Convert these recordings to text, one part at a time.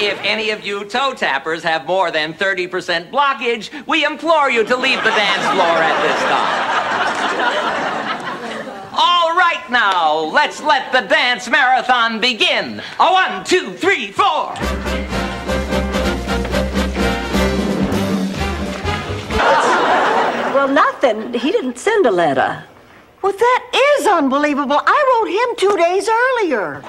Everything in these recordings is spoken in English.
if any of you toe tappers have more than 30% blockage, we implore you to leave the dance floor at this time. All right now, let's let the dance marathon begin. A 1, 2, 3, 4. Well, nothing. He didn't send a letter. Well, that is unbelievable. I wrote him 2 days earlier.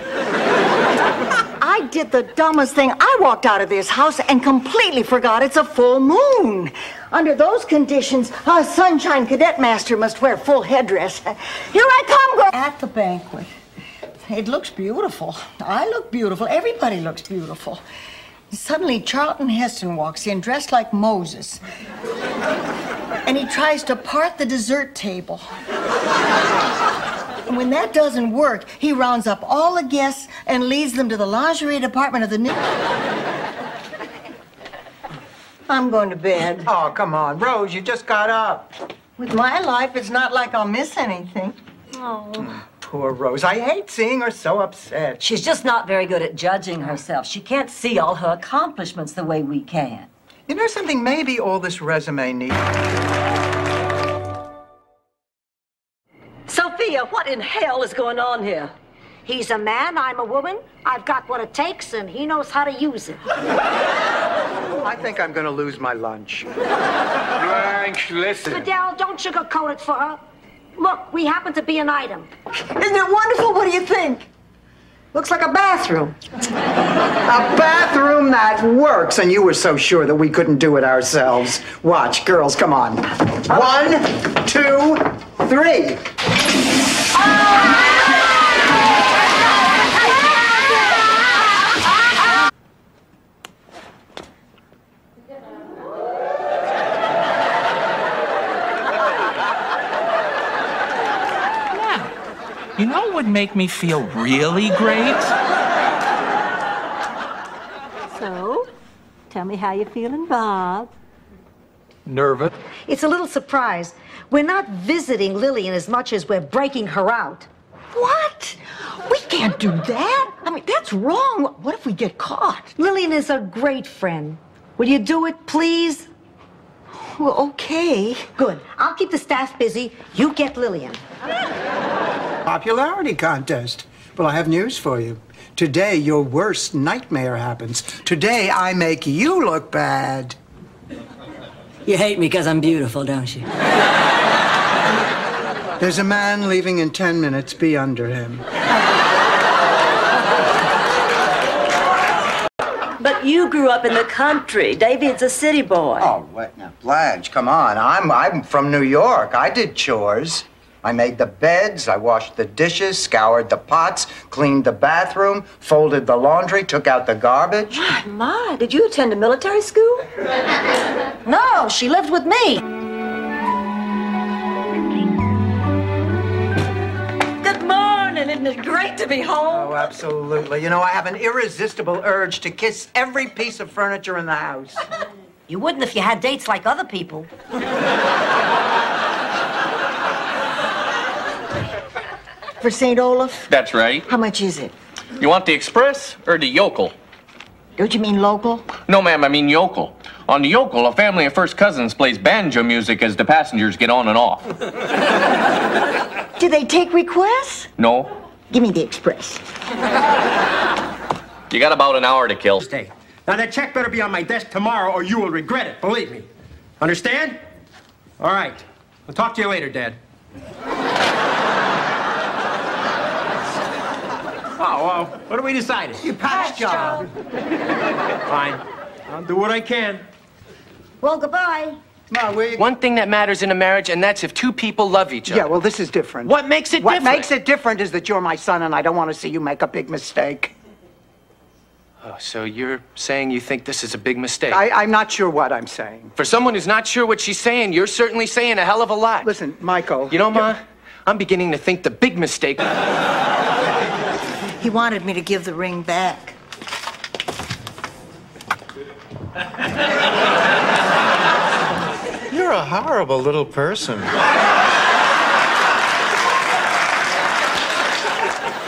I did the dumbest thing. I walked out of this house and completely forgot it's a full moon. Under those conditions, a Sunshine Cadet Master must wear full headdress. Here I come, girl. At the banquet. It looks beautiful. I look beautiful. Everybody looks beautiful. Suddenly, Charlton Heston walks in, dressed like Moses. And he tries to part the dessert table. And when that doesn't work, he rounds up all the guests and leads them to the lingerie department of the new... I'm going to bed. Oh, come on. Rose, you just got up. With my life, it's not like I'll miss anything. Oh. Poor Rose. I hate seeing her so upset. She's just not very good at judging herself. She can't see all her accomplishments the way we can. You know something? Maybe all this resume needs... Sophia, what in hell is going on here? He's a man, I'm a woman. I've got what it takes, and he knows how to use it. I think I'm going to lose my lunch. Blanche, listen. Fidel, don't sugarcoat it for her. Look, we happen to be an item. Isn't it wonderful? What do you think? Looks like a bathroom. A bathroom that works, and you were so sure that we couldn't do it ourselves. Watch, girls, come on. 1, 2, 3. You know what would make me feel really great? So, tell me how you're feeling, Bob. Nervous. It's a little surprise. We're not visiting Lillian as much as we're breaking her out. What? We can't do that. I mean, that's wrong. What if we get caught? Lillian is a great friend. Will you do it, please? Well, okay. Good. I'll keep the staff busy. You get Lillian. Popularity contest. Well, I have news for you. Today, your worst nightmare happens. Today, I make you look bad. You hate me because I'm beautiful, don't you? There's a man leaving in 10 minutes. Be under him. But you grew up in the country. David's a city boy. Oh, what now? Blanche, come on. I'm from New York. I did chores. I made the beds, I washed the dishes, scoured the pots, cleaned the bathroom, folded the laundry, took out the garbage. My, did you attend a military school? No, she lived with me. Good morning. Isn't it great to be home? Oh, absolutely. You know, I have an irresistible urge to kiss every piece of furniture in the house. You wouldn't if you had dates like other people. For St. Olaf? That's right. How much is it? You want the express or the yokel? Don't you mean local? No, ma'am, I mean yokel. On the yokel, a family of first cousins plays banjo music as the passengers get on and off. Do they take requests? No? Give me the express. You got about an hour to kill. Stay. Now, that check better be on my desk tomorrow or you will regret it, believe me. Understand? All right. I'll talk to you later, Dad. Oh, well, what have we decided? You patch job. Fine. I'll do what I can. Well, goodbye. No, One thing that matters in a marriage, and that's if two people love each other. Yeah, well, this is different. What makes it different? What makes it different is that you're my son, and I don't want to see you make a big mistake. Oh, so you're saying you think this is a big mistake? I'm not sure what I'm saying. For someone who's not sure what she's saying, you're certainly saying a hell of a lot. Listen, Michael. You know, Ma, I'm beginning to think the big mistake... He wanted me to give the ring back. You're a horrible little person.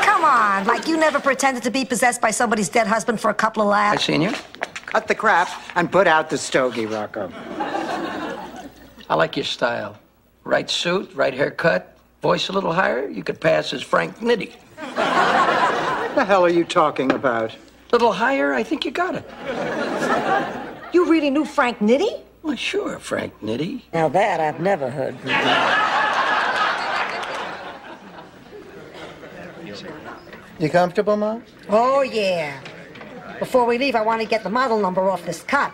Come on. on. Like you never pretended to be possessed by somebody's dead husband for a couple of laughs. I seen you. Cut the crap and put out the stogie, Rocco. I like your style. Right suit, right haircut, voice a little higher, you could pass as Frank Nitti. What the hell are you talking about? Little higher, I think you got it. You really knew Frank Nitti? Well, sure, Frank Nitti. Now that I've never heard. You comfortable, Ma? Oh, yeah. Before we leave, I want to get the model number off this cut.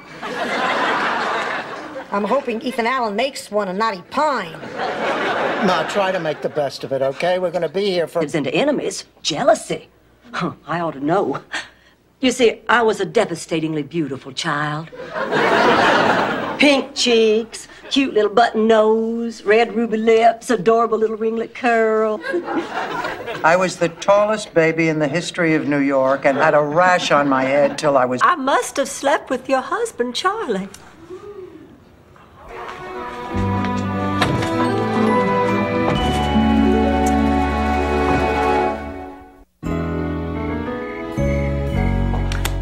I'm hoping Ethan Allen makes one in Knotty Pine. Ma, try to make the best of it, okay? We're going to be here for... It's into enemies, jealousy. Huh, I ought to know. You see, I was a devastatingly beautiful child. Pink cheeks, cute little button nose, red ruby lips, adorable little ringlet curl. I was the tallest baby in the history of New York and had a rash on my head till I was... I must have slept with your husband, Charlie.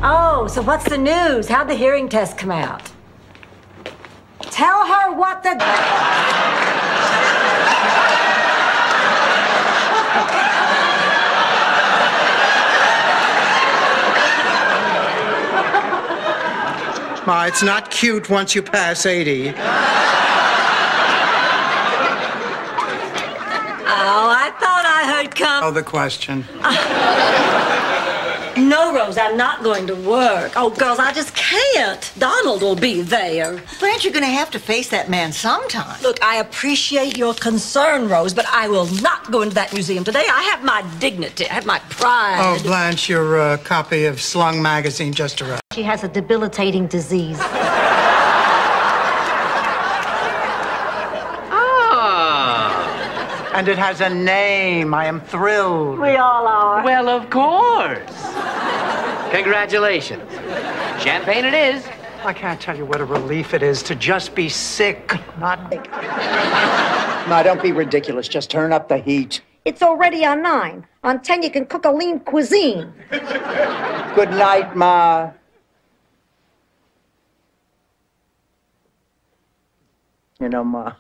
Oh, so what's the news? How'd the hearing test come out? Tell her what the... Ma, it's not cute once you pass 80. Oh, I thought I heard come... Oh, the question. No, Rose, I'm not going to work. Oh, girls, I just can't. Donald will be there. Blanche, you're going to have to face that man sometime. Look, I appreciate your concern, Rose, but I will not go into that museum today. I have my dignity. I have my pride. Oh, Blanche, your copy of Slung magazine just arrived. She has a debilitating disease. And it has a name. I am thrilled. We all are. Well, of course. Congratulations. Champagne it is. I can't tell you what a relief it is to just be sick, not... No, don't be ridiculous. Just turn up the heat. It's already on 9. On 10, you can cook a lean cuisine. Good night, Ma. You know, Ma,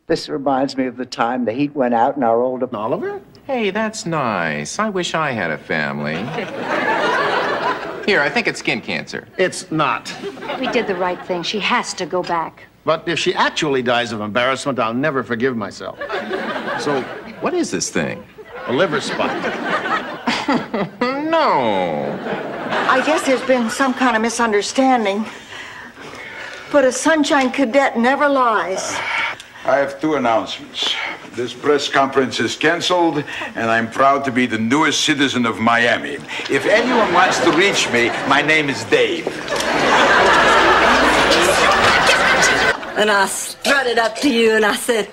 this reminds me of the time the heat went out in our old... Oliver? Hey, that's nice. I wish I had a family. Here, I think it's skin cancer. It's not. We did the right thing. She has to go back. But if she actually dies of embarrassment, I'll never forgive myself. So, What is this thing? a liver spot. No. I guess there's been some kind of misunderstanding. But a Sunshine Cadet never lies. I have two announcements. This press conference is canceled, and I'm proud to be the newest citizen of Miami. If anyone wants to reach me, my name is Dave. And I strutted up to you and I said,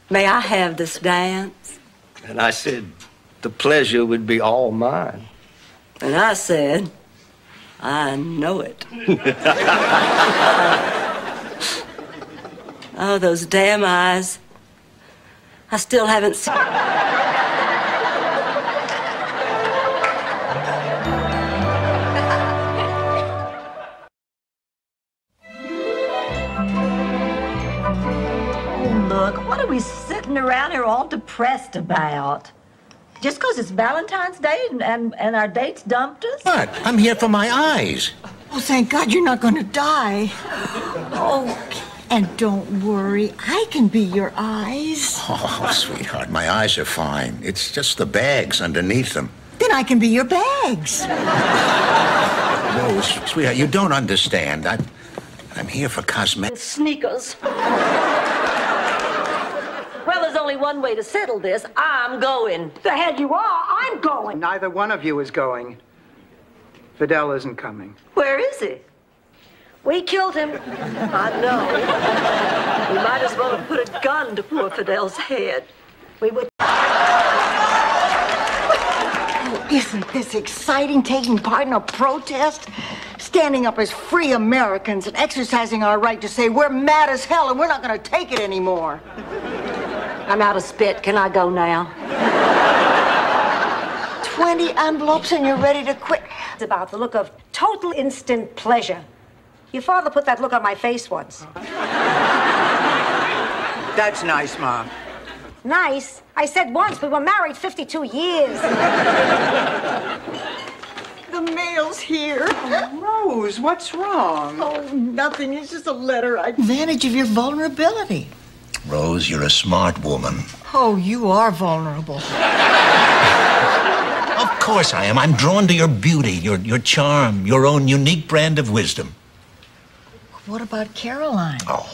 may I have this dance? And I said, the pleasure would be all mine. And I said, I know it. Oh, those damn eyes. I still haven't seen... Look, what are we sitting around here all depressed about? Just because it's Valentine's Day and our dates dumped us? What? I'm here for my eyes. Oh, thank God you're not going to die. Oh, and don't worry, I can be your eyes. Oh, sweetheart, my eyes are fine. It's just the bags underneath them. Then I can be your bags. No, sweetheart, you don't understand. I'm here for cosmetics. Sneakers. Well, there's only one way to settle this. I'm going. The hell you are. I'm going. Neither one of you is going. Fidel isn't coming. Where is he? We killed him. I know. We might as well have put a gun to poor Fidel's head. We would... Oh, isn't this exciting, taking part in a protest? Standing up as free Americans and exercising our right to say we're mad as hell and we're not going to take it anymore. I'm out of spit. Can I go now? 20 envelopes and you're ready to quit. It's about the look of total instant pleasure. Your father put that look on my face once. That's nice, Mom. Nice? I said once. We were married 52 years. The mail's here. Oh, Rose, what's wrong? Oh, nothing. It's just a letter. Advantage of your vulnerability. Rose, you're a smart woman. Oh, you are vulnerable. Of course I am. I'm drawn to your beauty, your charm, your own unique brand of wisdom. What about Caroline? Oh,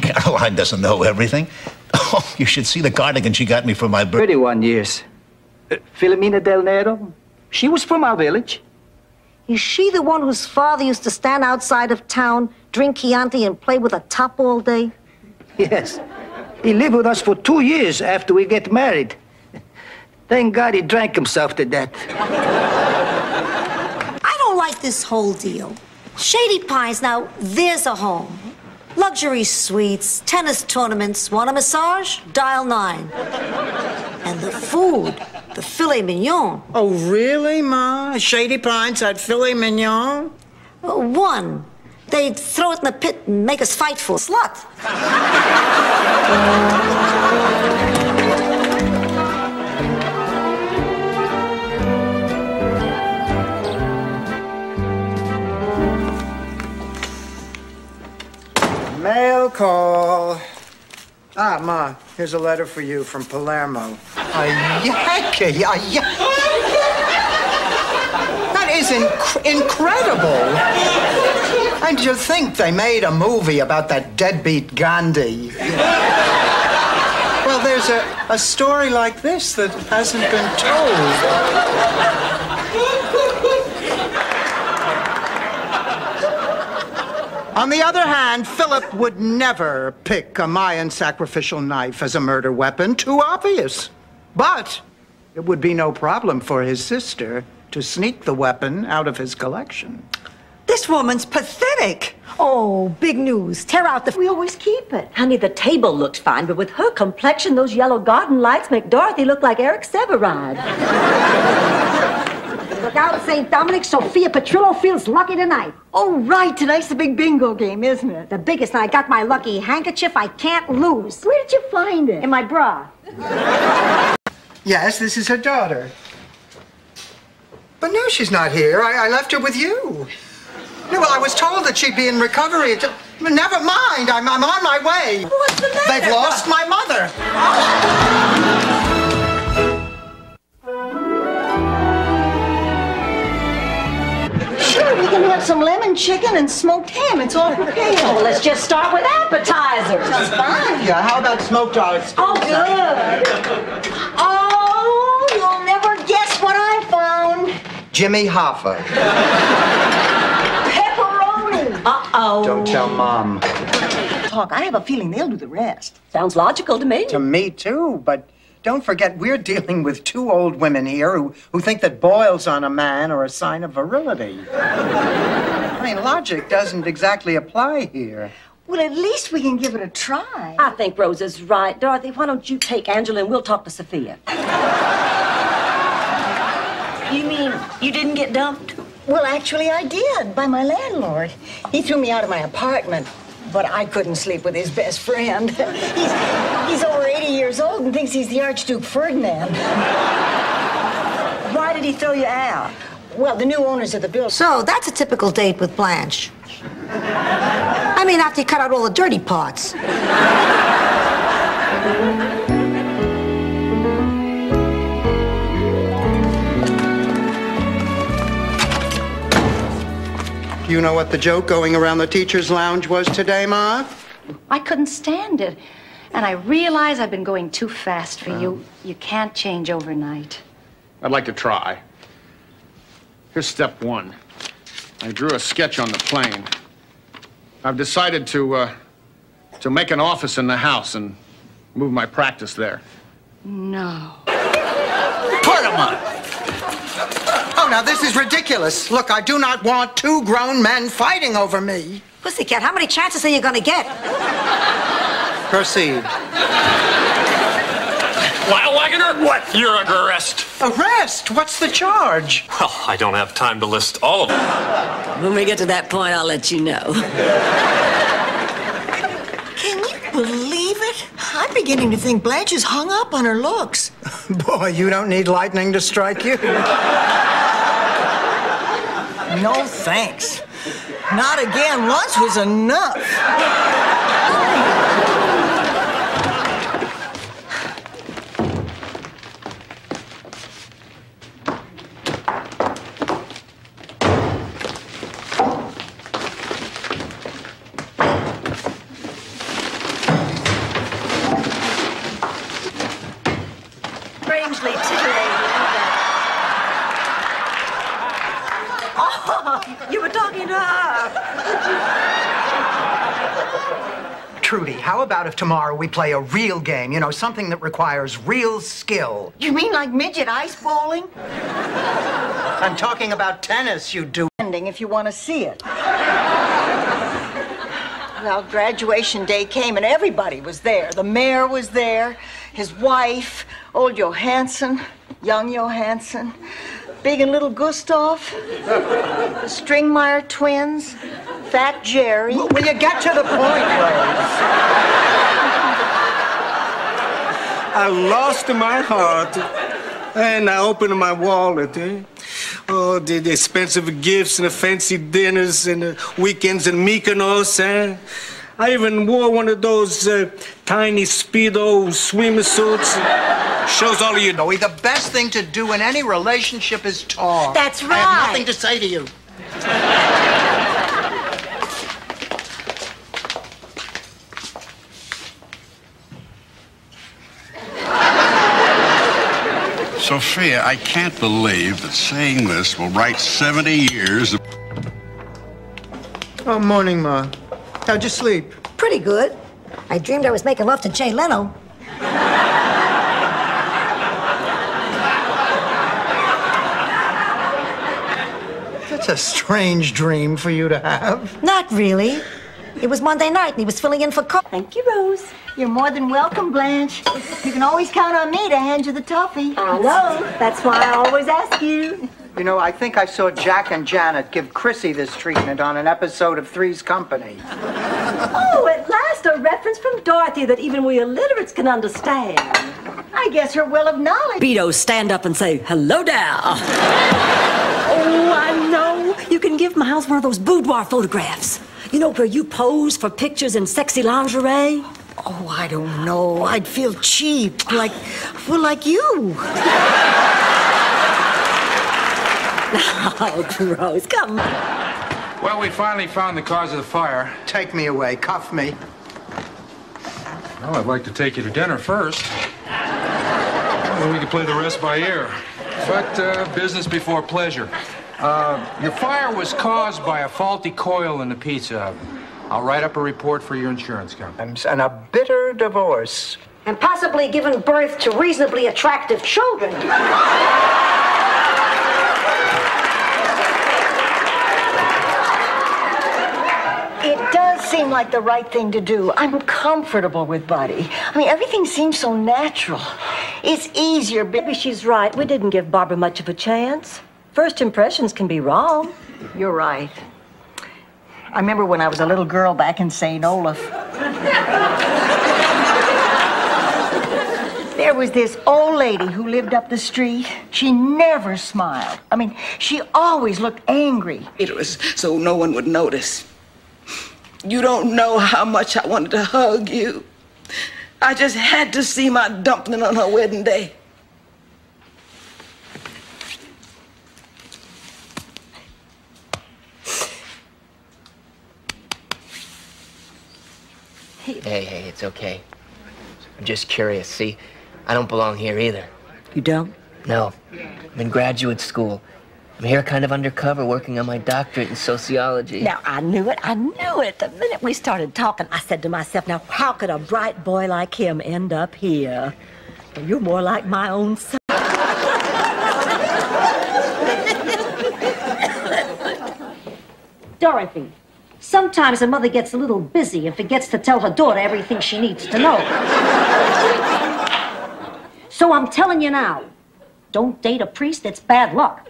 Caroline doesn't know everything. Oh, you should see the cardigan she got me for my birthday. 31 years. Filomena Del Nero, she was from our village. Is she the one whose father used to stand outside of town, drink Chianti, and play with a top all day? Yes. He lived with us for 2 years after we get married. Thank God he drank himself to death. I don't like this whole deal. Shady Pines, now, there's a home. Luxury suites, tennis tournaments. Want a massage? Dial 9. And the food, the filet mignon. Oh, really, Ma? Shady Pines had filet mignon? One. They'd throw it in the pit and make us fight for a slut. Mail call. Ah, Ma, here's a letter for you from Palermo. That is incredible. And to think they made a movie about that deadbeat Gandhi. Well, there's a story like this that hasn't been told. On the other hand, Philip would never pick a Mayan sacrificial knife as a murder weapon. Too obvious. But it would be no problem for his sister to sneak the weapon out of his collection. This woman's pathetic. Oh, big news. Tear out the... We always keep it. Honey, the table looked fine, but with her complexion, those yellow garden lights make Dorothy look like Eric Severide. Look out, St. Dominic. Sophia Petrillo feels lucky tonight. Oh, right. Tonight's the big bingo game, isn't it? The biggest, and I got my lucky handkerchief. I can't lose. Where did you find it? In my bra. Yes, this is her daughter. But no, she's not here. I left her with you. No, well, I was told that she'd be in recovery. Never mind. I'm on my way. What's the matter? They've lost my mother. Sure, we can have some lemon chicken and smoked ham. It's all prepared. Oh, let's just start with appetizers. Sounds fine. Yeah, how about smoked oysters? Oh, good. Oh, you'll never guess what I found. Jimmy Hoffa. Pepperoni. Uh-oh. Don't tell Mom. Talk, I have a feeling they'll do the rest. Sounds logical to me. To me, too, but don't forget, we're dealing with two old women here who think that boils on a man are a sign of virility. I mean, logic doesn't exactly apply here. Well, at least we can give it a try. I think Rose is right. Dorothy, why don't you take Angela and we'll talk to Sophia? You mean you didn't get dumped? Well, actually, I did, by my landlord. He threw me out of my apartment, but I couldn't sleep with his best friend. He's over 80 years old and thinks he's the Archduke Ferdinand. Why did he throw you out? Well, the new owners of the building. So, that's a typical date with Blanche. I mean, after you cut out all the dirty parts. You know what the joke going around the teacher's lounge was today, Ma? I couldn't stand it. And I realize I've been going too fast for you. You can't change overnight. I'd like to try. Here's step one. I drew a sketch on the plane. I've decided to make an office in the house and move my practice there. No. Put 'em up! Oh, now this is ridiculous. Look, I do not want two grown men fighting over me. Pussycat, how many chances are you gonna get? Proceed. Lyle Wagner, what? You're under arrest. Arrest? What's the charge? Well, I don't have time to list all of them. When we get to that point, I'll let you know. Can you believe it? I'm beginning to think Blanche is hung up on her looks. Boy, you don't need lightning to strike you. No thanks. Not again. Once was enough. Strangely titillating, isn't it? Oh, you were talking to her. Trudy, how about if tomorrow we play a real game? You know, something that requires real skill. You mean like midget ice bowling? I'm talking about tennis, you do. Ending if you want to see it. Well, graduation day came and everybody was there. The mayor was there, his wife, old Johansson, young Johansson, big and little Gustav, the Stringmeyer twins, Fat Jerry. Will you get to the point, Rose? I lost my heart, and I opened my wallet. Oh, the expensive gifts and the fancy dinners and the weekends in Mykonos. I even wore one of those tiny Speedo swimsuits. Shows all of you. Bowie, the best thing to do in any relationship is talk. That's right. I have nothing to say to you. Sophia, I can't believe that saying this will write 70 years of... Oh, morning, Ma. How'd you sleep? Pretty good. I dreamed I was making love to Jay Leno. That's a strange dream for you to have. Not really. It was Monday night and he was filling in for Carl. Thank you, Rose. You're more than welcome, Blanche. You can always count on me to hand you the toffee. I know. That's why I always ask you. You know, I think I saw Jack and Janet give Chrissy this treatment on an episode of Three's Company. Oh, at last a reference from Dorothy that even we illiterates can understand. I guess her will of knowledge. Beto, stand up and say, hello there. Oh, I know. You can give Miles one of those boudoir photographs. You know, where you pose for pictures in sexy lingerie? Oh, I don't know. I'd feel cheap, like you. Oh, gross. Come on. Well, we finally found the cause of the fire. Take me away. Cuff me. Well, I'd like to take you to dinner first. Then we can play the rest by ear. But business before pleasure. Your fire was caused by a faulty coil in the pizza oven. I'll write up a report for your insurance company. And a bitter divorce. And possibly given birth to reasonably attractive children. It does seem like the right thing to do. I'm comfortable with Buddy. I mean, everything seems so natural. It's easier. Maybe she's right. We didn't give Barbara much of a chance. First impressions can be wrong. You're right. I remember when I was a little girl back in St. Olaf. There was this old lady who lived up the street. She never smiled. I mean, she always looked angry. It was so no one would notice. You don't know how much I wanted to hug you. I just had to see my dumpling on her wedding day. Hey, it's okay. I'm just curious. See, I don't belong here either. You don't? No. I'm in graduate school. I'm here kind of undercover working on my doctorate in sociology. Now, I knew it. The minute we started talking, I said to myself, now, how could a bright boy like him end up here? Well, you're more like my own son. Dorothy, sometimes a mother gets a little busy and forgets to tell her daughter everything she needs to know. So I'm telling you now, don't date a priest, it's bad luck.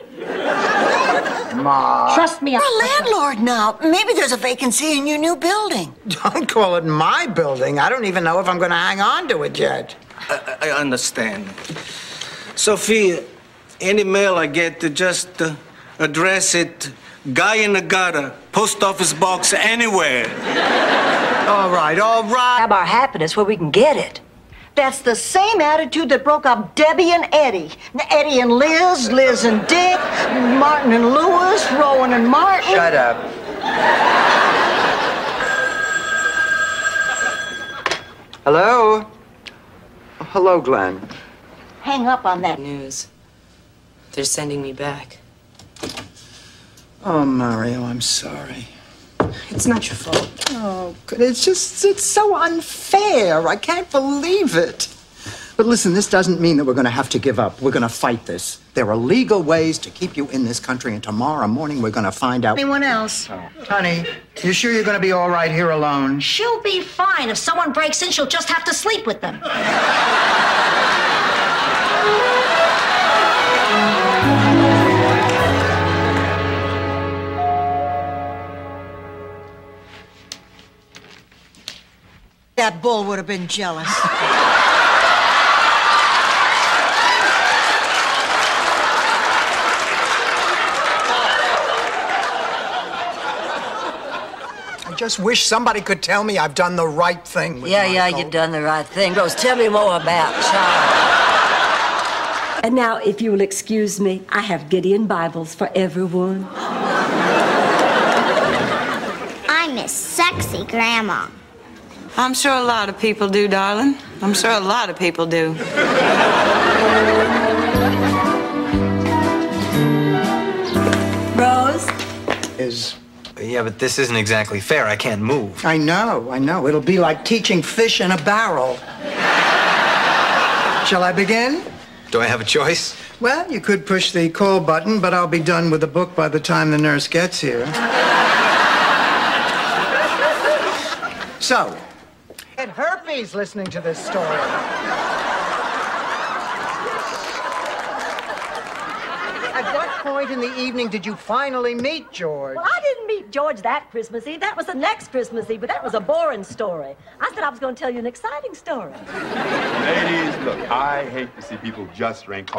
Ma. Trust me. You're a landlord now. Maybe there's a vacancy in your new building. Don't call it my building. I don't even know if I'm going to hang on to it yet. I understand. Sophia, any mail I get, to just address it, Guy in the Gutter, Post Office Box, anywhere. All right, all right. Have our happiness where we can get it. That's the same attitude that broke up Debbie and Eddie. Eddie and Liz, Liz and Dick, Martin and Louis, Rowan and Martin. Shut up. Hello? Hello, Glenn. Hang up on that. News. They're sending me back. Oh, Mario, I'm sorry. It's not your fault. Oh, it's so unfair. I can't believe it. But listen, this doesn't mean that we're going to have to give up. We're going to fight this. There are legal ways to keep you in this country, and tomorrow morning we're going to find out. Anyone else? Honey, you sure you're going to be all right here alone? She'll be fine. If someone breaks in, she'll just have to sleep with them. That bull would have been jealous. I just wish somebody could tell me I've done the right thing with Yeah, Michael. you've done the right thing. Rose, tell me more about Charlie. And now, if you will excuse me, I have Gideon Bibles for everyone. I miss sexy Grandma. I'm sure a lot of people do, darling. I'm sure a lot of people do. Rose? Yeah, but this isn't exactly fair. I can't move. I know. It'll be like teaching fish in a barrel. Shall I begin? Do I have a choice? Well, you could push the call button, but I'll be done with the book by the time the nurse gets here. So, had herpes listening to this story. At what point in the evening did you finally meet George? Well, I didn't meet George that Christmas Eve. That was the next Christmas Eve, but that was a boring story. I said I was going to tell you an exciting story. Ladies, look, I hate to see people just rank.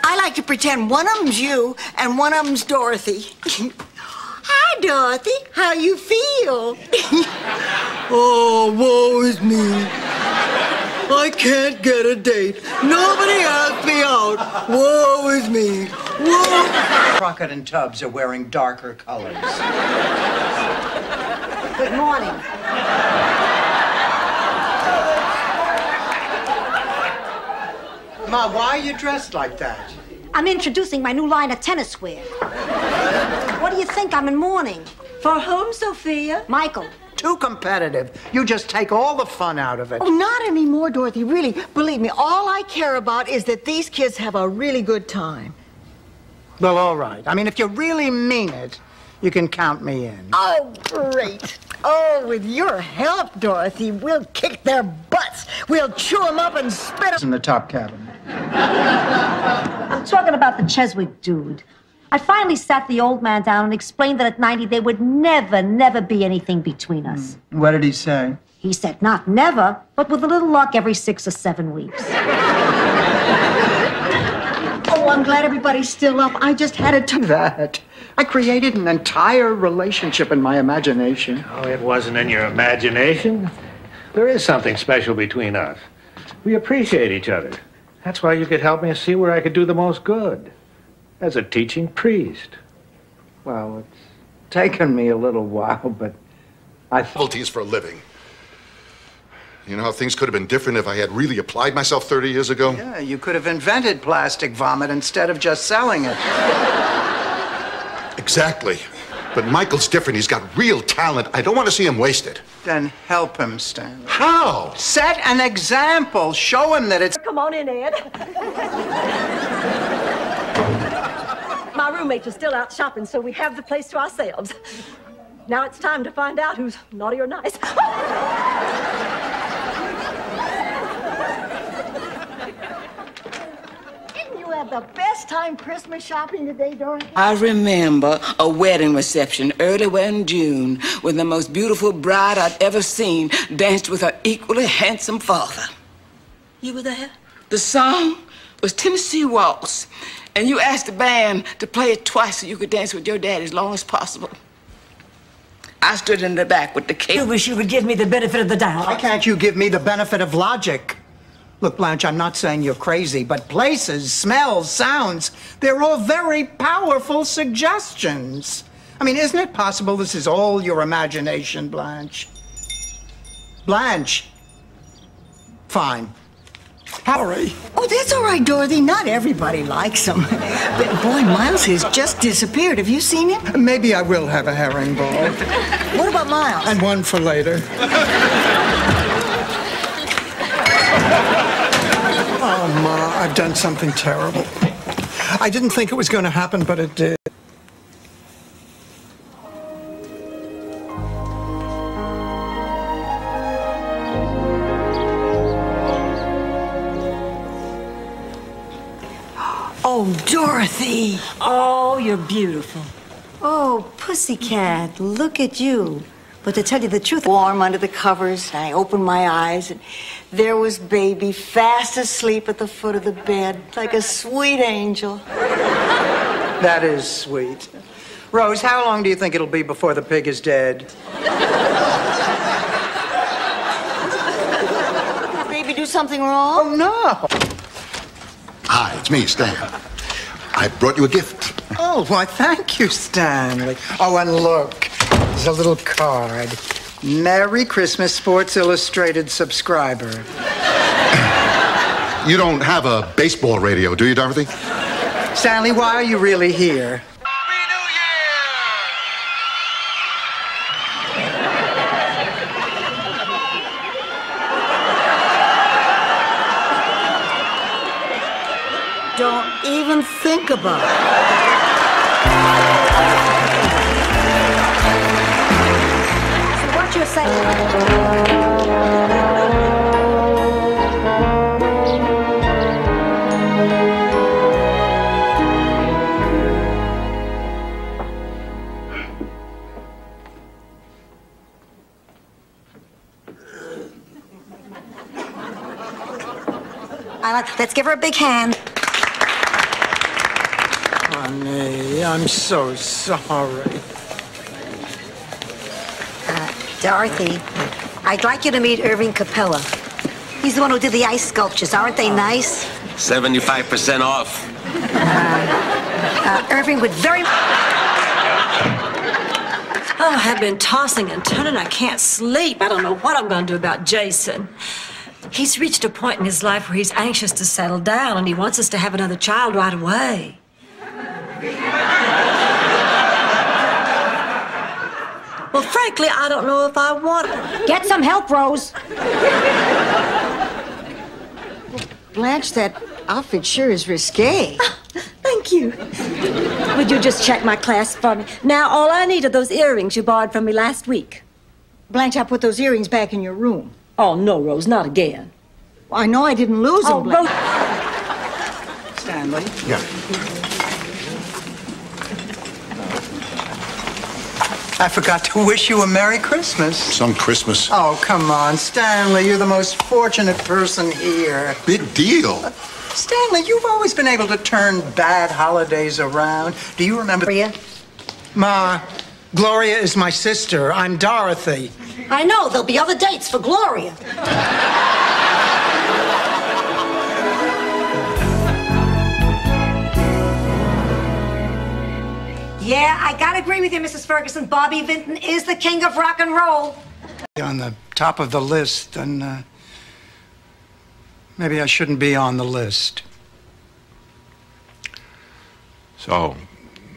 I like to pretend one of them's you and one of them's Dorothy. Hi, Dorothy. How you feel? Oh, woe is me. I can't get a date. Nobody asked me out. Woe is me. Woe. Crockett and Tubbs are wearing darker colors. Good morning. Ma, why are you dressed like that? I'm introducing my new line of tennis wear. What do you think? I'm in mourning. For whom, Sophia? Michael. Too competitive. You just take all the fun out of it. Oh, not anymore, Dorothy. Really, believe me, all I care about is that these kids have a really good time. Well, all right. I mean, if you really mean it, you can count me in. Oh, great. Oh, with your help, Dorothy, we'll kick their butts. We'll chew them up and spit them. In the top cabin. I'm talking about the Cheswick dude. I finally sat the old man down and explained that at 90 there would never be anything between us. What did he say? He said not never, but with a little luck every 6 or 7 weeks. Oh, I'm glad everybody's still up. I just had to Do that. I created an entire relationship in my imagination. Oh, it wasn't in your imagination. There is something special between us. We appreciate each other. That's why you could help me see where I could do the most good. As a teaching priest. Well, it's taken me a little while, but I Novelties for a living. You know how things could have been different if I had really applied myself 30 years ago? Yeah, you could have invented plastic vomit instead of just selling it. Exactly. But Michael's different. He's got real talent. I don't want to see him wasted. Then help him, Stanley. How? Set an example. Show him that it's... Come on in, Ed. My roommates are still out shopping, so we have the place to ourselves. Now it's time to find out who's naughty or nice. the best time Christmas shopping today, Dorothy? I remember a wedding reception early in June when the most beautiful bride I'd ever seen danced with her equally handsome father. You were there? The song was Tennessee Waltz, and you asked the band to play it twice so you could dance with your dad as long as possible. I stood in the back with the cake. I wish you would give me the benefit of the doubt. Why can't you give me the benefit of logic? Look, Blanche, I'm not saying you're crazy, but places, smells, sounds, they're all very powerful suggestions. I mean, isn't it possible this is all your imagination, Blanche? Blanche. Fine. Sorry. Oh, that's all right, Dorothy. Not everybody likes him. But boy, Miles has just disappeared. Have you seen him? Maybe I will have a herring ball. What about Miles? And one for later. Oh, Ma, I've done something terrible. I didn't think it was going to happen, but it did. Oh, Dorothy. Oh, you're beautiful. Oh, pussycat, look at you. But to tell you the truth, warm under the covers, I opened my eyes, and there was baby fast asleep at the foot of the bed, like a sweet angel. That is sweet. Rose, how long do you think it'll be before the pig is dead? Did baby do something wrong? Oh, no. Hi, it's me, Stan. I brought you a gift. Oh, why, thank you, Stanley. Oh, and look, there's a little card. Merry Christmas, Sports Illustrated subscriber. You don't have a baseball radio, do you, Dorothy? Stanley, why are you really here? Don't even think about it. So what you're saying? Let's give her a big hand. Honey, I'm so sorry. Dorothy, I'd like you to meet Irving Capella. He's the one who did the ice sculptures. Aren't they nice? 75% off. Irving would very... Oh, I've been tossing and turning. I can't sleep. I don't know what I'm going to do about Jason. He's reached a point in his life where he's anxious to settle down, and he wants us to have another child right away. Well, frankly, I don't know if I want it. Get some help, Rose. Blanche, that outfit sure is risque. Thank you. Would you just check my clasp for me? Now, all I need are those earrings you borrowed from me last week. Blanche, I put those earrings back in your room. Oh, no, Rose, not again. Well, I know I didn't lose them, Blanche. Stanley? Yeah. I forgot to wish you a Merry Christmas. Some Christmas. Oh, come on, Stanley. You're the most fortunate person here. Big deal. Stanley, you've always been able to turn bad holidays around. Do you remember? Gloria? Ma, Gloria is my sister. I'm Dorothy. I know. There'll be other dates for Gloria. Yeah, I gotta agree with you, Mrs. Ferguson. Bobby Vinton is the king of rock and roll. On the top of the list, and maybe I shouldn't be on the list. So,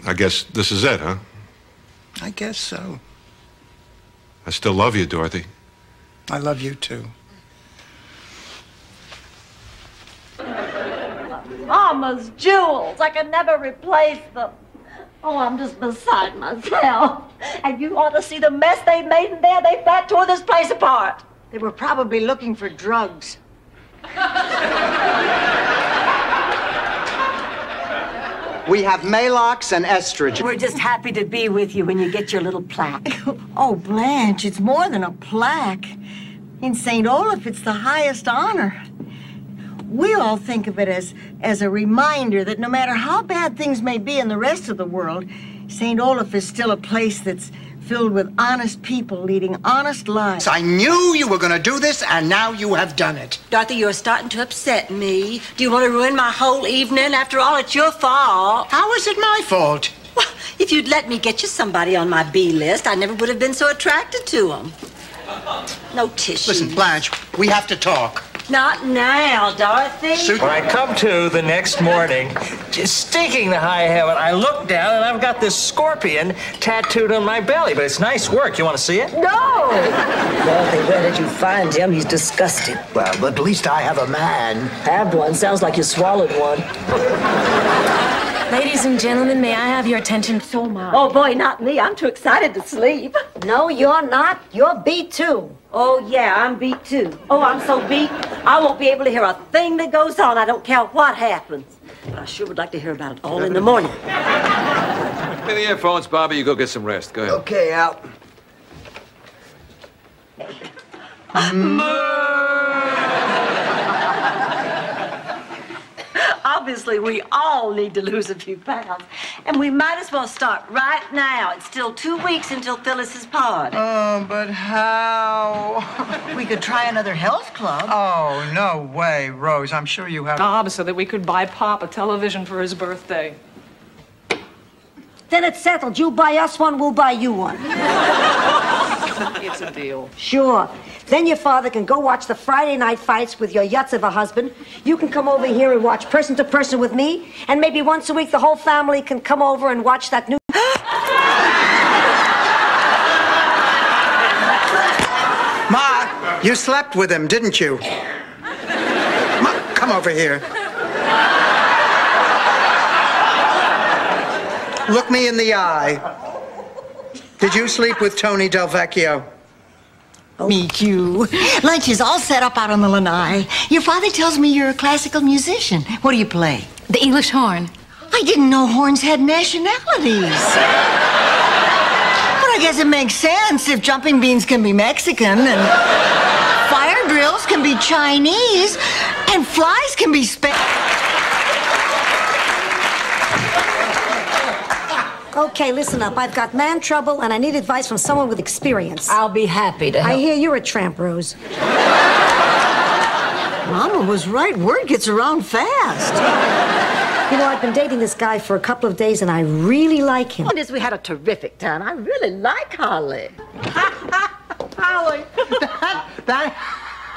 I guess this is it, huh? I guess so. I still love you, Dorothy. I love you, too. Mama's jewels. I can never replace them. Oh, I'm just beside myself. And you ought to see the mess they made in there. They flat tore this place apart. They were probably looking for drugs. We have Malox and estrogen. We're just happy to be with you when you get your little plaque. Oh, Blanche, it's more than a plaque. In St. Olaf, it's the highest honor. We all think of it as a reminder that no matter how bad things may be in the rest of the world, St. Olaf is still a place that's filled with honest people leading honest lives. I knew you were going to do this, and now you have done it. Dorothy, you're starting to upset me. Do you want to ruin my whole evening? After all, it's your fault. How is it my fault? Well, if you'd let me get you somebody on my B list, I never would have been so attracted to them. No tissue. Listen, Blanche, we have to talk. Not now, Dorothy. When I come to the next morning, just stinking to high heaven, I look down and I've got this scorpion tattooed on my belly. But it's nice work. You want to see it? No! Dorothy, where did you find him? He's disgusting. Well, but at least I have a man. Have one. Sounds like you swallowed one. Ladies and gentlemen, may I have your attention so much? Oh, boy, not me. I'm too excited to sleep. No, you're not. You're beat too. Oh, yeah, I'm beat, too. Oh, I'm so beat, I won't be able to hear a thing that goes on. I don't care what happens. But I sure would like to hear about it all in the morning. Pay the earphones, Bobby. You go get some rest. Go ahead. Okay, Al. Obviously, we all need to lose a few pounds. And we might as well start right now. It's still 2 weeks until Phyllis's party. Oh, but how? We could try another health club. Oh, no way, Rose. I'm sure you have... Job so that we could buy Pop a television for his birthday. Then it's settled. You buy us one, we'll buy you one. It's a deal. Sure. Then your father can go watch the Friday night fights with your yutz of a husband. You can come over here and watch Person to Person with me. And maybe once a week the whole family can come over and watch that new... Ma, you slept with him, didn't you? Ma, come over here. Look me in the eye. Did you sleep with Tony Del Vecchio? Me too. Lunch is all set up out on the lanai. Your father tells me you're a classical musician. What do you play? The English horn. I didn't know horns had nationalities. But I guess it makes sense if jumping beans can be Mexican and fire drills can be Chinese and flies can be Spanish. Okay, listen up. I've got man trouble, and I need advice from someone with experience. I'll be happy to help. I hear you're a tramp, Rose. Mama was right. Word gets around fast. You know, I've been dating this guy for a couple of days, and I really like him. We had a terrific time. I really like Holly. Holly, that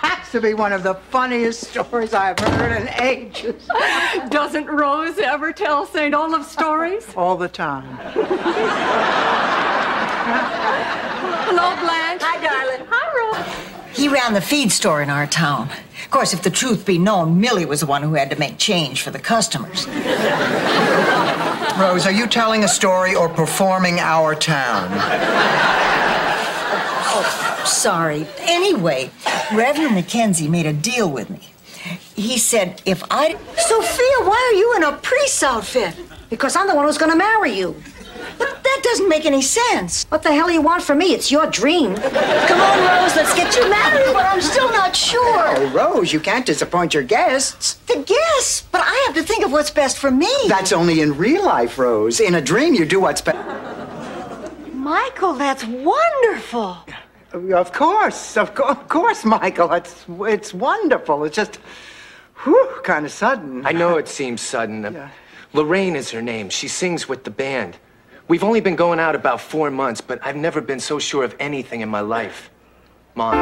has to be one of the funniest stories I've heard in ages. Doesn't Rose ever tell St. Olaf stories? All the time. Hello, Blanche. Hi, darling. Hi, Rose. He ran the feed store in our town. Of course, if the truth be known, Millie was the one who had to make change for the customers. Rose, are you telling a story or performing our town? Sorry. Anyway, Reverend Mackenzie made a deal with me. He said if I... Sophia, why are you in a priest's outfit? Because I'm the one who's going to marry you. But that doesn't make any sense. What the hell do you want from me? It's your dream. Come on, Rose, let's get you married, but I'm still not sure. Oh, Rose, you can't disappoint your guests. The guests? But I have to think of what's best for me. That's only in real life, Rose. In a dream, you do what's best. Michael, that's wonderful. Of course, Michael. It's wonderful. It's just, kind of sudden. I know it seems sudden. Lorraine is her name. She sings with the band. We've only been going out about 4 months, but I've never been so sure of anything in my life. Mom.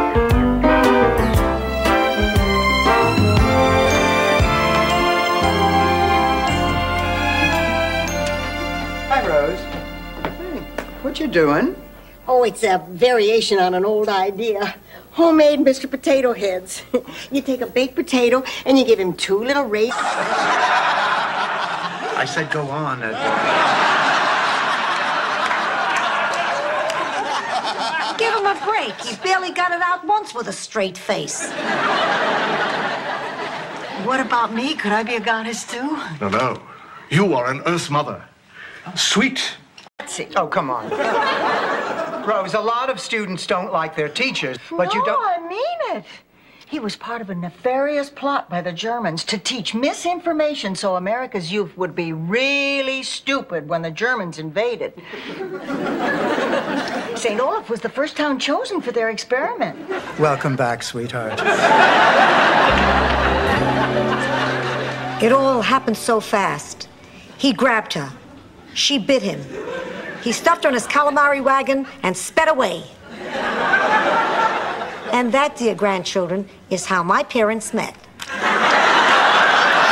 Hi, Rose. Hey, what you doing? Oh, it's a variation on an old idea. Homemade Mr. Potato Heads. You take a baked potato and you give him 2 little raisins. I said go on. Give him a break. He barely got it out once with a straight face. What about me? Could I be a goddess too? No. You are an Earth Mother. Sweet. Oh, come on. Rose, a lot of students don't like their teachers, but you don't... No, I mean it. He was part of a nefarious plot by the Germans to teach misinformation so America's youth would be really stupid when the Germans invaded. St. Olaf was the first town chosen for their experiment. Welcome back, sweetheart. It all happened so fast. He grabbed her. She bit him. He stuffed her in his calamari wagon and sped away. And that, dear grandchildren, is how my parents met.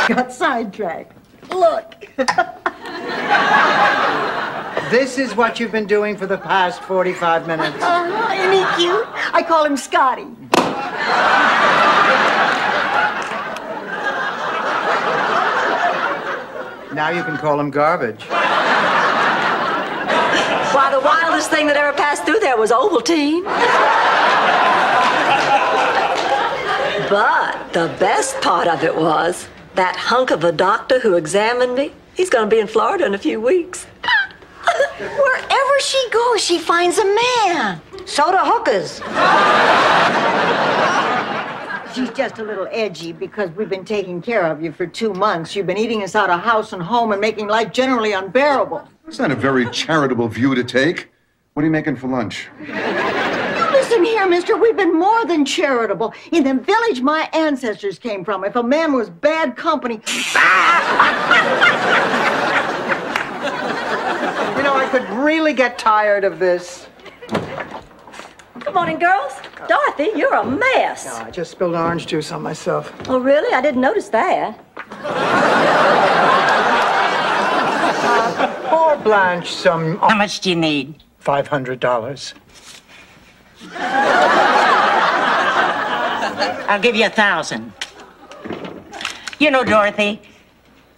Got sidetracked. Look. This is what you've been doing for the past 45 minutes. Isn't he cute? I call him Scotty. Now you can call him garbage. Why, the wildest thing that ever passed through there was Ovaltine. But the best part of it was that hunk of a doctor who examined me. He's going to be in Florida in a few weeks. Wherever she goes, she finds a man. So do hookers. She's just a little edgy because we've been taking care of you for 2 months. You've been eating us out of house and home and making life generally unbearable. It's not a very charitable view to take. What are you making for lunch? Listen here, mister, we've been more than charitable. In the village my ancestors came from, if a man was bad company... You know, I could really get tired of this. Good morning, girls. Dorothy, you're a mess. No, I just spilled orange juice on myself. Oh, really? I didn't notice that. Pour Blanche some... How much do you need? $500. I'll give you 1,000. You know, Dorothy,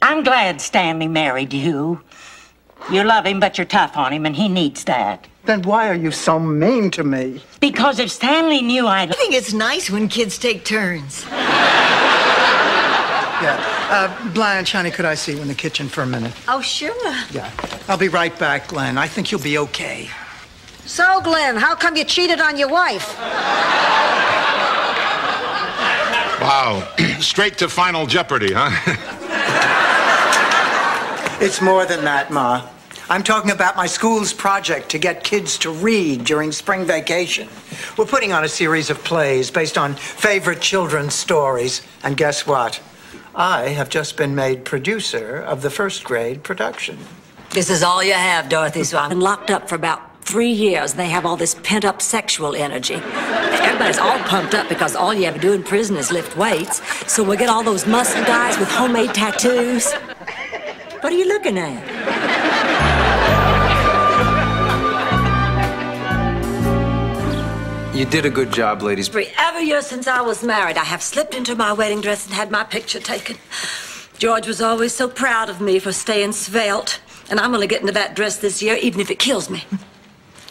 I'm glad Stanley married you. You love him, but you're tough on him, and he needs that. Then why are you so mean to me? Because if Stanley knew I think it's nice when kids take turns. Yeah. Blanche, honey, could I see you in the kitchen for a minute? Oh, sure. Yeah. I'll be right back, Glenn. I think you'll be okay. So, Glenn, how come you cheated on your wife? Wow. Straight to Final Jeopardy, huh? It's more than that, Ma. I'm talking about my school's project to get kids to read during spring vacation. We're putting on a series of plays based on favorite children's stories. And guess what? I have just been made producer of the first grade production. This is all you have, Dorothy, so I've been locked up for about 3 years, and they have all this pent-up sexual energy. Everybody's all pumped up because all you ever do in prison is lift weights. So we get all those muscle guys with homemade tattoos. What are you looking at? You did a good job, ladies. For every year since I was married, I have slipped into my wedding dress and had my picture taken. George was always so proud of me for staying svelte, and I'm gonna get into that dress this year, even if it kills me.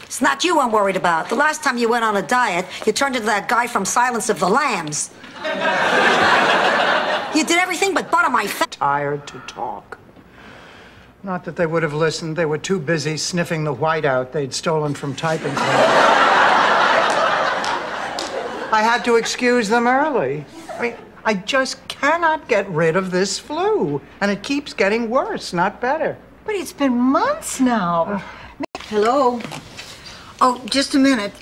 It's not you I'm worried about. The last time you went on a diet, you turned into that guy from Silence of the Lambs. You did everything but butter my fat. Tired to talk. Not that they would have listened. They were too busy sniffing the whiteout they'd stolen from typing club. I had to excuse them early. I mean, I just cannot get rid of this flu. And it keeps getting worse, not better. But it's been months now. Hello? Oh, just a minute.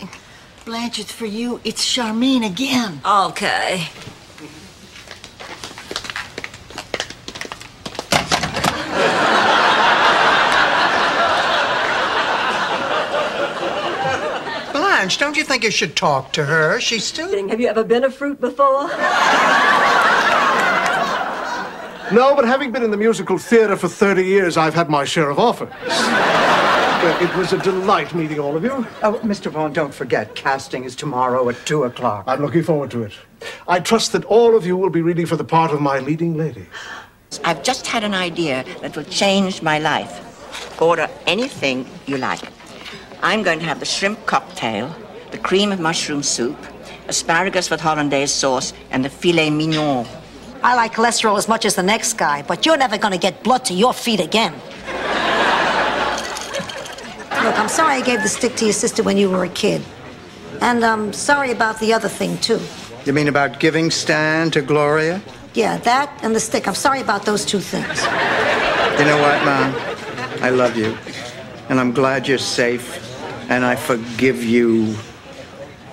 Blanche, it's for you. It's Charmaine again. Okay. Blanche, don't you think you should talk to her? She's still... Have you ever been a fruit before? No, but having been in the musical theater for 30 years, I've had my share of offers. But it was a delight meeting all of you. Oh, Mr. Vaughn, don't forget, casting is tomorrow at 2 o'clock. I'm looking forward to it. I trust that all of you will be reading for the part of my leading lady. I've just had an idea that will change my life. Order anything you like. I'm going to have the shrimp cocktail, the cream of mushroom soup, asparagus with hollandaise sauce, and the filet mignon. I like cholesterol as much as the next guy, but you're never gonna get blood to your feet again. Look, I'm sorry I gave the stick to your sister when you were a kid. And I'm sorry about the other thing, too. You mean about giving Stan to Gloria? Yeah, that and the stick. I'm sorry about those two things. You know what, Mom? I love you. And I'm glad you're safe. And I forgive you.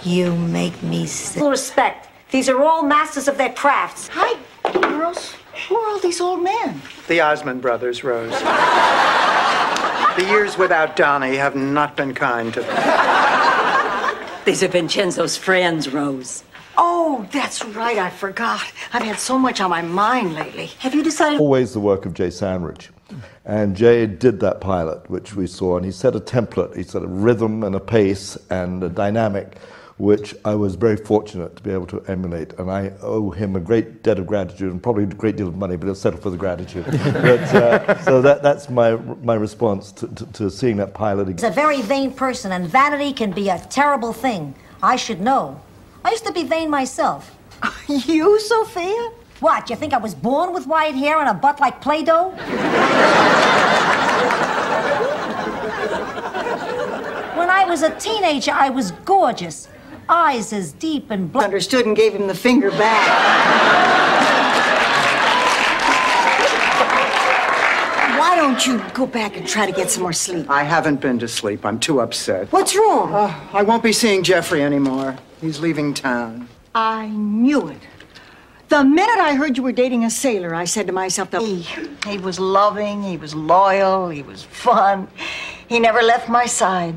You make me sick. Full respect. These are all masters of their crafts. Hi, girls. Who are all these old men? The Osmond brothers, Rose. The years without Donnie have not been kind to them. These are Vincenzo's friends, Rose. Oh, that's right. I forgot. I've had so much on my mind lately. Have you decided? Always the work of Jay Sandridge. And Jay did that pilot, which we saw, and he set a template. He set a rhythm and a pace and a dynamic, which I was very fortunate to be able to emulate. And I owe him a great debt of gratitude and probably a great deal of money, but he'll settle for the gratitude. So that's my response to seeing that pilot. He's a very vain person, and vanity can be a terrible thing. I should know. I used to be vain myself. You, Sophia? What, you think I was born with white hair and a butt like Play-Doh? When I was a teenager, I was gorgeous. Eyes as deep and black. Understood and gave him the finger back. Why don't you go back and try to get some more sleep? I haven't been to sleep. I'm too upset. What's wrong? I won't be seeing Jeffrey anymore. He's leaving town. I knew it. The minute I heard you were dating a sailor, I said to myself, he was loving, he was loyal, he was fun. He never left my side.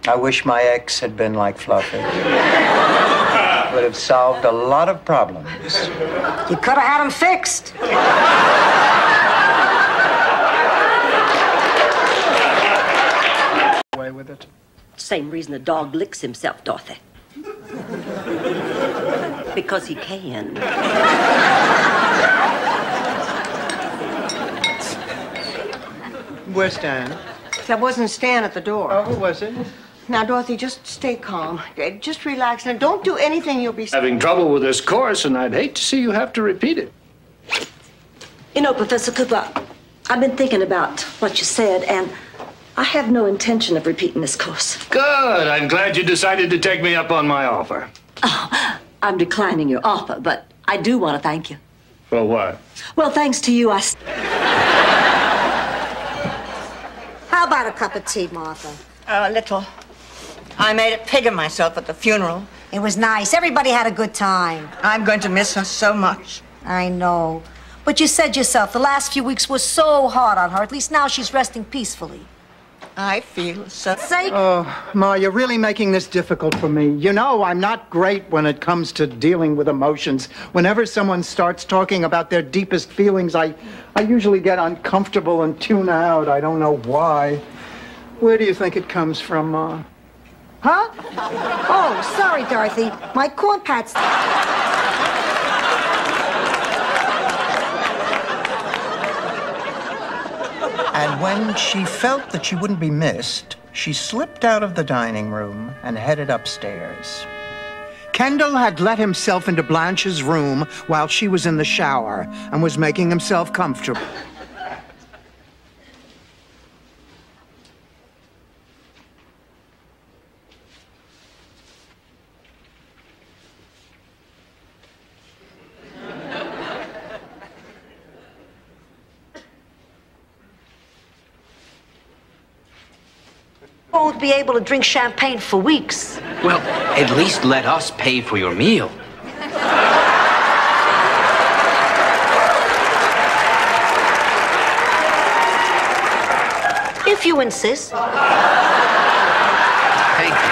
I wish my ex had been like Fluffy. Would have solved a lot of problems. You could have had him fixed. Away with it. Same reason a dog licks himself, Dorothy. Because he can. Where's Stan? That wasn't Stan at the door. Oh, who was it? Now, Dorothy, just stay calm. Just relax. Now, don't do anything you'll be... Having trouble with this course, and I'd hate to see you have to repeat it. You know, Professor Cooper, I've been thinking about what you said, and I have no intention of repeating this course. Good. I'm glad you decided to take me up on my offer. Oh, I'm declining your offer, but I do want to thank you. For what? Well, thanks to you, How about a cup of tea, Martha? A little. I made a pig of myself at the funeral. It was nice. Everybody had a good time. I'm going to miss her so much. I know. But you said yourself, the last few weeks were so hard on her. At least now she's resting peacefully. I feel so... Oh, Ma, you're really making this difficult for me. You know, I'm not great when it comes to dealing with emotions. Whenever someone starts talking about their deepest feelings, I usually get uncomfortable and tune out. I don't know why. Where do you think it comes from, Ma? Huh? Oh, sorry, Dorothy. My corn pat's... And when she felt that she wouldn't be missed, she slipped out of the dining room and headed upstairs. Kendall had let himself into Blanche's room while she was in the shower and was making himself comfortable. Won't be able to drink champagne for weeks. Well, at least let us pay for your meal. If you insist. Thank you.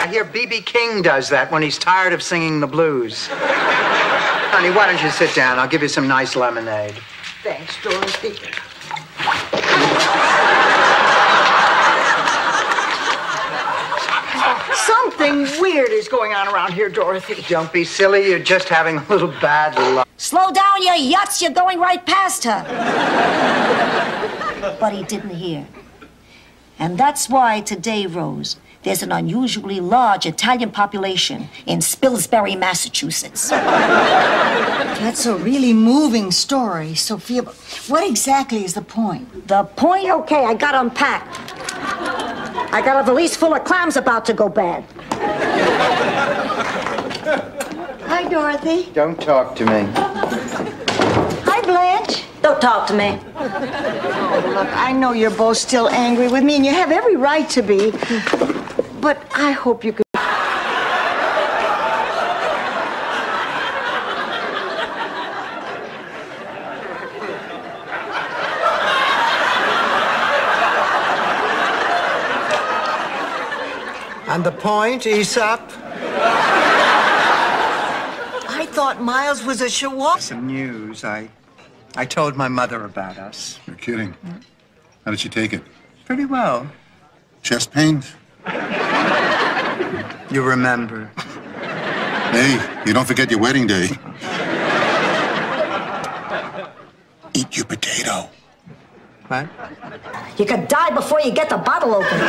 I hear B.B. King does that when he's tired of singing the blues. Honey, why don't you sit down? I'll give you some nice lemonade. Thanks, Dorothy. Something weird is going on around here, Dorothy. Don't be silly. You're just having a little bad luck. Slow down, you yuts. You're going right past her. But he didn't hear. And that's why today, Rose, There's an unusually large Italian population in Spilsbury, Massachusetts. That's a really moving story, Sophia. But what exactly is the point? The point? Okay, I got unpacked. I got a valise full of clams about to go bad. Hi, Dorothy. Don't talk to me. Hi, Blanche. Don't talk to me. Oh, look, I know you're both still angry with me, and you have every right to be. But I hope you could. And the point, Aesop? I thought Miles was a Chihuahua. Some news. I told my mother about us. You're kidding. How did she take it? Pretty well. Chest pains? You remember. Hey, you don't forget your wedding day. Eat your potato. What? You could die before you get the bottle open.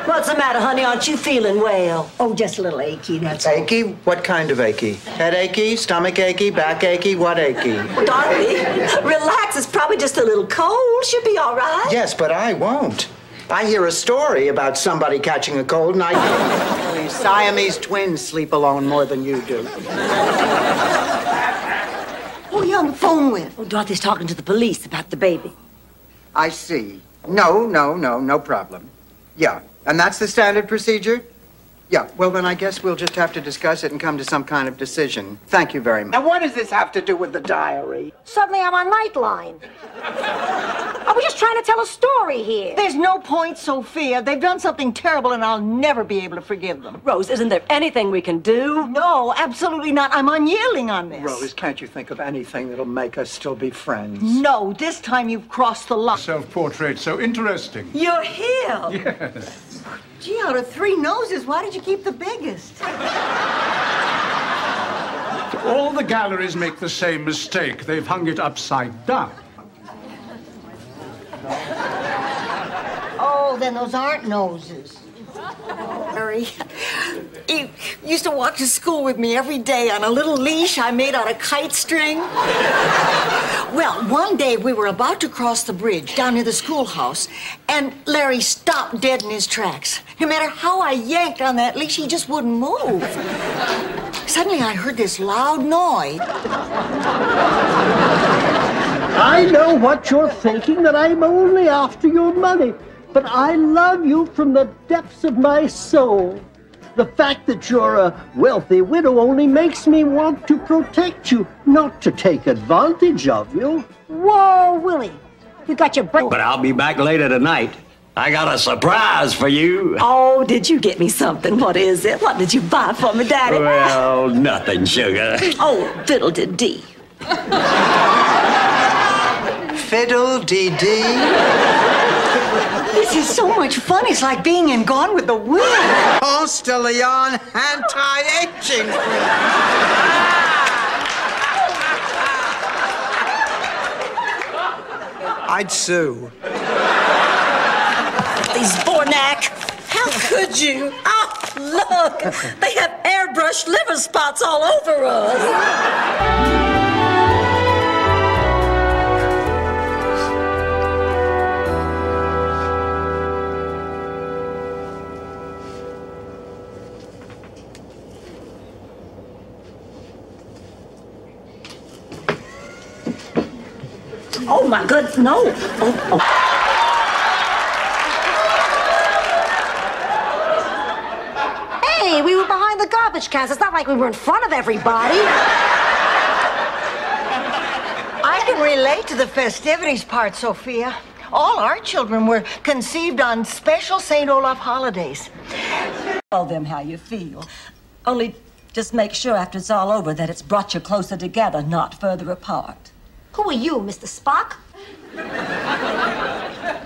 What's the matter, honey? Aren't you feeling well? Oh, just a little achy, that's all. Achy? What kind of achy? Head achy? Stomach achy? Back achy? What achy? Dorothy, relax. It's probably just a little cold. She'll be all right. Yes, but I won't. I hear a story about somebody catching a cold and I... Siamese twins sleep alone more than you do. Who are you on the phone with? Oh, Dorothy's talking to the police about the baby. I see. No problem. Yeah, and that's the standard procedure? Yeah, well, then I guess we'll just have to discuss it and come to some kind of decision. Thank you very much. Now, what does this have to do with the diary? Suddenly I'm on Nightline. I was just trying to tell a story here. There's no point, Sophia. They've done something terrible, and I'll never be able to forgive them. Rose, isn't there anything we can do? No, absolutely not. I'm unyielding on this. Rose, can't you think of anything that'll make us still be friends? No, this time you've crossed the line. Self-portrait, so interesting. You're here. Yes. Gee, out of 3 noses, why did you keep the biggest? All the galleries make the same mistake. They've hung it upside down. Oh, then those aren't noses. Harry, he used to walk to school with me every day on a little leash I made out of kite string. Well, one day we were about to cross the bridge down near the schoolhouse, and Larry stopped dead in his tracks. No matter how I yanked on that leash, he just wouldn't move. Suddenly I heard this loud noise. I know what you're thinking, that I'm only after your money. But I love you from the depths of my soul. The fact that you're a wealthy widow only makes me want to protect you, not to take advantage of you. Whoa, Willie. You got your break. But I'll be back later tonight. I got a surprise for you. Oh, did you get me something? What is it? What did you buy for me, Daddy? Well, nothing, sugar. Oh, fiddle-de-dee. Fiddle-dee-dee? This is so much fun. It's like being in Gone with the Wind. Post-Leon anti-aging cream. I'd sue. These Bornak. How could you? Oh, look. They have airbrushed liver spots all over us. Oh, my goodness, no. Oh. Hey, we were behind the garbage cans. It's not like we were in front of everybody. I can relate to the festivities part, Sophia. All our children were conceived on special St. Olaf holidays. Tell them how you feel. Only just make sure after it's all over that it's brought you closer together, not further apart. Who are you, Mr. Spock?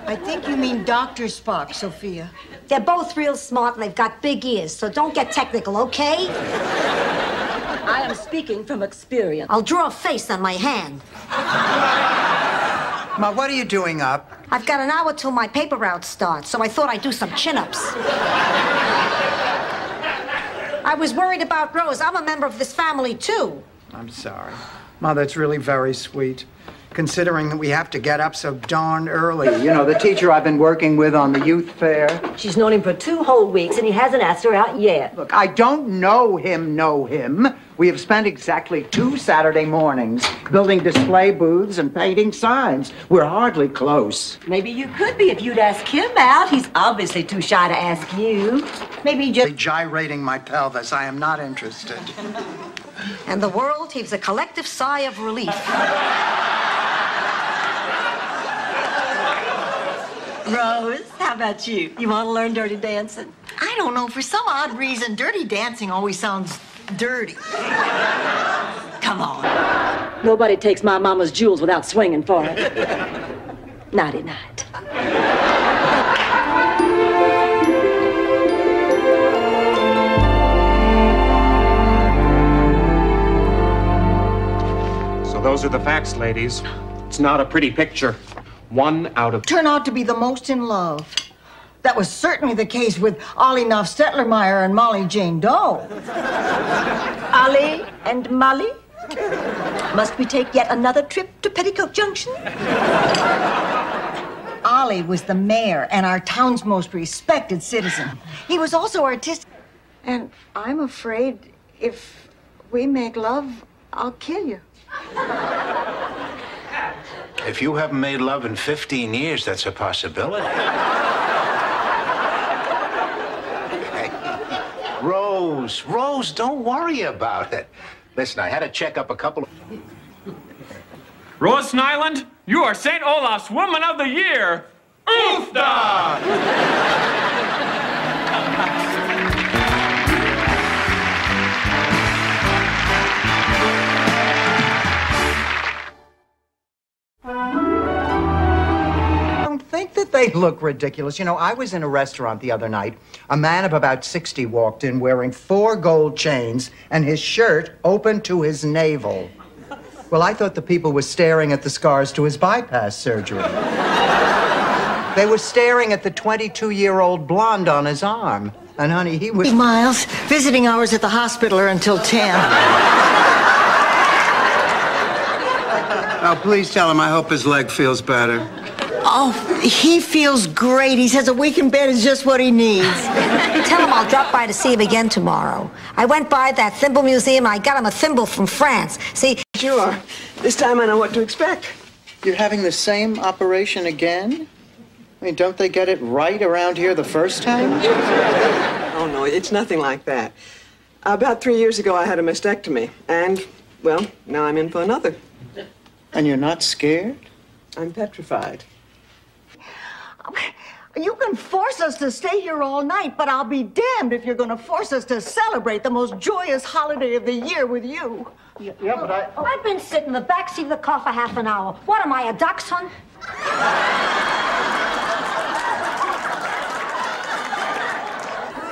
I think you mean Dr. Spock, Sophia. They're both real smart and they've got big ears, so don't get technical, okay? I am speaking from experience. I'll draw a face on my hand. Ma, what are you doing up? I've got an hour till my paper route starts, so I thought I'd do some chin-ups. I was worried about Rose. I'm a member of this family, too. I'm sorry. Ma, that's really very sweet. Considering that we have to get up so darn early. You know, the teacher I've been working with on the youth fair. She's known him for 2 whole weeks, and he hasn't asked her out yet. Look, I don't know him. We have spent exactly 2 Saturday mornings building display booths and painting signs. We're hardly close. Maybe you could be if you'd ask him out. He's obviously too shy to ask you. Maybe just gyrating my pelvis. I am not interested. And the world heaves a collective sigh of relief. Rose, how about you? You want to learn dirty dancing? I don't know. For some odd reason, dirty dancing always sounds dirty. Come on. Nobody takes my mama's jewels without swinging for it. Nighty-night. So those are the facts, ladies. It's not a pretty picture. 1 out of... Turn out to be the most in love. That was certainly the case with Ollie Knopf-Stetlermeyer and Molly Jane Doe. Ollie and Molly? Must we take yet another trip to Petticoat Junction? Ollie was the mayor and our town's most respected citizen. He was also artistic. And I'm afraid if we make love, I'll kill you. If you haven't made love in 15 years, that's a possibility. Hey, Rose, don't worry about it. Listen, I had to check up a couple of... Rose Nyland, you are St. Olaf's Woman of the Year. Oofda! Think that they look ridiculous. You know, I was in a restaurant the other night. A man of about 60 walked in wearing 4 gold chains and his shirt open to his navel. Well, I thought the people were staring at the scars to his bypass surgery. They were staring at the 22-year-old blonde on his arm. And, honey, he was... Miles, visiting hours at the hospital are until 10. Oh, please tell him I hope his leg feels better. Oh, he feels great. He says a week in bed is just what he needs. Tell him I'll drop by to see him again tomorrow. I went by that thimble museum and I got him a thimble from France. See? Sure. This time I know what to expect. You're having the same operation again? I mean, don't they get it right around here the first time? Oh, no, it's nothing like that. About 3 years ago, I had a mastectomy. And, well, now I'm in for another. And you're not scared? I'm petrified. You can force us to stay here all night, but I'll be damned if you're going to force us to celebrate the most joyous holiday of the year with you. Yeah, but I've been sitting in the backseat of the car for half an hour. What am I, a dachshund?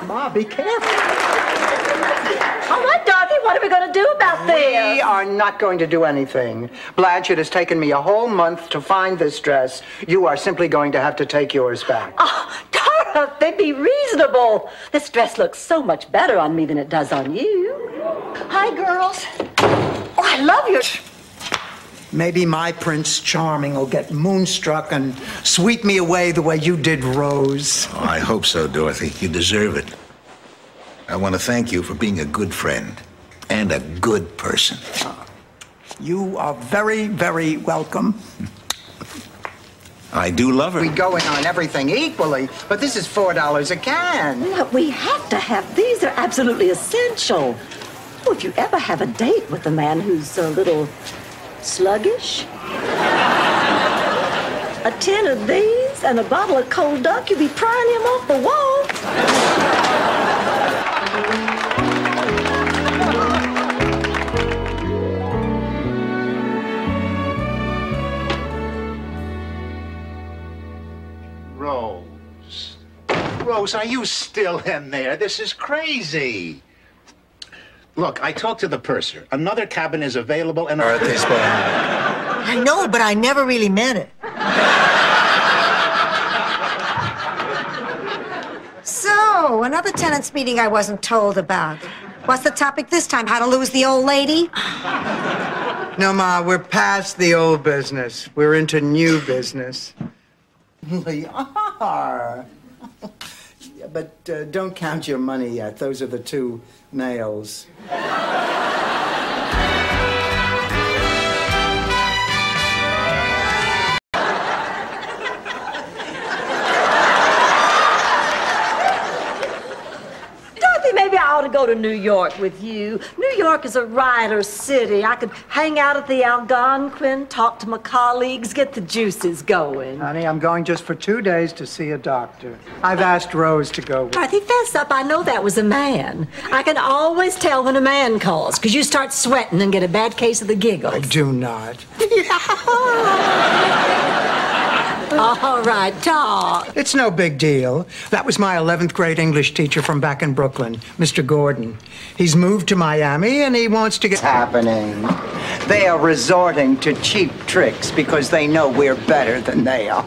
Ma, be careful. All right, Dorothy, what are we going to do about this? We are not going to do anything. Blanche, it has taken me a whole month to find this dress. You are simply going to have to take yours back. Oh, Dorothy, be reasonable. This dress looks so much better on me than it does on you. Hi, girls. Oh, I love your... Maybe my Prince Charming will get moonstruck and sweep me away the way you did Rose. Oh, I hope so, Dorothy. You deserve it. I want to thank you for being a good friend and a good person. You are very, very welcome. I do love her. We go in on everything equally, but this is $4 a can. Look, we have to have these. They're absolutely essential. Oh, if you ever have a date with a man who's a little sluggish, a tin of these and a bottle of cold duck, you'll be prying him off the wall. Rose, are you still in there? This is crazy. Look, I talked to the purser. Another cabin is available and... I know, but I never really meant it. So, another tenants meeting I wasn't told about. What's the topic this time? How to lose the old lady? No, Ma, we're past the old business. We're into new business. We are. Yeah, but don't count your money yet. Those are the 2 males. Maybe I ought to go to New York with you. New York is a riotous city. I could hang out at the Algonquin, talk to my colleagues, get the juices going. Honey, I'm going just for 2 days to see a doctor. I've asked Rose to go with me. Dorothy, fess up. I know that was a man. I can always tell when a man calls, because you start sweating and get a bad case of the giggles. I do not. All right, talk. It's no big deal. That was my 11th grade English teacher from back in Brooklyn, Mr. Gordon. He's moved to Miami and he wants to get... Happening. They are resorting to cheap tricks because they know we're better than they are.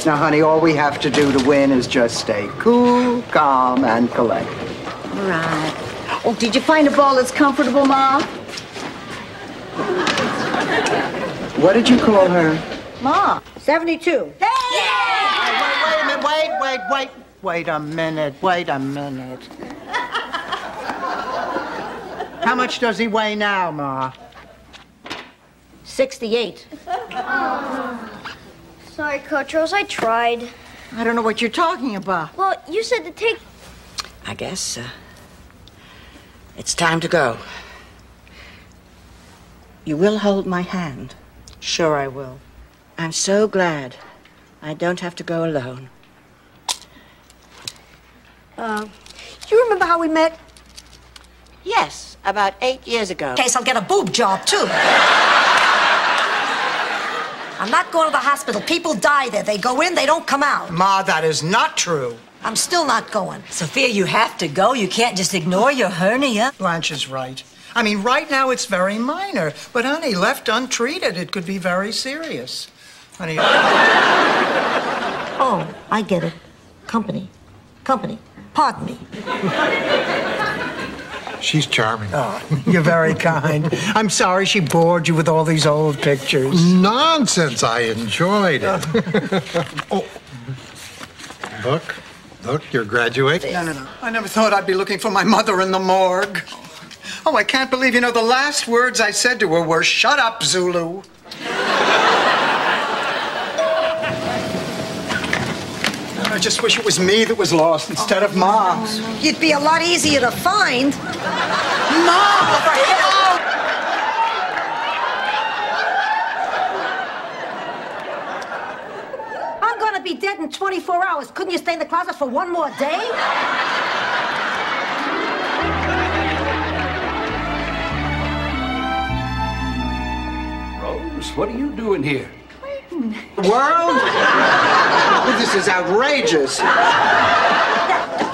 Now, honey, all we have to do to win is just stay cool, calm, and collected. Right. Oh, did you find a ball that's comfortable, Ma? What did you call her? Ma, 72. Hey! Wait a minute. How much does he weigh now, Ma? 68. Sorry, Coach Rose, I tried. I don't know what you're talking about. Well, you said to take... I guess, it's time to go. You will hold my hand? Sure I will. I'm so glad I don't have to go alone. You remember how we met? Yes, about 8 years ago. In case I'll get a boob job, too. I'm not going to the hospital. People die there. They go in, they don't come out. Ma, that is not true. I'm still not going. Sophia, you have to go. You can't just ignore your hernia. Blanche is right. I mean, right now it's very minor. But, honey, left untreated, it could be very serious. Honey... Oh, I get it. Company. Pardon me. She's charming. Oh, you're very kind. I'm sorry she bored you with all these old pictures. Nonsense. I enjoyed it. Oh. Look, you're graduating. No. I never thought I'd be looking for my mother in the morgue. Oh, I can't believe, the last words I said to her were, "Shut up, Zulu." I just wish it was me that was lost instead of Ma. You'd be a lot easier to find. Ma! I'm gonna be dead in 24 hours. Couldn't you stay in the closet for one more day? Rose, what are you doing here? World? This is outrageous.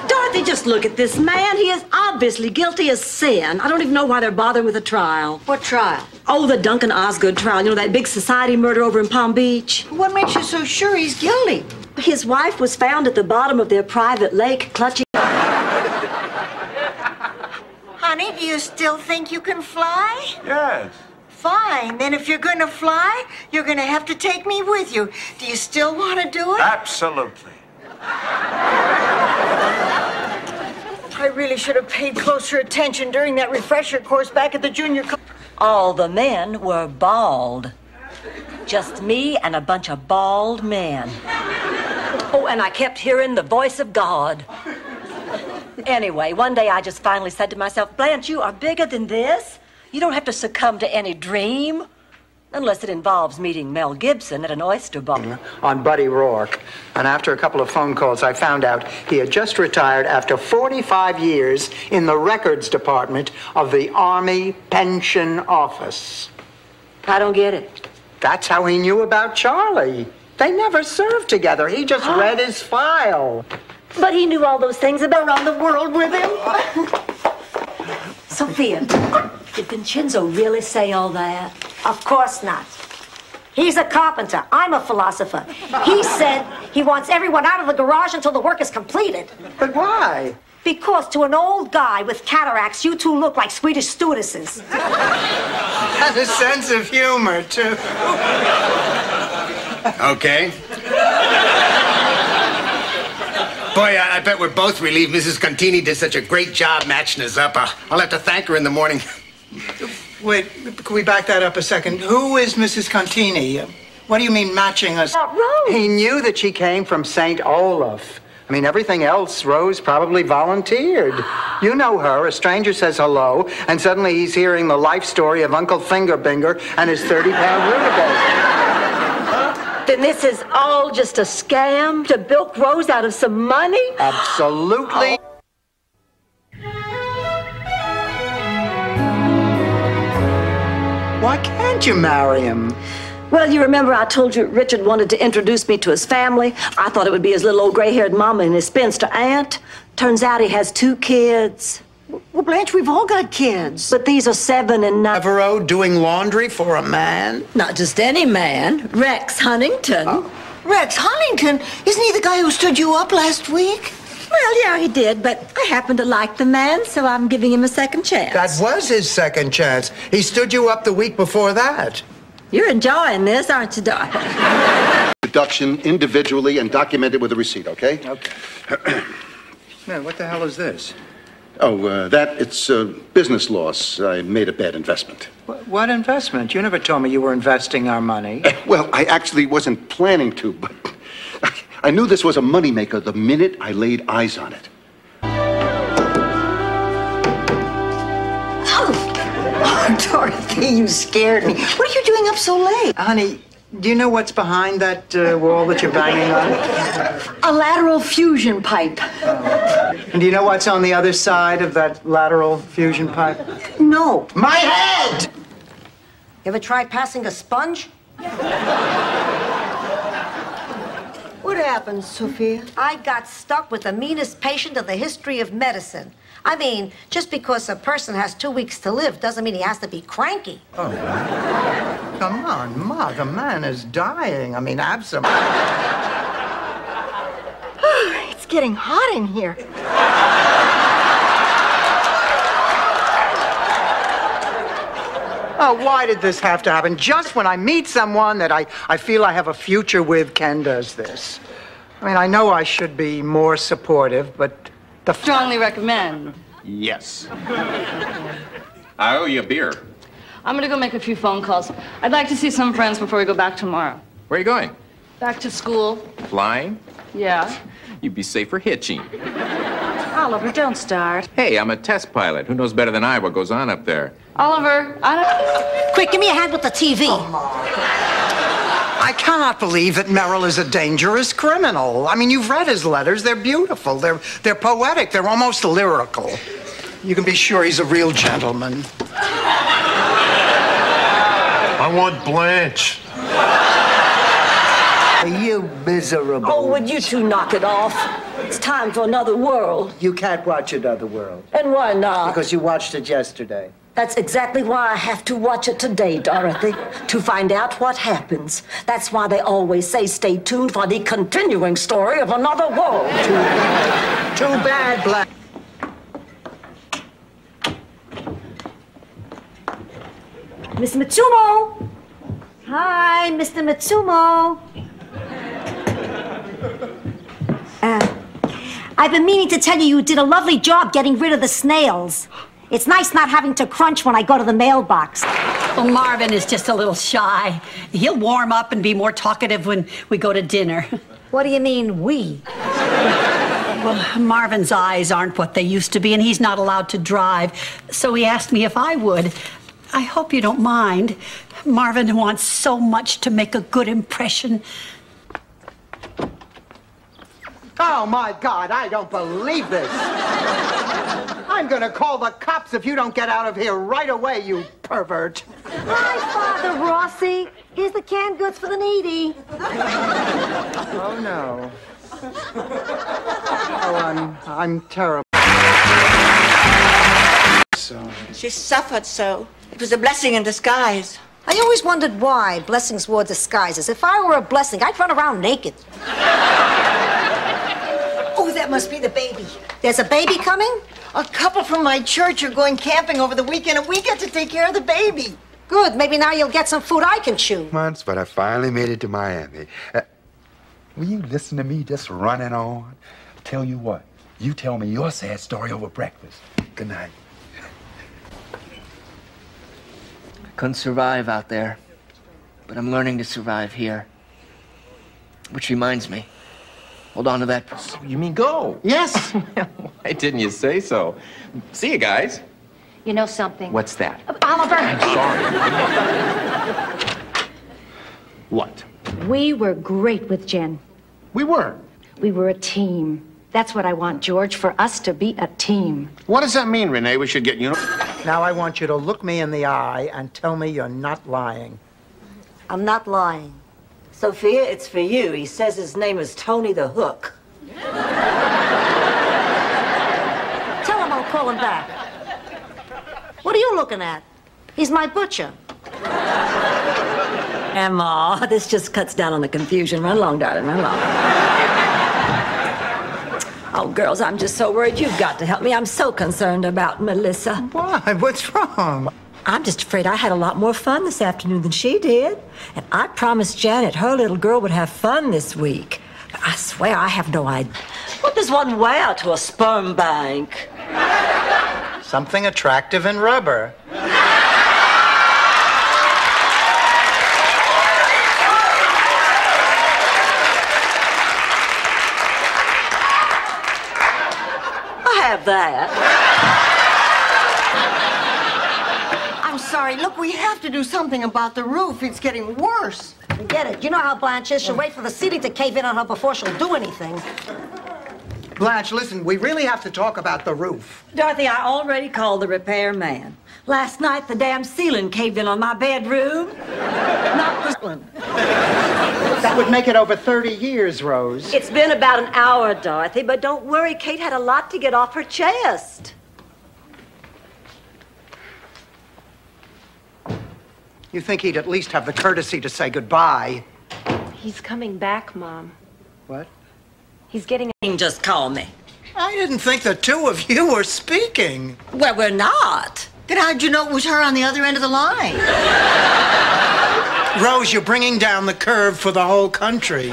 Dorothy, just look at this man. He is obviously guilty as sin. I don't even know why they're bothering with a trial. What trial? Oh, the Duncan Osgood trial. You know, that big society murder over in Palm Beach? What makes you so sure he's guilty? His wife was found at the bottom of their private lake clutching... Honey, do you still think you can fly? Yes. Fine. Then if you're going to fly, you're going to have to take me with you. Do you still want to do it? Absolutely. I really should have paid closer attention during that refresher course back at the junior college. All the men were bald. Just me and a bunch of bald men. Oh, and I kept hearing the voice of God. Anyway, one day I just finally said to myself, Blanche, you are bigger than this. You don't have to succumb to any dream. Unless it involves meeting Mel Gibson at an oyster bar. On Buddy Rourke. And after a couple of phone calls, I found out he had just retired after 45 years in the records department of the Army Pension Office. I don't get it. That's how he knew about Charlie. They never served together. He just read his file. But he knew all those things about around the world with him. Sophia, did Vincenzo really say all that? Of course not. He's a carpenter. I'm a philosopher. He said he wants everyone out of the garage until the work is completed. But why? Because to an old guy with cataracts, you two look like Swedish stewardesses. And a sense of humor, too. Okay. Boy, I bet we're both relieved Mrs. Contini did such a great job matching us up. I'll have to thank her in the morning. Wait, can we back that up a second? Who is Mrs. Contini? What do you mean matching us? Rose. He knew that she came from St. Olaf. I mean, everything else, Rose probably volunteered. You know her. A stranger says hello, and suddenly he's hearing the life story of Uncle Fingerbinger and his 30-pound rutabaga. Then this is all just a scam to bilk Rose out of some money? Absolutely. Why can't you marry him? Well, you remember I told you Richard wanted to introduce me to his family? I thought it would be his little old gray-haired mama and his spinster aunt. Turns out he has 2 kids. Well, Blanche, we've all got kids. But these are 7 and 9. Devereaux doing laundry for a man? Not just any man. Rex Huntington. Rex Huntington? Isn't he the guy who stood you up last week? Well, yeah, he did, but I happen to like the man, so I'm giving him a second chance. That was his second chance. He stood you up the week before that. You're enjoying this, aren't you, darling? Deduction individually and documented with a receipt, okay? Okay. Man, what the hell is this? Oh, it's business loss. I made a bad investment. What investment? You never told me you were investing our money. Well, I actually wasn't planning to, but I knew this was a moneymaker the minute I laid eyes on it. Oh, Dorothy, you scared me. What are you doing up so late? Honey, do you know what's behind that wall that you're banging on? A lateral fusion pipe. And do you know what's on the other side of that lateral fusion pipe? No. My head! You ever tried passing a sponge? What happened, Sophia? I got stuck with the meanest patient in the history of medicine. I mean, just because a person has 2 weeks to live doesn't mean he has to be cranky. Oh, come on, Ma, the man is dying. I mean, have some... It's getting hot in here. Oh, why did this have to happen? Just when I meet someone that I feel I have a future with, Ken does this. I mean, I know I should be more supportive, but the... Strongly recommend. Yes. I owe you a beer. I'm gonna go make a few phone calls. I'd like to see some friends before we go back tomorrow. Where are you going? Back to school. Flying? Yeah. You'd be safer hitching. Oliver, don't start. Hey, I'm a test pilot. Who knows better than I what goes on up there? Oliver, I don't... Quick, give me a hand with the TV. I cannot believe that Merrill is a dangerous criminal. I mean, you've read his letters. They're beautiful. They're poetic. They're almost lyrical. You can be sure he's a real gentleman. I want Blanche. You miserable. Oh, would you two knock it off? It's time for Another World. You can't watch Another World. And why not? Because you watched it yesterday. That's exactly why I have to watch it today, Dorothy, to find out what happens. That's why they always say stay tuned for the continuing story of Another World. Too bad, Black. Miss Matsumo! Hi, Mr. Matsumo. I've been meaning to tell you you did a lovely job getting rid of the snails. It's nice not having to crunch when I go to the mailbox. Well, Marvin is just a little shy. He'll warm up and be more talkative when we go to dinner. What do you mean, we? Well, Marvin's eyes aren't what they used to be, and he's not allowed to drive. So he asked me if I would. I hope you don't mind. Marvin wants so much to make a good impression. Oh, my God, I don't believe this. I'm gonna call the cops if you don't get out of here right away, you pervert. Hi, Father Rossi. Here's the canned goods for the needy. Oh, no. Oh, I'm terrible. She suffered so. It was a blessing in disguise. I always wondered why blessings wore disguises. If I were a blessing, I'd run around naked. Oh, that must be the baby. There's a baby coming? A couple from my church are going camping over the weekend, and we get to take care of the baby. Good. Maybe now you'll get some food I can chew. Months, but I finally made it to Miami. Will you listen to me just running on? Tell you what, you tell me your sad story over breakfast. Good night. Couldn't survive out there, but I'm learning to survive here. Which reminds me, hold on to that. So you mean go? Yes. Why didn't you say so? See you guys. You know something? What's that? Oliver! I'm sorry. What? We were great with Jen. We were. We were a team. That's what I want, George, for us to be a team. What does that mean, Renee? We should get Now I want you to look me in the eye and tell me you're not lying. I'm not lying. Sophia, it's for you. He says his name is Tony the Hook. Tell him I'll call him back. What are you looking at? He's my butcher. Emma, this just cuts down on the confusion. Run along, darling, run along. Oh, girls, I'm just so worried. You've got to help me. I'm so concerned about Melissa. Why? What's wrong? I'm just afraid I had a lot more fun this afternoon than she did. And I promised Janet her little girl would have fun this week. I swear I have no idea. What does one wear to a sperm bank? Something attractive in rubber. That. I'm sorry. Look, we have to do something about the roof. It's getting worse. Forget it. You know how Blanche is. She'll wait for the ceiling to cave in on her before she'll do anything. Blanche, listen, we really have to talk about the roof. Dorothy, I already called the repairman. Last night, the damn ceiling caved in on my bedroom. Not this one. That would make it over 30 years, Rose. It's been about an hour, Dorothy, but don't worry. Kate had a lot to get off her chest. You think he'd at least have the courtesy to say goodbye? He's coming back, Mom. What? He's getting... Just call me. I didn't think the two of you were speaking. Well, we're not. Then how'd you know it was her on the other end of the line? Rose, you're bringing down the curve for the whole country.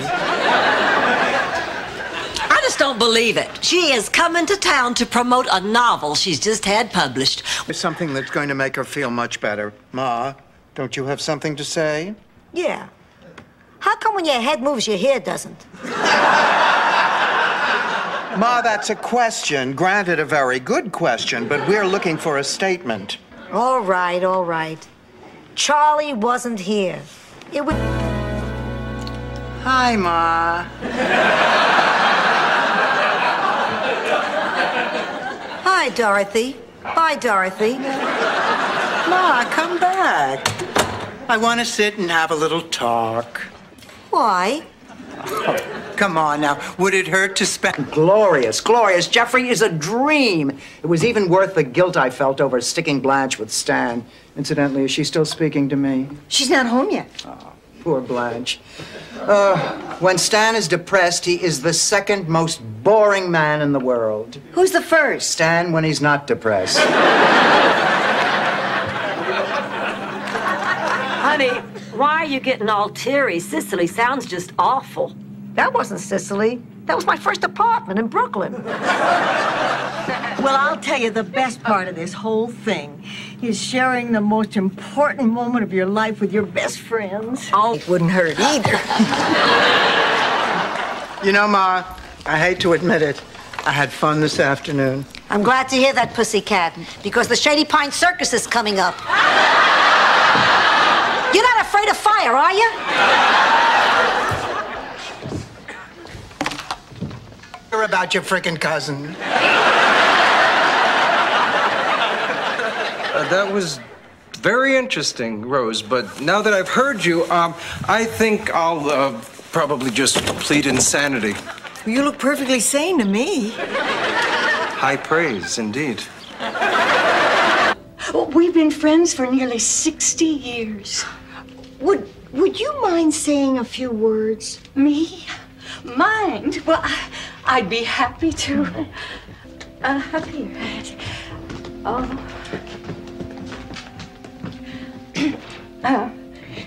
I just don't believe it. She is coming to town to promote a novel she's just had published. There's something that's going to make her feel much better. Ma, don't you have something to say? Yeah. How come when your head moves, your hair doesn't? Ma, that's a question. Granted, a very good question, but we're looking for a statement. All right, all right. Charlie wasn't here. It would... Hi, Ma. Hi, Dorothy. Bye, Dorothy. Ma, come back. I want to sit and have a little talk. Why? Oh, come on now. Would it hurt to spend... Glorious, glorious. Jeffrey is a dream. It was even worth the guilt I felt over sticking Blanche with Stan. Incidentally, is she still speaking to me? She's not home yet. Oh, poor Blanche. When Stan is depressed, he is the second most boring man in the world. Who's the first? Stan when he's not depressed. Honey, why are you getting all teary? Sicily sounds just awful. That wasn't Sicily. That was my first apartment in Brooklyn. Well, I'll tell you, the best part of this whole thing is sharing the most important moment of your life with your best friends. Oh, it wouldn't hurt either. You know, Ma, I hate to admit it, I had fun this afternoon. I'm glad to hear that, Pussycat, because the Shady Pine Circus is coming up. You're not afraid of fire, are you? Hear about your frickin' cousin. That was very interesting, Rose, but now that I've heard you, I think I'll probably just plead insanity. Well, you look perfectly sane to me. High praise, indeed. Well, we've been friends for nearly 60 years. Would you mind saying a few words? Me? Mind? Well, I'd be happy to. Up here.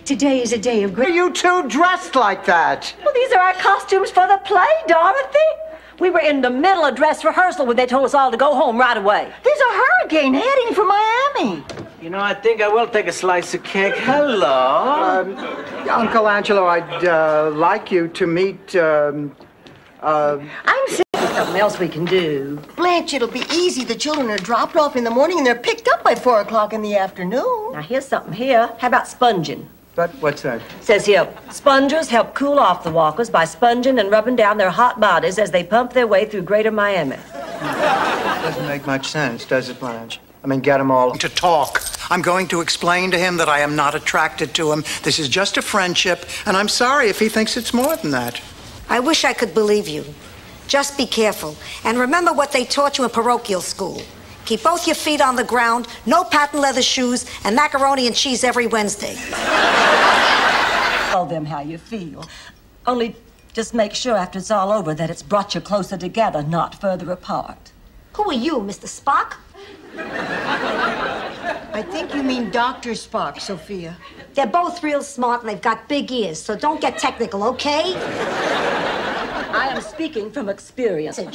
Today is a day of great... Are you two dressed like that? Well, these are our costumes for the play, Dorothy. We were in the middle of dress rehearsal when they told us all to go home right away. There's a hurricane heading for Miami. You know, I think I will take a slice of cake. Hello. Uncle Angelo, I'd like you to meet, I'm seeing something else we can do. Blanche, it'll be easy. The children are dropped off in the morning and they're picked up by 4 o'clock in the afternoon. Now, here's something here. How about sponging? But what's that? Says here, spongers help cool off the walkers by sponging and rubbing down their hot bodies as they pump their way through greater Miami. Doesn't make much sense, does it, Blanche? I mean, get them all to talk. I'm going to explain to him that I am not attracted to him. This is just a friendship, and I'm sorry if he thinks it's more than that. I wish I could believe you. Just be careful. And remember what they taught you in parochial school. Keep both your feet on the ground, no patent leather shoes, and macaroni and cheese every Wednesday. Tell them how you feel. Only just make sure after it's all over that it's brought you closer together, not further apart. Who are you, Mr. Spock? I think you mean Dr. Spock, Sophia. They're both real smart and they've got big ears, so don't get technical, okay? I am speaking from experience. Hey.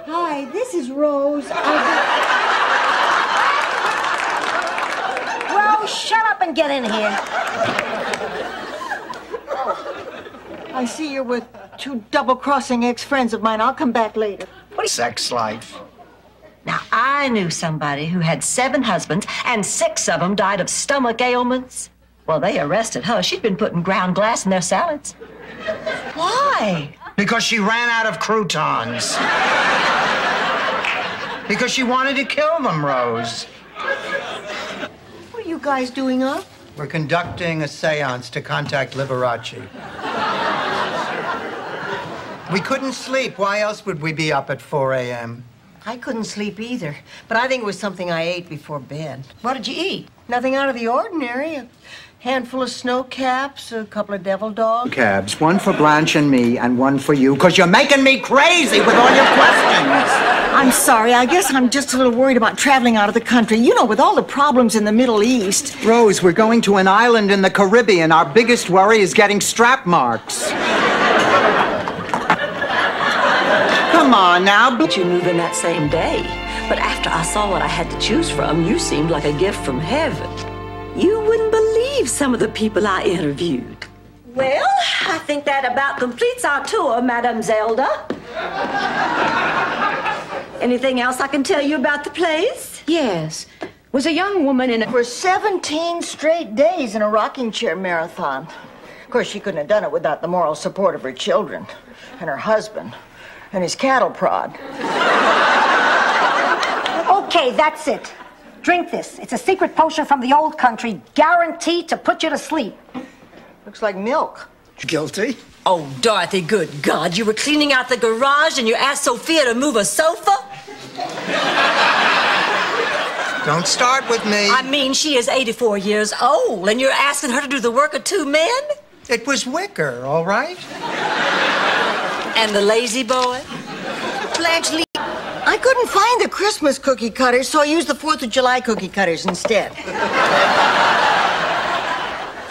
Hi, this is Rose. Rose, shut up and get in here. I see you're with 2 double-crossing ex-friends of mine. I'll come back later. Sex life. Now, I knew somebody who had 7 husbands and 6 of them died of stomach ailments. Well, they arrested her. She'd been putting ground glass in their salads. Why? Because she ran out of croutons. Because she wanted to kill them, Rose. What are you guys doing up? We're conducting a seance to contact Liberace. We couldn't sleep. Why else would we be up at 4 a.m.? I couldn't sleep either, but I think it was something I ate before bed. What did you eat? Nothing out of the ordinary. A handful of snow caps, a couple of devil dogs. Cabs, one for Blanche and me, and one for you, because you're making me crazy with all your questions. I'm sorry. I guess I'm just a little worried about traveling out of the country. You know, with all the problems in the Middle East. Rose, we're going to an island in the Caribbean. Our biggest worry is getting strap marks. Come on now. But you moved in that same day. But after I saw what I had to choose from, you seemed like a gift from heaven. You wouldn't believe some of the people I interviewed. Well, I think that about completes our tour, Madame Zelda. Anything else I can tell you about the place? Yes. Was a young woman in for 17 straight days in a rocking chair marathon. Of course, she couldn't have done it without the moral support of her children and her husband and his cattle prod. Okay, that's it. Drink this. It's a secret potion from the old country, guaranteed to put you to sleep. Looks like milk. Guilty? Oh, Dorothy, good God. You were cleaning out the garage and you asked Sophia to move a sofa? Don't start with me. I mean, she is 84 years old and you're asking her to do the work of 2 men? It was Wicker, all right? And the lazy boy? Blanche Lee. I couldn't find the Christmas cookie cutters, so I used the 4th of July cookie cutters instead.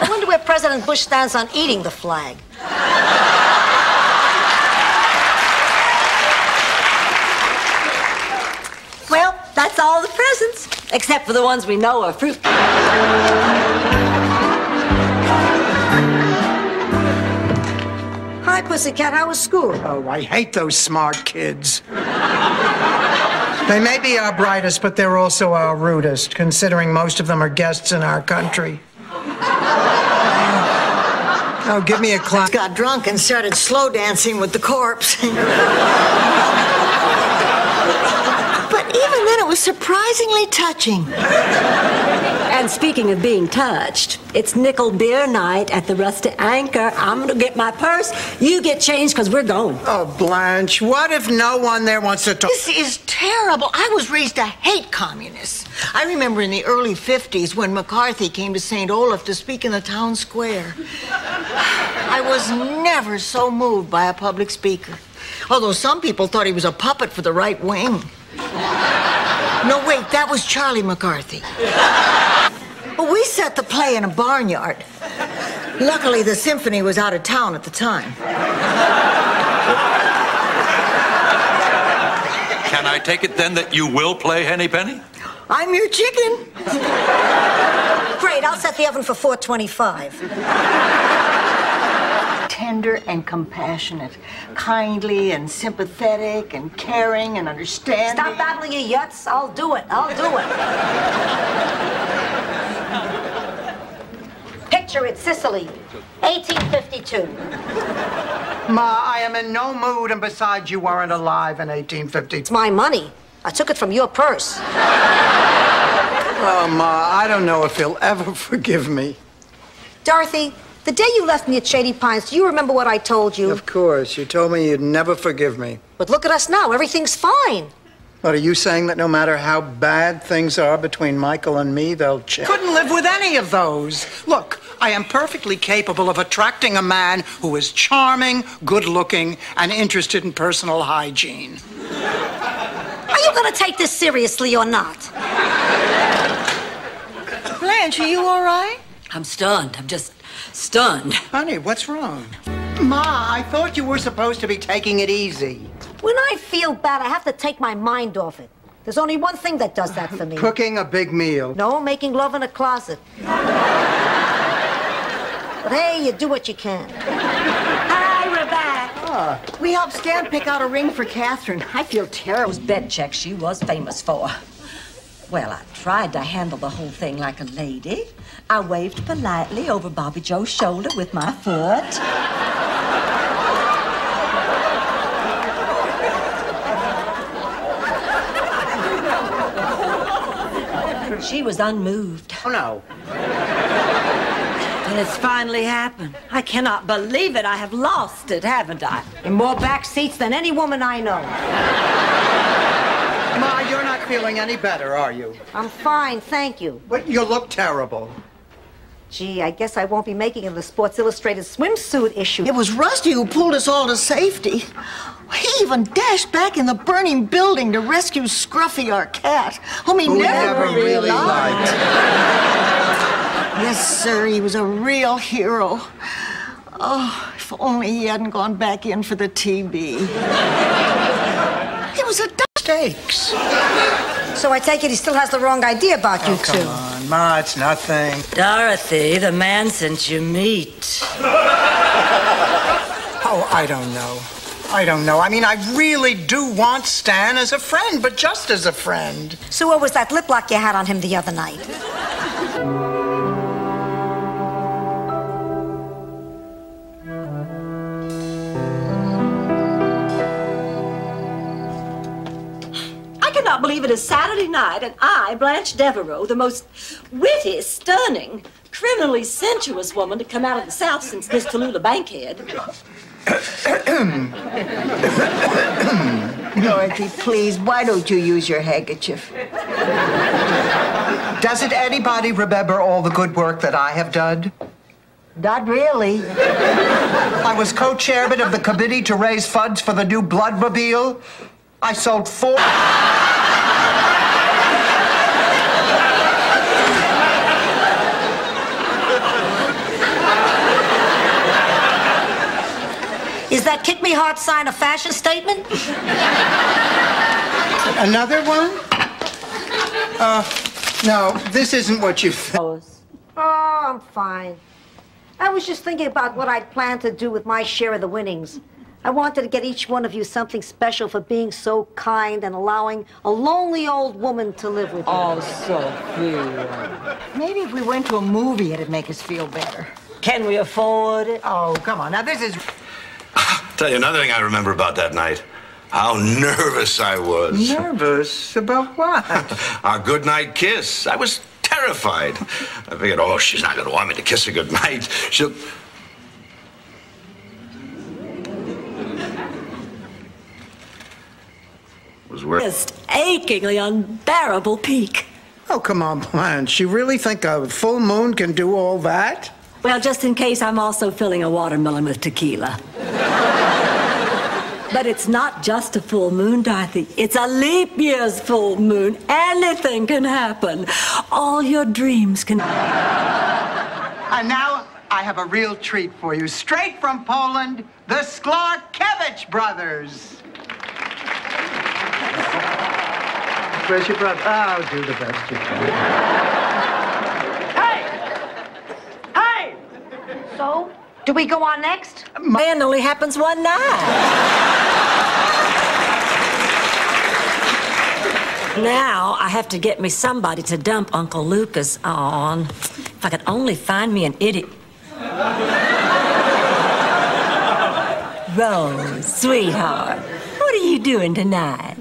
I wonder where President Bush stands on eating the flag. Well, that's all the presents, except for the ones we know are fruit. Hi, Pussycat. How was school? Oh, I hate those smart kids. They may be our brightest, but they're also our rudest, considering most of them are guests in our country. Oh, give me a clap. Got drunk and started slow dancing with the corpse. But even then, it was surprisingly touching. And speaking of being touched, it's nickel beer night at the Rusty Anchor. I'm gonna get my purse. You get changed because we're going. Oh, Blanche, what if no one there wants to talk? This is terrible. I was raised to hate communists. I remember in the early 50s when McCarthy came to St. Olaf to speak in the town square. I was never so moved by a public speaker. Although some people thought he was a puppet for the right wing. No, wait, that was Charlie McCarthy. Well, we set the play in a barnyard. Luckily, the symphony was out of town at the time. Can I take it then that you will play Henny Penny? I'm your chicken. Great, I'll set the oven for 425. Tender and compassionate, kindly and sympathetic and caring and understanding. Stop babbling your yuts. I'll do it. I'll do it. Picture it, Sicily, 1852. Ma, I am in no mood, and besides, you weren't alive in 1850. It's my money. I took it from your purse. Oh, Ma, I don't know if he'll ever forgive me. Dorothy, the day you left me at Shady Pines, do you remember what I told you? Of course. You told me you'd never forgive me. But look at us now. Everything's fine. What, are you saying that no matter how bad things are between Michael and me, they'll change? Couldn't live with any of those. Look, I am perfectly capable of attracting a man who is charming, good-looking, and interested in personal hygiene. Are you going to take this seriously or not? Blanche, are you all right? I'm stunned. I'm just stunned. Honey, what's wrong? Ma, I thought you were supposed to be taking it easy. When I feel bad, I have to take my mind off it. There's only one thing that does that for me. Cooking a big meal. No, making love in a closet. But hey, you do what you can. Hi, we're back. We helped Stan pick out a ring for Catherine. I feel terrible. Those bed checks she was famous for. Well, I tried to handle the whole thing like a lady. I waved politely over Bobby Joe's shoulder with my foot. She was unmoved. Oh, no. And it's finally happened. I cannot believe it. I have lost it, haven't I? In more back seats than any woman I know. Ma, you're not feeling any better, are you? I'm fine, thank you. But you look terrible. Gee, I guess I won't be making it in the Sports Illustrated swimsuit issue. It was Rusty who pulled us all to safety. He even dashed back in the burning building to rescue Scruffy, our cat, whom he never really liked. Yes, sir, he was a real hero. Oh, if only he hadn't gone back in for the TB. He was a stakes. So I take it he still has the wrong idea about you two. Come on, Ma, it's nothing. Dorothy, the man sent you meat. Oh, I don't know. I don't know. I mean, I really do want Stan as a friend, but just as a friend. So what was that lip lock you had on him the other night? I cannot believe it is Saturday night, and I, Blanche Devereaux, the most witty, stunning, criminally sensuous woman to come out of the South since Miss Tallulah Bankhead. Dorothy, please, why don't you use your handkerchief? Doesn't anybody remember all the good work that I have done? Not really. I was co-chairman of the committee to raise funds for the new Bloodmobile. I sold 4... Is that kick me hard sign a fashion statement? Another one? No, this isn't what you think. Oh, I'm fine. I was just thinking about what I'd planned to do with my share of the winnings. I wanted to get each one of you something special for being so kind and allowing a lonely old woman to live with you. Oh, Sophia. Maybe if we went to a movie, it'd make us feel better. Can we afford it? Oh, come on. Now, this is... Tell you another thing I remember about that night. How nervous I was. Nervous? About what? Our goodnight kiss. I was terrified. terrified. I figured, oh, she's not going to want me to kiss her goodnight. She'll... Was worth... Just achingly unbearable peak. Oh, come on, Blanche. You really think a full moon can do all that? Well, just in case, I'm also filling a watermelon with tequila. But it's not just a full moon, Dorothy. It's a leap year's full moon. Anything can happen. All your dreams can... And now I have a real treat for you. Straight from Poland, the Sklarkiewicz brothers. Where's your brother? Oh, do the best you can. Hey! So, do we go on next? Man only happens one night. Now I have to get me somebody to dump Uncle Lucas on. If I could only find me an idiot. Rose, sweetheart, what are you doing tonight?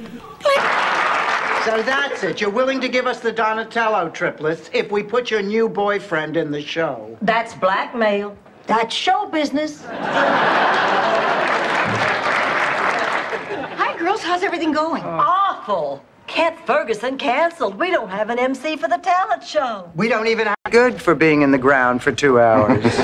So that's it. You're willing to give us the Donatello triplets if we put your new boyfriend in the show. That's blackmail. That's show business. Hi, girls. How's everything going? Awful. Kent Ferguson canceled. We don't have an MC for the talent show. We don't even have good for being in the ground for 2 hours.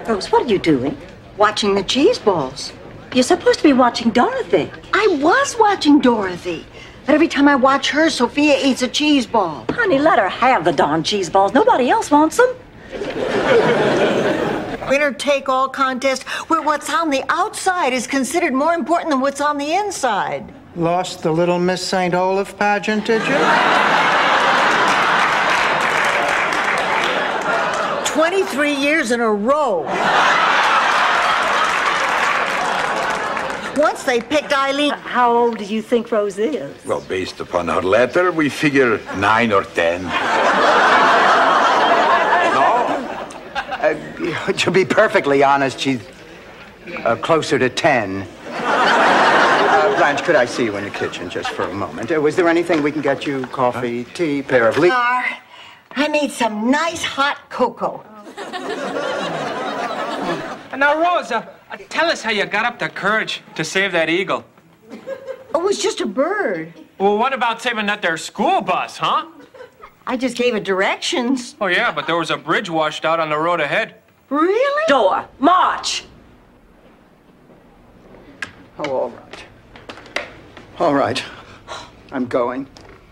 Rose, what are you doing? Watching the cheese balls. You're supposed to be watching Dorothy. I was watching Dorothy. But every time I watch her, Sophia eats a cheese ball. Honey, let her have the darn cheese balls. Nobody else wants them. Winner-take-all contest where what's on the outside is considered more important than what's on the inside. Lost the Little Miss St. Olaf pageant, did you? 23 years in a row. Once they picked Eileen. How old do you think Rose is? Well, based upon her letter, we figure 9 or 10. To be perfectly honest, she's closer to 10. Blanche, could I see you in the kitchen just for a moment? Was there anything we can get you? Coffee, tea, pair of leaves? I need some nice hot cocoa. Now, Rosa, tell us how you got up the courage to save that eagle. It was just a bird. Well, what about saving that there school bus, huh? I just gave it directions. Oh, yeah, but there was a bridge washed out on the road ahead. Really? Door, march! Oh, all right. All right. I'm going.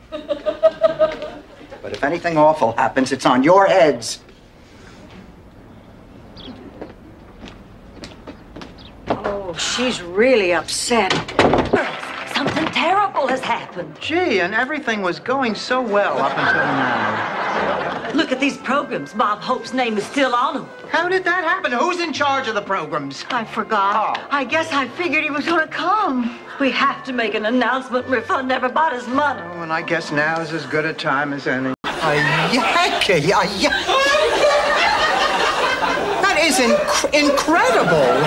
But if anything awful happens, it's on your heads. Oh, she's really upset. Something terrible has happened. Gee, and everything was going so well up until now. Look at these programs. Bob Hope's name is still on them. How did that happen? Who's in charge of the programs? I forgot. Oh. I guess I figured he was going to come. We have to make an announcement and refund everybody's money. Oh, and I guess now's as good a time as any. That is incredible.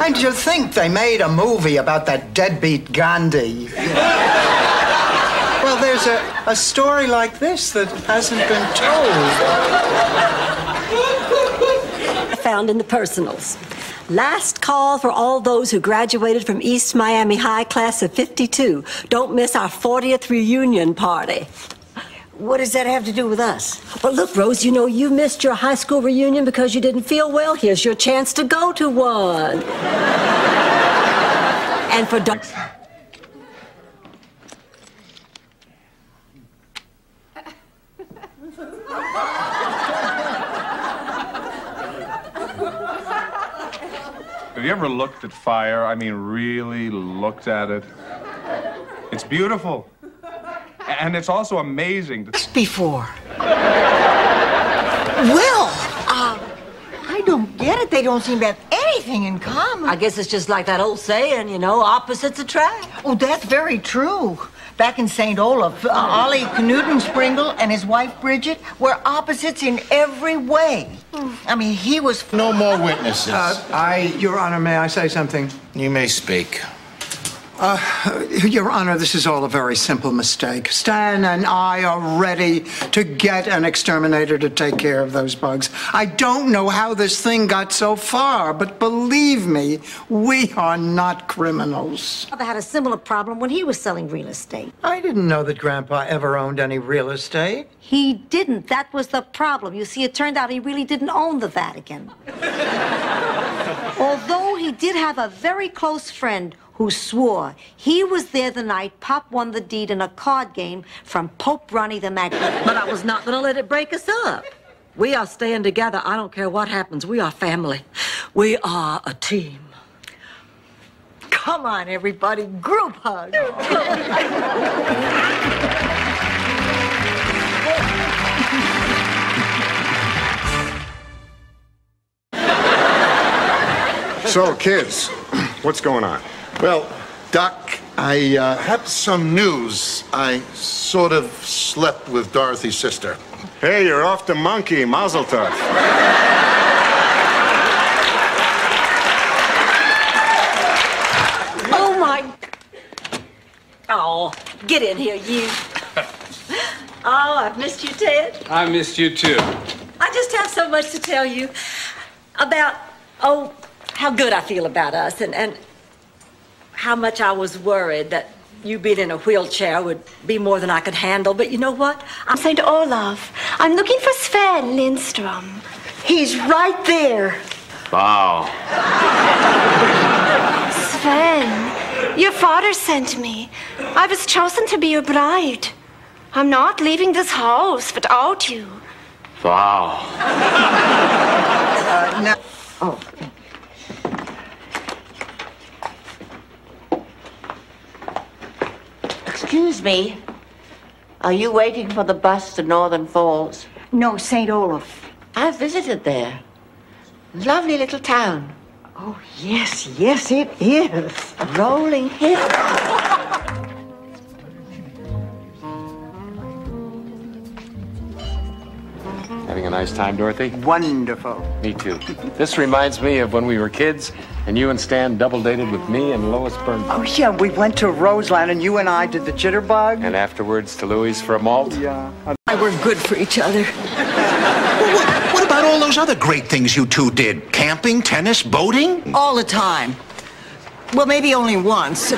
And to think they made a movie about that deadbeat Gandhi. Well, there's a story like this that hasn't been told. Found in the personals. Last call for all those who graduated from East Miami High class of 52. Don't miss our 40th reunion party. What does that have to do with us? Well, look, Rose, you know you missed your high school reunion because you didn't feel well. Here's your chance to go to one. And for... Have you ever looked at fire? I mean, really looked at it? It's beautiful. And it's also amazing. Before. Well, I don't get it. They don't seem to have anything in common. I guess it's just like that old saying, you know, opposites attract. Oh, that's very true. Back in St. Olaf, Ollie Knudensprinkle and his wife Bridget were opposites in every way. I mean, he was... No more witnesses. Your Honor, may I say something? You may speak. Your Honor, this is all a very simple mistake. Stan and I are ready to get an exterminator to take care of those bugs. I don't know how this thing got so far, but believe me, we are not criminals. Father had a similar problem when he was selling real estate. I didn't know that Grandpa ever owned any real estate. He didn't. That was the problem. You see, it turned out he really didn't own the Vatican. Although he did have a very close friend who swore he was there the night Pop won the deed in a card game from Pope Ronnie the Magnificent. But I was not going to let it break us up. We are staying together. I don't care what happens. We are family. We are a team. Come on, everybody, group hug. So, kids, what's going on? Well, Doc, I have some news. I sort of slept with Dorothy's sister. Hey, you're off the monkey. Mazel tov. Oh, my... Oh, get in here, you. Oh, I've missed you, Ted. I missed you, too. I just have so much to tell you about, oh, how good I feel about us and how much I was worried that you being in a wheelchair would be more than I could handle. But you know what? I'm St. Olaf. I'm looking for Sven Lindstrom. He's right there. Wow. Sven, your father sent me. I was chosen to be your bride. I'm not leaving this house without you. Wow. Now, oh. Excuse me. Are you waiting for the bus to Northern Falls? No, St. Olaf. I've visited there. Lovely little town. Oh, yes, yes, it is. Rolling hill. Having a nice time, Dorothy? Wonderful. Me too. This reminds me of when we were kids and you and Stan double dated with me and Lois Byrne. Oh, yeah, we went to Roseland and you and I did the jitterbug. And afterwards to Louis for a malt? Yeah. We're good for each other. What about all those other great things you two did? Camping, tennis, boating? All the time. Well, maybe only once.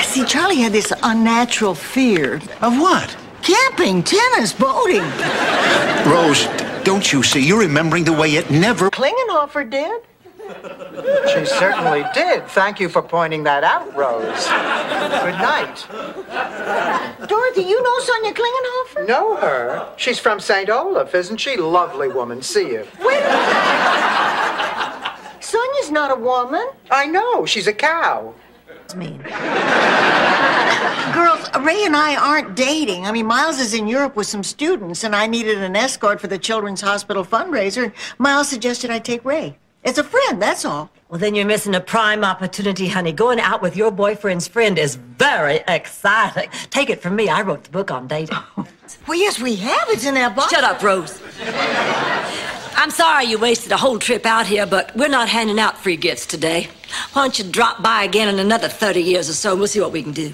See, Charlie had this unnatural fear. Of what? Camping, tennis, boating. Rose, don't you see? You're remembering the way it never... Klingenhofer did. She certainly did. Thank you for pointing that out, Rose. Good night. Dorothy, you know Sonia Klingenhofer? Know her? She's from St. Olaf, isn't she? Lovely woman. See you. Wait a minute. Sonia's not a woman. I know. She's a cow. Mean. Girls, Ray and I aren't dating. I mean, Miles is in Europe with some students, and I needed an escort for the Children's Hospital fundraiser, and Miles suggested I take Ray. As a friend, that's all. Well, then you're missing a prime opportunity, honey. Going out with your boyfriend's friend is very exciting. Take it from me. I wrote the book on dating. Well, yes, we have. It's in our book. Shut up, Rose. I'm sorry you wasted a whole trip out here, but we're not handing out free gifts today. Why don't you drop by again in another 30 years or so, and we'll see what we can do.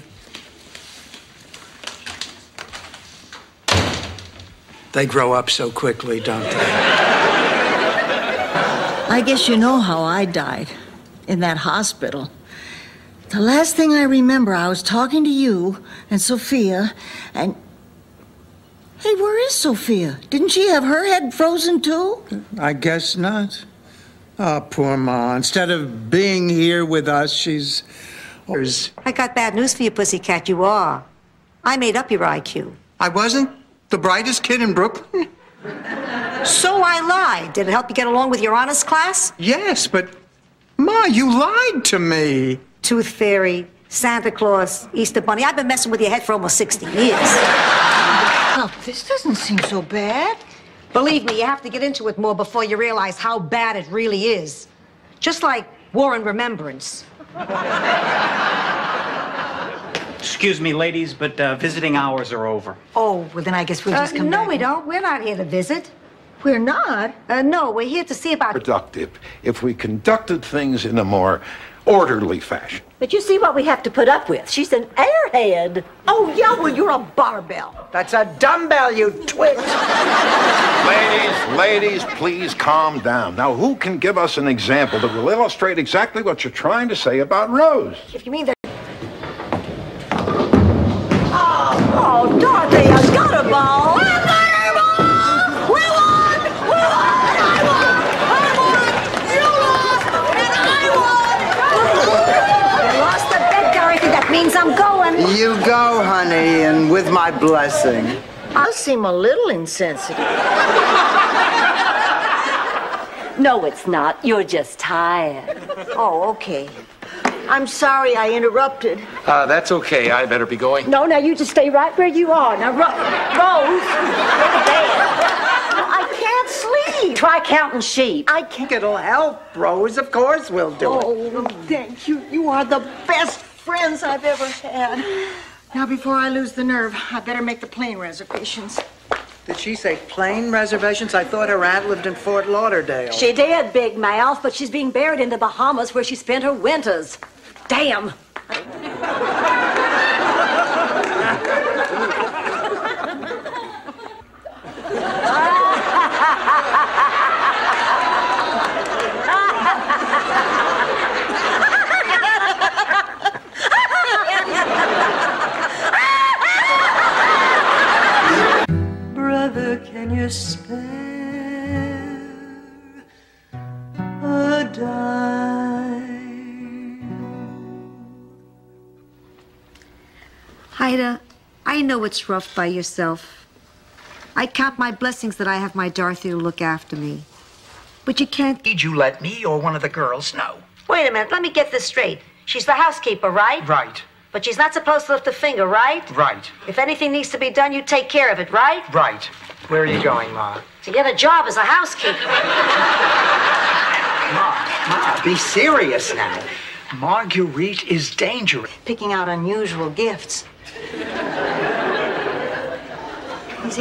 They grow up so quickly, don't they? I guess you know how I died in that hospital. The last thing I remember, I was talking to you and Sophia, and... Hey, where is Sophia? Didn't she have her head frozen too? I guess not. Oh, poor Ma. Instead of being here with us, she's... I got bad news for you, pussycat. You are. I made up your IQ. I wasn't the brightest kid in Brooklyn? So I lied. Did it help you get along with your honors class? Yes, but... Ma, you lied to me. Tooth Fairy, Santa Claus, Easter Bunny. I've been messing with your head for almost 60 years. Oh, this doesn't seem so bad. Believe me, you have to get into it more before you realize how bad it really is. Just like War and Remembrance. Excuse me, ladies, but visiting hours are over. Oh, well, then I guess we'll just come back. No, we don't. We're not here to visit. We're not? No, we're here to see about... Productive. If we conducted things in a more orderly fashion. But you see what we have to put up with. She's an airhead. Oh, yeah, well, you're a barbell. That's a dumbbell, you twit. Ladies, please calm down. Now, who can give us an example that will illustrate exactly what you're trying to say about Rose? If you mean that... Oh, Dorothy, I got a ball. I got a ball! We won! We won! I won! You lost! And I won! I lost the bet, Dorothy. That means I'm going. You go, honey, and with my blessing. I seem a little insensitive. No, it's not. You're just tired. Oh, okay. I'm sorry I interrupted. That's okay. I better be going. No, now you just stay right where you are. Now, Rose, go to bed. I can't sleep. Try counting sheep. I can't. It'll help, Rose. Of course we'll do it. Oh, thank you. You are the best friends I've ever had. Now, before I lose the nerve, I better make the plane reservations. Did she say plane reservations? I thought her aunt lived in Fort Lauderdale. She did, big mouth, but she's being buried in the Bahamas where she spent her winters. Damn. Brother, can you spare a dime? Ida, I know it's rough by yourself. I count my blessings that I have my Dorothy to look after me. But you can't... Did you let me or one of the girls know? Wait a minute, let me get this straight. She's the housekeeper, right? Right. But she's not supposed to lift a finger, right? Right. If anything needs to be done, you take care of it, right? Right. Where are you going, Ma? To get a job as a housekeeper. Ma, be serious now. Marguerite is dangerous. Picking out unusual gifts. Is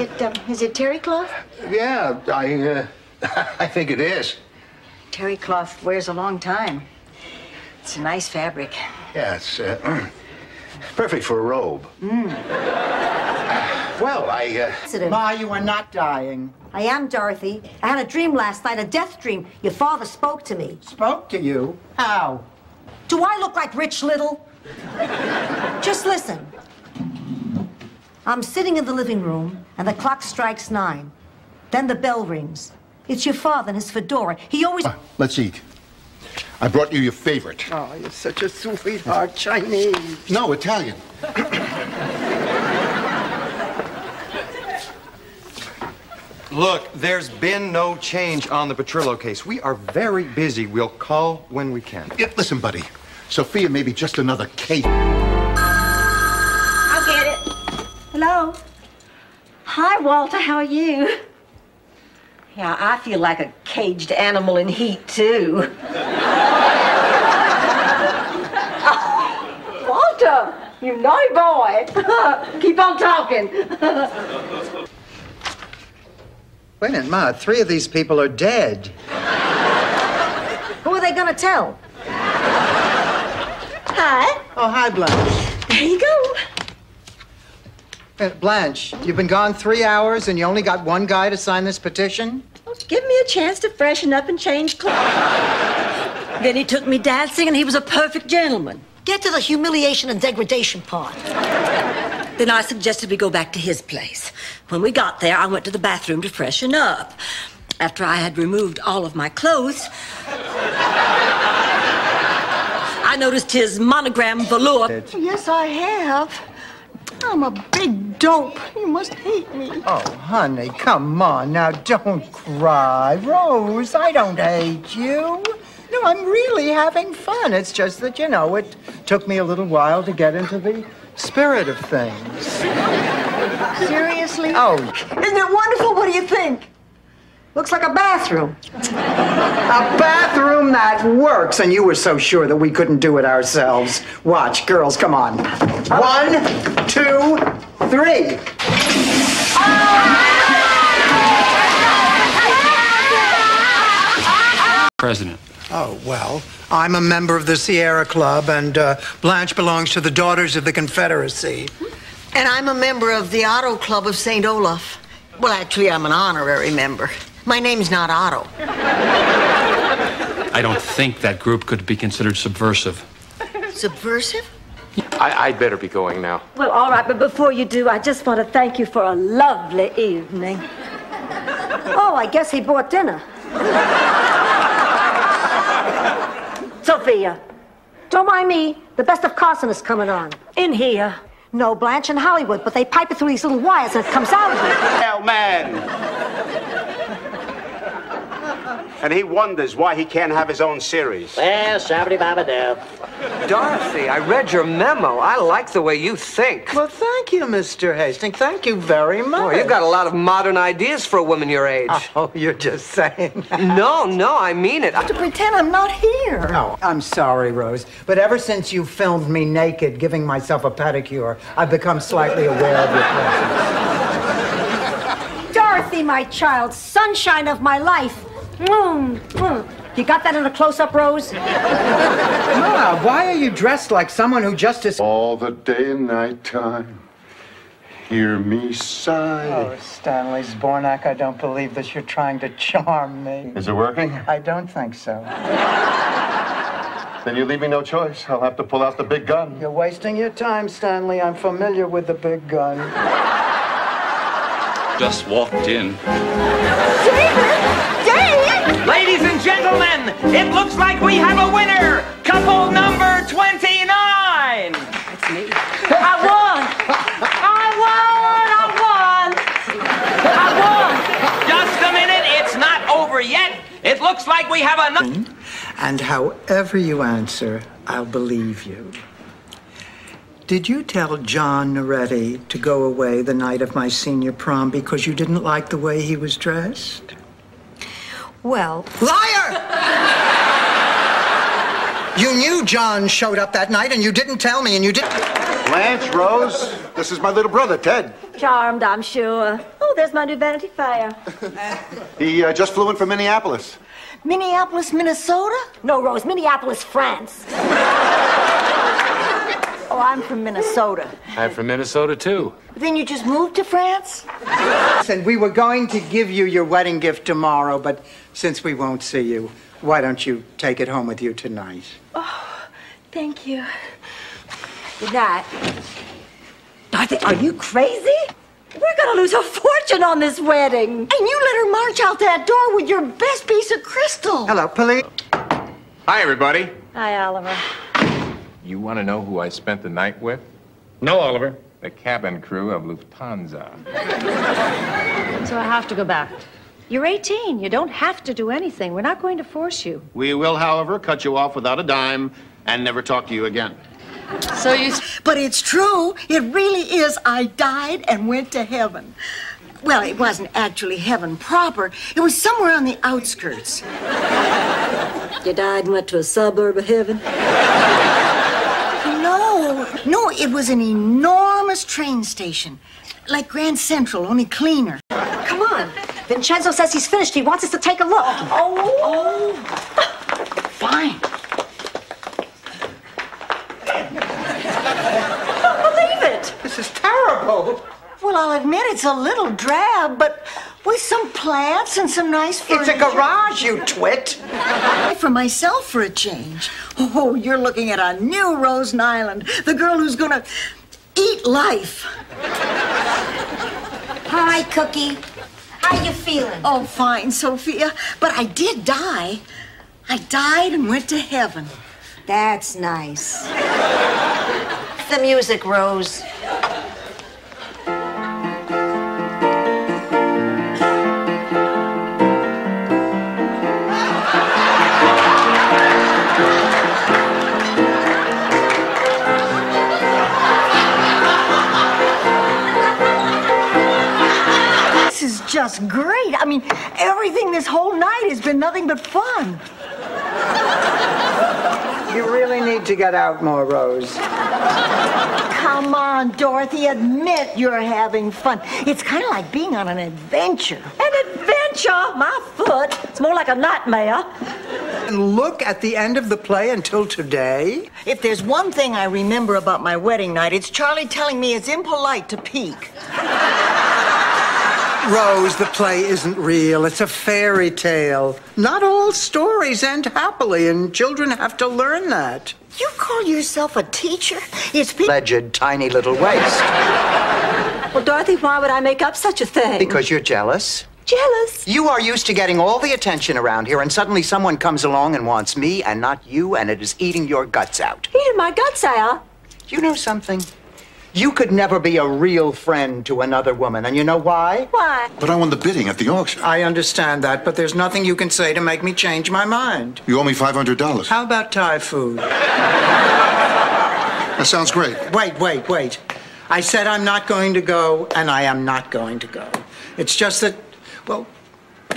it terry cloth? Yeah, I think it is. Terry cloth wears a long time. It's a nice fabric. Yeah, it's perfect for a robe. Well, Ma, you are not dying. I am, Dorothy. I had a dream last night, a death dream. Your father spoke to me. Spoke to you? How? Do I look like Rich Little? Just listen. I'm sitting in the living room, and the clock strikes 9. Then the bell rings. It's your father in his fedora. He always... Let's eat. I brought you your favorite. Oh, you're such a sweetheart. Chinese. No, Italian. Look, there's been no change on the Petrillo case. We are very busy. We'll call when we can. Yeah, listen, buddy. Sophia may be just another case. I'll get it. Hello. Hi, Walter. How are you? Yeah, I feel like a caged animal in heat, too. Oh, Walter, you naughty boy. Keep on talking. Wait a minute, Ma. 3 of these people are dead. Who are they gonna tell? Hi. Oh, hi, Blanche. There you go. Blanche, you've been gone 3 hours and you only got one guy to sign this petition? Well, give me a chance to freshen up and change clothes. Then he took me dancing and he was a perfect gentleman. Get to the humiliation and degradation part. Then I suggested we go back to his place. When we got there, I went to the bathroom to freshen up. After I had removed all of my clothes, I noticed his monogram velour. Yes, I have. I'm a big dope. You must hate me. Oh, honey, come on. Now, don't cry. Rose, I don't hate you. No, I'm really having fun. It's just that, you know, it took me a little while to get into the spirit of things. Seriously? Oh. Isn't it wonderful? What do you think? Looks like a bathroom. A bathroom that works, and you were so sure that we couldn't do it ourselves. Watch, girls, come on. 1, 2, 3. President, Oh, well, I'm a member of the Sierra Club, and Blanche belongs to the Daughters of the Confederacy. And I'm a member of the Otto Club of St. Olaf. Well, actually, I'm an honorary member. My name's not Otto. I don't think that group could be considered subversive. Subversive? I'd better be going now. Well, all right, but before you do, I just want to thank you for a lovely evening. Oh, I guess he bought dinner. Sophia, don't mind me. The Best of Carson is coming on. In here. No, Blanche in Hollywood, but they pipe it through these little wires and it comes out of it. Hell, man. And he wonders why he can't have his own series. Well, shabba-dabba-dab. Dorothy, I read your memo. I like the way you think. Well, thank you, Mr. Hastings. Thank you very much. Oh, you've got a lot of modern ideas for a woman your age. Oh, you're just saying. No, I mean it. To pretend I'm not here. No, I'm sorry, Rose, but ever since you filmed me naked giving myself a pedicure, I've become slightly aware of your presence. Dorothy, my child, sunshine of my life. You got that in a close-up, Rose? Ma, why are you dressed like someone who just is... All the day and night time, hear me sigh. Oh, Stanley Zbornak, I don't believe this. You're trying to charm me. Is it working? I don't think so. Then you leave me no choice. I'll have to pull out the big gun. You're wasting your time, Stanley. I'm familiar with the big gun. Just walked in. Ladies and gentlemen, it looks like we have a winner. Couple number 29. That's me. I won! Just a minute, it's not over yet. It looks like we have another. And however you answer, I'll believe you. Did you tell John Noretti to go away the night of my senior prom because you didn't like the way he was dressed? Well... Liar! You knew John showed up that night and you didn't tell me and you didn't... Blanche, Rose, this is my little brother, Ted. Charmed, I'm sure. Oh, there's my new Vanity Fair. He just flew in from Minneapolis. Minneapolis, Minnesota? No, Rose, Minneapolis, France. Oh, I'm from Minnesota. I'm from Minnesota, too. Then you just moved to France? Listen, we were going to give you your wedding gift tomorrow, but since we won't see you, why don't you take it home with you tonight? Oh, thank you. Good night. Dorothy, are you crazy? We're gonna lose a fortune on this wedding. And you let her march out that door with your best piece of crystal. Hello, police. Hi, everybody. Hi, Oliver. You want to know who I spent the night with? No, Oliver. The cabin crew of Lufthansa. So I have to go back. You're 18. You don't have to do anything. We're not going to force you. We will, however, cut you off without a dime and never talk to you again. So you... But it's true. It really is. I died and went to heaven. Well, it wasn't actually heaven proper. It was somewhere on the outskirts. You died and went to a suburb of heaven? No, it was an enormous train station. Like Grand Central, only cleaner. Come on. Vincenzo says he's finished. He wants us to take a look. Oh. Fine. I don't believe it. This is terrible. Well, I'll admit it's a little drab, but with some plants and some nice furniture. It's a garage, you twit. For myself for a change. Oh, you're looking at a new Rose Nyland, the girl who's gonna eat life. Hi, Cookie. How you feeling? Oh, fine, Sophia. But I did die. I died and went to heaven. That's nice. The music, Rose. Just great. I mean, everything this whole night has been nothing but fun. You really need to get out more, Rose. Come on, Dorothy. Admit you're having fun. It's kind of like being on an adventure. An adventure? My foot. It's more like a nightmare. And look at the end of the play until today. If there's one thing I remember about my wedding night, it's Charlie telling me it's impolite to peek. Rose, the play isn't real. It's a fairy tale. Not all stories end happily, and children have to learn that. You call yourself a teacher? It's Alleged tiny little waist. Well, Dorothy, why would I make up such a thing? Because you're jealous. Jealous? You are used to getting all the attention around here, and suddenly someone comes along and wants me and not you, and it is eating your guts out. Eating my guts out? You know something? You could never be a real friend to another woman, and you know why? Why? But I won the bidding at the auction. I understand that, but there's nothing you can say to make me change my mind. You owe me $500. How about Thai food? That sounds great. Wait. I said I'm not going to go, and I am not going to go. It's just that, well,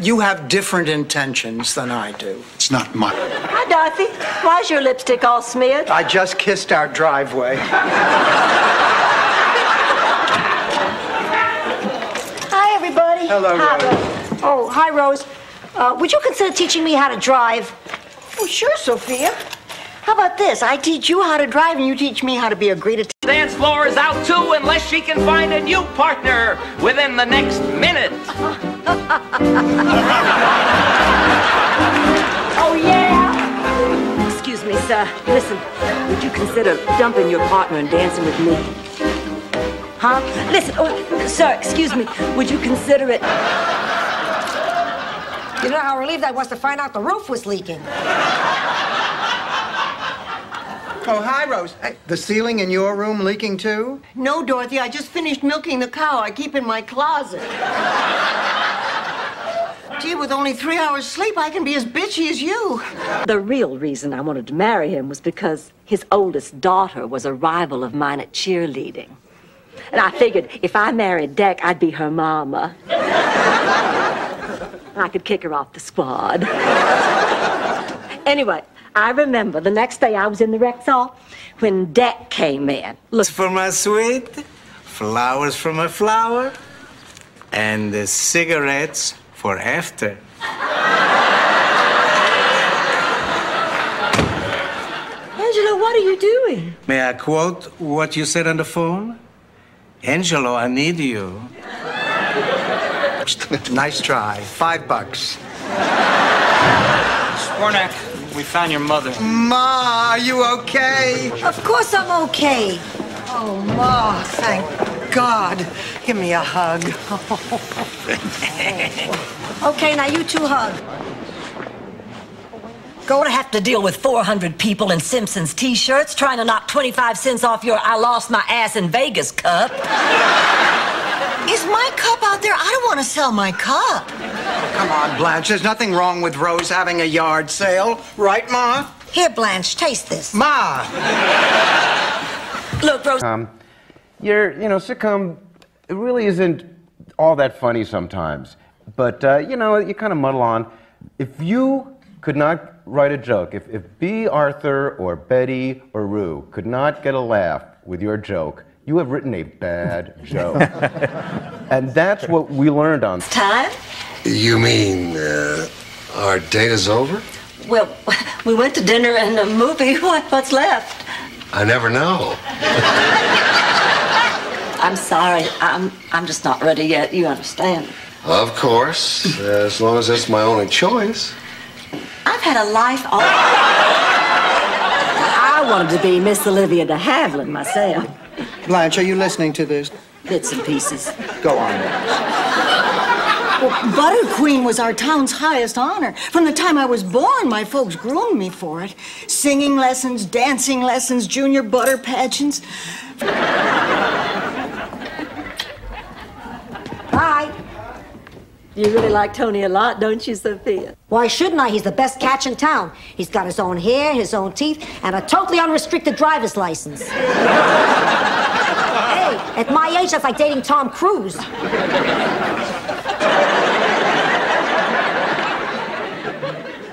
you have different intentions than I do. It's not my... Hi, Dorothy. Why's your lipstick all smeared? I just kissed our driveway. Hi, everybody. Hello, Hi, Rose. Oh, hi, Rose. Would you consider teaching me how to drive? Oh, sure, Sophia. How about this? I teach you how to drive and you teach me how to be a great attorney. Dance floor is out too unless she can find a new partner within the next minute. Oh, yeah? Excuse me, sir. Listen, would you consider dumping your partner and dancing with me? Huh? Listen, sir, excuse me. Would you consider it? You know how relieved I was to find out the roof was leaking. Oh, hi, Rose. Hey, the ceiling in your room leaking too? No, Dorothy, I just finished milking the cow I keep in my closet. Gee, with only 3 hours sleep, I can be as bitchy as you. The real reason I wanted to marry him was because his oldest daughter was a rival of mine at cheerleading. And I figured if I married Deck, I'd be her mama. I could kick her off the squad. Anyway, I remember the next day I was in the rec hall when Deck came in. Look for my sweet, flowers for my flower, and the cigarettes for after. Angelo, what are you doing? May I quote what you said on the phone? Angelo, I need you. Nice try. $5. Spornak, we found your mother. Ma, are you okay? Of course I'm okay. Oh, Ma, thank God. Give me a hug. Okay, now you two hug. Going to have to deal with 400 people in Simpsons t-shirts trying to knock 25 cents off your I lost my ass in Vegas cup. Is my cup out there? I don't want to sell my cup. Come on, Blanche. There's nothing wrong with Rose having a yard sale. Right, Ma? Here, Blanche, taste this. Ma! Look, Rose. Your sitcom, it really isn't all that funny sometimes. But, you kind of muddle on. If you could not write a joke, if B. Arthur or Betty or Rue could not get a laugh with your joke, you have written a bad joke. And that's what we learned on Time? You mean, our date is over? Well, we went to dinner and a movie. What's left? I never know. I'm sorry. I'm just not ready yet. You understand? Of course, as long as it's my only choice. I've had a life all... I wanted to be Miss Olivia de Havilland myself. Blanche, are you listening to this? Bits and pieces. Go on, Well, Butter Queen was our town's highest honor. From the time I was born, my folks groomed me for it. Singing lessons, dancing lessons, junior butter pageants. Hi. You really like Tony a lot, don't you, Sophia? Why shouldn't I? He's the best catch in town. He's got his own hair, his own teeth, and a totally unrestricted driver's license. Hey, at my age, that's like dating Tom Cruise.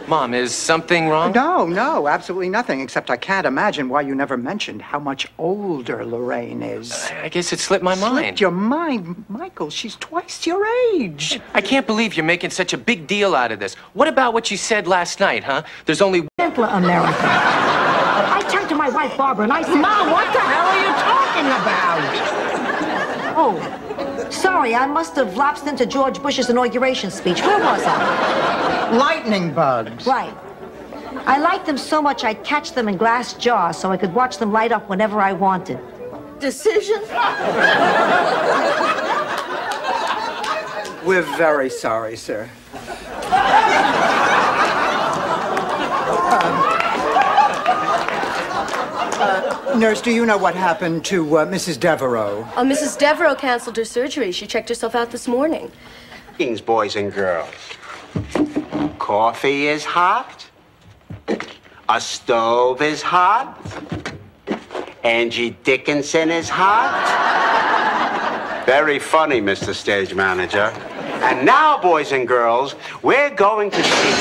Mom, is something wrong? No, absolutely nothing, except I can't imagine why you never mentioned how much older Lorraine is. I guess it slipped my mind. Slipped your mind? Michael, she's twice your age. I can't believe you're making such a big deal out of this. What about what you said last night, huh? There's only Gentler America. I turned to my wife, Barbara, and I said, Mom, what the hell are you talking about? Oh, sorry, I must have lapsed into George Bush's inauguration speech. Where was I? Lightning bugs. Right. I liked them so much I'd catch them in glass jars so I could watch them light up whenever I wanted. Decision? We're very sorry, sir. Nurse, do you know what happened to Mrs. Devereaux? Mrs. Devereaux canceled her surgery. She checked herself out this morning. Greetings, boys and girls. Coffee is hot. A stove is hot. Angie Dickinson is hot. Very funny, Mr. Stage Manager. And now, boys and girls, we're going to see...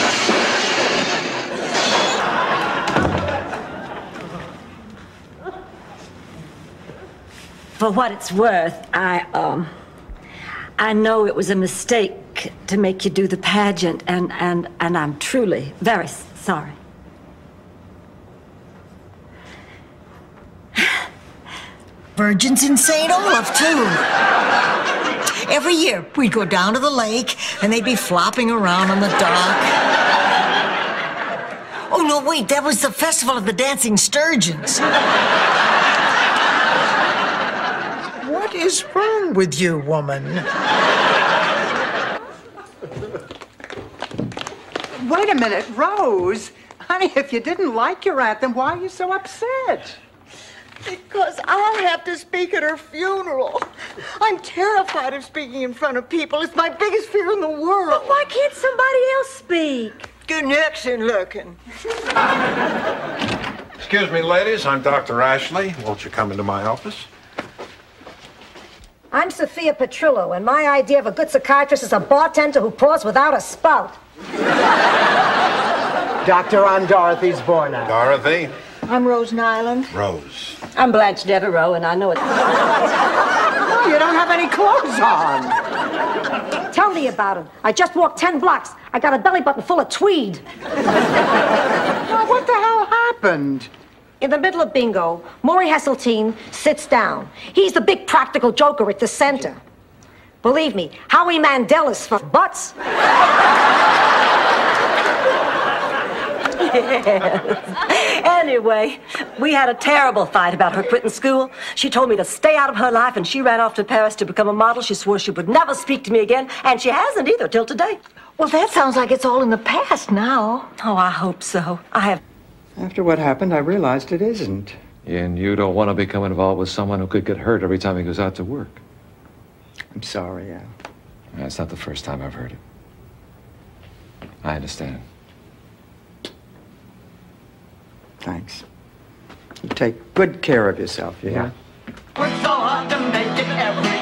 For what it's worth, I know it was a mistake to make you do the pageant, and I'm truly very sorry. Virgins in St. Olaf, too. Every year, we'd go down to the lake, and they'd be flopping around on the dock. Oh, no, wait, that was the Festival of the Dancing Sturgeons. What is wrong with you, woman? Wait a minute, Rose. Honey, if you didn't like your aunt, then why are you so upset? Because I'll have to speak at her funeral. I'm terrified of speaking in front of people. It's my biggest fear in the world. But why can't somebody else speak? Good next in looking. Excuse me, ladies. I'm Dr. Ashley. Won't you come into my office? I'm Sophia Petrillo, and my idea of a good psychiatrist is a bartender who pours without a spout. Doctor, I'm Dorothy's boy now. Dorothy? I'm Rose Nyland. Rose. I'm Blanche Devereaux, and I know it. Oh, you don't have any clothes on. Tell me about him. I just walked 10 blocks. I got a belly button full of tweed. Well, what the hell happened? In the middle of bingo, Maury Heseltine sits down. He's the big practical joker at the center. Believe me, Howie Mandela's for butts. Yes. Anyway, we had a terrible fight about her quitting school. She told me to stay out of her life, and she ran off to Paris to become a model. She swore she would never speak to me again, and she hasn't either till today. Well, that sounds like it's all in the past now. Oh, I hope so. After what happened, I realized it isn't. And you don't want to become involved with someone who could get hurt every time he goes out to work. I'm sorry, Al. That's not the first time I've heard it. I understand. Thanks. You take good care of yourself, yeah? Work so hard to make it every day.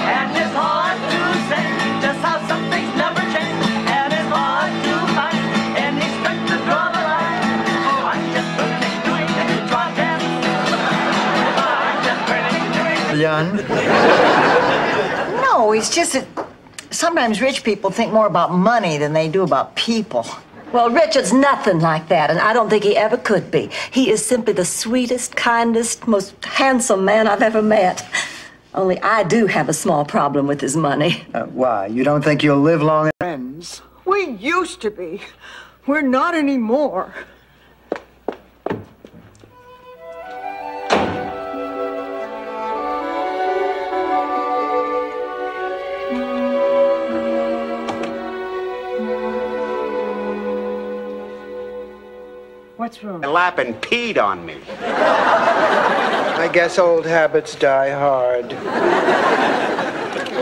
And it's hard to say just how some things never change. And it's hard to find any strength to draw the line. Oh, I'm just burning doing it, try dance. I'm just burning doing it. No, it's just that sometimes rich people think more about money than they do about people. Well, Richard's nothing like that, and I don't think he ever could be. He is simply the sweetest, kindest, most handsome man I've ever met. Only I do have a small problem with his money. Why? You don't think you'll live long as friends? We used to be. We're not anymore. What's wrong? Lappin' peed on me. I guess old habits die hard.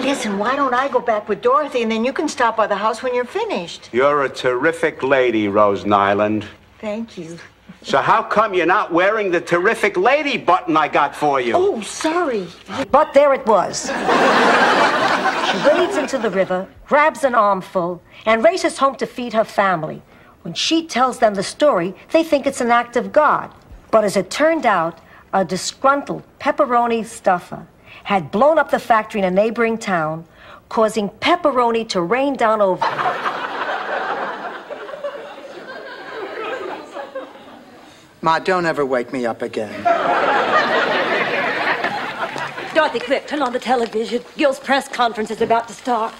Listen, why don't I go back with Dorothy and then you can stop by the house when you're finished? You're a terrific lady, Rose Nyland. Thank you. So how come you're not wearing the terrific lady button I got for you? Oh, sorry. But there it was. She wades into the river, grabs an armful, and races home to feed her family. When she tells them the story, they think it's an act of God. But as it turned out, a disgruntled pepperoni stuffer had blown up the factory in a neighboring town, causing pepperoni to rain down over. Ma, don't ever wake me up again. Dorothy, quick, turn on the television. Gil's press conference is about to start.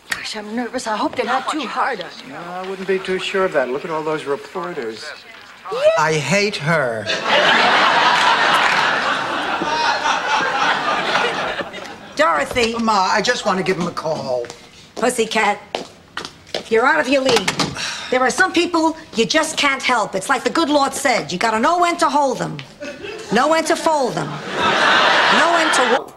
Gosh, I'm nervous. I hope they're not too hard on you. No, I wouldn't be too sure of that. Look at all those reporters. I hate her. Dorothy. Ma, I just want to give him a call. Pussycat, you're out of your league. There are some people you just can't help. It's like the good Lord said. You gotta know when to hold them. Know when to fold them. Know when to...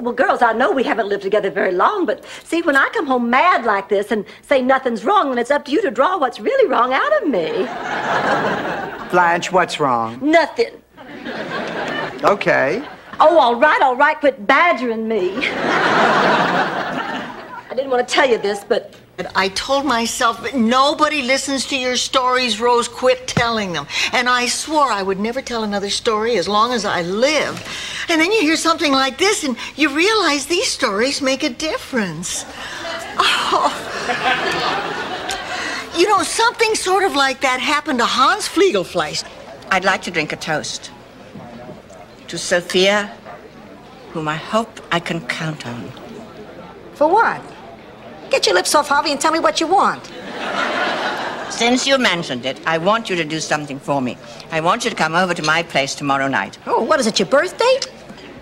Well, girls, I know we haven't lived together very long, but see, when I come home mad like this and say nothing's wrong, then it's up to you to draw what's really wrong out of me. Blanche, what's wrong? Nothing. Okay. Oh, all right, quit badgering me. I didn't want to tell you this, but... I told myself that nobody listens to your stories, Rose. Quit telling them. And I swore I would never tell another story as long as I live. And then you hear something like this and you realize these stories make a difference. Oh. You know, something sort of like that happened to Hans Fliegelfleisch. I'd like to drink a toast. To Sophia, whom I hope I can count on. For what? Get your lips off, Harvey, and tell me what you want. Since you mentioned it, I want you to do something for me. I want you to come over to my place tomorrow night. Oh, what is it, your birthday?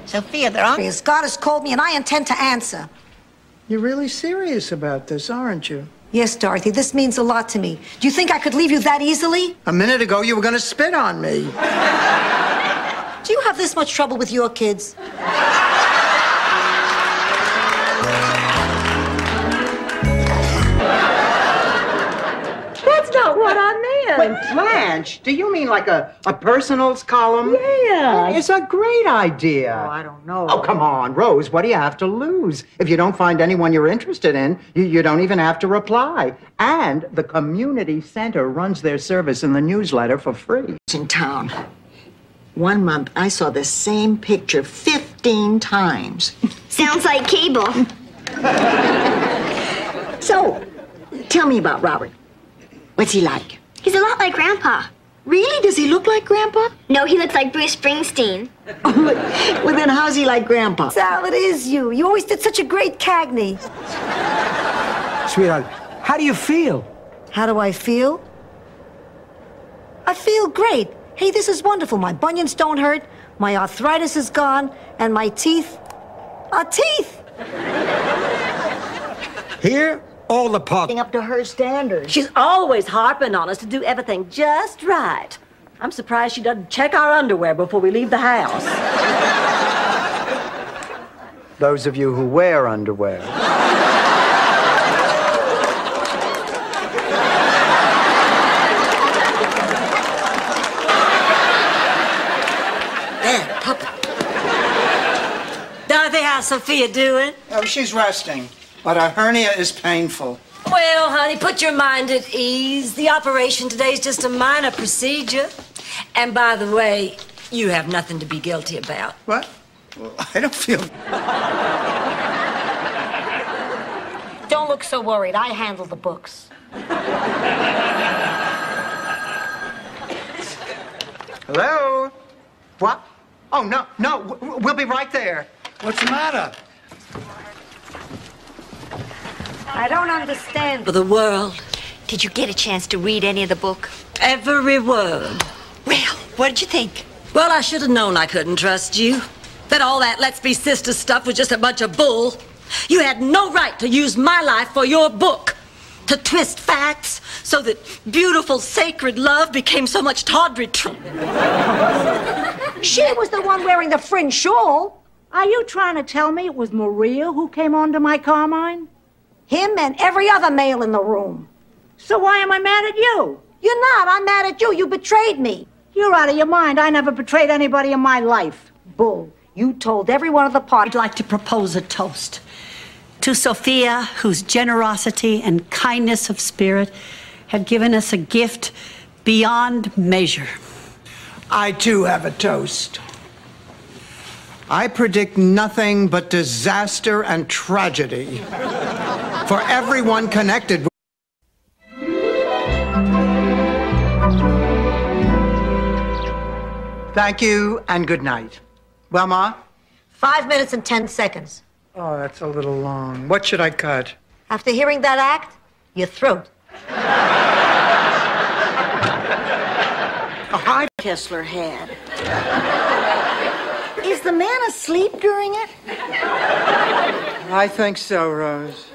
Sophia, there are... As God has called me, and I intend to answer. You're really serious about this, aren't you? Yes, Dorothy, this means a lot to me. Do you think I could leave you that easily? A minute ago, you were going to spit on me. Do you have this much trouble with your kids? That's not what I meant. Wait, Blanche, do you mean like a personals column? Yeah. It's a great idea. Oh, I don't know. Oh, come on, Rose, what do you have to lose? If you don't find anyone you're interested in, you don't even have to reply. And the community center runs their service in the newsletter for free. In town. 1 month, I saw the same picture 15 times. Sounds like cable. So, tell me about Robert. What's he like? He's a lot like Grandpa. Really? Does he look like Grandpa? No, he looks like Bruce Springsteen. Well, then how's he like Grandpa? Sal, it is you. You always did such a great Cagney. Sweetheart, how do you feel? How do I feel? I feel great. Hey, this is wonderful. My bunions don't hurt, my arthritis is gone, and my teeth are teeth. Here, all the pop. Up to her standards. She's always harping on us to do everything just right. I'm surprised she doesn't check our underwear before we leave the house. Those of you who wear underwear. Dorothy, how's Sophia doing? Oh, she's resting, but her hernia is painful. Well, honey, put your mind at ease. The operation today is just a minor procedure. And by the way, you have nothing to be guilty about. What? Well, I don't feel... Don't look so worried. I handle the books. Hello? What? Oh, no, we'll be right there. What's the matter? I don't understand. For the world. Did you get a chance to read any of the book? Every word. Well, what did you think? Well, I should have known I couldn't trust you. That all that Let's Be Sisters stuff was just a bunch of bull. You had no right to use my life for your book. To twist facts so that beautiful, sacred love became so much tawdry She was the one wearing the fringe shawl. Are you trying to tell me it was Maria who came onto my Carmine? Him and every other male in the room. So why am I mad at you? You're not. I'm mad at you. You betrayed me. You're out of your mind. I never betrayed anybody in my life. Bull. You told everyone at the party. I'd like to propose a toast to Sophia, whose generosity and kindness of spirit had given us a gift beyond measure. I, too, have a toast. I predict nothing but disaster and tragedy for everyone connected with. Thank you and good night. Well, Ma? 5 minutes and 10 seconds. Oh, that's a little long. What should I cut? After hearing that act, your throat. A heart Kessler had. Is the man asleep during it? I think so, Rose.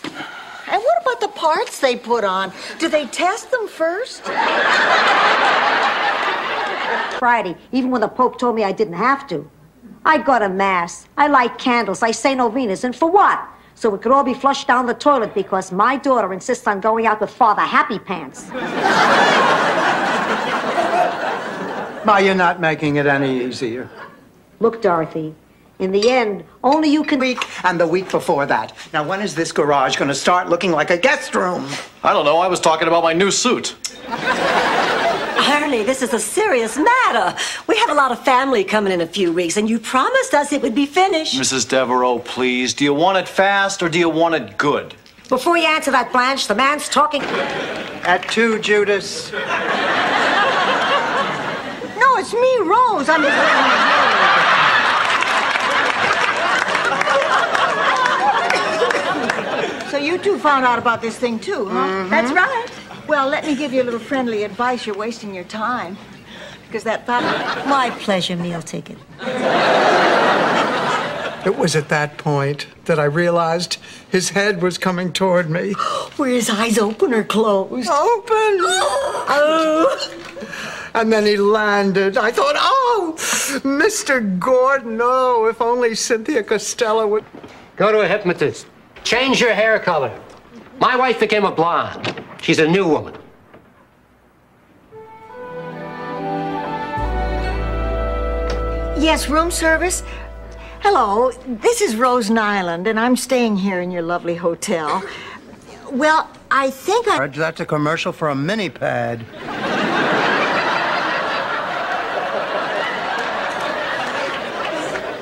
And what about the parts they put on? Do they test them first? Friday, even when the Pope told me I didn't have to. I go to Mass. I light candles. I say novenas. And for what? So it could all be flushed down the toilet because my daughter insists on going out with Father Happy Pants. Ma, you're not making it any easier. Look, Dorothy, in the end, only you can... And the week before that. Now, when is this garage going to start looking like a guest room? I don't know. I was talking about my new suit. Ernie, this is a serious matter. We have a lot of family coming in a few weeks, and you promised us it would be finished. Mrs. Devereaux, please. Do you want it fast or do you want it good? Before you answer that, Blanche, the man's talking... At 2, Judas. No, it's me, Rose. I'm just... So you two found out about this thing, too, huh? Mm-hmm. That's right. Well, let me give you a little friendly advice. You're wasting your time. Because that thought... My pleasure, meal ticket. It was at that point that I realized his head was coming toward me. Were his eyes open or closed? Open! Oh! And then he landed. I thought, oh, Mr. Gordon, oh, if only Cynthia Costello would... Go to a hypnotist. Change your hair color. My wife became a blonde. She's a new woman. Yes, room service? Hello, this is Rose Nyland, and I'm staying here in your lovely hotel. Well, I think I... That's a commercial for a mini pad.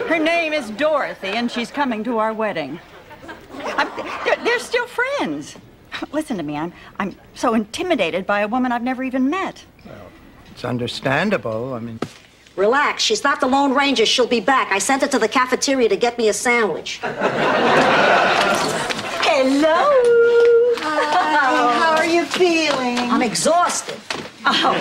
Her name is Dorothy, and she's coming to our wedding. They're still friends. Listen to me, I'm so intimidated by a woman I've never even met. It's understandable, I mean... Relax, she's not the Lone Ranger. She'll be back. I sent her to the cafeteria to get me a sandwich. Hello! Hi, how are you feeling? I'm exhausted. Oh.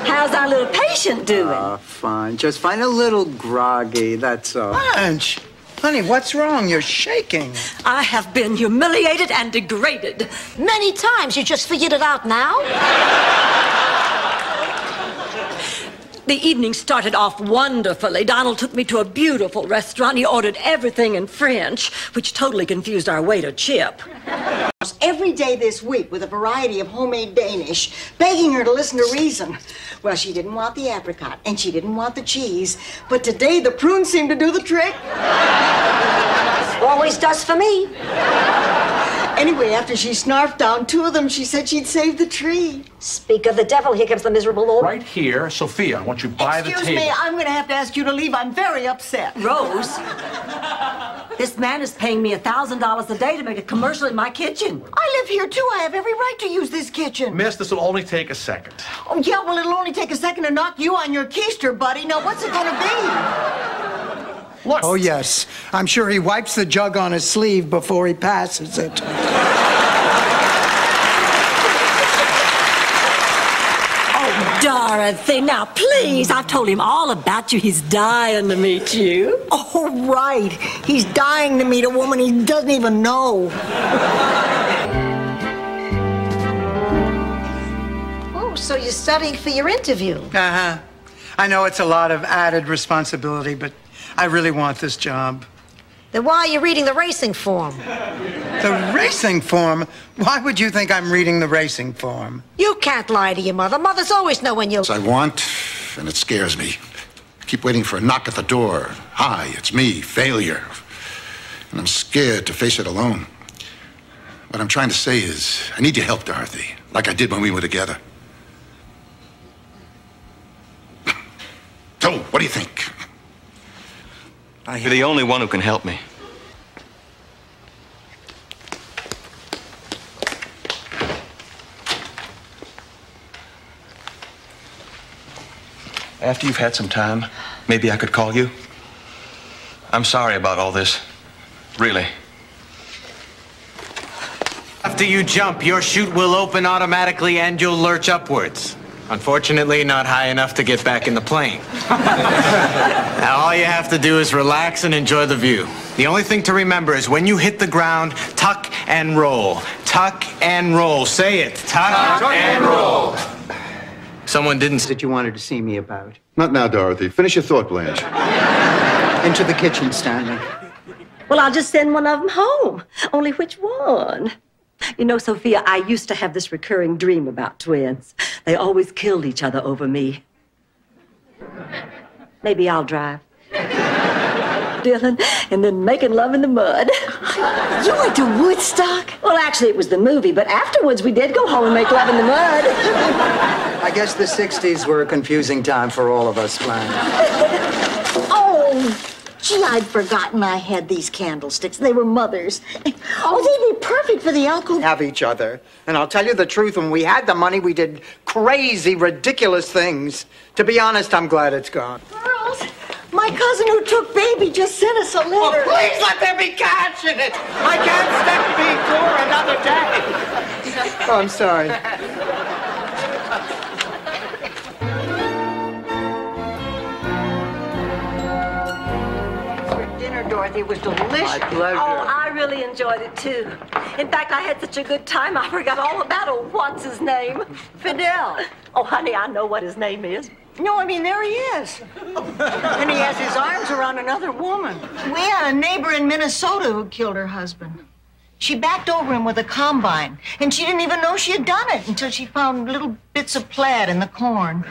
How's our little patient doing? Oh, fine. Just fine. A little groggy, that's all. Blanche! Honey, what's wrong? You're shaking. I have been humiliated and degraded. Many times. You just figured it out now? The evening started off wonderfully. Donald took me to a beautiful restaurant. He ordered everything in French, which totally confused our waiter, Chip. Every day this week with a variety of homemade Danish, begging her to listen to reason. Well, she didn't want the apricot, and she didn't want the cheese. But today, the prunes seemed to do the trick. Always does for me. Anyway, after she snarfed down 2 of them, she said she'd save the tree. Speak of the devil, here comes the miserable old... Right here, Sophia, I want you by the table. Excuse me, I'm going to have to ask you to leave. I'm very upset. Rose, this man is paying me $1,000 a day to make a commercial in my kitchen. I live here, too. I have every right to use this kitchen. Miss, this will only take a second. Oh, yeah, well, it'll only take a second to knock you on your keister, buddy. Now, what's it going to be? Look. Oh, yes. I'm sure he wipes the jug on his sleeve before he passes it. Oh, Dorothy, now, please. I've told him all about you. He's dying to meet you. Oh, right. He's dying to meet a woman he doesn't even know. Oh, so you're studying for your interview? I know it's a lot of added responsibility, but I really want this job. Then why are you reading the racing form? The racing form? Why would you think I'm reading the racing form? You can't lie to your mother. Mothers always know when you... I want, and it scares me. I keep waiting for a knock at the door. Hi, it's me, failure. And I'm scared to face it alone. What I'm trying to say is, I need your help, Dorothy, like I did when we were together. So, what do you think? You're the only one who can help me. After you've had some time, maybe I could call you. I'm sorry about all this. Really. After you jump, your chute will open automatically and you'll lurch upwards. Unfortunately, not high enough to get back in the plane. Now, all you have to do is relax and enjoy the view. The only thing to remember is when you hit the ground, tuck and roll. Tuck and roll. Say it. Tuck and roll. Someone didn't say that you wanted to see me about. Not now, Dorothy. Finish your thought, Blanche. Into the kitchen, Stanley. Well, I'll just send one of them home. Only which one? You know, Sophia, I used to have this recurring dream about twins. They always killed each other over me. Maybe I'll drive. Dylan, and then making love in the mud. You went to Woodstock? Well, actually, it was the movie, but afterwards we did go home and make love in the mud. I guess the 60s were a confusing time for all of us, Blanche. Oh, gee, I'd forgotten I had these candlesticks. They were Mother's. Oh, they'd be perfect for the alcove. Have each other. And I'll tell you the truth, when we had the money, we did crazy, ridiculous things. To be honest, I'm glad it's gone. Girls, my cousin who took baby just sent us a letter. Oh, please let there be cash in it. I can't stand being poor another day. Oh, I'm sorry. Dorothy, it was delicious. My pleasure. Oh, I really enjoyed it, too. In fact, I had such a good time, I forgot all about old what's-his-name. Fidel. Oh, honey, I know what his name is. No, I mean, there he is. And he has his arms around another woman. We had a neighbor in Minnesota who killed her husband. She backed over him with a combine, and she didn't even know she had done it until she found little bits of plaid in the corn.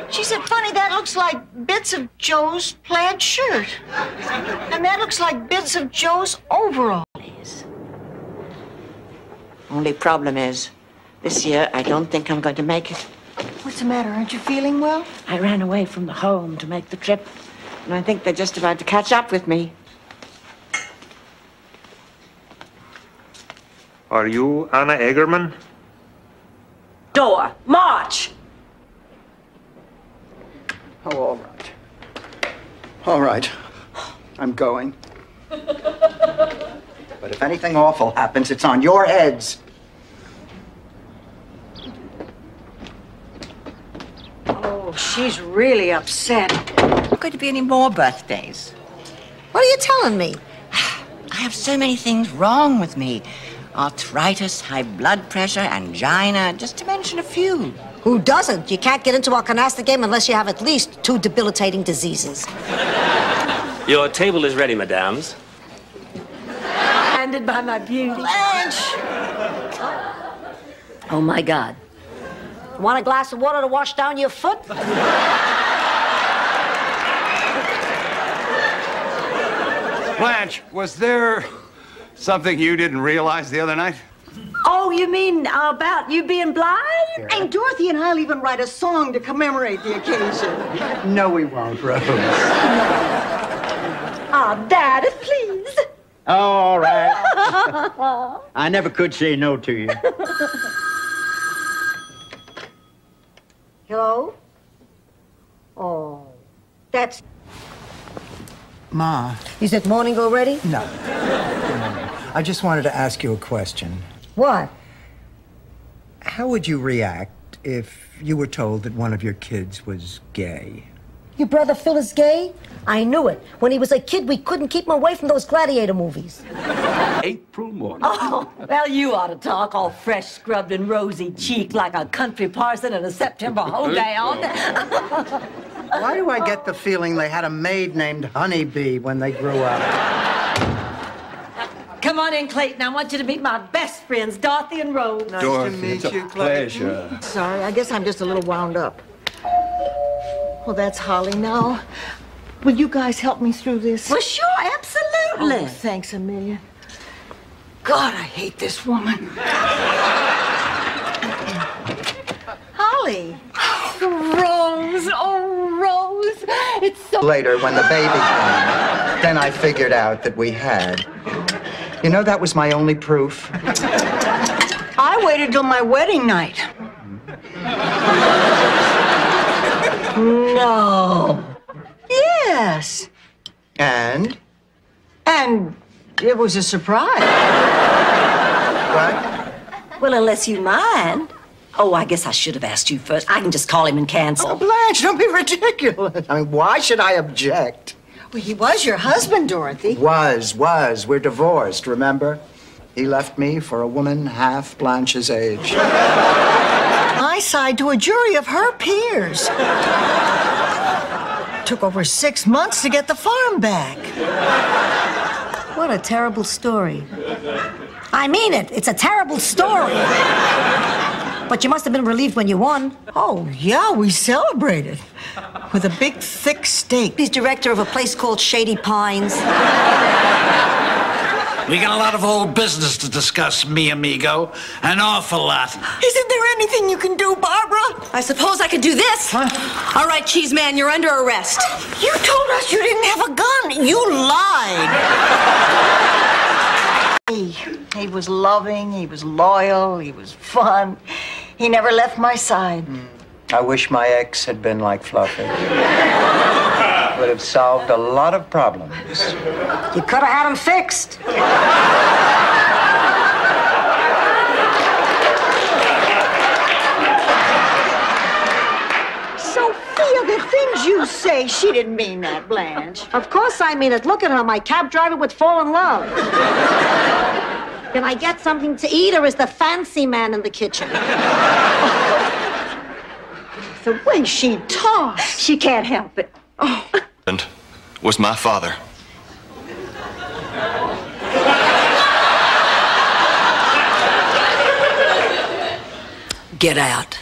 She said, funny, that looks like bits of Joe's plaid shirt. And that looks like bits of Joe's overalls. Only problem is, this year I don't think I'm going to make it. What's the matter? Aren't you feeling well? I ran away from the home to make the trip, and I think they're just about to catch up with me. Are you Anna Egerman? Door, march! Oh, all right. All right. I'm going. But if anything awful happens, it's on your heads. Oh, she's really upset. Not going to be any more birthdays. What are you telling me? I have so many things wrong with me. Arthritis, high blood pressure, angina, just to mention a few. Who doesn't? You can't get into our canasta game unless you have at least 2 debilitating diseases. Your table is ready, madams. Handed by my beauty. Blanche! Oh, my God. Want a glass of water to wash down your foot? Blanche, was there something you didn't realize the other night? Oh, you mean about you being blind? And Dorothy and I'll even write a song to commemorate the occasion. No, we won't, Rose. Ah, Daddy, please. Oh, all right. I never could say no to you. Hello? Oh, that's... Ma. Is it morning already? No. I just wanted to ask you a question. What? How would you react if you were told that one of your kids was gay? Your brother Phil is gay? I knew it. When he was a kid, we couldn't keep him away from those gladiator movies. April morning. Oh, well, you ought to talk all fresh, scrubbed, and rosy-cheeked like a country parson in a September hoedown. Why do I get the feeling they had a maid named Honeybee when they grew up? Come on in, Clayton. I want you to meet my best friends, Dorothy and Rose. Nice to meet you, Clayton. Sorry, I guess I'm just a little wound up. Well, that's Holly now. Will you guys help me through this? Well, sure, absolutely. Oh, thanks a million. God, I hate this woman. Holly. Rose, oh, Rose. It's so... Later, when the baby came, then I figured out that we had. You know, that was my only proof. I waited till my wedding night. No. Yes. And? And it was a surprise. What? Well, unless you mind. Oh, I guess I should have asked you first. I can just call him and cancel. Oh, Blanche, don't be ridiculous. I mean, why should I object? Well, he was your husband, Dorothy. Was. We're divorced, remember? He left me for a woman half Blanche's age. I signed to a jury of her peers. Took over 6 months to get the farm back. What a terrible story. I mean it. It's a terrible story. But you must have been relieved when you won. Oh, yeah, we celebrated. With a big, thick steak. He's director of a place called Shady Pines. We got a lot of old business to discuss, mi amigo. An awful lot. Isn't there anything you can do, Barbara? I suppose I could do this. Huh? All right, Cheese Man, you're under arrest. You told us you didn't have a gun. You lied. He was loving, he was loyal, he was fun. He never left my side. I wish my ex had been like Fluffy. Would have solved a lot of problems. You could have had him fixed. Sophia, the things you say, she didn't mean that, Blanche. Of course I mean it. Look at her. My cab driver would fall in love. Can I get something to eat, or is the fancy man in the kitchen? The way she talks. She can't help it. Oh. And was my father. Get out.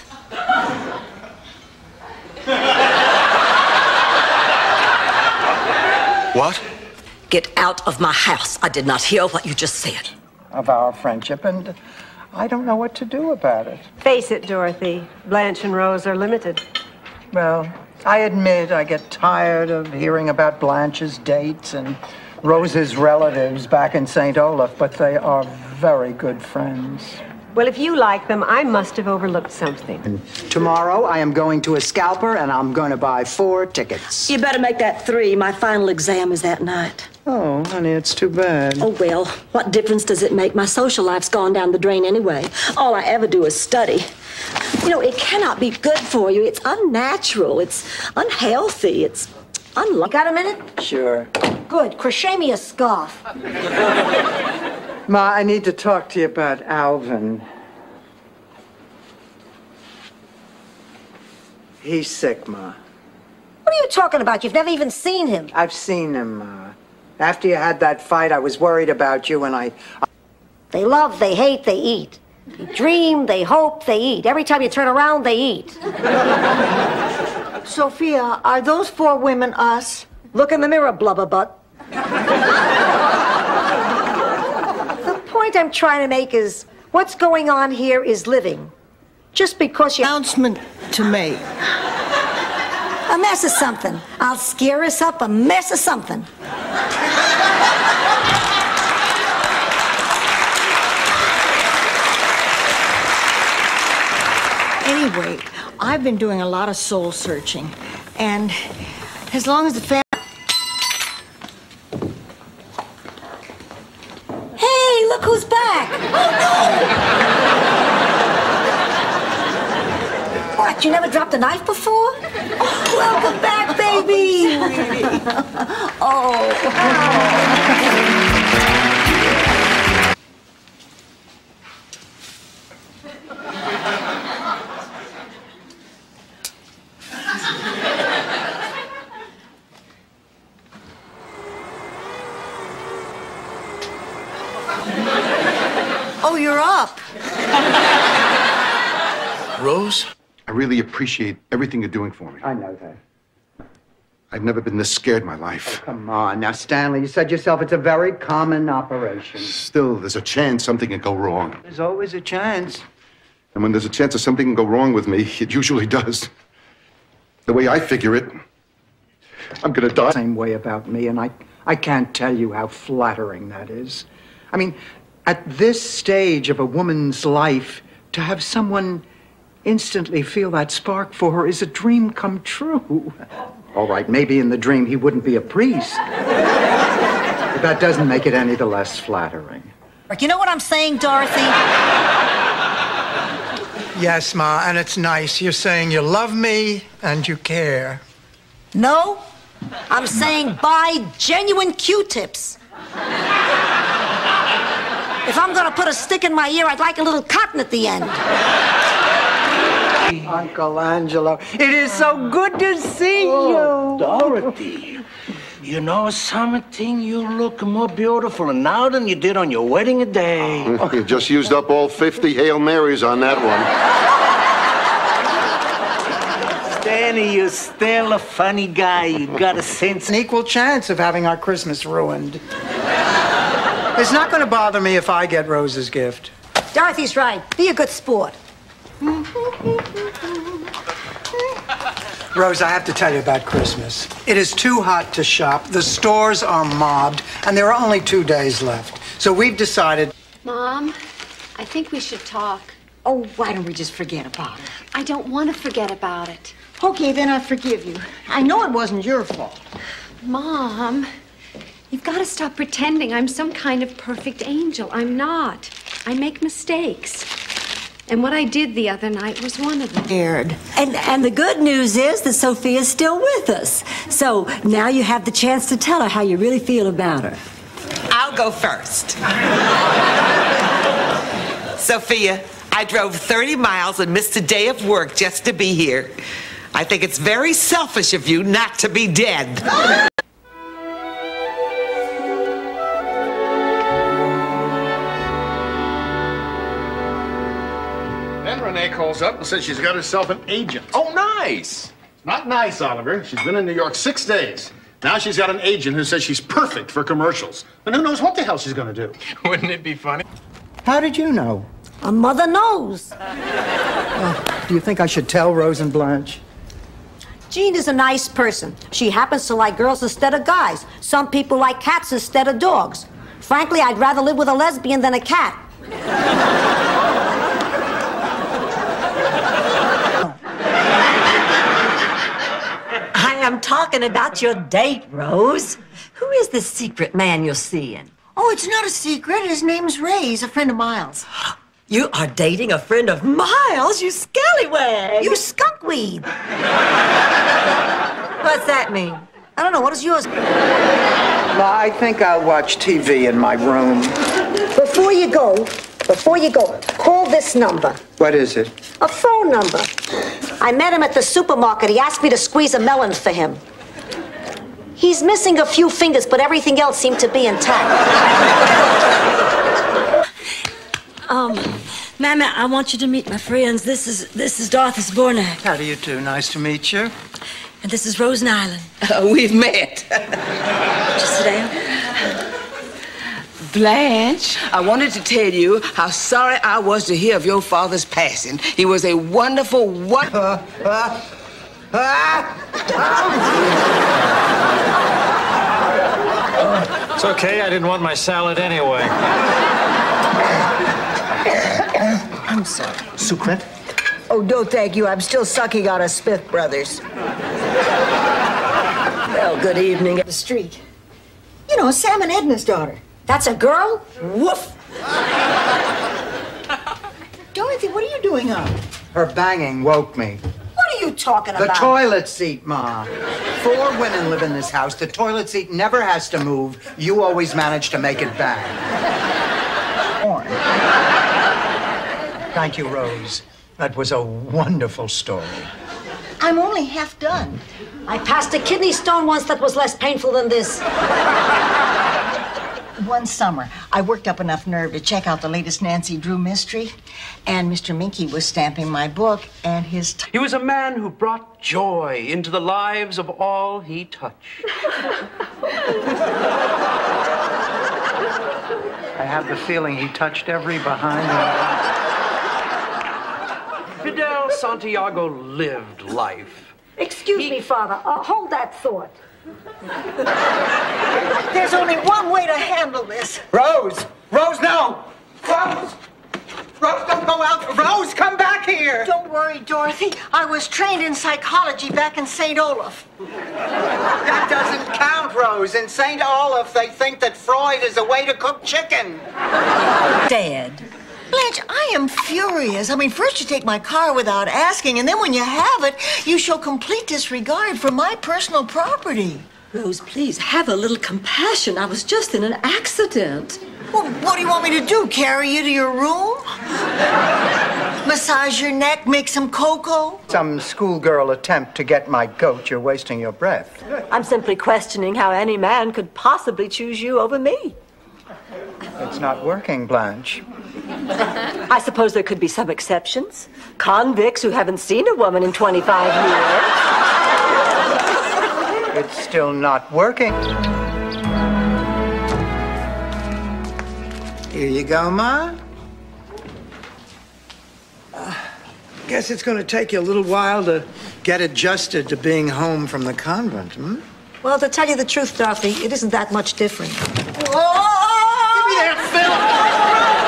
What? Get out of my house. I did not hear what you just said. Of our friendship, and I don't know what to do about it. Face it, Dorothy. Blanche and Rose are limited. Well, I admit I get tired of hearing about Blanche's dates and Rose's relatives back in St. Olaf, but they are very good friends. Well, if you like them, I must have overlooked something. And tomorrow, I am going to a scalper, and I'm going to buy 4 tickets. You better make that 3. My final exam is that night. Oh, honey, it's too bad. Oh, well, what difference does it make? My social life's gone down the drain anyway. All I ever do is study. You know, it cannot be good for you. It's unnatural. It's unhealthy. It's unlucky. Got a minute? Sure. Good. Crochet me a scarf. Ma, I need to talk to you about Alvin. He's sick, Ma. What are you talking about? You've never even seen him. I've seen him, Ma. After you had that fight, I was worried about you, and I... They love, they hate, they eat. They dream, they hope, they eat. Every time you turn around, they eat. Sophia, are those 4 women us? Look in the mirror, blubber butt. The point I'm trying to make is, what's going on here is living. Just because you... Announcement to make. A mess of something. I'll scare us up a mess of something. Anyway, I've been doing a lot of soul searching. And as long as the family... Hey, look who's back. Oh, no! What, you never dropped a knife before? Oh, welcome back, baby. Oh. Rose? I really appreciate everything you're doing for me. I know that. I've never been this scared in my life. Oh, come on. Now, Stanley, you said yourself it's a very common operation. Still, there's a chance something can go wrong. There's always a chance. And when there's a chance that something can go wrong with me, it usually does. The way I figure it, I'm gonna die. Same way about me, and I can't tell you how flattering that is. I mean, at this stage of a woman's life, to have someone instantly feel that spark for her is a dream come true. All right, maybe in the dream he wouldn't be a priest. But that doesn't make it any the less flattering. You know what I'm saying, Dorothy? Yes, Ma, and it's nice. You're saying you love me and you care. No, I'm saying buy genuine Q-tips. If I'm gonna put a stick in my ear, I'd like a little cotton at the end. Uncle Angelo, it is so good to see you. Dorothy, you know something? You look more beautiful now than you did on your wedding day. You just used up all 50 Hail Marys on that one. Danny, you're still a funny guy. You got a sense. An equal chance of having our Christmas ruined. It's not going to bother me if I get Rose's gift. Dorothy's right. Be a good sport. Rose, I have to tell you about Christmas. It is too hot to shop. The stores are mobbed, and there are only 2 days left. So we've decided... Mom, I think we should talk. Oh, why don't we just forget about it? I don't want to forget about it. Okay, then I forgive you. I know it wasn't your fault. Mom, you've got to stop pretending I'm some kind of perfect angel. I'm not. I make mistakes. And what I did the other night was one of them. Scared. And the good news is that Sophia's still with us. So now you have the chance to tell her how you really feel about her. I'll go first. Sophia, I drove 30 miles and missed a day of work just to be here. I think it's very selfish of you not to be dead. Then Renee calls up and says she's got herself an agent. Oh, nice. Not nice, Oliver. She's been in New York 6 days. Now she's got an agent who says she's perfect for commercials. And who knows what the hell she's going to do. Wouldn't it be funny? How did you know? A mother knows. Do you think I should tell Rose and Blanche? Jean is a nice person. She happens to like girls instead of guys. Some people like cats instead of dogs. Frankly, I'd rather live with a lesbian than a cat. I am talking about your date, Rose. Who is this secret man you're seeing? Oh, it's not a secret. His name's Ray. He's a friend of Miles. You are dating a friend of Miles, you scallywag. You skunkweed. What's that mean? I don't know. What is yours? Well, I think I'll watch TV in my room. Before you go, call this number. What is it? A phone number. I met him at the supermarket. He asked me to squeeze a melon for him. He's missing a few fingers, but everything else seemed to be intact. Mama, I want you to meet my friends. This is Dorothy Zbornak. How do you do? Nice to meet you. And this is Rose Nyland. We've met. Just sit down. Blanche, I wanted to tell you how sorry I was to hear of your father's passing. He was a wonderful, It's okay, I didn't want my salad anyway. I'm sorry. Sucre? Oh, no, thank you. I'm still sucking on a Smith Brothers. Well, good evening at the street. You know, Sam and Edna's daughter. That's a girl? Woof. Dorothy, what are you doing up? Her banging woke me. What are you talking The about? toilet seat, Ma. 4 women live in this house. The toilet seat never has to move. You always manage to make it bang. Thank you, Rose. That was a wonderful story. I'm only half done. I passed a kidney stone once that was less painful than this. One summer, I worked up enough nerve to check out the latest Nancy Drew mystery, and Mr. Minky was stamping my book, and his... He was a man who brought joy into the lives of all he touched. I have the feeling he touched every behind me. Fidel Santiago lived life. Excuse me, Father. Hold that thought. There's only one way to handle this. Rose! Rose, no! Rose! Rose, don't go out! Rose, come back here! Don't worry, Dorothy. I was trained in psychology back in St. Olaf. That doesn't count, Rose. In St. Olaf, they think that Freud is a way to cook chicken. Dad. Blanche, I am furious. I mean, first you take my car without asking, and then when you have it, you show complete disregard for my personal property. Rose, please, have a little compassion. I was just in an accident. Well, what do you want me to do, carry you to your room? Massage your neck, make some cocoa? Some schoolgirl attempt to get my goat. You're wasting your breath. I'm simply questioning how any man could possibly choose you over me. It's not working, Blanche. I suppose there could be some exceptions. Convicts who haven't seen a woman in 25 years. It's still not working. Here you go, Ma. Guess it's going to take you a little while to get adjusted to being home from the convent, hmm? Well, to tell you the truth, Dorothy, it isn't that much different. Oh! Give me that film!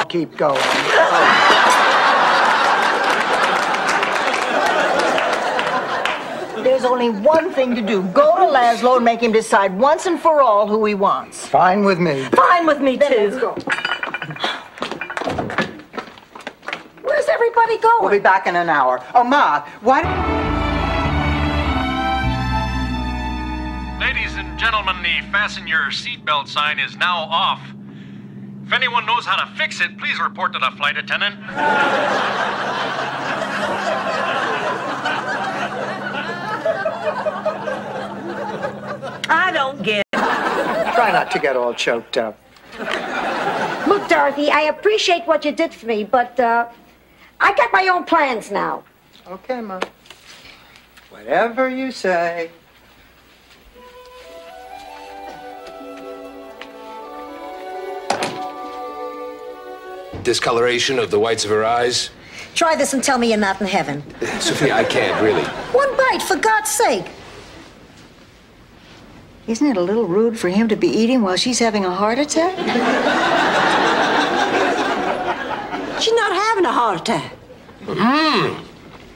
Keep going. There's only one thing to do. Go to Laszlo and make him decide once and for all who he wants. Fine with me. Fine with me, too. Let's go. Where's everybody going? We'll be back in an hour. Oh, Ma, why... Ladies and gentlemen, the fasten your seatbelt sign is now off. If anyone knows how to fix it, please report to the flight attendant. I don't get it. Try not to get all choked up. Look, Dorothy, I appreciate what you did for me, but I got my own plans now. Okay, Ma. Whatever you say. Discoloration of the whites of her eyes. Try this and tell me you're not in heaven. Sophia, I can't, really. One bite, for God's sake. Isn't it a little rude for him to be eating while she's having a heart attack? She's not having a heart attack.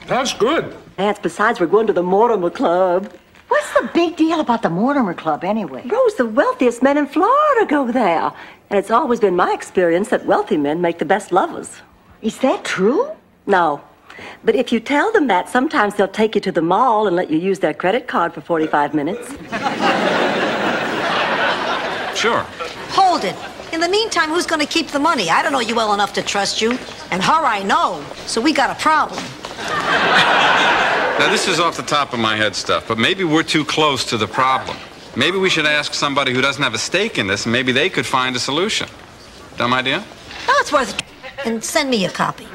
That's good. That's besides, we're going to the Mortimer Club. What's the big deal about the Mortimer Club, anyway? Rose, the wealthiest men in Florida go there. And it's always been my experience that wealthy men make the best lovers. Is that true? No. But if you tell them that, sometimes they'll take you to the mall and let you use their credit card for 45 minutes. Sure. Hold it. In the meantime, who's going to keep the money? I don't know you well enough to trust you. And her I know. So we got a problem. Now, this is off the top of my head stuff, but maybe we're too close to the problem. Maybe we should ask somebody who doesn't have a stake in this, and maybe they could find a solution. Dumb idea? Oh, it's worth it. And send me a copy.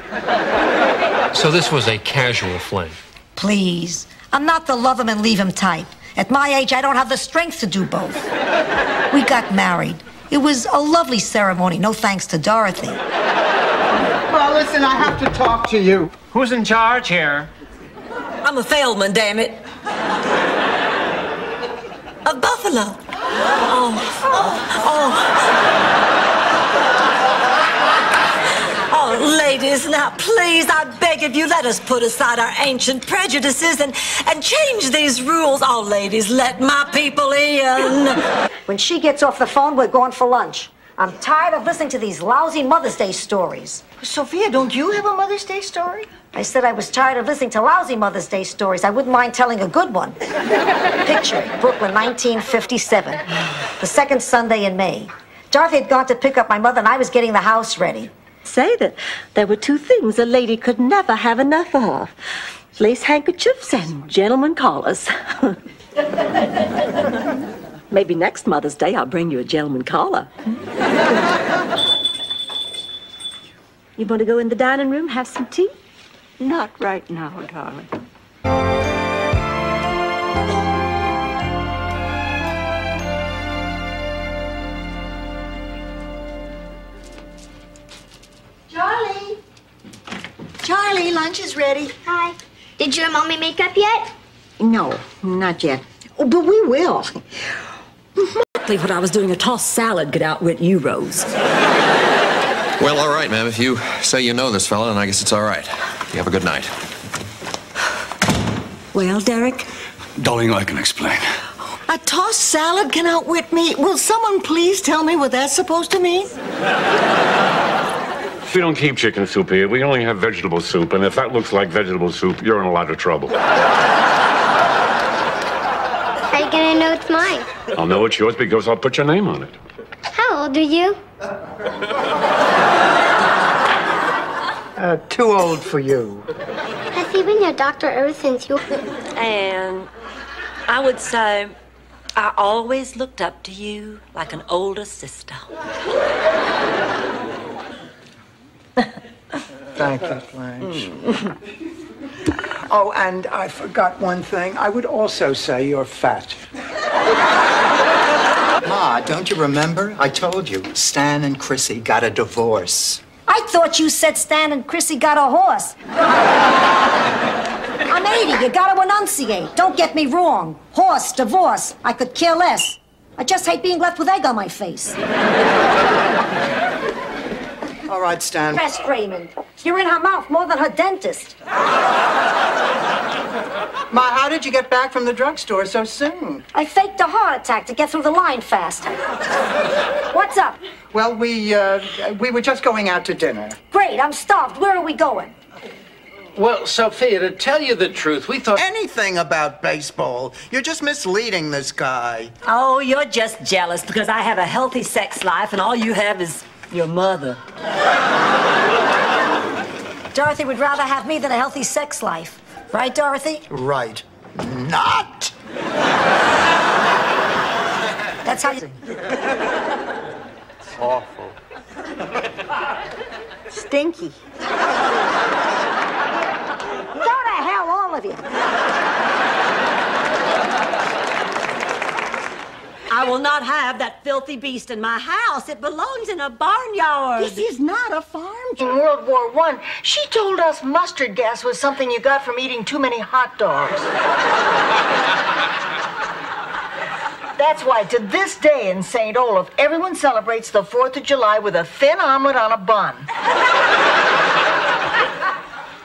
So this was a casual fling. Please. I'm not the love him and leave him type. At my age, I don't have the strength to do both. We got married. It was a lovely ceremony, no thanks to Dorothy. Well, listen, I have to talk to you. Who's in charge here? I'm a Feldman, damn it. Of Buffalo. Oh, ladies, now please, I beg of you, let us put aside our ancient prejudices and change these rules. Oh, ladies, let my people in. When she gets off the phone, we're going for lunch. I'm tired of listening to these lousy Mother's Day stories. Sophia, don't you have a Mother's Day story? I said I was tired of listening to lousy Mother's Day stories. I wouldn't mind telling a good one. Picture, Brooklyn, 1957. The second Sunday in May. Dorothy had gone to pick up my mother, and I was getting the house ready. Say that there were two things a lady could never have enough of. Lace handkerchiefs and gentleman collars. Maybe next Mother's Day I'll bring you a gentleman collar. You want to go in the dining room, have some tea? Not right now, darling. Charlie. Charlie, lunch is ready. Hi. Did your mommy make up yet? No, not yet. Oh, but we will. When I was doing a tossed salad could outwit you, Rose. Well, all right, ma'am. If you say you know this fella, then I guess it's all right. You have a good night. Well, Derek? Darling, I can explain. A tossed salad can outwit me. Will someone please tell me what that's supposed to mean? We don't keep chicken soup here. We only have vegetable soup. And if that looks like vegetable soup, you're in a lot of trouble. How are you gonna know it's mine? I'll know it's yours because I'll put your name on it. How old are you? Too old for you. Has he been your doctor ever since you... And I would say I always looked up to you like an older sister. Thank you, Blanche. Oh, and I forgot one thing. I would also say you're fat. Ma, don't you remember? I told you, Stan and Chrissy got a divorce. I thought you said Stan and Chrissy got a horse. I'm 80. You gotta enunciate. Don't get me wrong. Horse, divorce. I could care less. I just hate being left with egg on my face. All right, Stan. Rest, Raymond. You're in her mouth more than her dentist. Ma, how did you get back from the drugstore so soon? I faked a heart attack to get through the line faster. What's up? Well, we were just going out to dinner. Great, I'm starved. Where are we going? Well, Sophia, to tell you the truth, we thought... Anything about baseball. You're just misleading this guy. Oh, you're just jealous because I have a healthy sex life and all you have is your mother. Dorothy would rather have me than a healthy sex life. Right, Dorothy? Right. Not! That's how you... It's awful. Stinky. Go to hell, all of you. I will not have that filthy beast in my house. It belongs in a barnyard. This is not a farm. In World War I, she told us mustard gas was something you got from eating too many hot dogs. That's why to this day in St. Olaf, everyone celebrates the 4th of July with a thin omelet on a bun.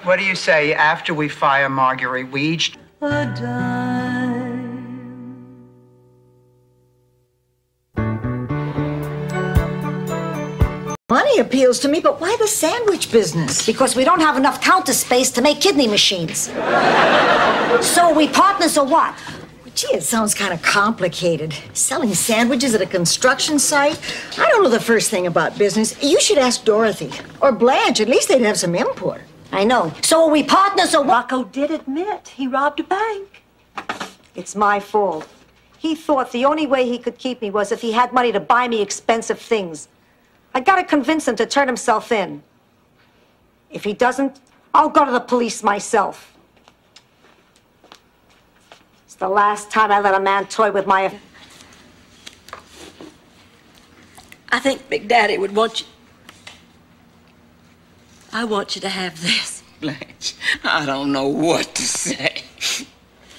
What do you say, after we fire Marguerite, we each... A dime. Money appeals to me, but why the sandwich business? Because we don't have enough counter space to make kidney machines. So are we partners or what? Gee, it sounds kind of complicated. Selling sandwiches at a construction site? I don't know the first thing about business. You should ask Dorothy. Or Blanche. At least they'd have some input. I know. So are we partners or what? Rocco did admit he robbed a bank. It's my fault. He thought the only way he could keep me was if he had money to buy me expensive things. I gotta convince him to turn himself in. If he doesn't, I'll go to the police myself. It's the last time I let a man toy with my... I think Big Daddy would want you... I want you to have this. Blanche, I don't know what to say.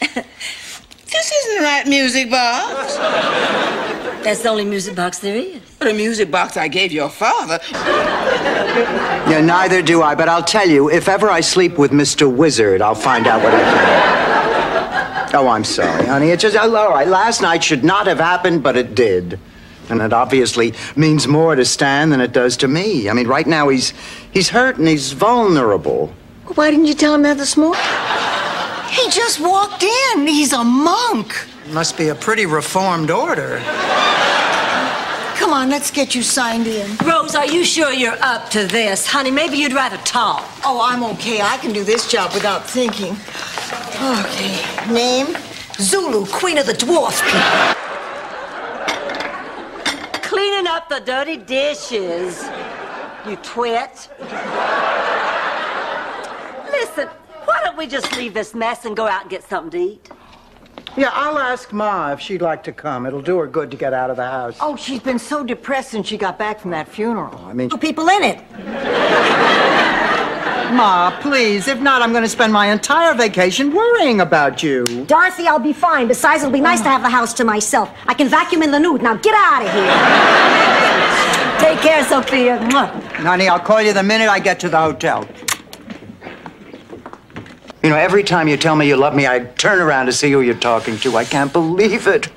This isn't the right music box. That's the only music box there is. The music box I gave your father. Yeah, neither do I, but I'll tell you, if ever I sleep with Mr. Wizard, I'll find out what I can. Oh, I'm sorry, honey. It's just, all right, last night should not have happened, but it did. And it obviously means more to Stan than it does to me. I mean, right now he's hurt and he's vulnerable. Why didn't you tell him that this morning? He just walked in. He's a monk. Must be a pretty reformed order. Come on, let's get you signed in. Rose, are you sure you're up to this? Honey, maybe you'd rather talk. Oh, I'm okay. I can do this job without thinking. Okay. Name? Zulu, Queen of the Dwarf People. Cleaning up the dirty dishes, you twit. Listen, why don't we just leave this mess and go out and get something to eat? Yeah, I'll ask Ma if she'd like to come. It'll do her good to get out of the house. Oh, she's been so depressed since she got back from that funeral. I mean, People in it. Ma, please. If not, I'm going to spend my entire vacation worrying about you. Dorothy, I'll be fine. Besides, it'll be nice to have the house to myself. I can vacuum in the nude. Now get out of here. Take care, Sophia. Honey, I'll call you the minute I get to the hotel. You know, every time you tell me you love me, I turn around to see who you're talking to. I can't believe it.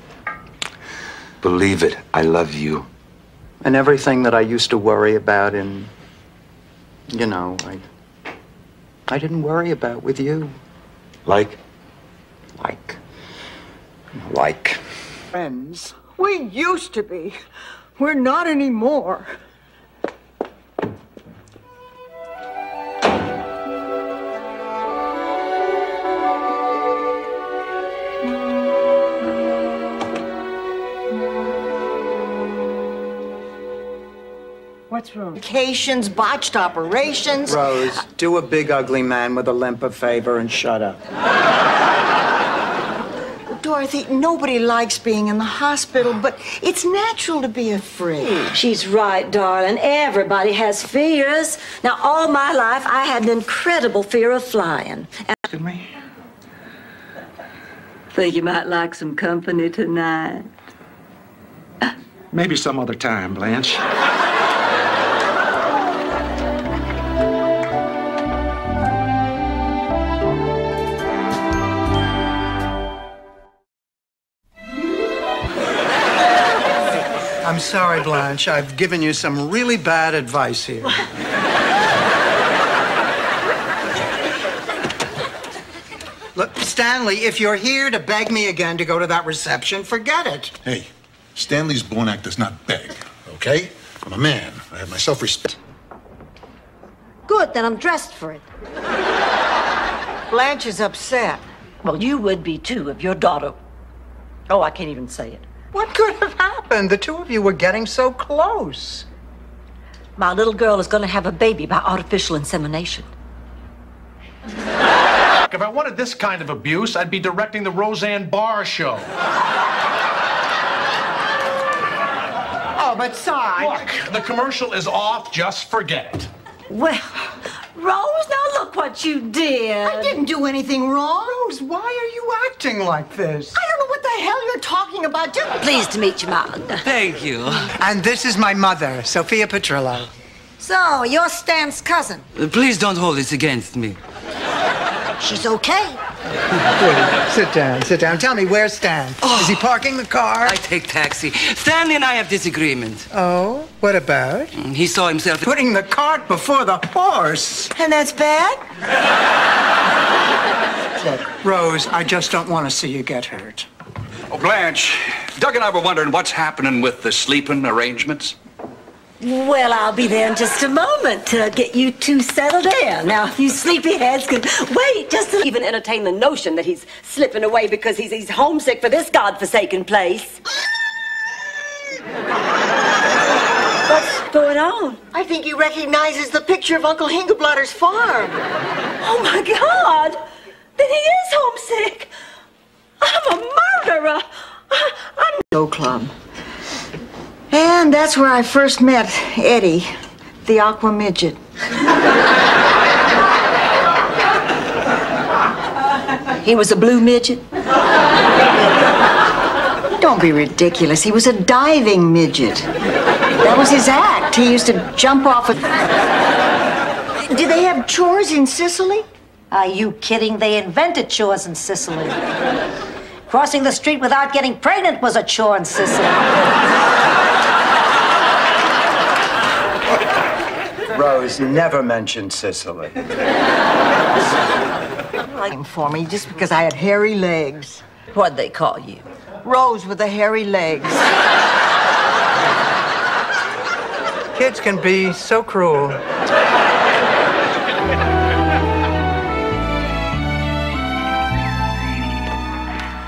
Believe it, I love you. And everything that I used to worry about and, you know, I didn't worry about with you. Like? Like. Friends. We used to be. We're not anymore. What's wrong? Vacations, botched operations. Rose, do a big ugly man with a limp a favor and shut up. Dorothy, nobody likes being in the hospital, but it's natural to be afraid. She's right, darling. Everybody has fears. Now, all my life, I had an incredible fear of flying. Excuse me? Think you might like some company tonight? Maybe some other time, Blanche. I'm sorry, Blanche. I've given you some really bad advice here. Look, Stanley, if you're here to beg me again to go to that reception, forget it. Hey, Stanley's born act does not beg, okay? I'm a man. I have my self-respect. Good, then I'm dressed for it. Blanche is upset. Well, you would be, too, if your daughter... Oh, I can't even say it. What could have happened? The two of you were getting so close. My little girl is going to have a baby by artificial insemination. If I wanted this kind of abuse, I'd be directing the Roseanne Barr show. Oh, but Si... Look, the commercial is off. Just forget it. Well, Rose, now look what you did. I didn't do anything wrong. Rose, why are you acting like this? I don't know what the hell you're talking about. Pleased to meet you, Mom. Thank you. And this is my mother, Sophia Petrillo. So, you're Stan's cousin. Please don't hold this against me. She's okay. Please, sit down, sit down. Tell me, where's Stan? Is he parking the car? I take taxi. Stanley and I have disagreement. Oh, what about? He saw himself putting the cart before the horse. And that's bad? Look, Rose, I just don't want to see you get hurt. Oh, Blanche, Doug and I were wondering what's happening with the sleeping arrangements. Well, I'll be there in just a moment to get you two settled in. Now, if you sleepyheads could wait just to even entertain the notion that he's slipping away because he's homesick for this godforsaken place. What's going on? I think he recognizes the picture of Uncle Hingeblatter's farm. Oh, my God! Then he is homesick. I'm a murderer. I'm... Go Club. And that's where I first met Eddie, the Aqua Midget. He was a blue midget? Don't be ridiculous. He was a diving midget. That was his act. He used to jump off a... Did they have chores in Sicily? Are you kidding? They invented chores in Sicily. Crossing the street without getting pregnant was a chore in Sicily. Rose never mentioned Sicily. Like him for me just because I had hairy legs. What'd they call you? Rose with the hairy legs. Kids can be so cruel.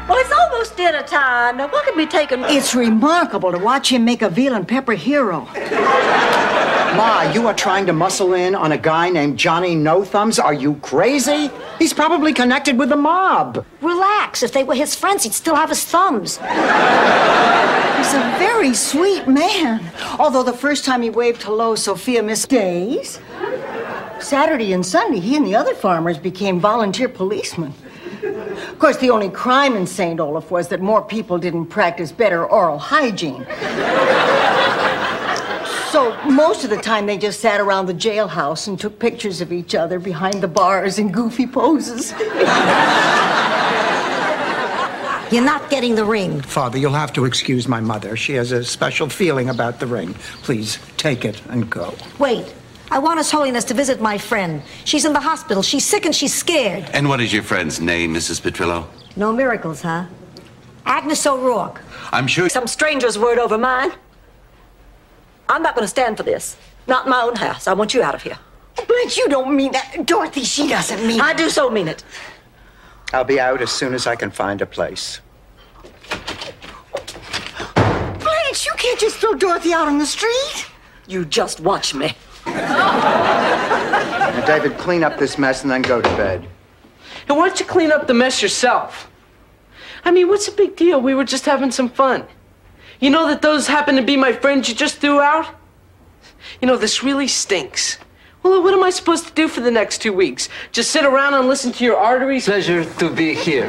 Well, it's almost dinner time. Now, what could be taken? It's remarkable to watch him make a veal and pepper hero. Ma, you are trying to muscle in on a guy named Johnny No Thumbs? Are you crazy? He's probably connected with the mob. Relax. If they were his friends, he'd still have his thumbs. He's a very sweet man. Although the first time he waved hello, Sophia missed days. Saturday and Sunday, he and the other farmers became volunteer policemen. Of course, the only crime in St. Olaf was that more people didn't practice better oral hygiene. So most of the time, they just sat around the jailhouse and took pictures of each other behind the bars in goofy poses. You're not getting the ring. Father, you'll have to excuse my mother. She has a special feeling about the ring. Please, take it and go. Wait. I want His Holiness to visit my friend. She's in the hospital. She's sick and she's scared. And what is your friend's name, Mrs. Petrillo? No miracles, huh? Agnes O'Rourke. I'm sure... Some stranger's word over mine. I'm not going to stand for this. Not in my own house. I want you out of here. Blanche, you don't mean that. Dorothy, she doesn't mean I do so mean it. I'll be out as soon as I can find a place. Blanche, you can't just throw Dorothy out on the street. You just watch me. Now, David, clean up this mess and then go to bed. And why don't you clean up the mess yourself? I mean, what's the big deal? We were just having some fun. You know that those happen to be my friends you just threw out? You know, this really stinks. Well, what am I supposed to do for the next 2 weeks? Just sit around and listen to your arteries? Pleasure to be here.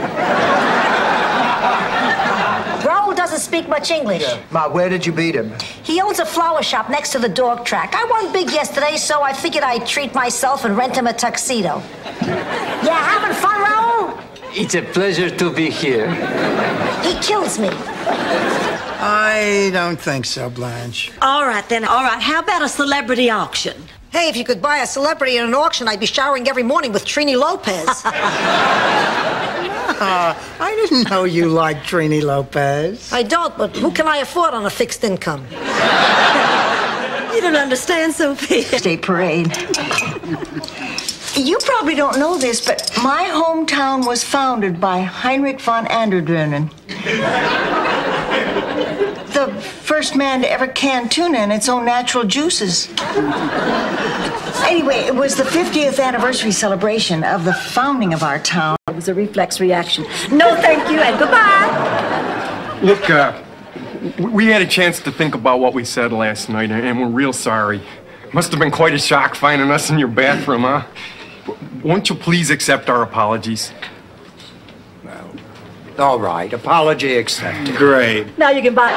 Raoul doesn't speak much English. Ma, where did you beat him? He owns a flower shop next to the dog track. I won big yesterday, so I figured I'd treat myself and rent him a tuxedo. Yeah, having fun, Raoul? It's a pleasure to be here. He kills me. I don't think so, Blanche. All right, then. All right. How about a celebrity auction? Hey, if you could buy a celebrity in an auction, I'd be showering every morning with Trini Lopez. I didn't know you liked Trini Lopez. I don't, but who can I afford on a fixed income? You don't understand, Sophia. State parade. You probably don't know this, but my hometown was founded by Heinrich von Anderdönen. The first man to ever can tuna in its own natural juices. Anyway, it was the 50th anniversary celebration of the founding of our town. It was a reflex reaction. No, thank you, and goodbye. Look, we had a chance to think about what we said last night, and we're real sorry. Must have been quite a shock finding us in your bathroom, huh? Won't you please accept our apologies? All right, apology accepted. Great. Now you can buy...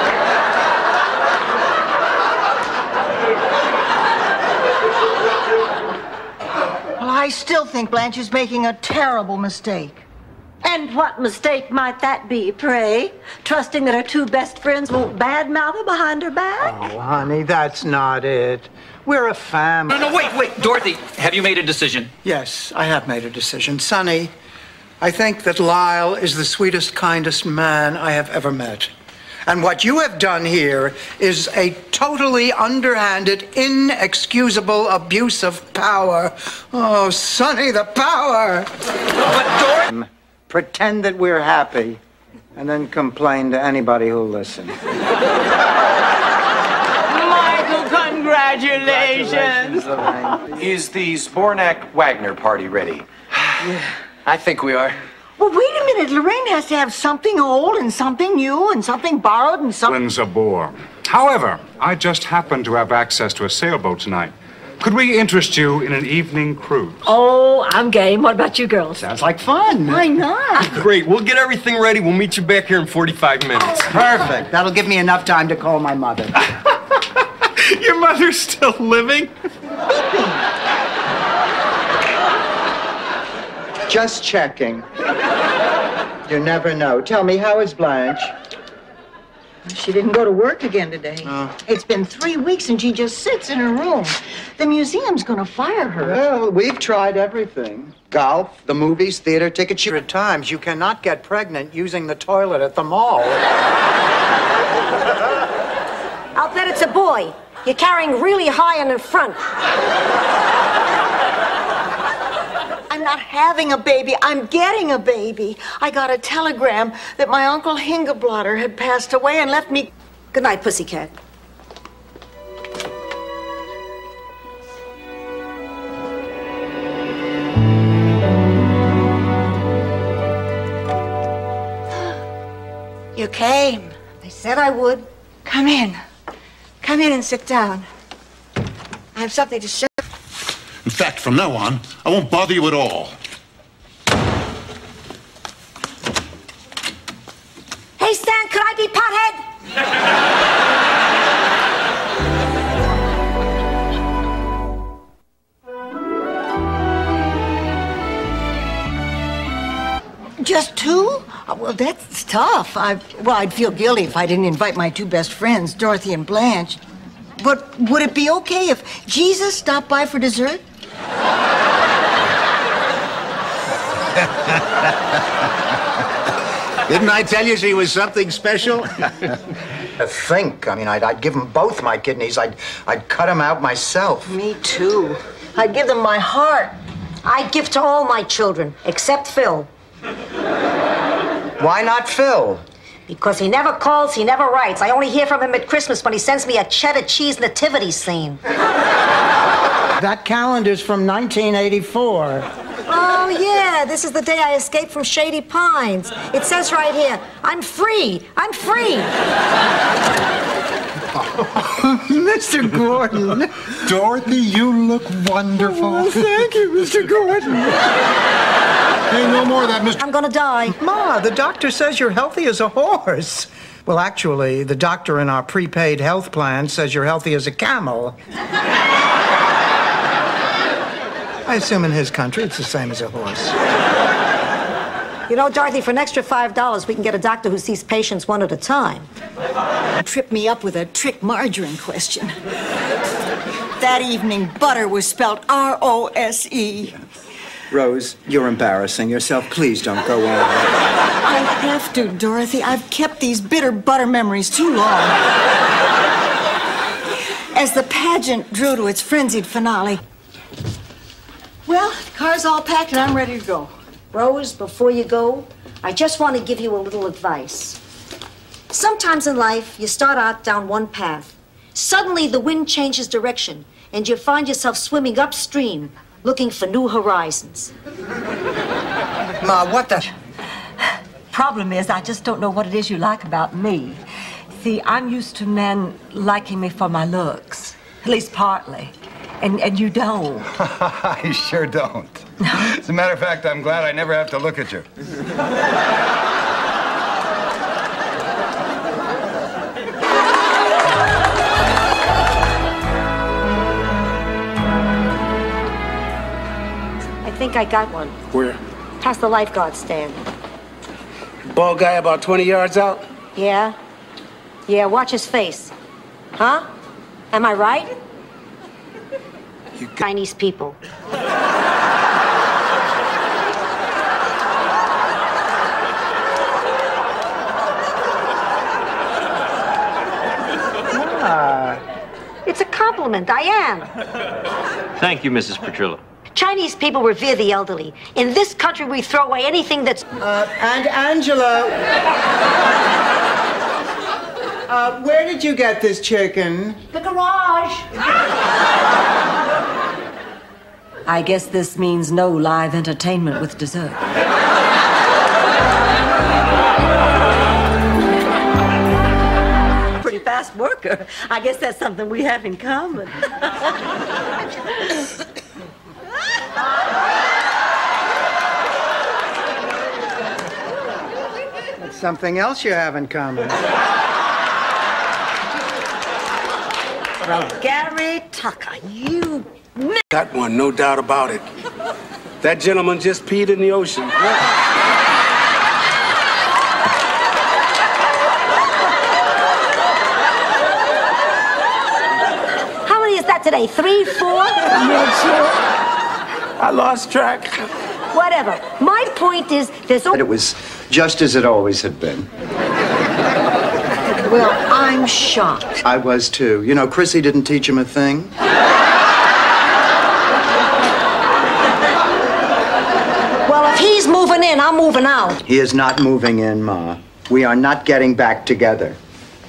Well, I still think Blanche is making a terrible mistake. And what mistake might that be, pray? Trusting that her two best friends won't badmouth her behind her back? Oh, honey, that's not it. We're a family. No, wait. Dorothy, have you made a decision? Yes, I have made a decision. Sonny, I think that Lyle is the sweetest, kindest man I have ever met. And what you have done here is a totally underhanded, inexcusable abuse of power. Oh, Sonny, the power! But Dorothy... Pretend that we're happy, and then complain to anybody who'll listen. Michael, congratulations! Is the Spornak-Wagner party ready? I think we are. Well, wait a minute. Lorraine has to have something old and something new and something borrowed and something... Winds a bore. However, I just happen to have access to a sailboat tonight. Could we interest you in an evening cruise? Oh, I'm game. What about you girls? Sounds like fun. Why not? Great. We'll get everything ready. We'll meet you back here in 45 minutes. Perfect. That'll give me enough time to call my mother. Your mother's still living? Just checking. You never know. Tell me, how is Blanche? She didn't go to work again today. It's been 3 weeks and she just sits in her room. The museum's gonna fire her. Well, we've tried everything. Golf, the movies, theater tickets. At times, you cannot get pregnant using the toilet at the mall. I'll bet it's a boy. You're carrying really high and in front. I'm I'm not having a baby. I'm getting a baby. I got a telegram that my Uncle Hingablotter had passed away and left me. Good night, pussycat. You came. I said I would. Come in. Come in and sit down. I have something to say. In fact, from now on, I won't bother you at all. Hey, Stan, could I be pothead? Just two? Well, that's tough. I'd feel guilty if I didn't invite my two best friends, Dorothy and Blanche. But would it be okay if Jesus stopped by for dessert? Didn't I tell you she was something special? To think. I mean, I'd give them both my kidneys. I'd cut them out myself. Me too. I'd give them my heart. I'd give to all my children, except Phil. Why not Phil? Because he never calls, he never writes. I only hear from him at Christmas when he sends me a cheddar cheese nativity scene. That calendar's from 1984. Oh, yeah, this is the day I escaped from Shady Pines. It says right here, I'm free, I'm free. Mr. Gordon. Dorothy, you look wonderful. Oh, thank you, Mr. Gordon. Hey, no more of that, Mr. I'm gonna die. Ma, the doctor says you're healthy as a horse. Well, actually, the doctor in our prepaid health plan says you're healthy as a camel. I assume in his country it's the same as a horse. You know, Dorothy, for an extra $5, we can get a doctor who sees patients one at a time. Tripped me up with a trick margarine question. That evening, butter was spelled R-O-S-E. Rose, you're embarrassing yourself. Please don't go on. I have to, Dorothy. I've kept these bitter butter memories too long. As the pageant drew to its frenzied finale. Well, the car's all packed and I'm ready to go. Rose, before you go, I just want to give you a little advice. Sometimes in life, you start out down one path. Suddenly, the wind changes direction, and you find yourself swimming upstream, looking for new horizons. Ma, what the... Problem is, I just don't know what it is you like about me. See, I'm used to men liking me for my looks, at least partly. And you don't. I sure don't. As a matter of fact, I'm glad I never have to look at you. I think I got one. Where? Past the lifeguard stand. Bald guy about 20 yards out? Yeah? Yeah, watch his face. Huh? Am I right? You Chinese people. It's a compliment. I am. Thank you, Mrs. Petrillo. Chinese people revere the elderly. In this country, we throw away anything that's... And Angela... where did you get this chicken? The garage. I guess this means no live entertainment with dessert. Pretty fast worker. I guess that's something we have in common. That's something else you have in common. Well, Gary Tucker, you... Got one, no doubt about it. That gentleman just peed in the ocean. How many is that today? 3, 4? I'm not sure. I lost track. Whatever. My point is, there's... But it was just as it always had been. Well, I'm shocked. I was too. You know, Chrissy didn't teach him a thing. I'm moving out. He is not moving in, Ma. We are not getting back together.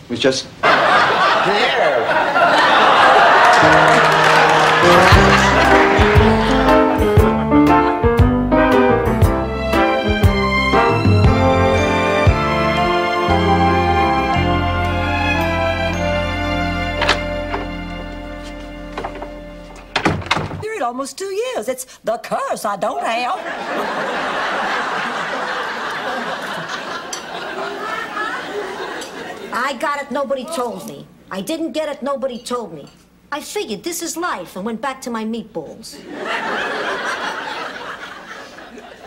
It was just... There! Almost 2 years. It's the curse I don't have. I got it, nobody told me. I didn't get it, nobody told me. I figured this is life and went back to my meatballs.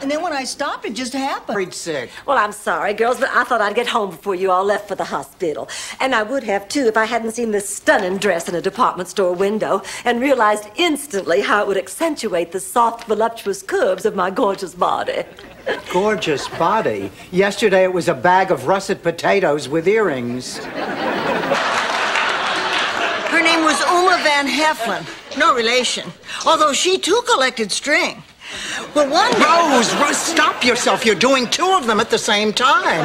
And then when I stopped, it just happened. Sick. Well, I'm sorry, girls, but I thought I'd get home before you all left for the hospital. And I would have, too, if I hadn't seen this stunning dress in a department store window and realized instantly how it would accentuate the soft, voluptuous curves of my gorgeous body. Gorgeous body. Yesterday it was a bag of russet potatoes with earrings. Her name was Uma Van Heflin. No relation. Although she, too, collected string. Well, one day... Rose, stop yourself. You're doing two of them at the same time.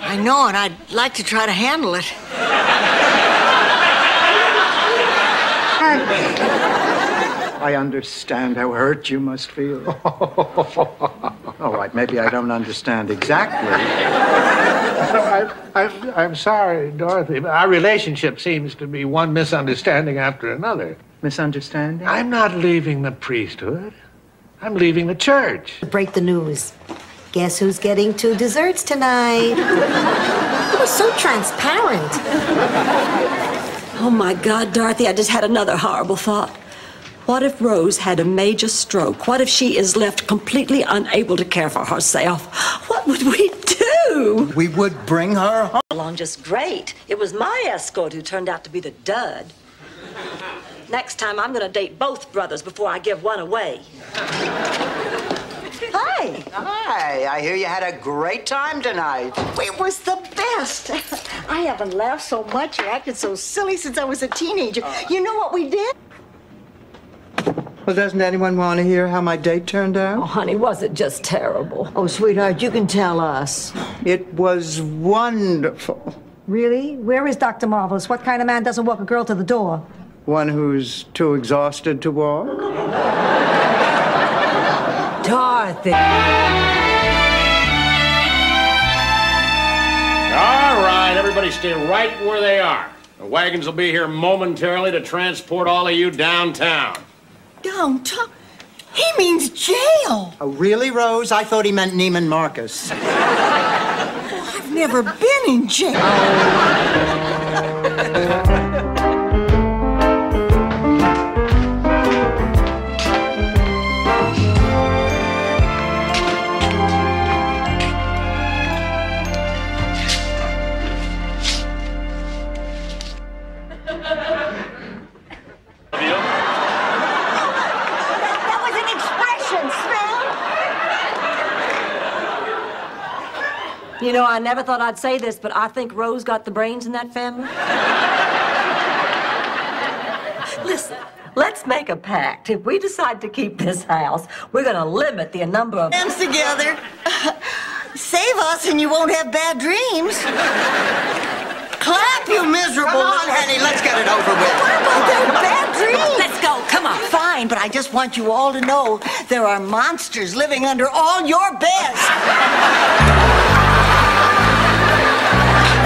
I know, and I'd like to try to handle it. I understand how hurt you must feel. All right, maybe I don't understand exactly. I'm sorry, Dorothy, but our relationship seems to be one misunderstanding after another. Misunderstanding? I'm not leaving the priesthood. I'm leaving the church. Break the news. Guess who's getting 2 desserts tonight? It was so transparent. Oh, my God, Dorothy, I just had another horrible thought. What if Rose had a major stroke? What if she is left completely unable to care for herself? What would we do? We would bring her home. Along just great. It was my escort who turned out to be the dud. Next time, I'm going to date both brothers before I give one away. Hi. Hi, I hear you had a great time tonight. It was the best. I haven't laughed so much or acted so silly since I was a teenager. You know what we did? Well, doesn't anyone want to hear how my date turned out? Oh, honey, was it just terrible? Oh, sweetheart, you can tell us. It was wonderful. Really? Where is Dr. Marvelous? What kind of man doesn't walk a girl to the door? One who's too exhausted to walk? Dorothy. All right, everybody stay right where they are. The wagons will be here momentarily to transport all of you downtown. Downtown? He means jail. Oh, really, Rose? I thought he meant Neiman Marcus. I've never been in jail. You know, I never thought I'd say this, but I think Rose got the brains in that family. Listen, let's make a pact. If we decide to keep this house, we're going to limit the number of... Hands together. Save us and you won't have bad dreams. Clap, you miserable... Come on, honey, let's get it over with. What about their bad dreams? Let's go, come on. Fine, but I just want you all to know there are monsters living under all your beds.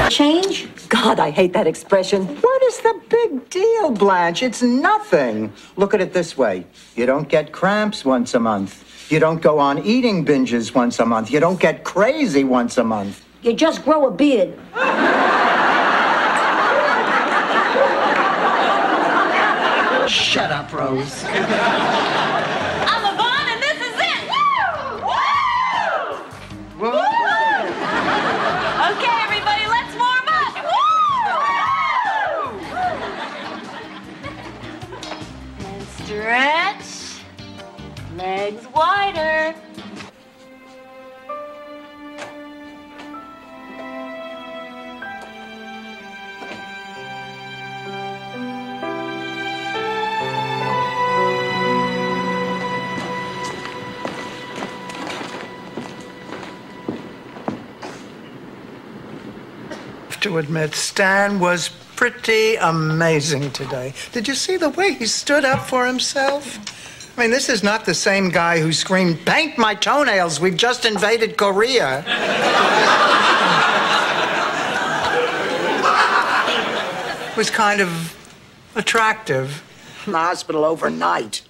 Change? God, I hate that expression. What is the big deal, Blanche? It's nothing. Look at it this way. You don't get cramps once a month. You don't go on eating binges once a month. You don't get crazy once a month. You just grow a beard. Shut up, Rose. I'm Yvonne, and this is it. Woo! Woo! Woo! Okay, everybody, let's warm up. Woo! And stretch. Legs wider. have to admit, Stan was pretty amazing today. Did you see the way he stood up for himself? I mean, this is not the same guy who screamed, "Paint my toenails, we've just invaded Korea." It was kind of attractive. In the hospital overnight.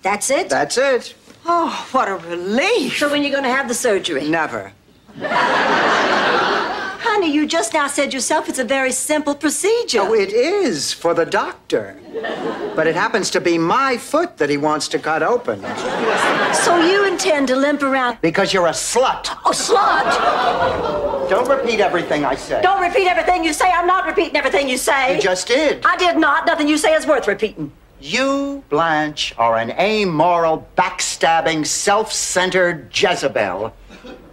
That's it? That's it. Oh, what a relief. So when are you going to have the surgery? Never. Honey, you just now said yourself it's a very simple procedure. Oh, it is for the doctor. But it happens to be my foot that he wants to cut open. So you intend to limp around? Because you're a slut. Oh, slut? Don't repeat everything I say. Don't repeat everything you say. I'm not repeating everything you say. You just did. I did not. Nothing you say is worth repeating. You, Blanche, are an amoral, backstabbing, self-centered Jezebel.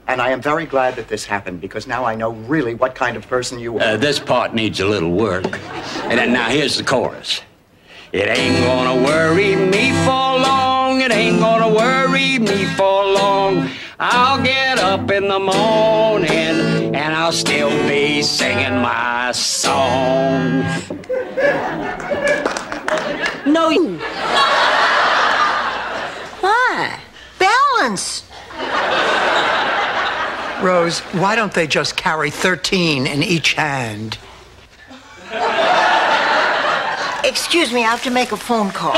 And I am very glad that this happened, because now I know really what kind of person you are. This part needs a little work. And then now here's the chorus. It ain't gonna worry me for long. It ain't gonna worry me for long. I'll get up in the morning and I'll still be singing my song. No, you. Why? Balance. Rose, why don't they just carry 13 in each hand? Excuse me, I have to make a phone call.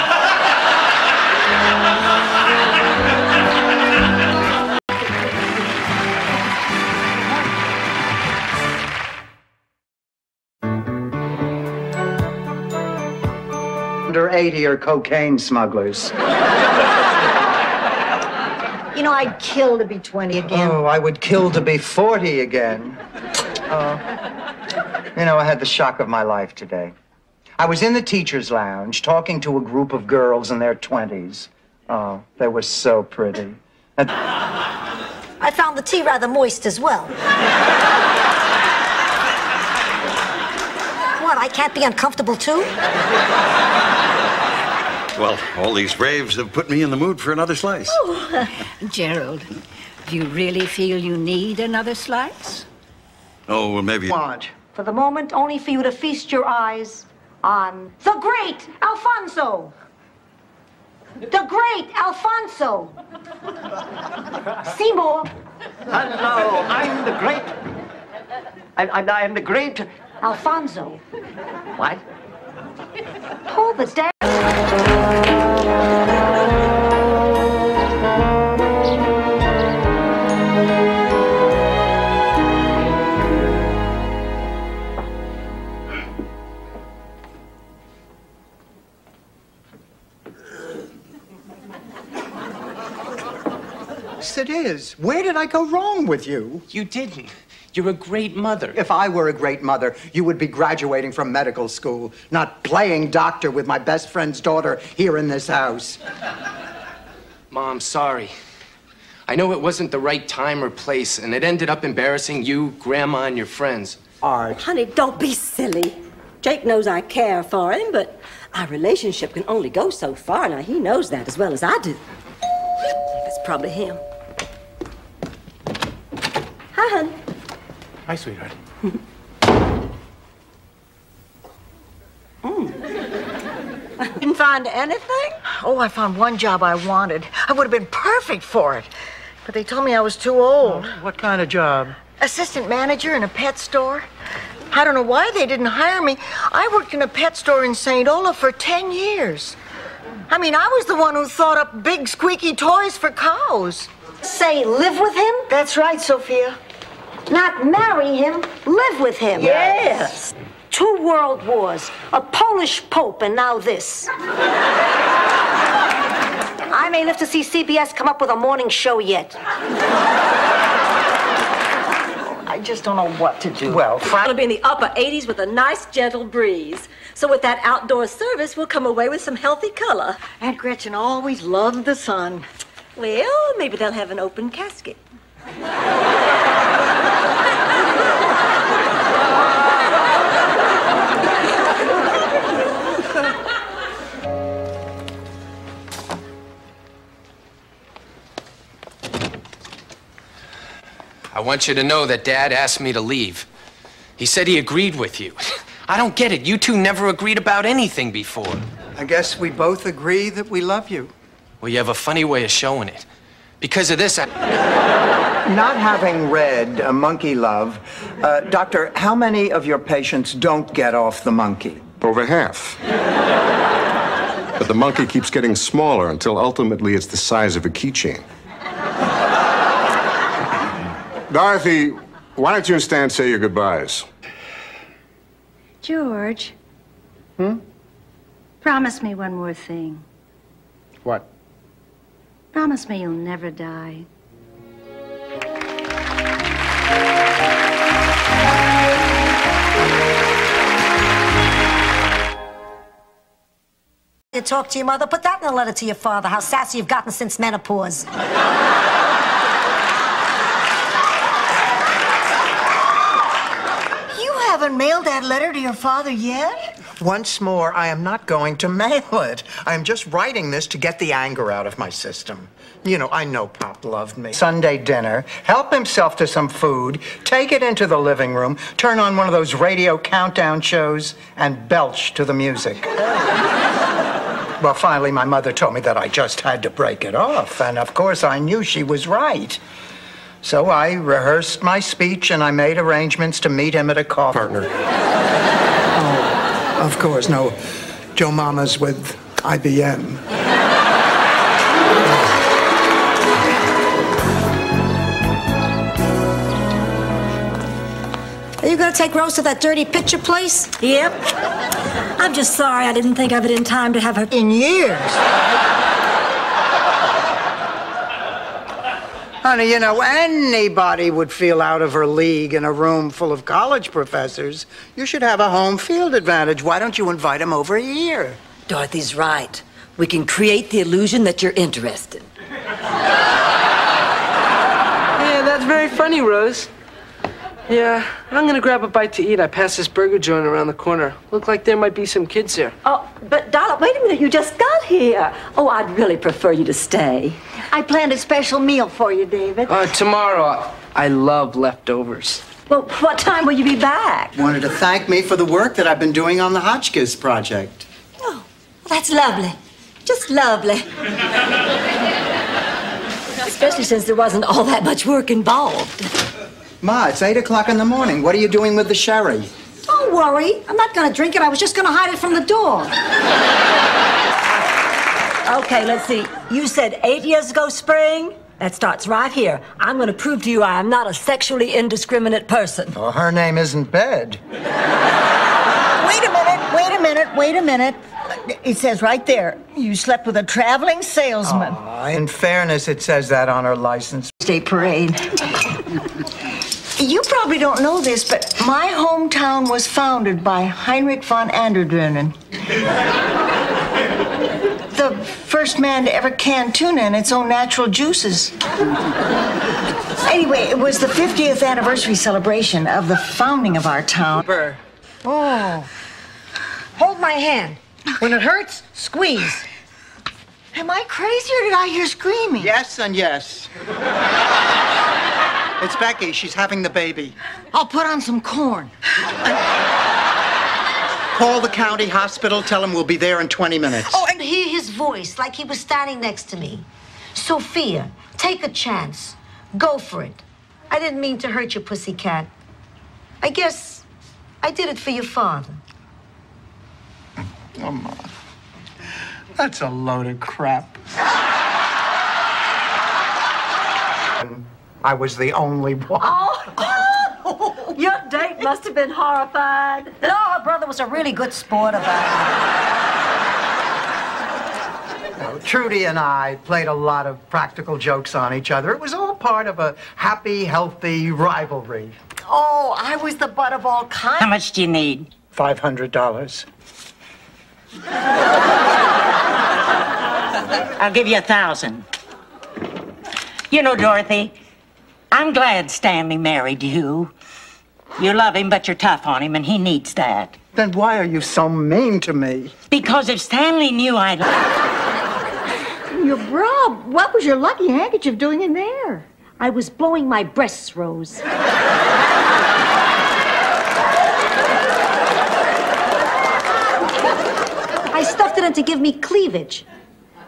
Under 80 are cocaine smugglers. You know, I'd kill to be 20 again. Oh, I would kill to be 40 again. You know, I had the shock of my life today. I was in the teacher's lounge talking to a group of girls in their 20s. Oh, they were so pretty. And I found the tea rather moist as well. What, I can't be uncomfortable too? Well, all these raves have put me in the mood for another slice. Oh, Gerald, do you really feel you need another slice? Oh, well, maybe... Want. For the moment, only for you to feast your eyes on the great Alfonso. The great Alfonso. Seymour. Hello, I'm the great... I'm the great... Alfonso. What? Pull the damn... yes, it is. Where did I go wrong with you? You didn't. You're a great mother. If I were a great mother, you would be graduating from medical school, not playing doctor with my best friend's daughter here in this house. Mom, sorry. I know it wasn't the right time or place, and it ended up embarrassing you, Grandma, and your friends. Art. Honey, don't be silly. Jake knows I care for him, but our relationship can only go so far. Now, he knows that as well as I do. That's probably him. Hi, honey. Hi, sweetheart. Didn't find anything? Oh, I found one job I wanted. I would have been perfect for it. But they told me I was too old. What kind of job? Assistant manager in a pet store. I don't know why they didn't hire me. I worked in a pet store in St. Olaf for 10 years. I mean, I was the one who thought up big squeaky toys for cows. Say, live with him? That's right, Sophia. Not marry him, live with him. Yes. 2 world wars, a Polish pope, and now this. I may live to see CBS come up with a morning show yet. I just don't know what to do. Well, It'll be in the upper 80s with a nice, gentle breeze. So with that outdoor service, we'll come away with some healthy color. Aunt Gretchen always loved the sun. Well, maybe they'll have an open casket. I want you to know that Dad asked me to leave. He said he agreed with you. I don't get it. You two never agreed about anything before. I guess we both agree that we love you. Well, you have a funny way of showing it. Because of this, Not having read Monkey Love, Doctor, how many of your patients don't get off the monkey? Over half. But the monkey keeps getting smaller until ultimately it's the size of a keychain. Dorothy, why don't you and Stan say your goodbyes? George. Promise me one more thing. What? Promise me you'll never die. You talk to your mother, put that in a letter to your father, how sassy you've gotten since menopause. You haven't mailed that letter to your father yet? Once more, I am not going to mail it. I am just writing this to get the anger out of my system. You know, I know Pop loved me. Sunday dinner, help himself to some food, take it into the living room, turn on one of those radio countdown shows, and belch to the music. Well, finally, my mother told me that I just had to break it off, and of course, I knew she was right. So I rehearsed my speech, and I made arrangements to meet him at a coffee. Partner. Oh, of course, no. Joe Mama's with IBM. Are you gonna take Rose to that dirty picture place? Yep. I'm just sorry I didn't think of it in time to have her. In years. Honey, you know, anybody would feel out of her league in a room full of college professors. You should have a home field advantage. Why don't you invite them over here? Dorothy's right. We can create the illusion that you're interested. Yeah, that's very funny, Rose. Yeah, I'm gonna grab a bite to eat. I passed this burger joint around the corner. Looked like there might be some kids there. Oh, but Darla, wait a minute. You just got here. Oh, I'd really prefer you to stay. I planned a special meal for you, David. Tomorrow. I love leftovers. Well, what time will you be back? Wanted to thank me for the work that I've been doing on the Hotchkiss project. Oh, that's lovely. Just lovely. Especially since there wasn't all that much work involved. Ma, it's 8 o'clock in the morning. What are you doing with the sherry? Don't worry. I'm not gonna drink it. I was just gonna hide it from the dog. Okay, let's see. You said 8 years ago, Spring? That starts right here. I'm going to prove to you I am not a sexually indiscriminate person. Oh, her name isn't Bed. Wait a minute. It says right there, you slept with a traveling salesman. In fairness, it says that on her license. State parade. You probably don't know this, but my hometown was founded by Heinrich von Anderdrönen. The first man to ever can tuna in its own natural juices. Anyway, it was the 50th anniversary celebration of the founding of our town. Oh. Hold my hand. When it hurts, squeeze. Am I crazy or did I hear screaming? Yes and yes. It's Becky. She's having the baby. I'll put on some corn. Call the county hospital. Tell them we'll be there in 20 minutes. Oh, and hear his voice like he was standing next to me. Sophia, take a chance. Go for it. I didn't mean to hurt you, pussycat. I guess I did it for your father. Come on. That's a load of crap. I was the only one. Oh, your date must have been horrified. No, her brother was a really good sport about it. No, Trudy and I played a lot of practical jokes on each other. It was all part of a happy, healthy rivalry. Oh, I was the butt of all kinds. How much do you need? $500. I'll give you 1,000. You know, Dorothy, I'm glad Stanley married you. You love him, but you're tough on him, and he needs that. Then why are you so mean to me? Because if Stanley knew I'd... Your bra, what was your lucky handkerchief doing in there? I was blowing my breasts, Rose. stuffed it in to give me cleavage.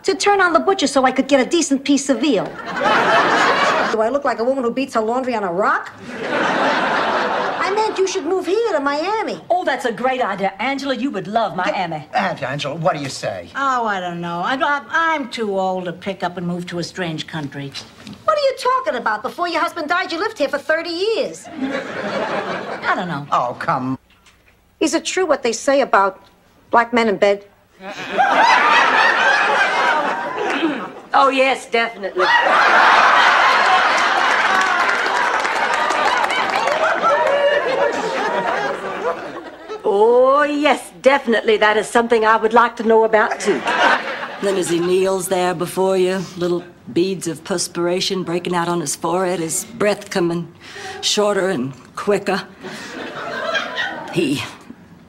To turn on the butcher so I could get a decent piece of veal. Do I look like a woman who beats her laundry on a rock? I meant you should move here to Miami. Oh, that's a great idea. Angela, you would love Miami. Angela, what do you say? Oh, I don't know. I'm too old to pick up and move to a strange country. What are you talking about? Before your husband died, you lived here for 30 years. I don't know. Oh, come. Is it true what they say about black men in bed? Oh, yes, definitely. Oh, yes, definitely. That is something I would like to know about, too. Then as he kneels there before you, little beads of perspiration breaking out on his forehead, his breath coming shorter and quicker, he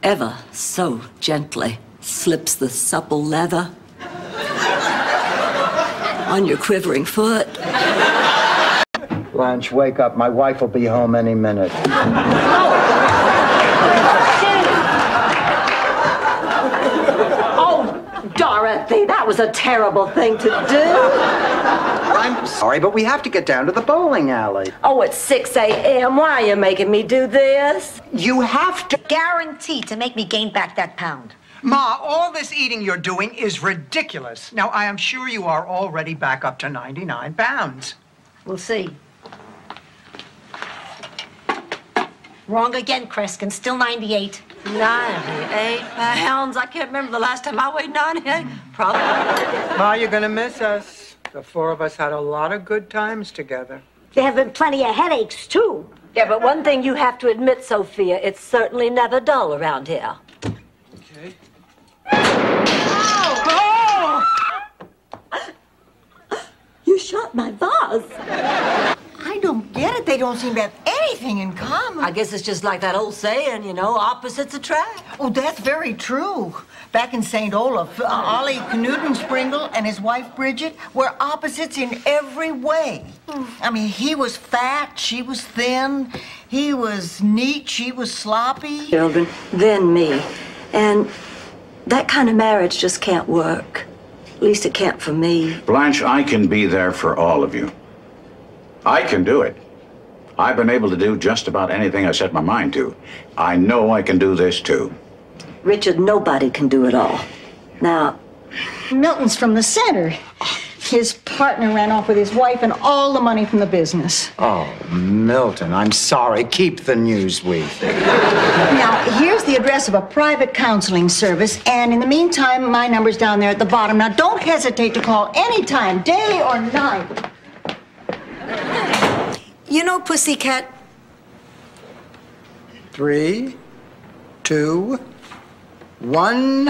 ever so gently slips the supple leather on your quivering foot. Blanche, wake up. My wife will be home any minute. Dorothy, that was a terrible thing to do. I'm sorry, but we have to get down to the bowling alley. Oh, it's 6 a.m. Why are you making me do this? You have to... Guaranteed to make me gain back that pound. Ma, all this eating you're doing is ridiculous. Now, I am sure you are already back up to 99 pounds. We'll see. Wrong again, Kreskin. Still 98. 98 pounds? I can't remember the last time I weighed 98. Probably. Ma, you're gonna miss us. The four of us had a lot of good times together. There have been plenty of headaches, too. Yeah, but one thing you have to admit, Sophia, it's certainly never dull around here. Okay. Oh! You shot my vase. I don't get it. They don't seem to have anything in common. I guess it's just like that old saying, you know, opposites attract. Oh, that's very true. Back in St. Olaf, Ollie Knudensprinkle and his wife Bridget were opposites in every way. I mean, he was fat, she was thin. He was neat, she was sloppy. Children, then me. And that kind of marriage just can't work. At least it can't for me. Blanche, I can be there for all of you. I can do it. I've been able to do just about anything I set my mind to. I know I can do this, too. Richard, nobody can do it all. Now, Milton's from the center. His partner ran off with his wife and all the money from the business. Oh, Milton, I'm sorry. Keep the Newsweek. Now, here's the address of a private counseling service, and in the meantime, my number's down there at the bottom. Now, don't hesitate to call anytime, day or night. You know, Pussycat. 3, 2, 1.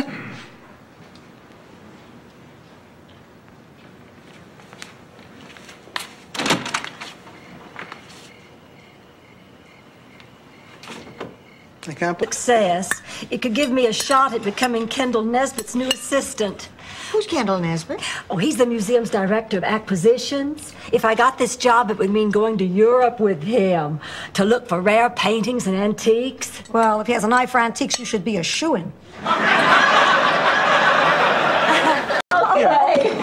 I can't put... Success. It could give me a shot at becoming Kendall Nesbitt's new assistant. Who's Kendall Nesbitt? Oh, he's the museum's director of acquisitions. If I got this job, it would mean going to Europe with him to look for rare paintings and antiques. Well, if he has an eye for antiques, you should be a shoo-in. Okay.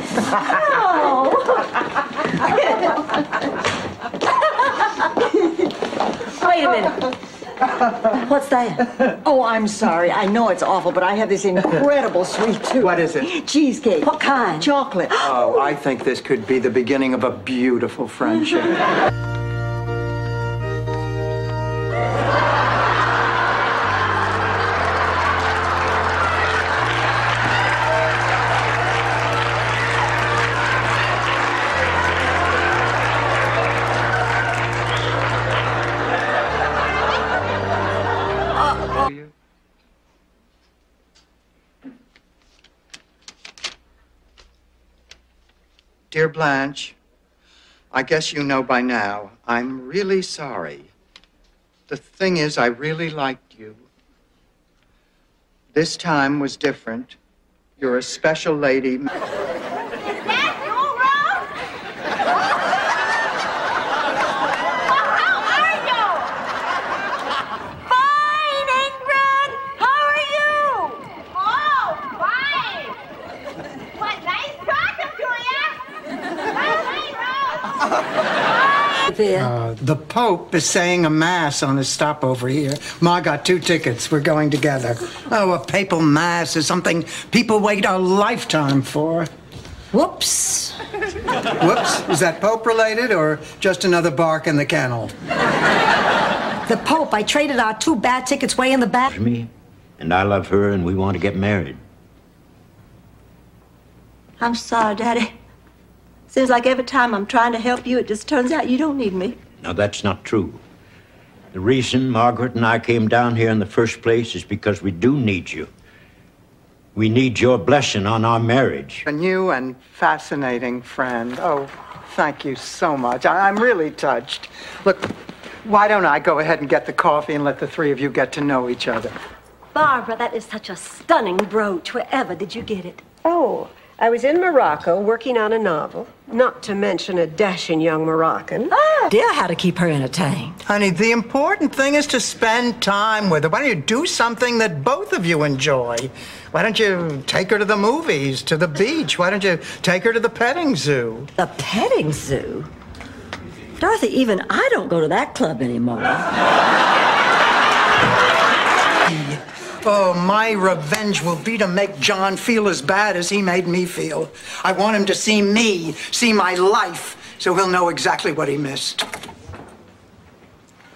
Wait a minute. What's that? Oh, I'm sorry. I know it's awful, but I have this incredible sweet tooth. What is it? Cheesecake. What kind? Chocolate. Oh, I think this could be the beginning of a beautiful friendship. Dear Blanche, I guess you know by now, I'm really sorry. The thing is, I really liked you. This time was different. You're a special lady. Fine, Ingrid. How are you? Oh, fine. The Pope is saying a mass on his stopover here. Ma got 2 tickets. We're going together. Oh, a papal mass is something people wait a lifetime for. Whoops. Whoops? Is that Pope related or just another bark in the kennel? The Pope, I traded our 2 bad tickets way in the back. Me, and I love her, and we want to get married. I'm sorry, Daddy. Seems like every time I'm trying to help you, it just turns out you don't need me. No, that's not true. The reason Margaret and I came down here in the first place is because we do need you. We need your blessing on our marriage. A new and fascinating friend. Oh, thank you so much. I'm really touched. Look, why don't I go ahead and get the coffee and let the 3 of you get to know each other? Barbara, that is such a stunning brooch. Wherever did you get it? Oh, I was in Morocco working on a novel, not to mention a dashing young Moroccan. Dear, how to keep her entertained. Honey, the important thing is to spend time with her. Why don't you do something that both of you enjoy? Why don't you take her to the movies, to the beach? Why don't you take her to the petting zoo? The petting zoo? Dorothy, even I don't go to that club anymore. Oh, my revenge will be to make John feel as bad as he made me feel. I want him to see me, see my life, so he'll know exactly what he missed.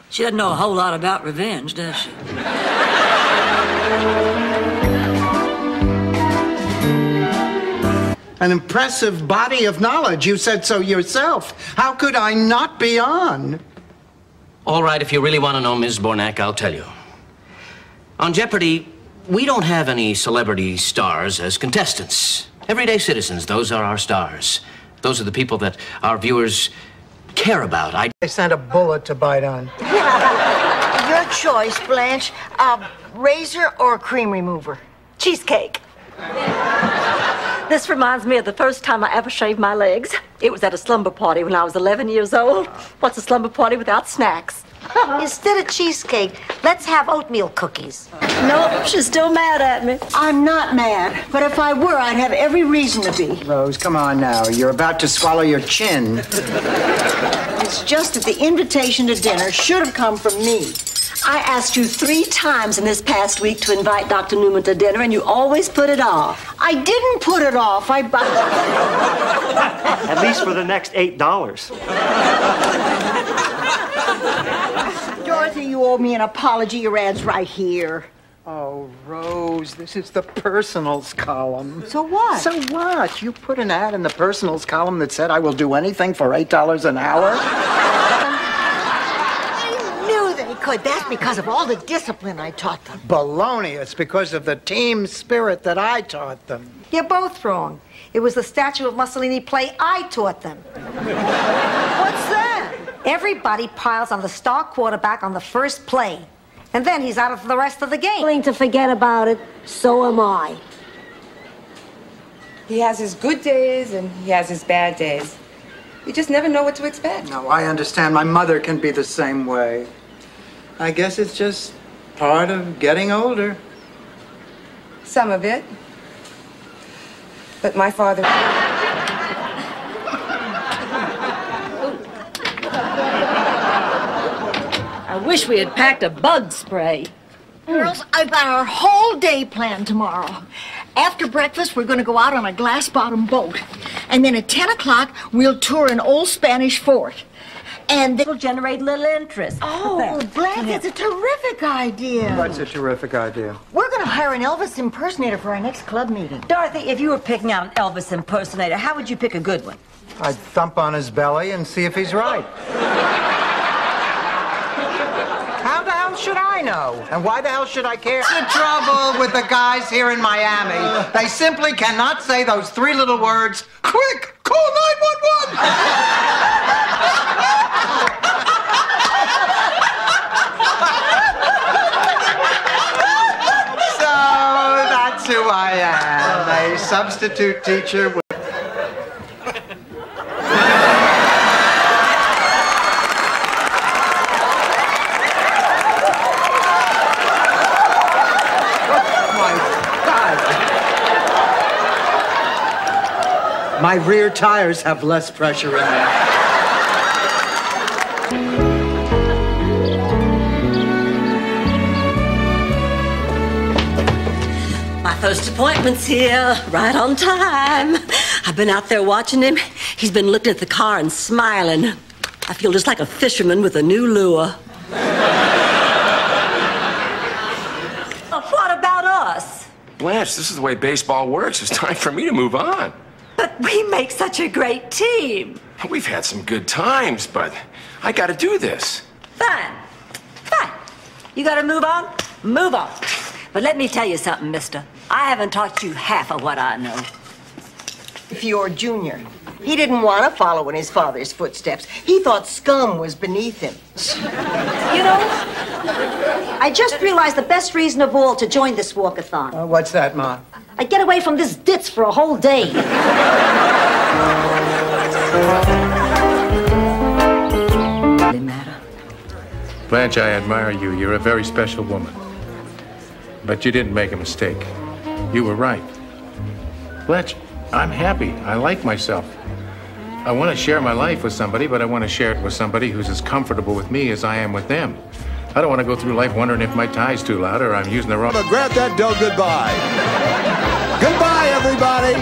She doesn't know a whole lot about revenge, does she? An impressive body of knowledge. You said so yourself. How could I not be on? All right, if you really want to know, Ms. Bornak, I'll tell you. On Jeopardy, we don't have any celebrity stars as contestants. Everyday citizens, those are our stars. Those are the people that our viewers care about. They sent a bullet to bite on. Your choice, Blanche. Razor or cream remover? Cheesecake. This reminds me of the first time I ever shaved my legs. It was at a slumber party when I was 11 years old. What's a slumber party without snacks? Instead of cheesecake, let's have oatmeal cookies. No, she's still mad at me. I'm not mad, but if I were, I'd have every reason to be. Rose, come on now. You're about to swallow your chin. It's just that the invitation to dinner should have come from me. I asked you 3 times in this past week to invite Dr. Newman to dinner, and you always put it off. I didn't put it off. At least for the next $8. Dorothy, you owe me an apology. Your ad's right here. Oh, Rose, this is the personals column. So what? So what? You put an ad in the personals column that said I will do anything for $8 an hour? Could. That's because of all the discipline I taught them. Baloney. It's because of the team spirit that I taught them. You're both wrong. It was the statue of Mussolini play I taught them. What's that? Everybody piles on the star quarterback on the first play. And then he's out for the rest of the game. Willing to forget about it, so am I. He has his good days and he has his bad days. You just never know what to expect. No, I understand. My mother can be the same way. I guess it's just part of getting older. Some of it. But my father... I wish we had packed a bug spray. Girls, I've got our whole day planned tomorrow. After breakfast, we're going to go out on a glass-bottom boat. And then at 10 o'clock, we'll tour an old Spanish fort. And it'll generate little interest. Oh, Blanche, that's a terrific idea. That's a terrific idea. We're going to hire an Elvis impersonator for our next club meeting. Dorothy, if you were picking out an Elvis impersonator, how would you pick a good one? I'd thump on his belly and see if he's right. How the hell should I know? And why the hell should I care? What's the trouble with the guys here in Miami? They simply cannot say those 3 little words, quick, call 911! Who I am, a substitute teacher with... My rear tires have less pressure in them. first appointment's here, right on time. I've been out there watching him. He's been looking at the car and smiling. I feel just like a fisherman with a new lure. What about us? Blanche, this is the way baseball works. It's time for me to move on. But we make such a great team. We've had some good times, but I gotta do this. Fine. Fine. You gotta move on? Move on. But let me tell you something, mister. I haven't taught you half of what I know. Fjord Jr. He didn't want to follow in his father's footsteps. He thought scum was beneath him. You know, I just realized the best reason of all to join this walkathon. What's that, Ma? I get away from this ditz for a whole day. Blanche, I admire you. You're a very special woman. But you didn't make a mistake. You were right. Blanche, I'm happy. I like myself. I want to share my life with somebody, but I want to share it with somebody who's as comfortable with me as I am with them. I don't want to go through life wondering if my tie's too loud or I'm using the wrong... But grab that dough goodbye. Goodbye, everybody.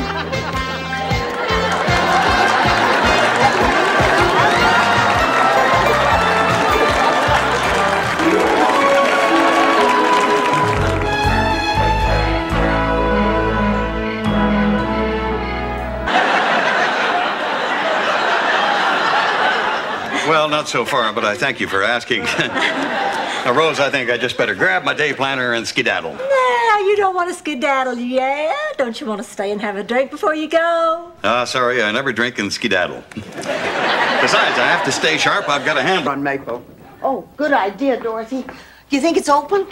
Well, not so far, but I thank you for asking. Now, Rose, I think I just better grab my day planner and skedaddle. Nah, you don't want to skedaddle, yeah? Don't you want to stay and have a drink before you go? Sorry, I never drink and skedaddle. Besides, I have to stay sharp. I've got a handle on Maple. Oh, good idea, Dorothy. Do you think it's open?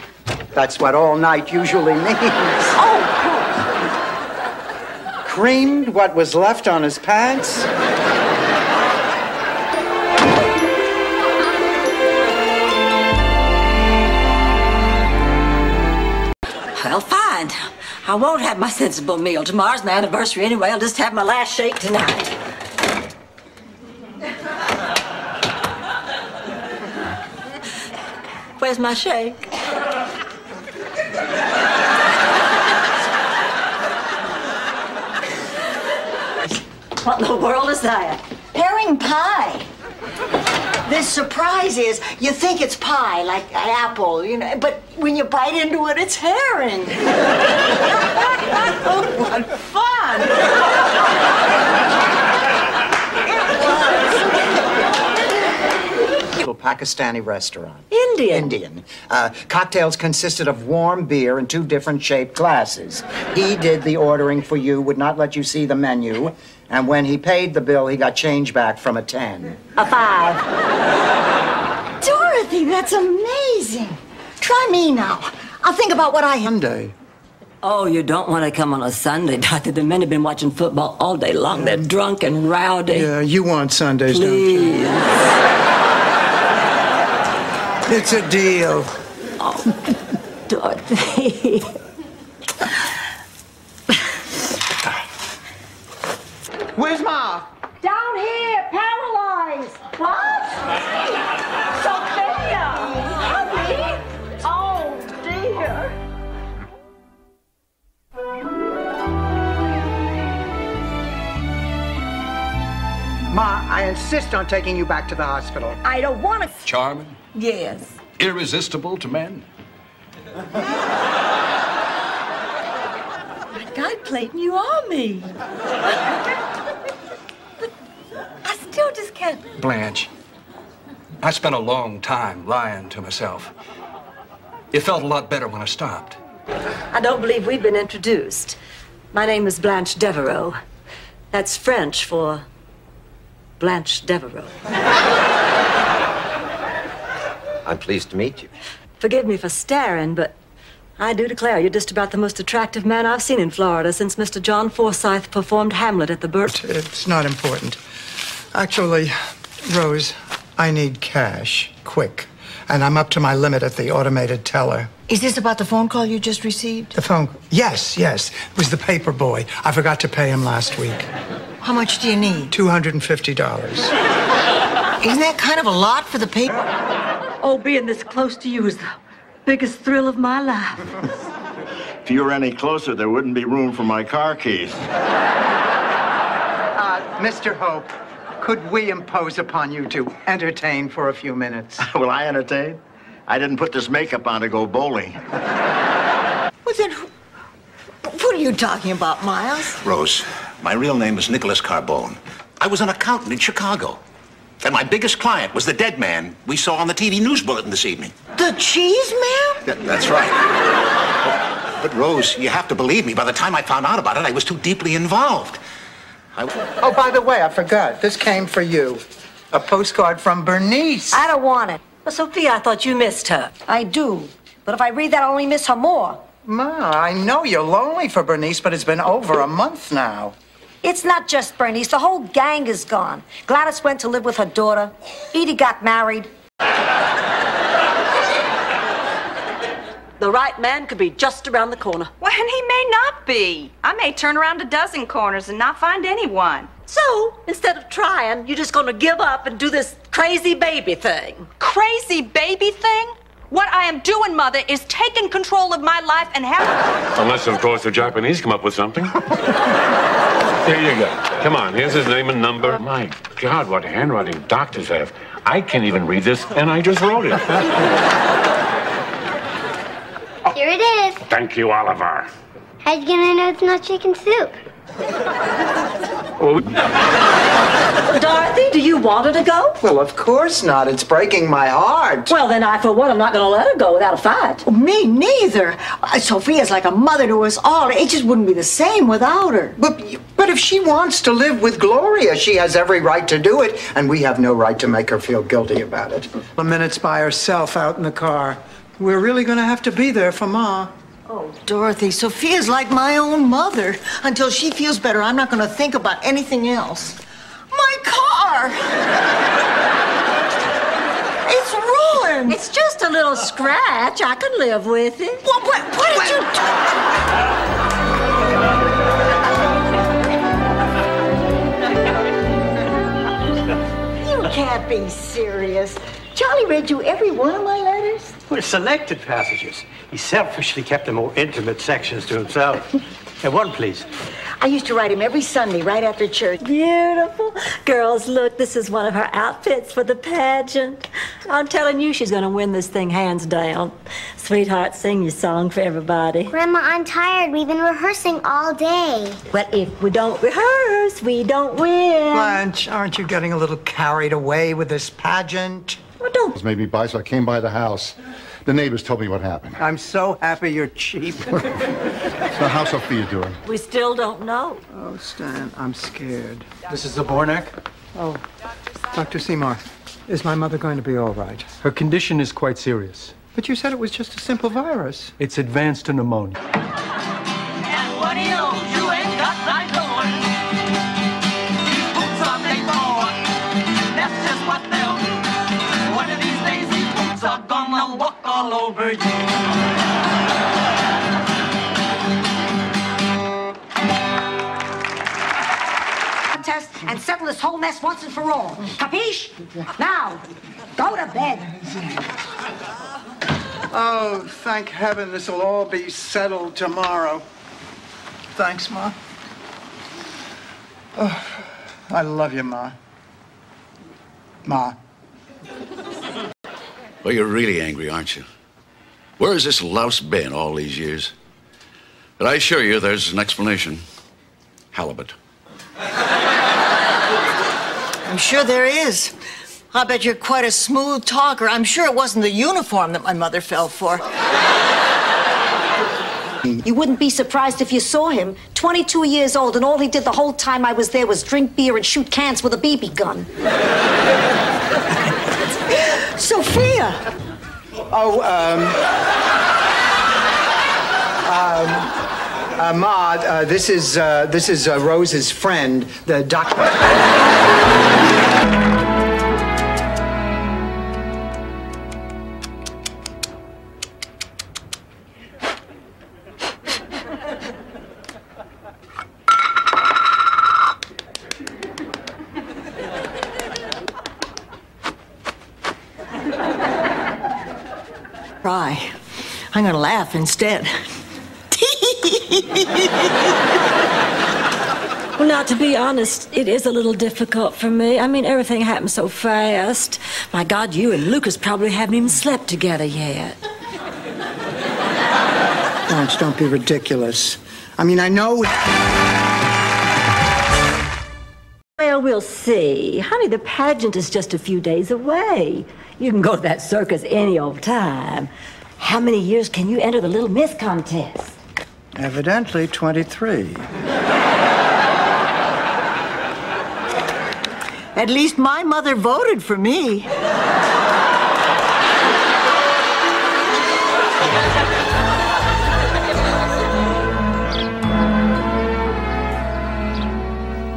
That's what all night usually means. Oh, Creamed what was left on his pants? Well, fine. I won't have my sensible meal. Tomorrow's my anniversary anyway. I'll just have my last shake tonight. Where's my shake? What in the world is that? herring pie. The surprise is you think it's pie, like an apple, you know, but when you bite into it, it's herring. What fun! Little Pakistani restaurant. Indian. Indian. Cocktails consisted of warm beer in 2 different shaped glasses. He did the ordering for you, would not let you see the menu, and when he paid the bill, he got change back from a 10. A 5. Dorothy, that's amazing. Try me now. I'll think about what I have. Sunday. Oh, you don't want to come on a Sunday, Doctor. The men have been watching football all day long. They're drunk and rowdy. Yeah, you want Sundays, Please. don't you? It's a deal. Oh, Dorothy. Where's Ma? Down here, paralyzed. What? Sophia! Honey? Oh, dear. Ma, I insist on taking you back to the hospital. I don't want to. Charming, Yes. irresistible to men. My God, Clayton, you are me. But I still just can't. Blanche, I spent a long time lying to myself. It felt a lot better when I stopped. I don't believe we've been introduced. My name is Blanche Devereaux. That's French for Blanche Devereaux. I'm pleased to meet you. Forgive me for staring, but I do declare you're just about the most attractive man I've seen in Florida since Mr. John Forsythe performed Hamlet at the Burt. It's not important. Actually, Rose, I need cash, quick. And I'm up to my limit at the automated teller. Is this about the phone call you just received? The phone? Yes. It was the paper boy. I forgot to pay him last week. How much do you need? $250. Isn't that kind of a lot for the paper? Oh, being this close to you is the biggest thrill of my life. If you were any closer, there wouldn't be room for my car keys. Mr. Hope, could we impose upon you to entertain for a few minutes? Will I entertain? I didn't put this makeup on to go bowling. Well, then, what are you talking about, Miles? Rose, my real name is Nicholas Carbone. I was an accountant in Chicago. And my biggest client was the dead man we saw on the TV news bulletin this evening. The cheese man? That's right. But Rose, you have to believe me, by the time I found out about it, I was too deeply involved. Oh, by the way, I forgot. This came for you. A postcard from Bernice. I don't want it. Well, Sophia, I thought you missed her. I do. But if I read that, I'll only miss her more. Ma, I know you're lonely for Bernice, but it's been over a month now. It's not just Bernice. The whole gang is gone. Gladys went to live with her daughter. Edie got married. The right man could be just around the corner. Well, and he may not be. I may turn around a dozen corners and not find anyone. So, instead of trying, you're just gonna give up and do this crazy baby thing. Crazy baby thing? What I am doing, Mother, is taking control of my life and having... Unless, of course, the Japanese come up with something. Here you go. Come on, here's his name and number. My God, what handwriting doctors have. I can't even read this, and I just wrote it. Here it is. Thank you, Oliver. How'd you gonna know it's not chicken soup? Oh. Dorothy, do you want her to go? Well, of course not. It's breaking my heart. Well, then I, for one, I'm not going to let her go without a fight. Me neither. Sophia's like a mother to us all. It just wouldn't be the same without her. But if she wants to live with Gloria, she has every right to do it, and we have no right to make her feel guilty about it. A minute's by herself out in the car. We're really going to have to be there for Ma. Oh, Dorothy, Sophia's like my own mother. Until she feels better, I'm not going to think about anything else. My car! It's ruined! It's just a little scratch. I can live with it. What did you do? You can't be serious. Charlie read you every one of my letters? Well, selected passages. He selfishly kept the more intimate sections to himself. And one, please. I used to write him every Sunday right after church. Beautiful. Girls, look, this is one of her outfits for the pageant. I'm telling you, she's going to win this thing hands down. Sweetheart, sing your song for everybody. Grandma, I'm tired. We've been rehearsing all day. Well, if we don't rehearse, we don't win. Blanche, aren't you getting a little carried away with this pageant? Well, don't. Made me by, so I came by the house. The neighbors told me what happened. I'm so happy you're cheap. So how's Sophia doing? We still don't know. Oh, Stan, I'm scared. Mrs. Zabornak? Oh, Dr. Seymour, is my mother going to be all right? Her condition is quite serious. But you said it was just a simple virus. It's advanced to pneumonia. And what he owes, you ain't got like going. These boots are made for. That's just what they'll do. One of these days, these boots are gonna walk all over you. Test and settle this whole mess once and for all. Capiche? Now, go to bed. Oh, thank heaven this will all be settled tomorrow. Thanks, Ma. Oh, I love you, Ma. Ma. Well, you're really angry, aren't you? Where has this louse been all these years? But I assure you there's an explanation. Halibut. I'm sure there is. I bet you're quite a smooth talker. I'm sure it wasn't the uniform that my mother fell for. You wouldn't be surprised if you saw him. 22 years old, and all he did the whole time I was there was drink beer and shoot cans with a BB gun. Sophia! Oh, Ma, this is Rose's friend, the doctor. Cry. I'm gonna laugh instead. Well, now, to be honest, it is a little difficult for me. I mean, everything happened so fast. My God, you and Lucas probably haven't even slept together yet. Blanche, don't be ridiculous. I mean, I know... Well, we'll see. Honey, the pageant is just a few days away. You can go to that circus any old time. How many years can you enter the Little Miss contest? Evidently, 23. At least my mother voted for me.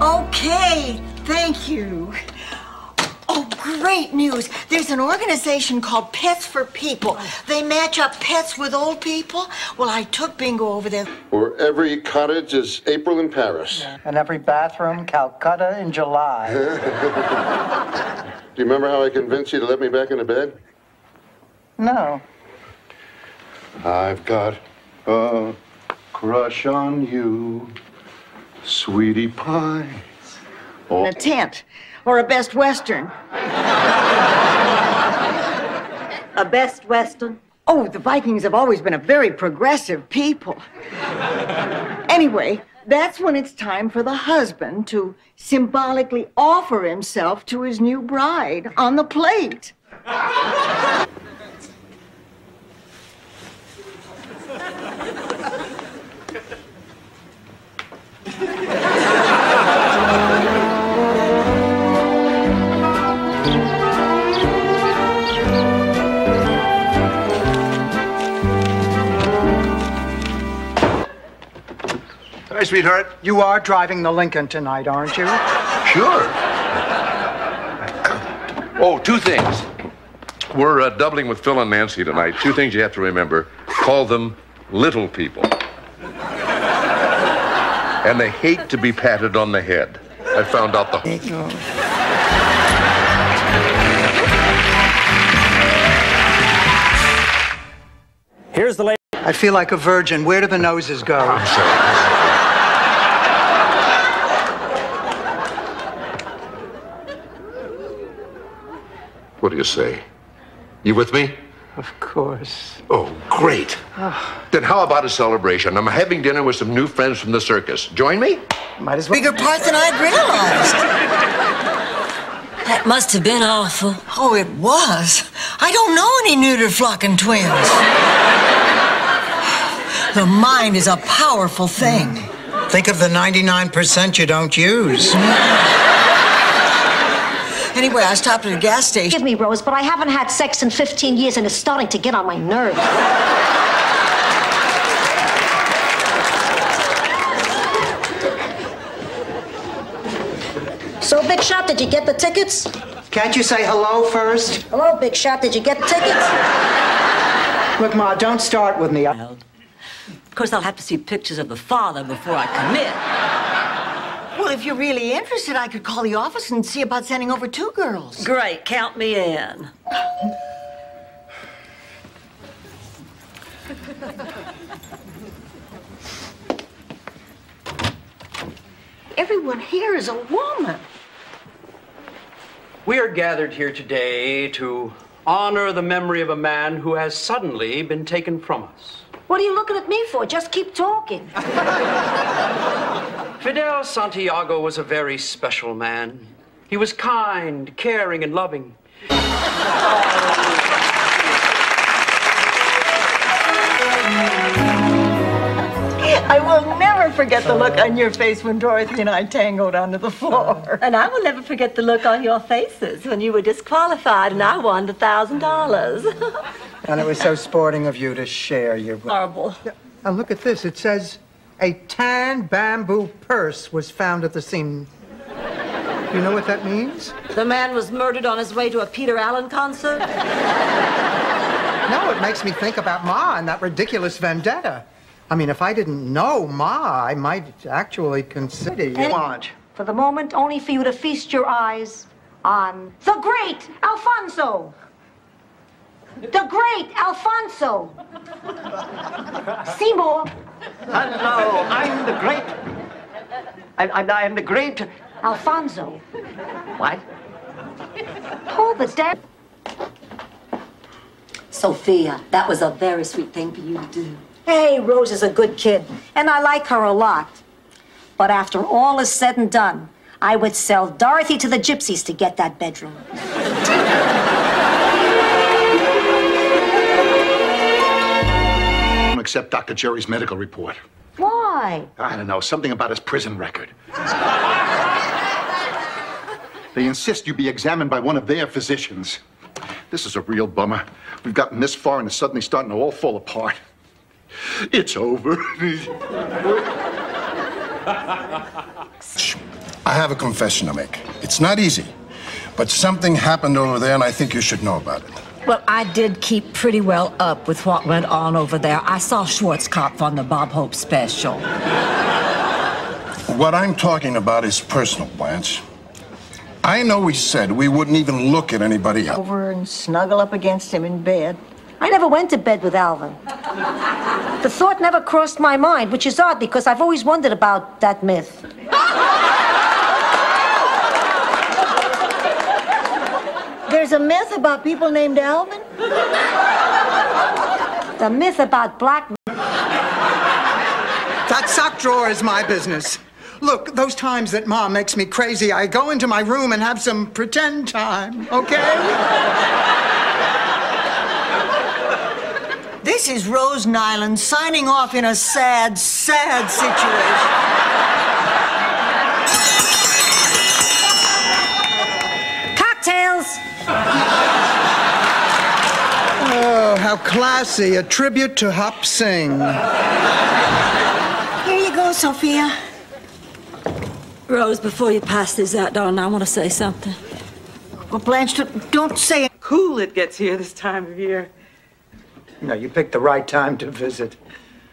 Okay, thank you. Oh, great news. There's an organization called Pets for People. They match up pets with old people. Well, I took Bingo over there. Where every cottage is April in Paris. And every bathroom, Calcutta in July. Do you remember how I convinced you to let me back into bed? No. I've got a crush on you, sweetie pie. Oh. A tent or a Best Western. A Best Western? Oh, the Vikings have always been a very progressive people. Anyway, that's when it's time for the husband to symbolically offer himself to his new bride on the plate. Hi, sweetheart. You are driving the Lincoln tonight, aren't you? Sure. Oh, two things. We're doubling with Phil and Nancy tonight. Two things you have to remember. Call them little people. And they hate to be patted on the head. I found out the... Here's the lady. I feel like a virgin. Where do the noses go? I'm sorry. What do you say? You with me? Of course. Oh, great. Then how about a celebration? I'm having dinner with some new friends from the circus. Join me? Might as well. Bigger part than I'd realized. That must have been awful. Oh, it was. I don't know any neuter flocking twins. The mind is a powerful thing. Think of the 99% you don't use. Anyway, I stopped at a gas station. Forgive me, Rose, but I haven't had sex in 15 years and it's starting to get on my nerves. So, Big Shot, did you get the tickets? Can't you say hello first? Hello, Big Shot, did you get the tickets? Look, Ma, don't start with me. Of course, I'll have to see pictures of the father before I commit. Well, if you're really interested, I could call the office and see about sending over 2 girls. Great, count me in. Everyone here is a woman. We are gathered here today to honor the memory of a man who has suddenly been taken from us. What are you looking at me for? Just keep talking. Fidel Santiago was a very special man. He was kind, caring, and loving. I will never forget the look on your face when Dorothy and I tangled onto the floor. And I will never forget the look on your faces when you were disqualified and I won the $1,000. And it was so sporting of you to share your... Horrible. And look at this. It says, a tan bamboo purse was found at the scene. You know what that means? The man was murdered on his way to a Peter Allen concert? No, it makes me think about Ma and that ridiculous vendetta. I mean, if I didn't know Ma, I might actually consider you. Want. For the moment, only for you to feast your eyes on the great Alfonso. The great Alfonso. Seymour. Hello, I'm the great... I am the great... Alfonso. What? Pull the damn... Sophia, that was a very sweet thing for you to do. Hey, Rose is a good kid, and I like her a lot. But after all is said and done, I would sell Dorothy to the gypsies to get that bedroom. I don't accept Dr. Jerry's medical report. Why? I don't know, something about his prison record. They insist you be examined by one of their physicians. This is a real bummer. We've gotten this far and it's suddenly starting to all fall apart. It's over. I have a confession to make. It's not easy, but something happened over there and I think you should know about it. Well, I did keep pretty well up with what went on over there. I saw Schwarzkopf on the Bob Hope special. What I'm talking about is personal, Blanche. I know we said we wouldn't even look at anybody else. Over and snuggle up against him in bed. I never went to bed with Alvin. The thought never crossed my mind, which is odd because I've always wondered about that myth. There's a myth about people named Alvin? The myth about black... That sock drawer is my business. Look, those times that Mom makes me crazy, I go into my room and have some pretend time, okay? This is Rose Nyland signing off in a sad, sad situation. Cocktails! Oh, how classy. A tribute to Hop Sing. Here you go, Sophia. Rose, before you pass these out, darling, I want to say something. Well, Blanche, don't say it. Cool it gets here this time of year. No, you picked the right time to visit.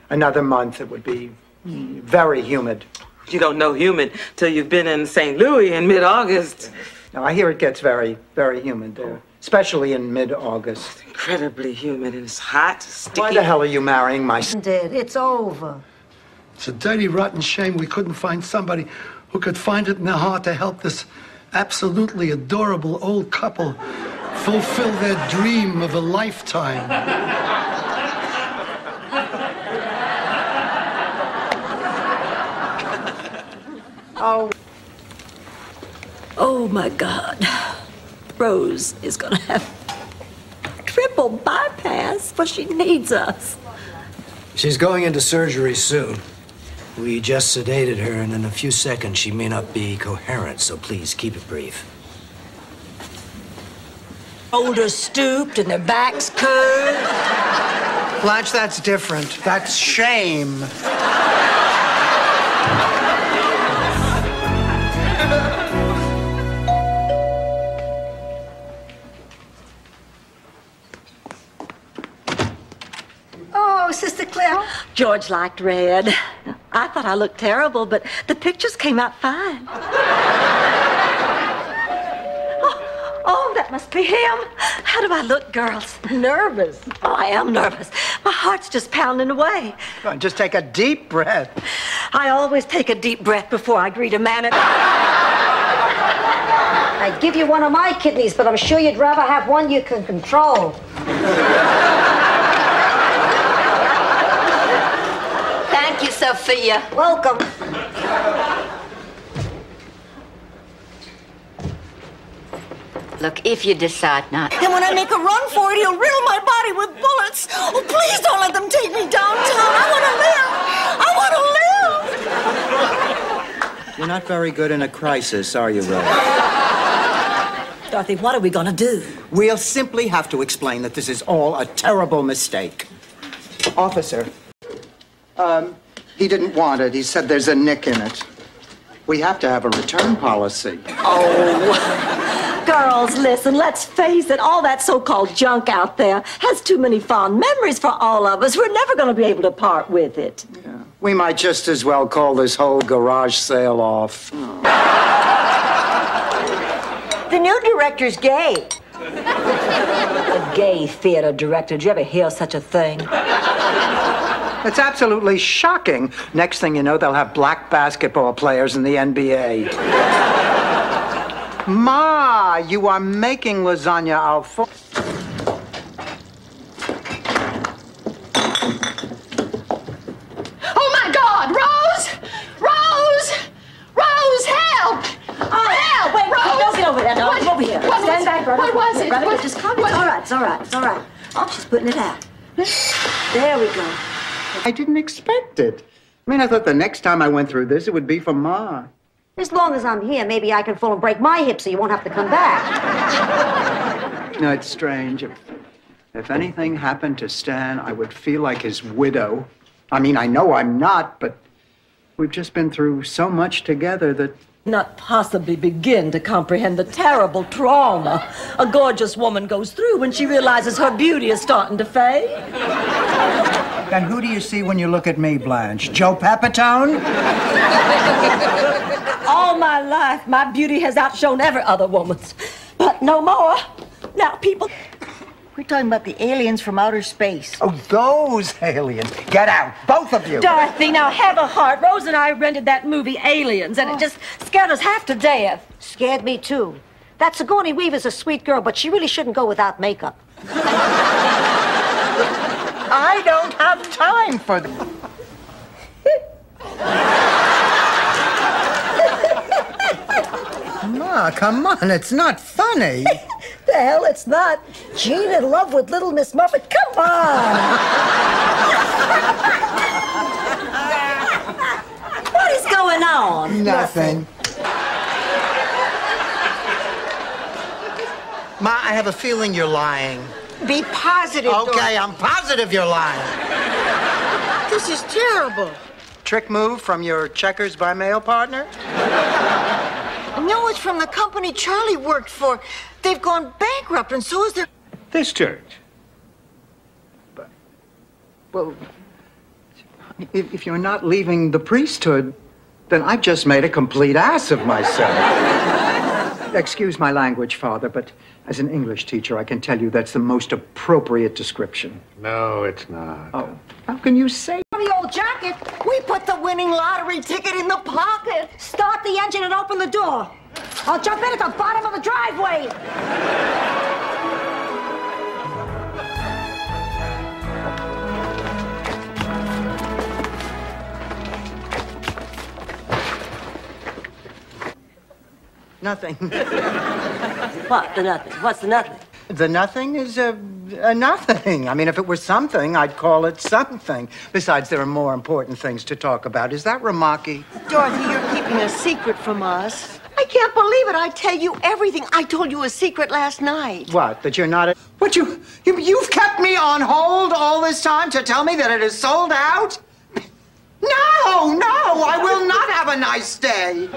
Another month, it would be very humid. You don't know humid till you've been in St. Louis in mid-August. No, I hear it gets very, very humid there, especially in mid-August. Incredibly humid and it's hot, sticky. Why the hell are you marrying my son? It's over. It's a dirty, rotten shame we couldn't find somebody who could find it in their heart to help this absolutely adorable old couple fulfill their dream of a lifetime. Oh, my God. Rose is going to have triple bypass, but she needs us. She's going into surgery soon. We just sedated her, and in a few seconds she may not be coherent, so please keep it brief. Shoulders stooped and their backs curved. Blanche, that's different. That's shame. Oh, Sister Claire. George liked red. I thought I looked terrible, but the pictures came out fine. Oh, that must be him. How do I look, girls? Nervous. Oh, I am nervous. My heart's just pounding away. Go on, just take a deep breath. I always take a deep breath before I greet a man. I'd give you one of my kidneys, but I'm sure you'd rather have one you can control. Thank you, Sophia. Welcome. Look, if you decide not... And when I make a run for it, he'll riddle my body with bullets. Oh, please don't let them take me downtown. I want to live. I want to live. You're not very good in a crisis, are you, Rose? Dorothy, what are we going to do? We'll simply have to explain that this is all a terrible mistake. Officer, he didn't want it. He said there's a nick in it. We have to have a return policy. Oh, girls, listen, let's face it. All that so-called junk out there has too many fond memories for all of us. We're never going to be able to part with it. Yeah. We might just as well call this whole garage sale off. The new director's gay. A gay theater director. Did you ever hear such a thing? It's absolutely shocking. Next thing you know, they'll have black basketball players in the NBA. Ma, you are making lasagna Alfredo. Oh my God, Rose! Rose! Rose, help! Help! Wait, Rose! don't get over there. No, come over here. Stand back, brother. What was it? Brother, just calm it. It's all right, it's all right, it's all right. Oh, she's putting it out. There we go. I didn't expect it. I mean, I thought the next time I went through this, it would be for Ma. As long as I'm here, maybe I can fall and break my hip so you won't have to come back. No, it's strange. If anything happened to Stan, I would feel like his widow. I mean, I know I'm not, but we've just been through so much together that... Not possibly begin to comprehend the terrible trauma a gorgeous woman goes through when she realizes her beauty is starting to fade. And who do you see when you look at me, Blanche? Joe Papatone? All my life, my beauty has outshone every other woman's. But no more. Now, people... We're talking about the aliens from outer space. Oh, those aliens. Get out, both of you. Dorothy, now have a heart. Rose and I rented that movie Aliens, and it just scared us half to death. Scared me, too. That Sigourney Weaver's a sweet girl, but she really shouldn't go without makeup. I don't have time for them. Ma, come on, it's not funny. The hell it's not. Jean in love with little Miss Muffet. Come on. What is going on? Nothing. Ma, I have a feeling you're lying. Be positive, Okay, I'm positive you're lying. This is terrible. Trick move from your checkers by mail partner? No, it's from the company Charlie worked for. They've gone bankrupt, and so is their... This church. Well, if you're not leaving the priesthood, then I've just made a complete ass of myself. Excuse my language, Father, but as an English teacher, I can tell you that's the most appropriate description. No, it's not. Oh, how can you say? The old jacket. We put the winning lottery ticket in the pocket. Start the engine and open the door. I'll jump in at the bottom of the driveway. Nothing. What, the nothing? What's the nothing? The nothing is a nothing. I mean, if it were something, I'd call it something. Besides, there are more important things to talk about. Is that Ramaki? Dorothy, you're keeping a secret from us. I can't believe it. I tell you everything. I told you a secret last night. What? That you're not a... What, you've kept me on hold all this time to tell me that it is sold out? No, I will not have a nice day.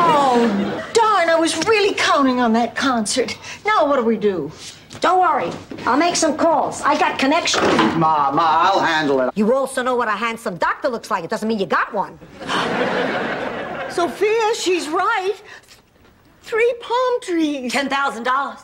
Oh, darn, I was really counting on that concert. Now what do we do? Don't worry. I'll make some calls. I got connections. Ma, I'll handle it. You also know what a handsome doctor looks like. It doesn't mean you got one. Sophia, she's right. 3 palm trees. $10,000.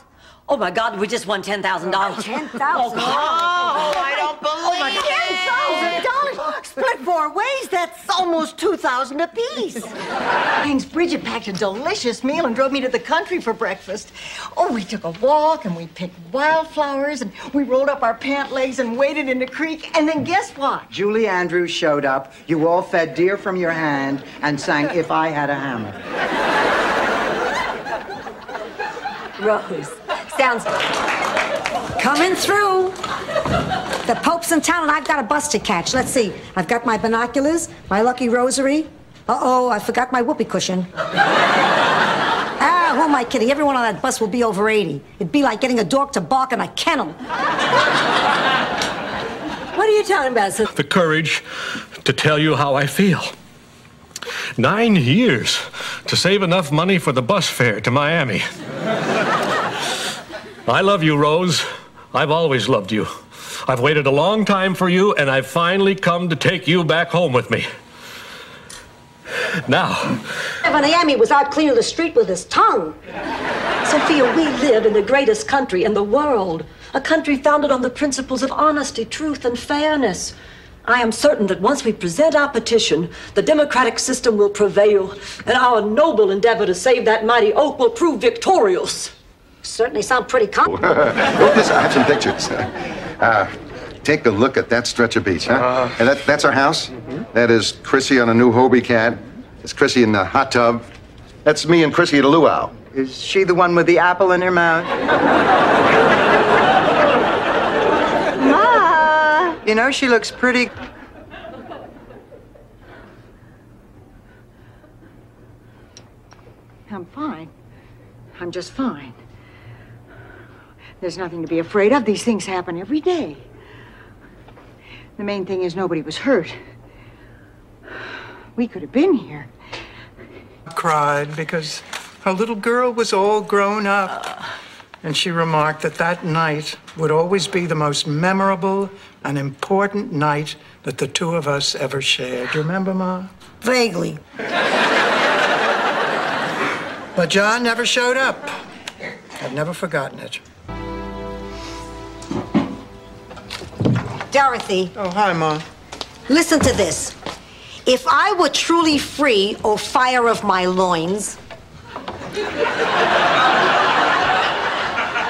Oh, my God, we just won $10,000. $10,000. Oh, I don't believe it. $10,000. Split 4 ways, that's almost $2,000 apiece. Thanks, Bridget packed a delicious meal and drove me to the country for breakfast. Oh, we took a walk and we picked wildflowers and we rolled up our pant legs and waded in the creek. And then guess what? Julie Andrews showed up. You all fed deer from your hand and sang If I Had a Hammer. Rose, sounds coming through. The Pope's in town and I've got a bus to catch. Let's see. I've got my binoculars, my lucky rosary. Uh-oh, I forgot my whoopee cushion. Who am I kidding? Everyone on that bus will be over 80. It'd be like getting a dog to bark in a kennel. What are you talking about, sir? The courage to tell you how I feel. 9 years to save enough money for the bus fare to Miami. I love you, Rose. I've always loved you. I've waited a long time for you, and I've finally come to take you back home with me. Now. Miami was out cleaning the street with his tongue. Sophia, we live in the greatest country in the world. A country founded on the principles of honesty, truth, and fairness. I am certain that once we present our petition, the democratic system will prevail, and our noble endeavor to save that mighty oak will prove victorious. Certainly sound pretty confident. Look this, I have some pictures. Take a look at that stretch of beach, huh? And that's our house. That is Chrissy on a new Hobie cat. It's Chrissy in the hot tub. That's me and Chrissy at a luau. Is she the one with the apple in her mouth? Ma! You know, she looks pretty... I'm fine. I'm just fine. There's nothing to be afraid of. These things happen every day. The main thing is nobody was hurt. We could have been here. Cried because her little girl was all grown up. And she remarked that that night would always be the most memorable and important night that the two of us ever shared. You remember, Ma? Vaguely. But John never showed up. I've never forgotten it. Dorothy. Oh, hi, Ma. Listen to this. If I were truly free, O fire of my loins,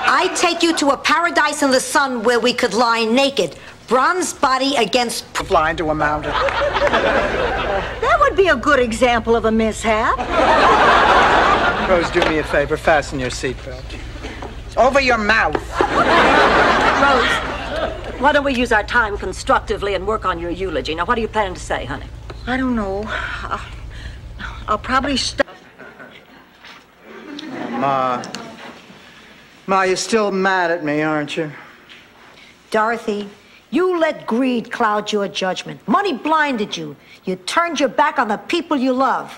I'd take you to a paradise in the sun where we could lie naked, bronze body against... Fly into a mountain. That would be a good example of a mishap. Rose, do me a favor. Fasten your seatbelt. Over your mouth. Rose, why don't we use our time constructively and work on your eulogy? Now, what are you planning to say, honey? I don't know. I'll probably stop. Ma, you're still mad at me, aren't you? Dorothy, you let greed cloud your judgment. Money blinded you. You turned your back on the people you love.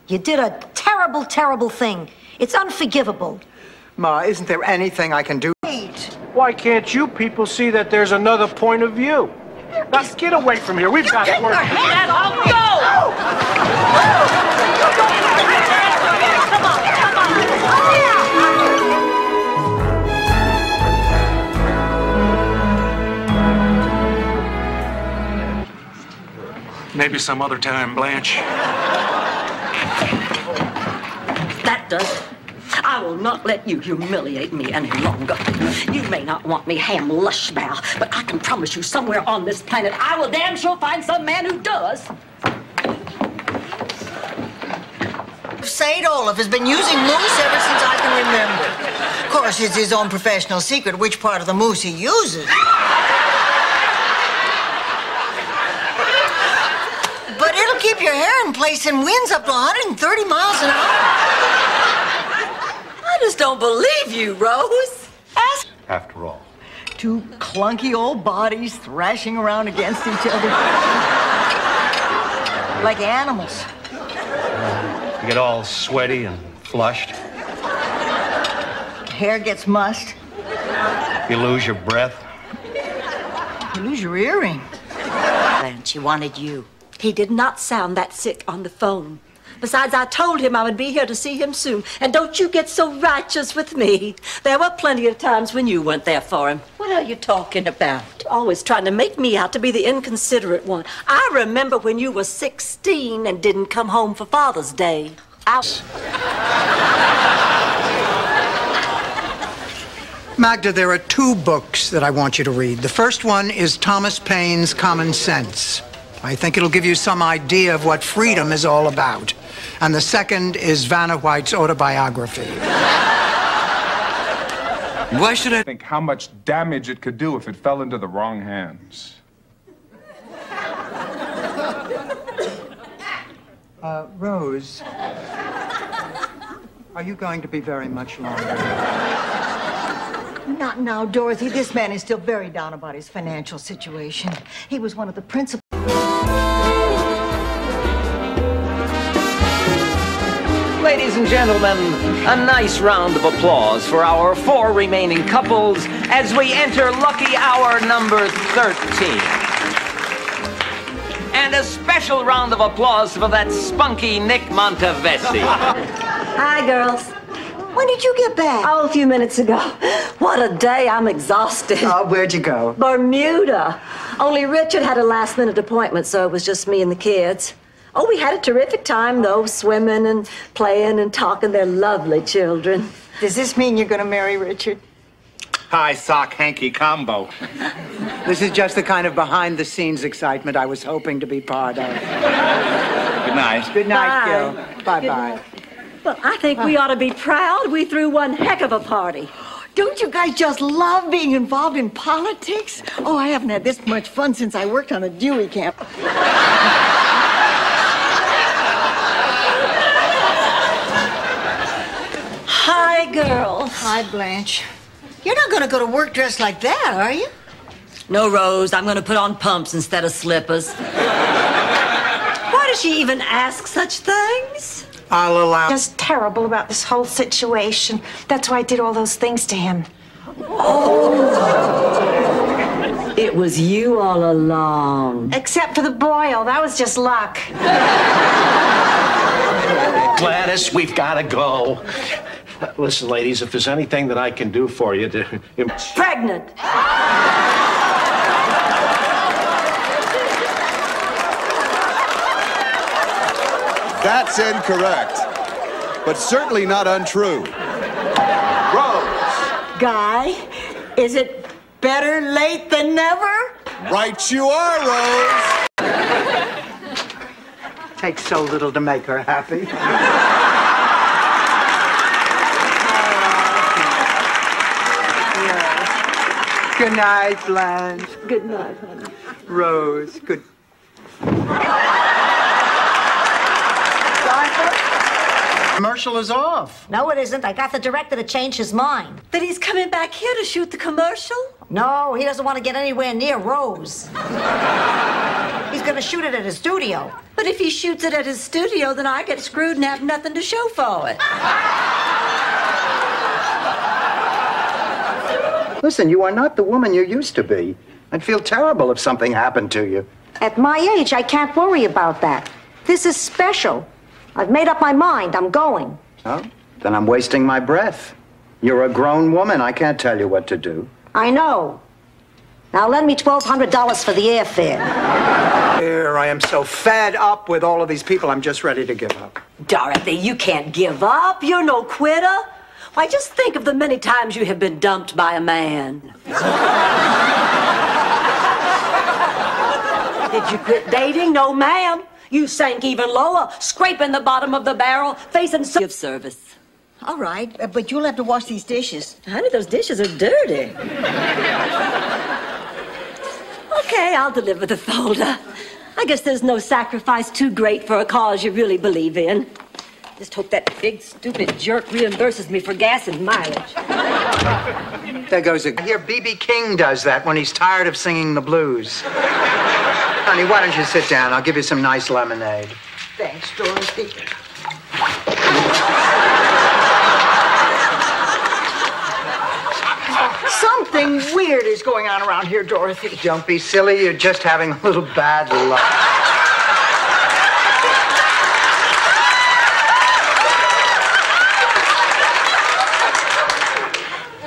You did a terrible, terrible thing. It's unforgivable. Ma, isn't there anything I can do? Why can't you people see that there's another point of view? Now, get away from here. We've got work. And I'll go! Maybe some other time, Blanche. That does it. I will not let you humiliate me any longer. You may not want me ham lushbow, but I can promise you somewhere on this planet I will damn sure find some man who does. St. Olaf has been using moose ever since I can remember. Of course, it's his own professional secret which part of the moose he uses. But it'll keep your hair in place in winds up to 130 miles an hour. I just don't believe you, Rose. Ask. After all. Two clunky old bodies thrashing around against each other. Like animals. You get all sweaty and flushed. Hair gets mussed. You lose your breath. You lose your earring. And she wanted you. He did not sound that sick on the phone. Besides, I told him I would be here to see him soon. And don't you get so righteous with me. There were plenty of times when you weren't there for him. What are you talking about? Always trying to make me out to be the inconsiderate one. I remember when you were 16 and didn't come home for Father's Day. Magda, there are two books that I want you to read. The first one is Thomas Paine's Common Sense. I think it'll give you some idea of what freedom is all about. And the second is Vanna White's autobiography. Why should I think how much damage it could do if it fell into the wrong hands? Rose, are you going to be very much longer? Not now, Dorothy. This man is still very down about his financial situation. He was one of the principal. Ladies and gentlemen, a nice round of applause for our 4 remaining couples as we enter lucky hour number 13. And a special round of applause for that spunky Nick Montevesi. Hi, girls. When did you get back? Oh, a few minutes ago. What a day. I'm exhausted. Oh, where'd you go? Bermuda. Only Richard had a last-minute appointment, so it was just me and the kids. Oh, we had a terrific time, though, swimming and playing and talking. They're lovely children. Does this mean you're going to marry Richard? High sock hanky combo. This is just the kind of behind-the-scenes excitement I was hoping to be part of. Good night. Good night, Bye. Gil. Bye-bye. Well, I think we ought to be proud. We threw one heck of a party. Don't you guys just love being involved in politics? Oh, I haven't had this much fun since I worked on the Dewey camp. Hi, girls. Hi, Blanche. You're not going to go to work dressed like that, are you? No, Rose. I'm going to put on pumps instead of slippers. Why does she even ask such things? I'll allow... Just terrible about this whole situation. That's why I did all those things to him. Oh. It was you all along. Except for the boil. That was just luck. Gladys, we've got to go. Listen, ladies, if there's anything that I can do for you to... Pregnant. That's incorrect, but certainly not untrue. Rose. Guy, is it better late than never? Right you are, Rose. Takes so little to make her happy. Good night, Blanche. Good night, honey. Rose, good... Commercial is off. No, it isn't. I got the director to change his mind. That he's coming back here to shoot the commercial? No, he doesn't want to get anywhere near Rose. He's going to shoot it at his studio. But if he shoots it at his studio, then I get screwed and have nothing to show for it. Listen, you are not the woman you used to be. I'd feel terrible if something happened to you. At my age, I can't worry about that. This is special. I've made up my mind. I'm going. Oh, then I'm wasting my breath. You're a grown woman. I can't tell you what to do. I know. Now lend me $1,200 for the airfare. Here, I am so fed up with all of these people, I'm just ready to give up. Dorothy, you can't give up. You're no quitter. Why, just think of the many times you have been dumped by a man. Did you quit dating? No, ma'am. You sank even lower, scraping the bottom of the barrel, facing gift service. All right, but you'll have to wash these dishes. Honey, those dishes are dirty. Okay, I'll deliver the folder. I guess there's no sacrifice too great for a cause you really believe in. Just hope that big, stupid jerk reimburses me for gas and mileage. There goes a... I hear B.B. King does that when he's tired of singing the blues. Honey, why don't you sit down? I'll give you some nice lemonade. Thanks, Dorothy. Something weird is going on around here, Dorothy. Don't be silly. You're just having a little bad luck.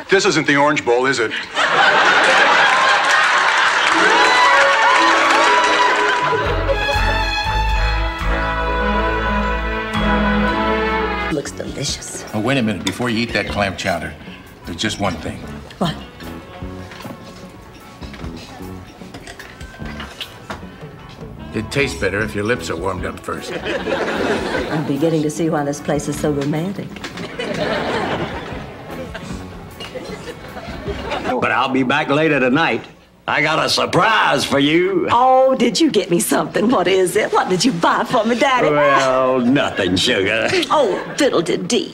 This isn't the Orange Bowl, is it? Looks delicious. Oh, wait a minute. Before you eat that clam chowder, there's just one thing. What? It tastes better if your lips are warmed up first. I'm beginning to see why this place is so romantic. But I'll be back later tonight. I got a surprise for you. Oh, did you get me something? What is it? What did you buy for me, Daddy? Well, nothing, sugar. Oh, fiddle-de-dee.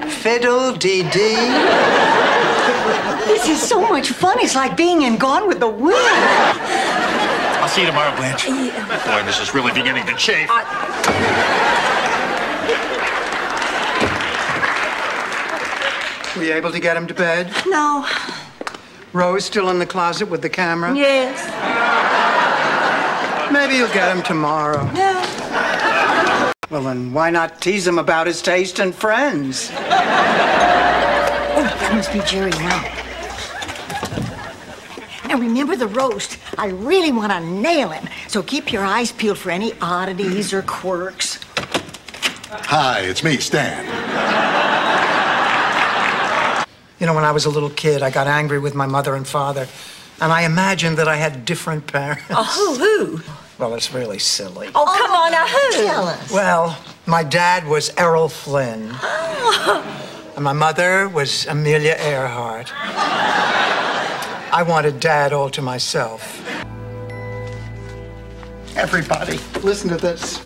Fiddle-dee-dee. This is so much fun. It's like being in Gone with the Wind. I'll see you tomorrow, Blanche. Boy, this is really beginning to chafe. Were you able to get him to bed? No. Rose still in the closet with the camera? Yes. Maybe you'll get him tomorrow. Yeah. Well, then why not tease him about his taste and friends? Oh, that must be Jerry now. Now remember the roast. I really want to nail him. So keep your eyes peeled for any oddities or quirks. Hi, it's me, Stan. You know, when I was a little kid, I got angry with my mother and father, and I imagined that I had different parents. Oh, who? Well, it's really silly. Oh, come on now, who? Tell us. Well, my dad was Errol Flynn. And my mother was Amelia Earhart. I wanted Dad all to myself. Everybody, listen to this.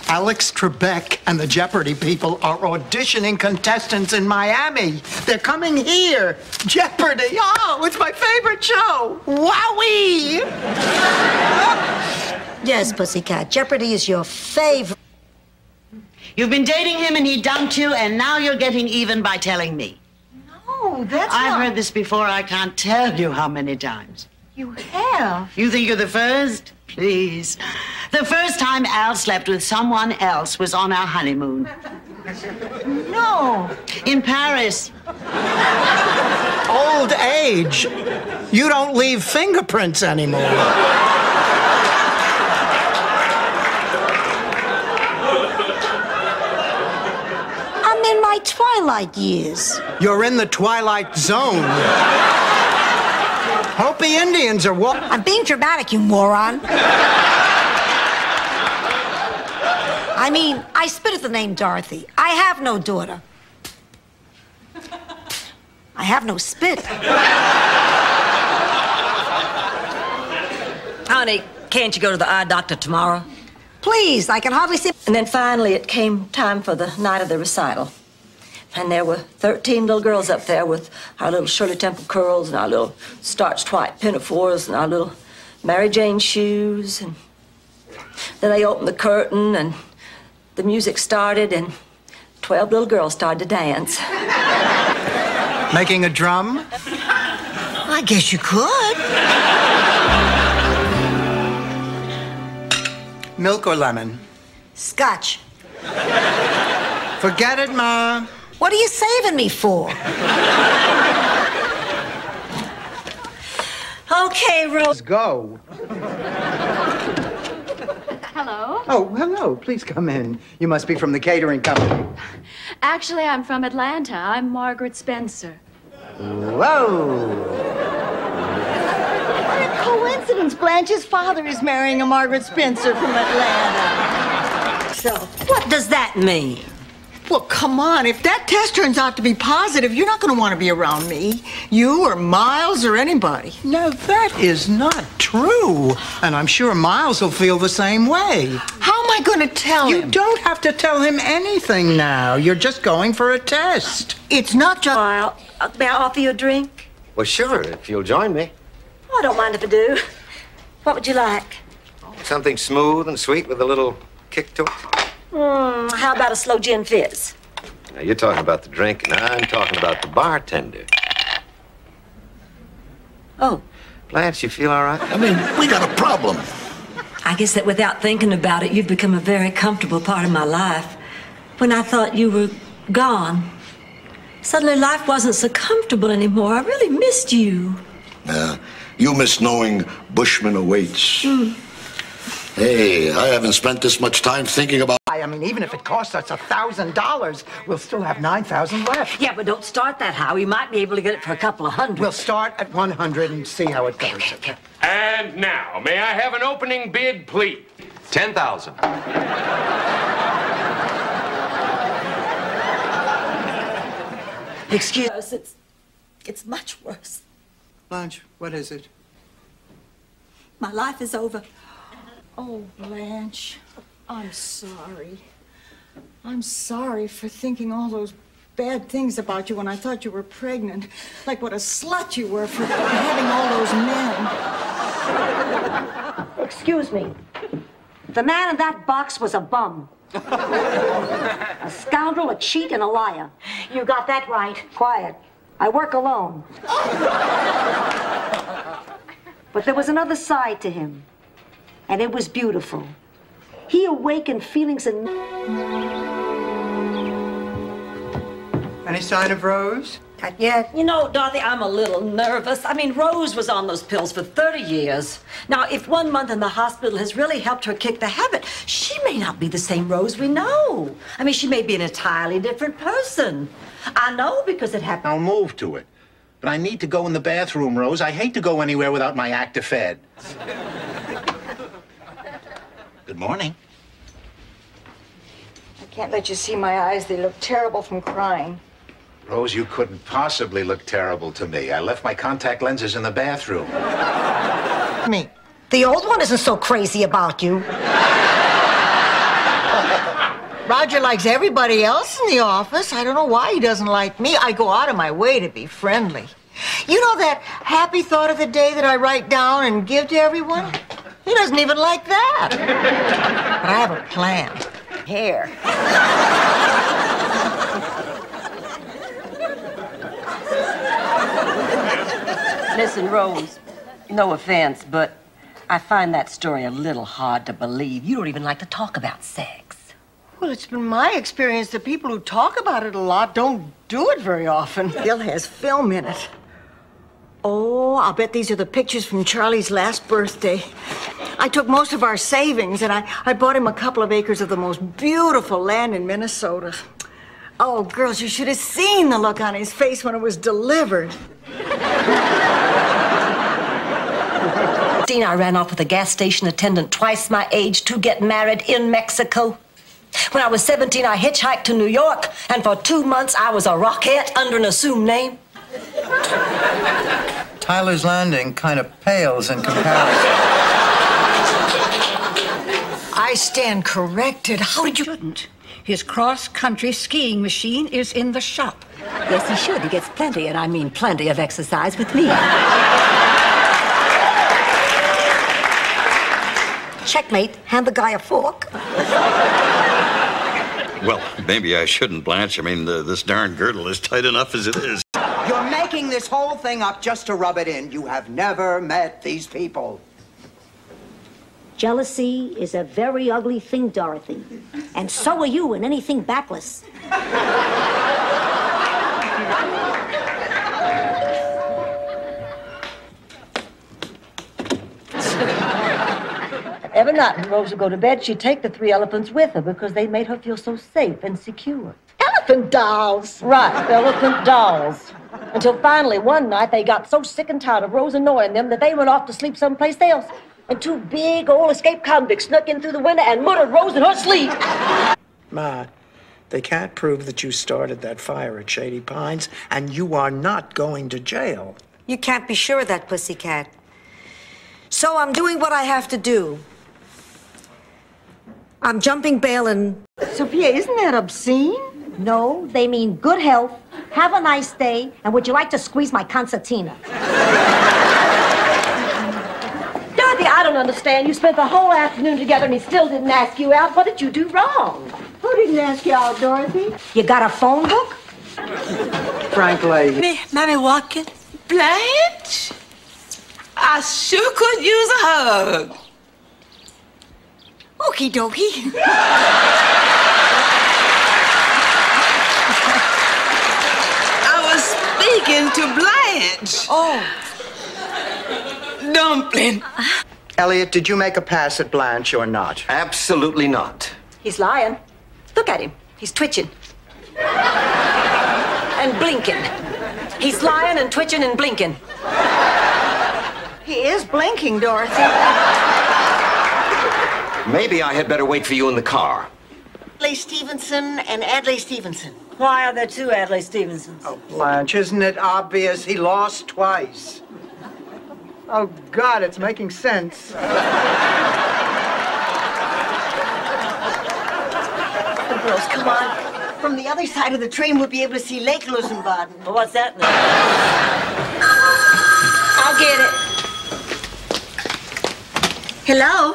Alex Trebek and the Jeopardy people are auditioning contestants in Miami. They're coming here. Jeopardy! Oh, it's my favorite show. Wowee! Yes, Pussycat. Jeopardy is your favorite. You've been dating him and he dumped you, and now you're getting even by telling me. No, that's I've heard this before. I can't tell you how many times. You have? You think you're the first? Please. The first time Al slept with someone else was on our honeymoon. No. In Paris. Old age. You don't leave fingerprints anymore. I'm in my twilight years. You're in the twilight zone. Hopi Indians are I'm being dramatic, you moron. I mean, I spit at the name Dorothy. I have no daughter. I have no spit. Honey, can't you go to the eye doctor tomorrow? Please, I can hardly see. And then finally it came time for the night of the recital. And there were 13 little girls up there with our little Shirley Temple curls and our little starched white pinafores and our little Mary Jane shoes. And then they opened the curtain and the music started and 12 little girls started to dance. Making a drum? I guess you could. Milk or lemon? Scotch. Forget it, Ma. What are you saving me for? Okay, Rose. Go. Hello. Oh, hello. Please come in. You must be from the catering company. Actually, I'm from Atlanta. I'm Margaret Spencer. Whoa. What a coincidence. Blanche's father is marrying a Margaret Spencer from Atlanta. So, what does that mean? Well, come on. If that test turns out to be positive, you're not going to want to be around me. You or Miles or anybody. No, that is not true. And I'm sure Miles will feel the same way. How am I going to tell him? You don't have to tell him anything now. You're just going for a test. It's not just... May I offer you a drink? Well, sure, if you'll join me. Oh, I don't mind if I do. What would you like? Something smooth and sweet with a little kick to it. How about a slow gin fizz? Now, you're talking about the drink, and I'm talking about the bartender. Oh. Blanche, you feel all right? I mean, we got a problem. I guess that without thinking about it, you've become a very comfortable part of my life. When I thought you were gone, suddenly life wasn't so comfortable anymore. I really missed you. You miss knowing Bushman awaits. Hey, I haven't spent this much time thinking about... I mean, even if it costs us $1,000, we'll still have 9,000 left. Yeah, but don't start that high. We might be able to get it for a couple of hundred. We'll start at 100 and see how it goes. Okay. And now, may I have an opening bid, please? 10,000. Excuse us, it's much worse. Blanche, what is it? My life is over. Oh, Blanche, I'm sorry. I'm sorry for thinking all those bad things about you when I thought you were pregnant. Like what a slut you were for having all those men. Excuse me. The man in that box was a bum. A scoundrel, a cheat, and a liar. You got that right. Quiet. I work alone. But there was another side to him, and it was beautiful. he awakened feelings and... Any sign of Rose? Not yet. You know, Dorothy, I'm a little nervous. I mean, Rose was on those pills for 30 years. Now, if 1 month in the hospital has really helped her kick the habit, she may not be the same Rose we know. I mean, she may be an entirely different person. I know because it happened. I'll move to it. But I need to go in the bathroom, Rose. I hate to go anywhere without my Actifed. Good morning. I can't let you see my eyes. They look terrible from crying. Rose, you couldn't possibly look terrible to me. I left my contact lenses in the bathroom. Me. The old one isn't so crazy about you. Roger likes everybody else in the office. I don't know why he doesn't like me. I go out of my way to be friendly. You know that happy thought of the day that I write down and give to everyone? He doesn't even like that. But I have a plan. Here. Listen, Rose, no offense, but I find that story a little hard to believe. You don't even like to talk about sex. Well, it's been my experience that people who talk about it a lot don't do it very often. Bill has film in it. Oh, I'll bet these are the pictures from Charlie's last birthday. I took most of our savings, and I bought him a couple of acres of the most beautiful land in Minnesota. Oh, girls, you should have seen the look on his face when it was delivered. I ran off with a gas station attendant twice my age to get married in Mexico. When I was 17, I hitchhiked to New York, and for 2 months I was a rockette under an assumed name. Tyler's Landing kind of pales in comparison. I stand corrected. How did you... Shouldn't. His cross-country skiing machine is in the shop. Yes, he should. He gets plenty, and I mean plenty of exercise with me. Checkmate. Hand the guy a fork. Well, maybe I shouldn't, Blanche. I mean, this darn girdle is tight enough as it is. You're making this whole thing up just to rub it in. You have never met these people. Jealousy is a very ugly thing, Dorothy. And so are you in anything backless. Every night when Rose would go to bed, she'd take the 3 elephants with her because they made her feel so safe and secure. Elephant dolls. Right, elephant dolls. Until finally, one night, they got so sick and tired of Rose annoying them that they went off to sleep someplace else. And 2 big old escaped convicts snuck in through the window and murdered Rose in her sleep. Ma, they can't prove that you started that fire at Shady Pines, and you are not going to jail. You can't be sure of that, pussycat. So I'm doing what I have to do. I'm jumping bail and... Sophia, isn't that obscene? No, they mean good health, have a nice day, and would you like to squeeze my concertina? Dorothy, I don't understand. You spent the whole afternoon together and he still didn't ask you out. What did you do wrong? Who didn't ask you out, Dorothy? You got a phone book? Frankly... Mammy Watkins? Blanche? I sure could use a hug. Okie dokie. I was speaking to Blanche. Oh. Dumpling. Elliot, did you make a pass at Blanche or not? Absolutely not. He's lying. Look at him. He's twitching. And blinking. He's lying and twitching and blinking. He is blinking, Dorothy. Maybe I had better wait for you in the car. Adlai Stevenson and Adlai Stevenson. Why are there 2 Adlai Stevensons? Oh, Blanche, isn't it obvious he lost twice? Oh, God, it's making sense. Girls, come on. From the other side of the train, we'll be able to see Lake Lusenbaden. Well, what's that mean? I'll get it. Hello?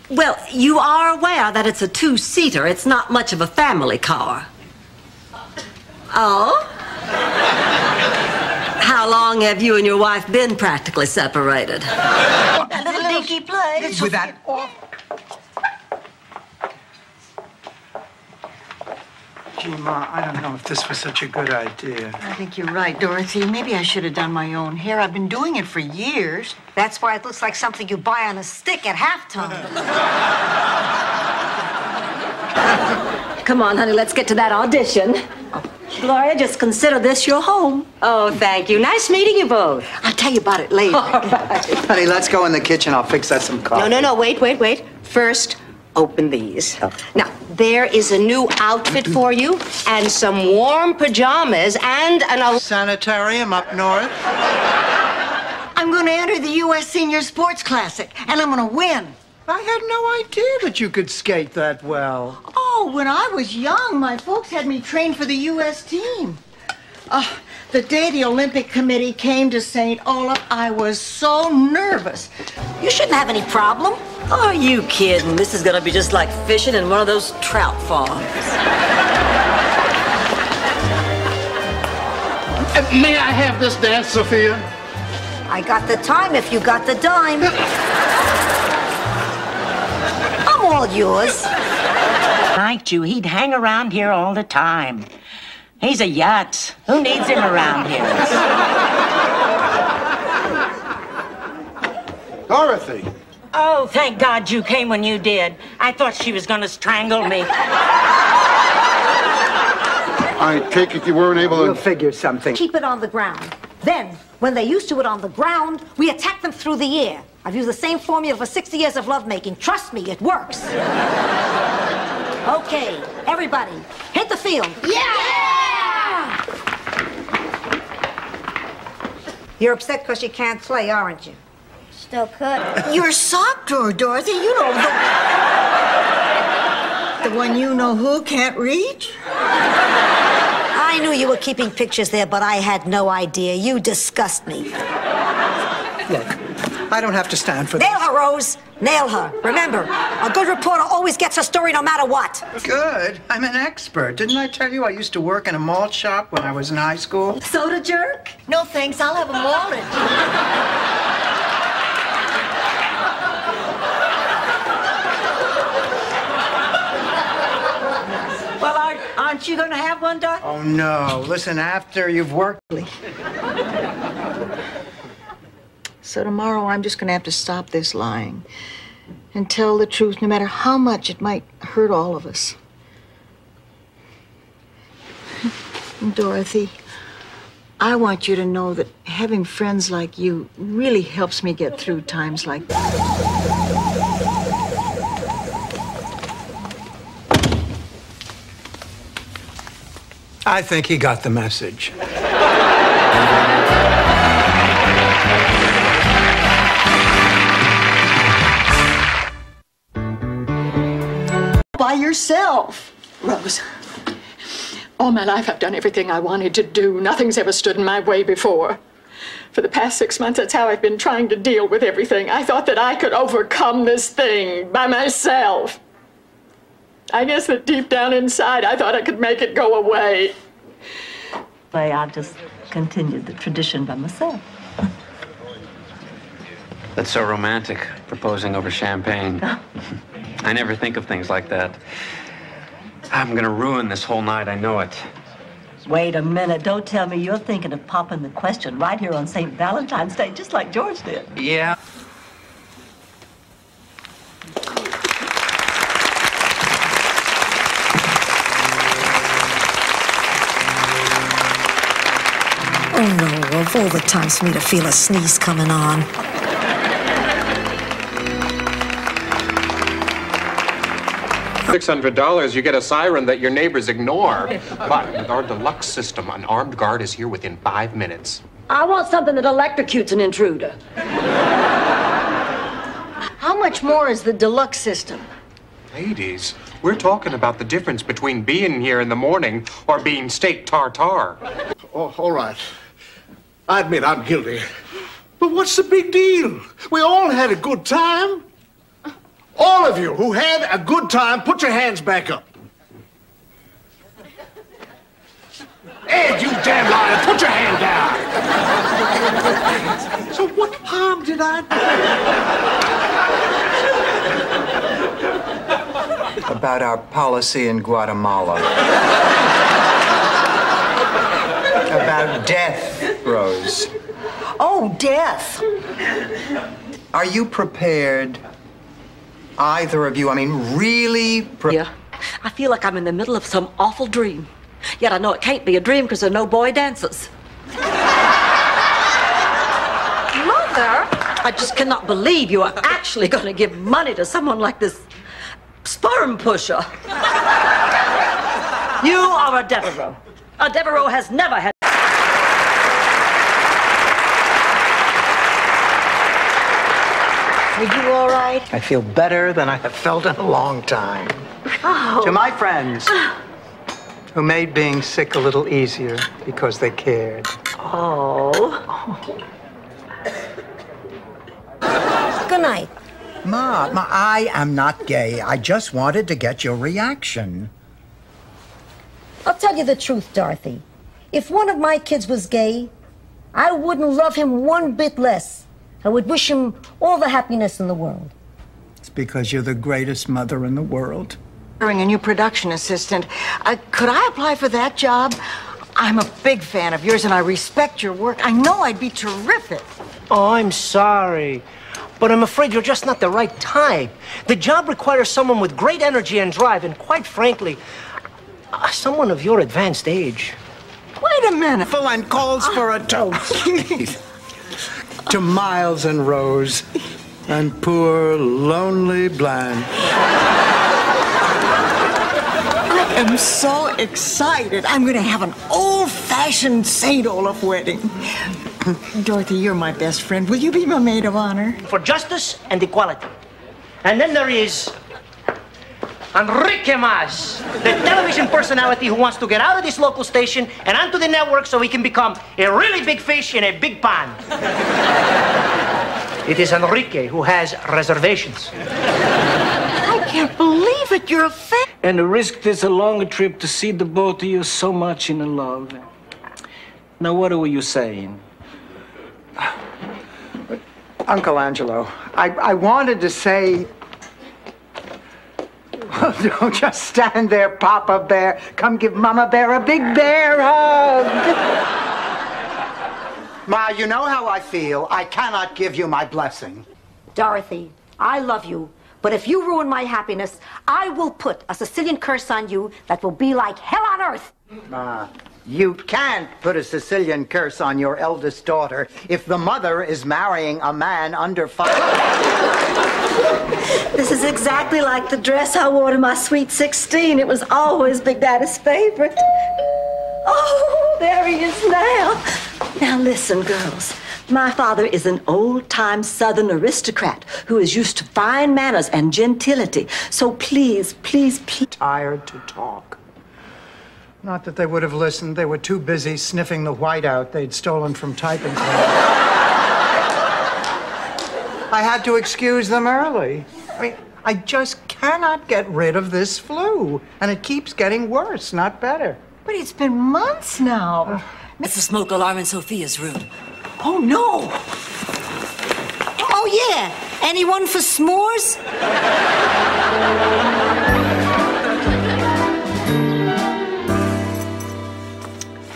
Well, you are aware that it's a 2-seater. It's not much of a family car. Oh? How long have you and your wife been practically separated? A little dinky play. With that Gee, Ma, I don't know if this was such a good idea. I think you're right, Dorothy. Maybe I should have done my own hair. I've been doing it for years. That's why it looks like something you buy on a stick at halftime. Come on, honey, let's get to that audition. Gloria, just consider this your home. Oh, thank you. Nice meeting you both. I'll tell you about it later. All right. Honey, let's go in the kitchen. I'll fix us some coffee. No, wait. First, open these. Now, there is a new outfit for you, and some warm pajamas, and an... Sanitarium up north. I'm going to enter the U.S. Senior Sports Classic, and I'm going to win. I had no idea that you could skate that well. Oh, when I was young, my folks had me train for the U.S. team. The day the Olympic Committee came to St. Olaf, I was so nervous. You shouldn't have any problem. Are you kidding? This is gonna be just like fishing in one of those trout farms. May I have this dance, Sophia? I got the time if you got the dime. I'm all yours. Liked you. He'd hang around here all the time. He's a yacht. Who needs him around here? Dorothy. Oh, thank God you came when you did. I thought she was going to strangle me. I take it you weren't able to... We'll figure something. Keep it on the ground. Then, when they're used to it on the ground, we attack them through the air. I've used the same formula for 60 years of lovemaking. Trust me, it works. Okay, everybody, hit the field. Yeah! You're upset because you can't play, aren't you? Still could. Your sock drawer, Dorothy. You know the one you know who can't reach? I knew you were keeping pictures there, but I had no idea. You disgust me. Look, I don't have to stand for this. Nail her, Rose. Nail her. Remember, a good reporter always gets her story no matter what. Good. I'm an expert. Didn't I tell you I used to work in a malt shop when I was in high school? Soda jerk? No, thanks. I'll have a wallet. Well, aren't you going to have one, Doc? Oh, no. Listen, after you've worked... So tomorrow I'm just going to have to stop this lying and tell the truth no matter how much it might hurt all of us. Dorothy, I want you to know that having friends like you really helps me get through times like that. I think he got the message. By yourself. Rose, all my life I've done everything I wanted to do. Nothing's ever stood in my way before. For the past 6 months, that's how I've been trying to deal with everything. I thought that I could overcome this thing by myself. I guess that deep down inside, I thought I could make it go away. I've just continued the tradition by myself. That's so romantic, proposing over champagne. I never think of things like that. I'm gonna ruin this whole night, I know it. Wait a minute. Don't tell me you're thinking of popping the question right here on St. Valentine's Day, just like George did. Yeah. Oh, no, of all the times for me to feel a sneeze coming on. $600, you get a siren that your neighbors ignore. But with our deluxe system, an armed guard is here within 5 minutes. I want something that electrocutes an intruder. How much more is the deluxe system? Ladies, we're talking about the difference between being here in the morning or being steak tartare. Oh, all right. I admit I'm guilty. But what's the big deal? We all had a good time. All of you who had a good time, put your hands back up. Ed, you damn liar, put your hand down. So what harm did I do? about our policy in Guatemala. About death, Rose. Oh, death. Are you prepared, either of you, I mean, really Yeah. I feel like I'm in the middle of some awful dream. Yet I know it can't be a dream because there are no boy dancers. Mother! I just cannot believe you are actually going to give money to someone like this sperm pusher. You are a Devereaux. A Devereaux has never had... Are you all right? I feel better than I have felt in a long time. Oh. To my friends who made being sick a little easier because they cared. Oh. Good night. Ma, I am not gay. I just wanted to get your reaction. I'll tell you the truth, Dorothy. If one of my kids was gay, I wouldn't love him one bit less. I would wish him all the happiness in the world. It's because you're the greatest mother in the world. A new production assistant. Could I apply for that job? I'm a big fan of yours and I respect your work. I know I'd be terrific. Oh, I'm sorry. But I'm afraid you're just not the right type. The job requires someone with great energy and drive, and quite frankly, someone of your advanced age. Wait a minute. And calls for a toast. To Miles and Rose and poor, lonely Blanche. I am so excited. I'm going to have an old-fashioned St. Olaf wedding. Dorothy, you're my best friend. Will you be my maid of honor? For justice and equality. And then there is Enrique Mas, the television personality who wants to get out of this local station and onto the network so he can become a really big fish in a big pond. It is Enrique who has reservations. I can't believe it. You're a fan. And the risk this a longer trip to see the both of you so much in love. Now, what were you saying? Uncle Angelo, I wanted to say... Don't just stand there, Papa Bear. Come give Mama Bear a big bear hug. Ma, you know how I feel. I cannot give you my blessing. Dorothy, I love you, but if you ruin my happiness, I will put a Sicilian curse on you that will be like hell on earth. Ma, you can't put a Sicilian curse on your eldest daughter if the mother is marrying a man under 5. This is exactly like the dress I wore to my sweet 16. It was always Big Daddy's favorite. Oh, there he is now. Now listen, girls. My father is an old-time Southern aristocrat who is used to fine manners and gentility. So please, please, please... Tired to talk. Not that they would have listened. They were too busy sniffing the whiteout they'd stolen from typing class. I had to excuse them early. I mean, I just cannot get rid of this flu. And it keeps getting worse, not better. But it's been months now. It's the smoke alarm in Sophia's room. Oh, no. Oh, yeah. Anyone for s'mores?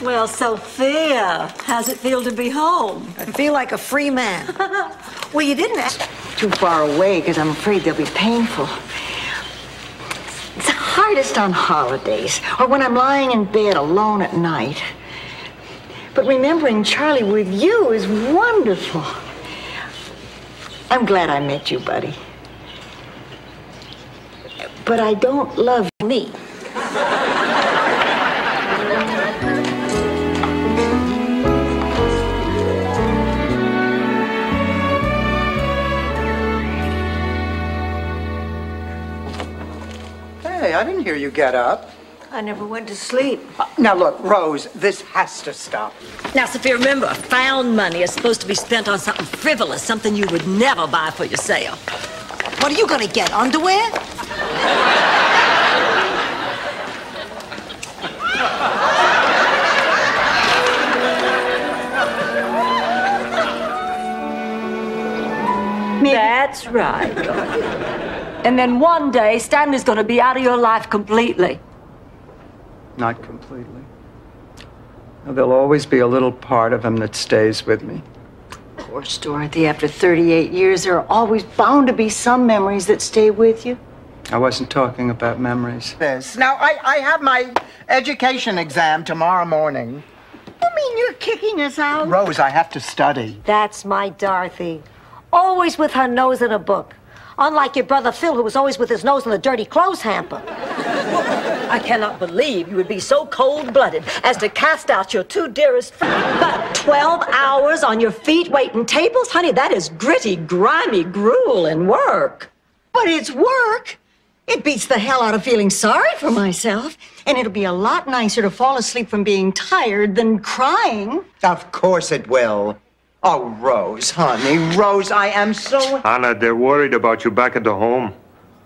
Well, Sophia, how's it feel to be home? I feel like a free man. Well, you didn't ask too far away because I'm afraid they'll be painful. It's hardest on holidays or when I'm lying in bed alone at night. But remembering Charlie with you is wonderful. I'm glad I met you, buddy. But I don't love me. Hey, I didn't hear you get up. I never went to sleep. Now, look, Rose, this has to stop. Now, Sophia, remember, found money is supposed to be spent on something frivolous, something you would never buy for yourself. What are you gonna get, underwear? That's right. And then one day, Stanley's going to be out of your life completely. Not completely. There'll always be a little part of him that stays with me. Of course, Dorothy, after 38 years, there are always bound to be some memories that stay with you. I wasn't talking about memories. Now, I have my education exam tomorrow morning. You mean you're kicking us out? Rose, I have to study. That's my Dorothy. Always with her nose in a book. Unlike your brother Phil, who was always with his nose in the dirty clothes hamper. I cannot believe you would be so cold-blooded as to cast out your two dearest friends. But 12 hours on your feet waiting tables? Honey, that is gritty, grimy gruel and work. But it's work. It beats the hell out of feeling sorry for myself. And it'll be a lot nicer to fall asleep from being tired than crying. Of course it will. Oh, Rose, honey, Rose, I am so... Anna, they're worried about you back at the home.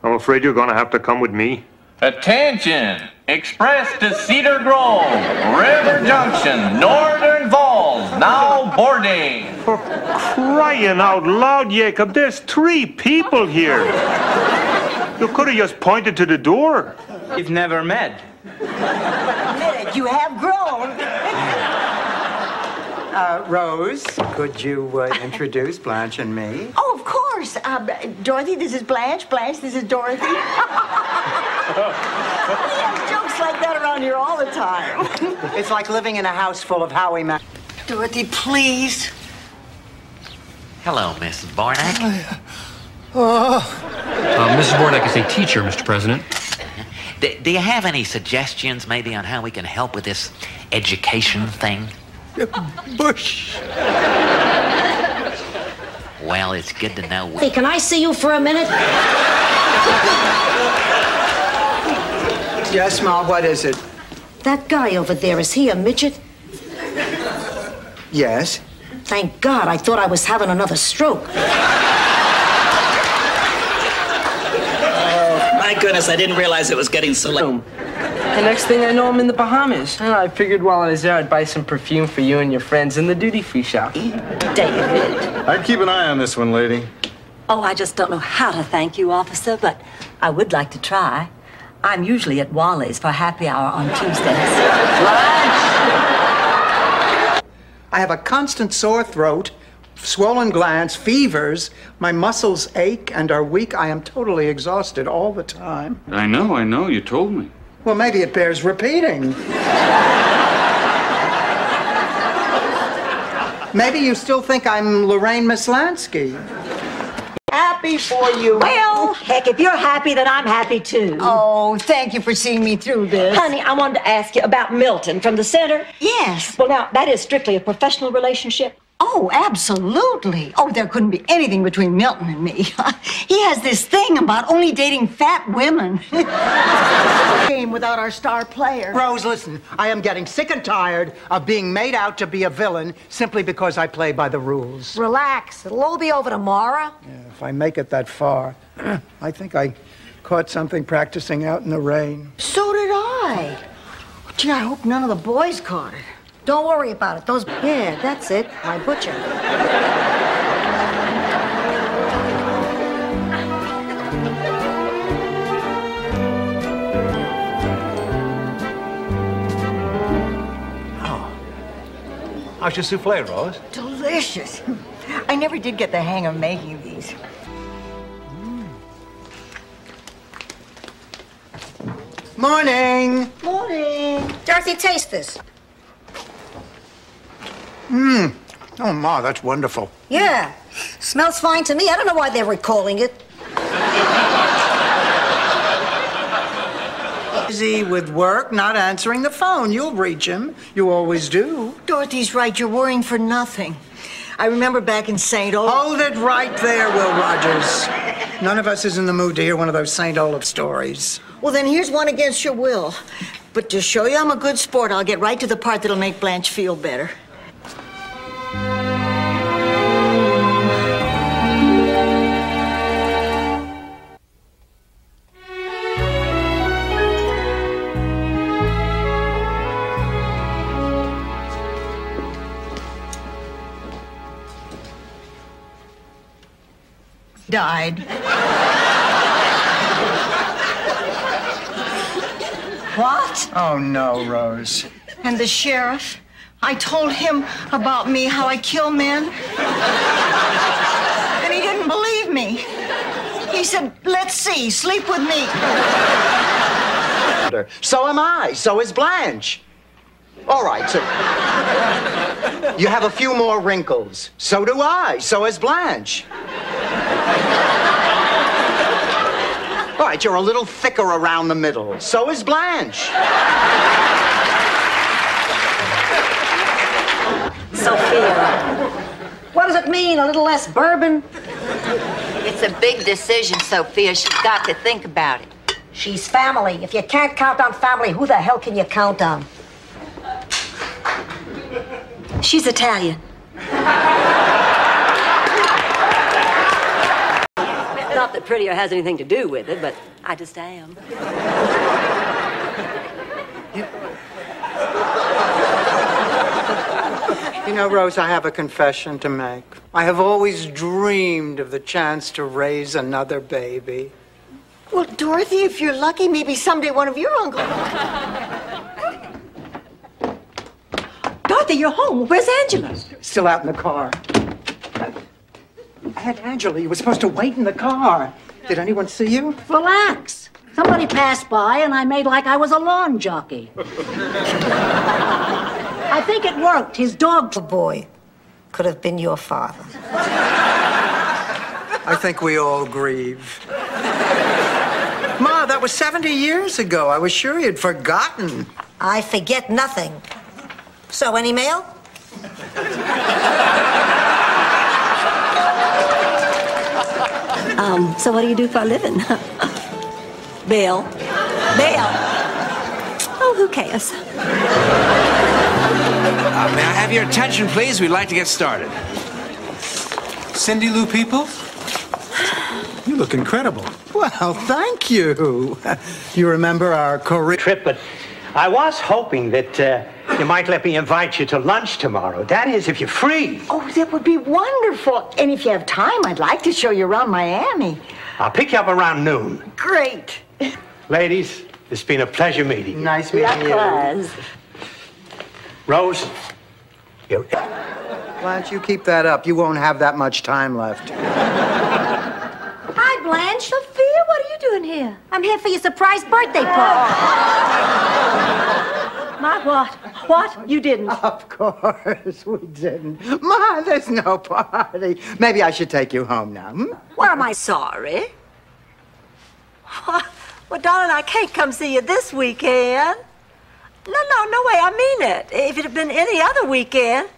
I'm afraid you're gonna have to come with me. Attention! Express to Cedar Grove, River Junction, Northern Falls, now boarding. For crying out loud, Jacob, there's 3 people here. You could have just pointed to the door. We've never met. Admit it, you have grown. Rose, could you introduce Blanche and me? Oh, of course. Dorothy, this is Blanche. Blanche, this is Dorothy. We have jokes like that around here all the time. It's like living in a house full of Howie Mac. Dorothy, please. Hello, Mrs. Barnack. Mrs. Bornak is a teacher, Mr. President. Do you have any suggestions, maybe, on how we can help with this education thing? Bush. Well, it's good to know. Hey, can I see you for a minute? Yes, Ma, what is it? That guy over there, is he a midget? Yes. Thank God, I thought I was having another stroke. My goodness, I didn't realize it was getting so late. The next thing I know, I'm in the Bahamas. And I figured while I was there, I'd buy some perfume for you and your friends in the duty-free shop. David. I'd keep an eye on this one, lady. Oh, I just don't know how to thank you, officer, but I would like to try. I'm usually at Wally's for happy hour on Tuesdays. I have a constant sore throat, swollen glands, fevers. My muscles ache and are weak. I am totally exhausted all the time. I know. You told me. Well, maybe it bears repeating. Maybe you still think I'm Lorraine Mislansky. Happy for you. Well, heck, if you're happy, then I'm happy too. Oh, thank you for seeing me through this. Honey, I wanted to ask you about Milton from the center. Yes. Well, now, that is strictly a professional relationship. Oh, absolutely. Oh, there couldn't be anything between Milton and me. He has this thing about only dating fat women. Game without our star player. Rose, listen, I am getting sick and tired of being made out to be a villain simply because I play by the rules. Relax. It'll all be over tomorrow. Yeah, if I make it that far, I think I caught something practicing out in the rain. So did I. Gee, I hope none of the boys caught it. Don't worry about it. Yeah, that's it. My butcher. How's your souffle, Rose? Delicious. I never did get the hang of making these. Morning. Morning. Dorothy, taste this. Oh, Ma, that's wonderful. Yeah. Smells fine to me. I don't know why they're recalling it. Busy with work, not answering the phone. You'll reach him. You always do. Dorothy's right. You're worrying for nothing. I remember back in St. Olaf. Hold it right there, Will Rogers. None of us is in the mood to hear one of those St. Olaf stories. Well, then here's one against your will. But to show you I'm a good sport, I'll get right to the part that'll make Blanche feel better. Died. What? Oh, no, Rose. And the sheriff? I told him about me, how I kill men. And he didn't believe me. He said, let's see, sleep with me. So am I. So is Blanche. All right, so you have a few more wrinkles. So do I. So is Blanche. All right, you're a little thicker around the middle. So is Blanche. Sophia, what does it mean, a little less bourbon? It's a big decision, Sophia. She's got to think about it. She's family. If you can't count on family, who the hell can you count on? She's Italian. Not that prettier has anything to do with it, but I just am. You know, Rose, I have a confession to make. I have always dreamed of the chance to raise another baby. Well, Dorothy, if you're lucky, maybe someday one of your uncles. Dorothy, you're home. Where's Angela? Still out in the car. Aunt Angela, you were supposed to wait in the car. Did anyone see you? Relax. Somebody passed by and I made like I was a lawn jockey. I think it worked. His dog boy could have been your father. I think we all grieve. Ma, that was 70 years ago. I was sure you'd forgotten. I forget nothing. So, any mail? So what do you do for a living? Bail. Bail. Oh, who cares? May I have your attention, please? We'd like to get started. Cindy Lou Peoples? You look incredible. Well, thank you. You remember our Korea trip, but I was hoping that you might let me invite you to lunch tomorrow. That is, if you're free. Oh, that would be wonderful. And if you have time, I'd like to show you around Miami. I'll pick you up around noon. Great. Ladies, it's been a pleasure meeting you. Nice meeting you. Rose, you. Blanche, you keep that up. You won't have that much time left. Hi, Blanche. Sophia, what are you doing here? I'm here for your surprise birthday party. My what? What? You didn't? Of course we didn't. Ma, there's no party. Maybe I should take you home now. Where am I sorry? Well, darling, I can't come see you this weekend. No way, I mean it. If it had been any other weekend.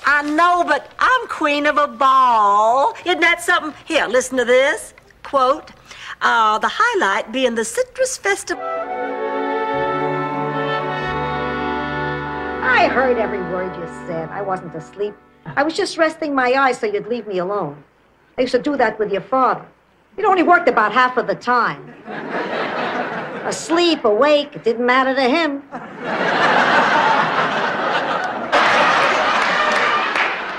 I know, but I'm queen of a ball. Isn't that something? Here, listen to this. Quote, the highlight being the Citrus Festival. I heard every word you said. I wasn't asleep. I was just resting my eyes so you'd leave me alone. I used to do that with your father. It only worked about half of the time. Asleep, awake, it didn't matter to him.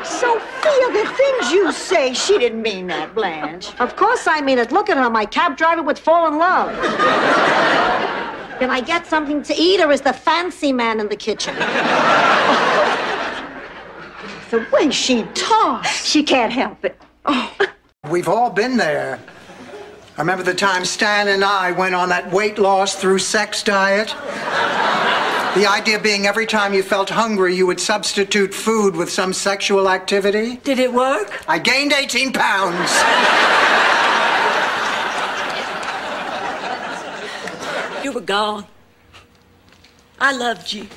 Sophia, the things you say, she didn't mean that, Blanche. Of course I mean it. Look at her. My cab driver would fall in love. Can I get something to eat, or is the fancy man in the kitchen? The way she talks. She can't help it. Oh. We've all been there. I remember the time Stan and I went on that weight loss through sex diet. The idea being every time you felt hungry, you would substitute food with some sexual activity. Did it work? I gained 18 pounds. You were gone. I loved you.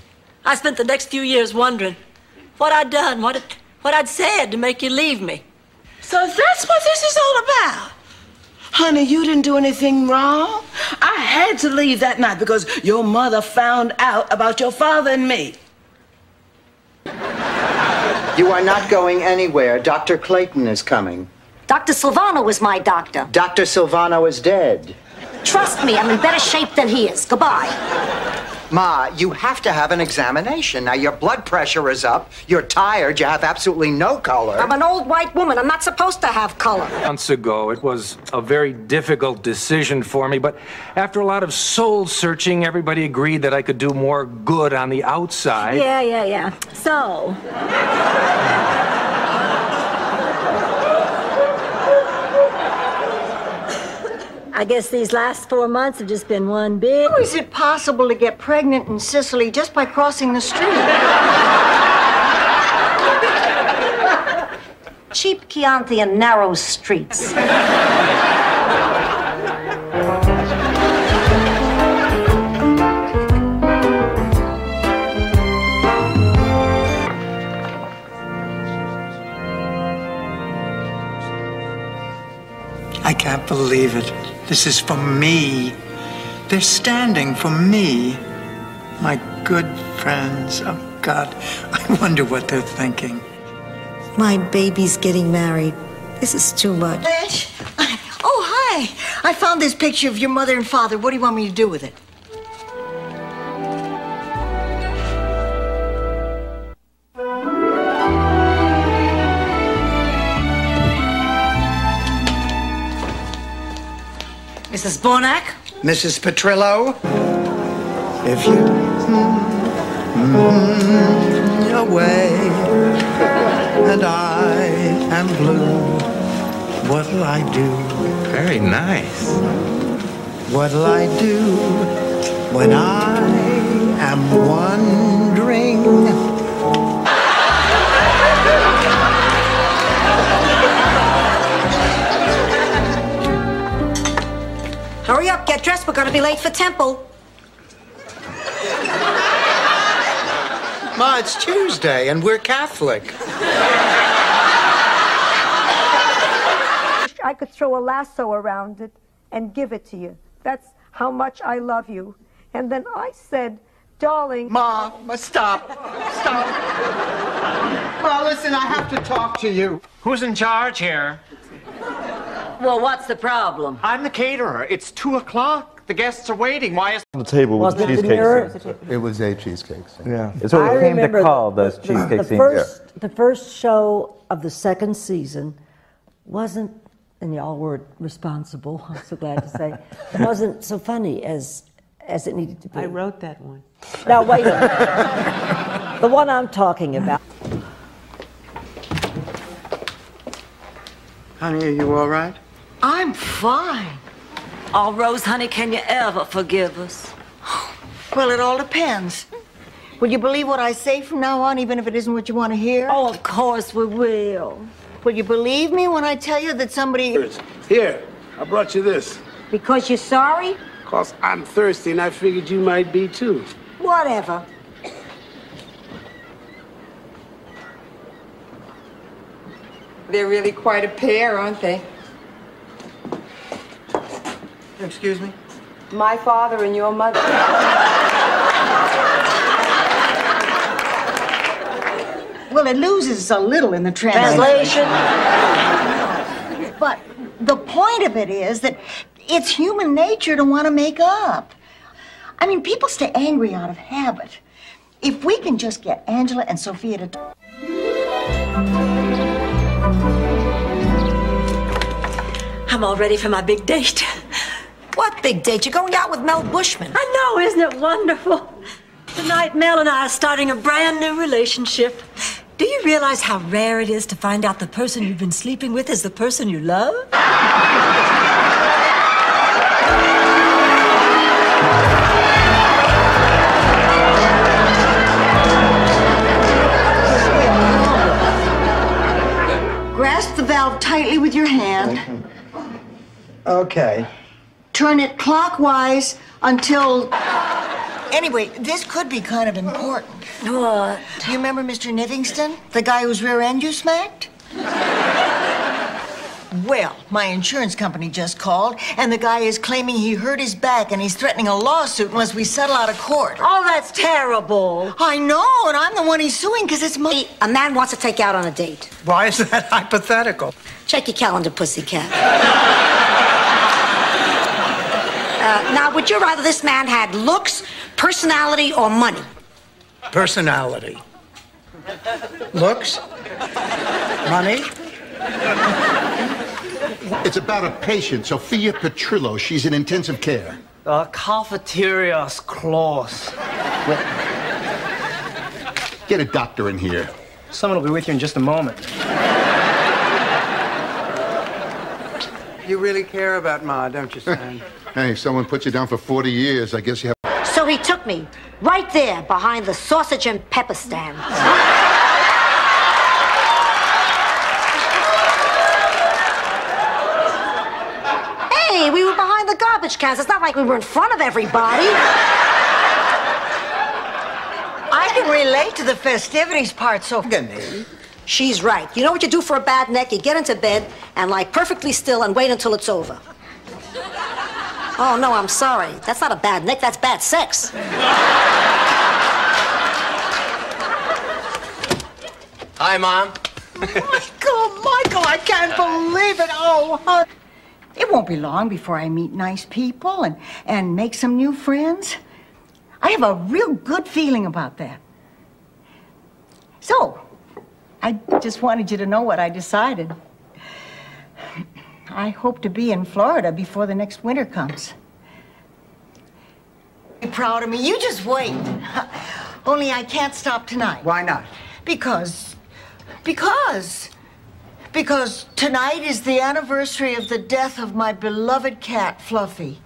I spent the next few years wondering what I'd done, what I'd said to make you leave me. So that's what this is all about? Honey, you didn't do anything wrong. I had to leave that night because your mother found out about your father and me. You are not going anywhere. Dr. Clayton is coming. Dr. Silvano was my doctor. Dr. Silvano is dead. Trust me, I'm in better shape than he is. Goodbye. Ma, you have to have an examination. Now, your blood pressure is up, you're tired, you have absolutely no color. I'm an old white woman. I'm not supposed to have color. Months ago, it was a very difficult decision for me, but after a lot of soul searching, everybody agreed that I could do more good on the outside. Yeah. So... I guess these last 4 months have just been one big... How is it possible to get pregnant in Sicily just by crossing the street? Cheap Chianti and narrow streets. I can't believe it. This is for me. They're standing for me. My good friends. Oh, God. I wonder what they're thinking. My baby's getting married. This is too much. Oh, hi. I found this picture of your mother and father. What do you want me to do with it? Mrs. Bornak? Mrs. Petrillo? If you away and I am blue, what'll I do? Very nice. What'll I do when I am wondering? Hurry up, get dressed. We're going to be late for temple. Ma, it's Tuesday and we're Catholic. I could throw a lasso around it and give it to you. That's how much I love you. And then I said, darling... Ma, stop. Stop. Ma, listen, I have to talk to you. Who's in charge here? Well, what's the problem? I'm the caterer. It's 2 o'clock. The guests are waiting. Why is... The table with Wasn't it the cheesecake. mirror? It was a cheesecake. Yeah. It's what I it came to remember call those cheesecake scenes. The first show of the second season wasn't, and y'all were responsible, I'm so glad to say, it wasn't so funny as it needed to be. I wrote that one. Now, wait a minute. The one I'm talking about. Honey, are you all right? I'm fine. Oh, Rose, honey, can you ever forgive us? Well, it all depends. Will you believe what I say from now on, even if it isn't what you want to hear? Oh, of course we will. Will you believe me when I tell you that somebody... Here, I brought you this. Because you're sorry? Because I'm thirsty and I figured you might be too. Whatever. They're really quite a pair, aren't they? Excuse me? My father and your mother. Well, it loses a little in the translation. But the point of it is that it's human nature to want to make up. I mean, people stay angry out of habit. If we can just get Angela and Sophia to... I'm all ready for my big date. What big date? You're going out with Mel Bushman. I know, isn't it wonderful? Tonight, Mel and I are starting a brand new relationship. Do you realize how rare it is to find out the person you've been sleeping with is the person you love? Grasp the valve tightly with your hand. Okay. Turn it clockwise until... Anyway, this could be kind of important. What? Do you remember Mr. Nivingston? The guy whose rear end you smacked? Well, my insurance company just called, and the guy is claiming he hurt his back, and he's threatening a lawsuit unless we settle out of court. Oh, that's terrible. I know, and I'm the one he's suing because it's my... A man wants to take you out on a date. Why is that hypothetical? Check your calendar, pussycat. Now, would you rather this man had looks, Personality or money? Personality. Looks? Money? It's about a patient, Sophia Petrillo. She's in intensive care. The cafeteria's closed. Get a doctor in here. Someone will be with you in just a moment. You really care about Ma, don't you, Stan? Hey, if someone puts you down for 40 years, I guess you have... So he took me right there behind the sausage and pepper stand. Hey, we were behind the garbage cans. It's not like we were in front of everybody. I can relate to the festivities part, Sophia. She's right. You know what you do for a bad neck? You get into bed and lie perfectly still and wait until it's over. Oh, no, I'm sorry. That's not a bad neck. That's bad sex. Hi, Mom. Michael, I can't believe it. Oh, honey. It won't be long before I meet nice people and make some new friends. I have a real good feeling about that. So, I just wanted you to know what I decided. I hope to be in Florida before the next winter comes. Be proud of me. You just wait. Only I can't stop tonight. Why not? Because tonight is the anniversary of the death of my beloved cat, Fluffy.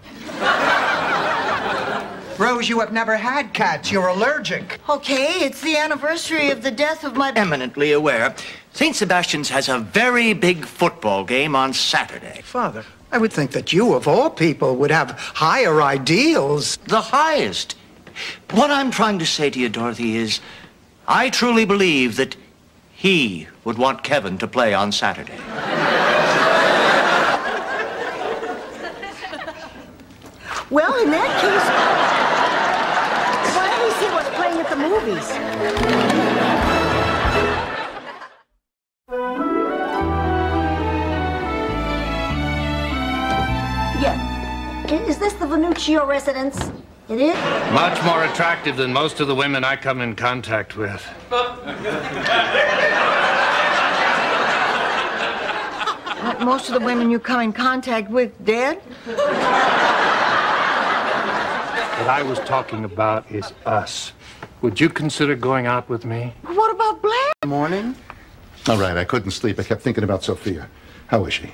Rose, you have never had cats. You're allergic. Okay, it's the anniversary of the death of my... Eminently aware, St. Sebastian's has a very big football game on Saturday. Father, I would think that you, of all people, would have higher ideals. The highest. What I'm trying to say to you, Dorothy, is I truly believe that he would want Kevin to play on Saturday. Well, in that case, why don't we see what's playing at the movies? Yeah. Is this the Venuccio residence? It is? Much more attractive than most of the women I come in contact with. Aren't most of the women you come in contact with dead? What I was talking about is us. Would you consider going out with me? What about Blair? Morning. All right, I couldn't sleep. I kept thinking about Sophia. How is she?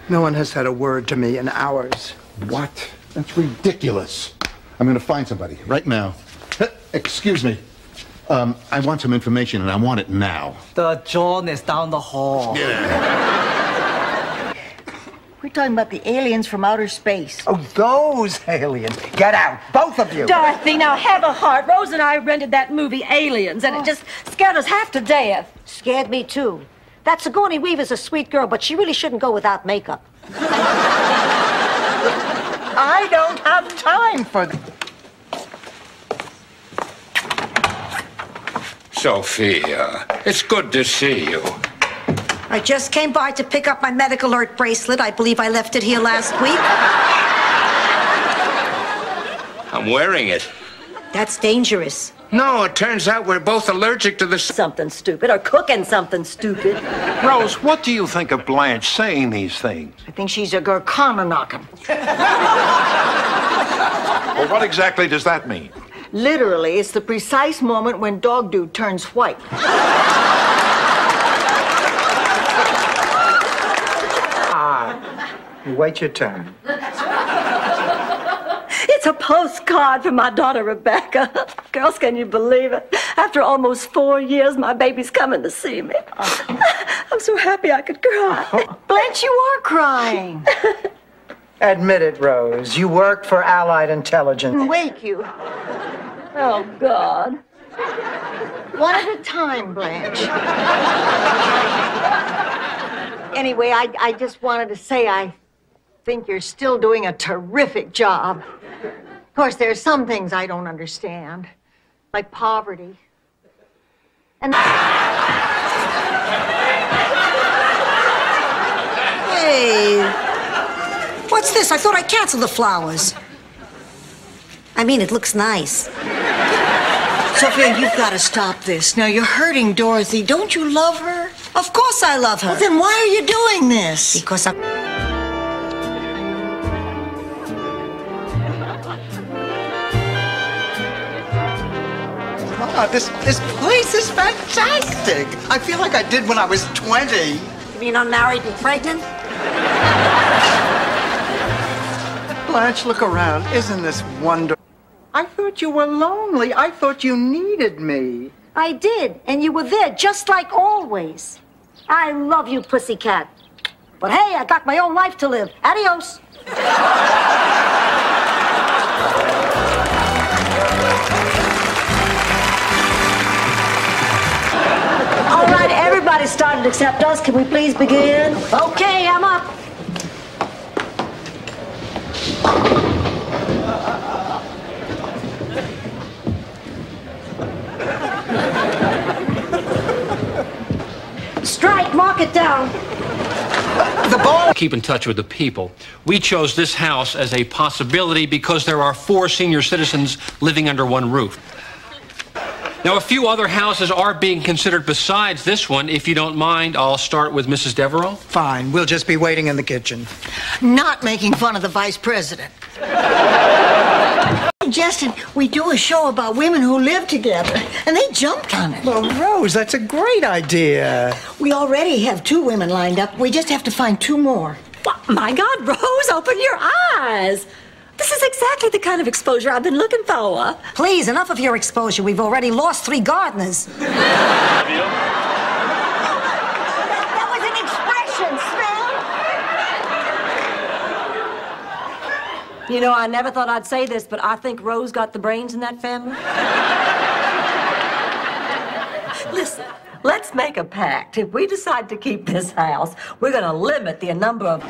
No one has said a word to me in hours. What? That's ridiculous. I'm going to find somebody right now. Excuse me. I want some information, and I want it now. The John is down the hall. We're talking about the aliens from outer space. Oh, those aliens. Get out, both of you. Dorothy, now have a heart. Rose and I rented that movie Aliens, and it just scared us half to death. Scared me, too. That Sigourney Weaver's a sweet girl, but she really shouldn't go without makeup. I don't have time for that. Sophia, it's good to see you. I just came by to pick up my medical alert bracelet. I believe I left it here last week. I'm wearing it. That's dangerous. No, it turns out we're both allergic to the... Something stupid, or cooking something stupid. Rose, what do you think of Blanche saying these things? I think she's a Gurkhananakan. Well, what exactly does that mean? Literally, it's the precise moment when Dog Dude turns white. You wait your turn. It's a postcard from my daughter, Rebecca. Girls, can you believe it? After almost 4 years, my baby's coming to see me. I'm so happy I could cry. Blanche, you are crying. Admit it, Rose. You work for Allied Intelligence. Wake you. Oh, God. One at a time, Blanche. Anyway, I just wanted to say I think you're still doing a terrific job. Of course, there are some things I don't understand, like poverty. And Hey, what's this? I thought I canceled the flowers. I mean, it looks nice. Sophia, you've got to stop this. Now, you're hurting Dorothy. Don't you love her? Of course I love her. Well, then why are you doing this? Because I'm... Ah, this place is fantastic. I feel like I did when I was 20. You mean unmarried and pregnant? Blanche, look around. Isn't this wonderful? I thought you were lonely. I thought you needed me. I did, and you were there just like always. I love you, pussycat. But hey, I got my own life to live. Adios. All right, everybody started to accept us. Can we please begin? Okay, I'm up. Strike, mark it down. The ball. Keep in touch with the people. We chose this house as a possibility because there are 4 senior citizens living under one roof. Now, a few other houses are being considered besides this one. If you don't mind, I'll start with Mrs. Devereaux. Fine, we'll just be waiting in the kitchen. Not making fun of the vice president. Suggested we do a show about women who live together, and they jumped on it. Well, Rose, that's a great idea. We already have 2 women lined up. We just have to find 2 more. Well, my God, Rose, open your eyes. This is exactly the kind of exposure I've been looking for. Please, enough of your exposure. We've already lost 3 gardeners. That was an expression, Sven. You know, I never thought I'd say this, but I think Rose got the brains in that family. Listen, let's make a pact. If we decide to keep this house, we're going to limit the number of...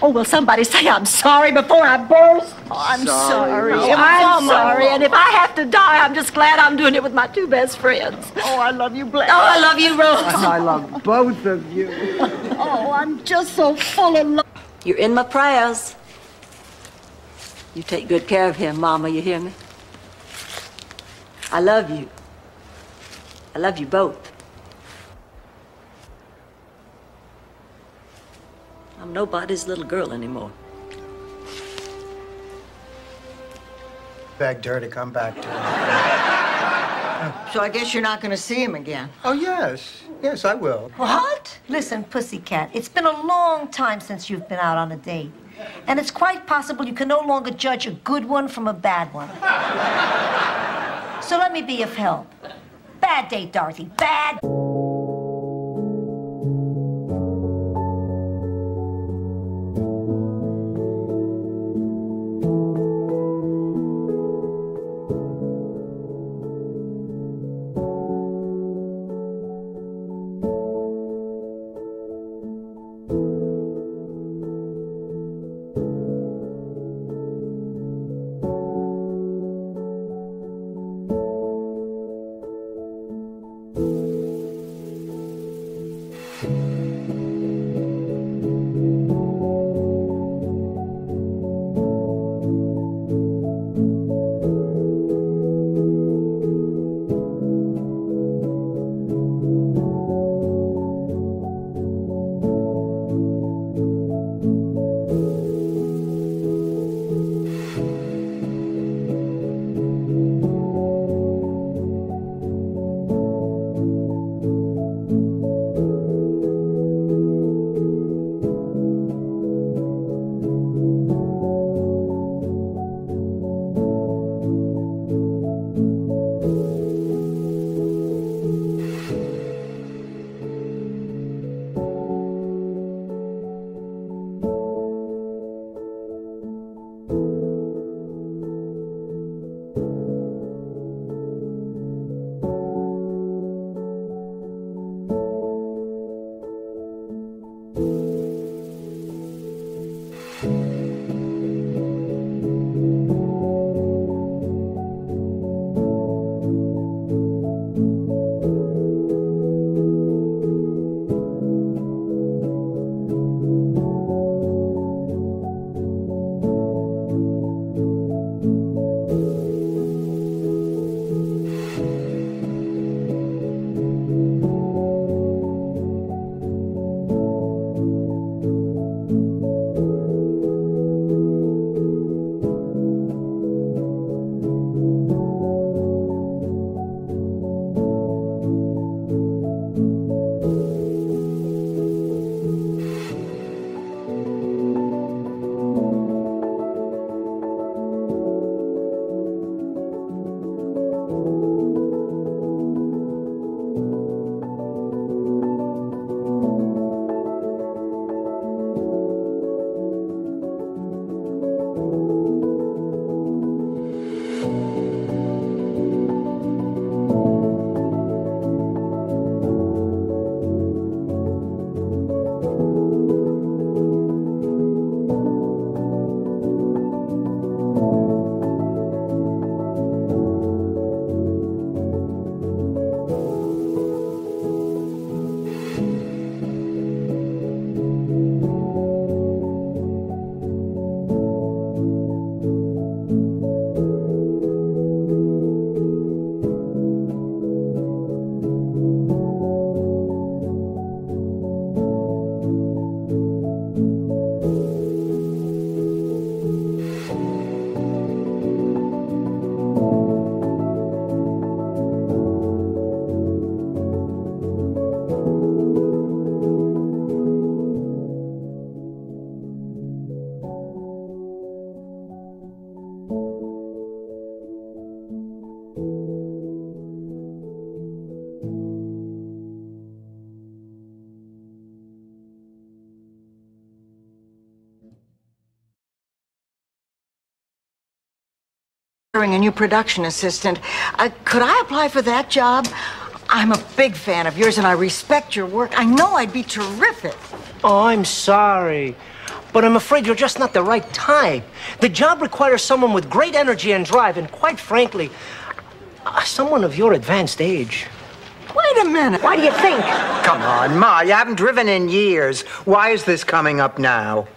Oh, will somebody say I'm sorry before I burst? Oh, I'm sorry. I'm sorry, and if I have to die, I'm just glad I'm doing it with my 2 best friends. Oh, I love you, Blanche. Oh, I love you, Rose. I love both of you. Oh, I'm just so full of love. You're in my prayers. You take good care of him, Mama, you hear me? I love you. I love you both. I'm nobody's little girl anymore. Begged her to come back to him. So I guess you're not going to see him again. Oh, yes. Yes, I will. What? Listen, pussycat, it's been a long time since you've been out on a date. And it's quite possible you can no longer judge a good one from a bad one. So let me be of help. Bad date, Dorothy. Bad. new production assistant. Could I apply for that job? I'm a big fan of yours, and I respect your work. I know I'd be terrific. Oh, I'm sorry, but I'm afraid you're just not the right type. The job requires someone with great energy and drive, and quite frankly, someone of your advanced age. Wait a minute. Why do you think? Come on, Ma, you haven't driven in years. Why is this coming up now?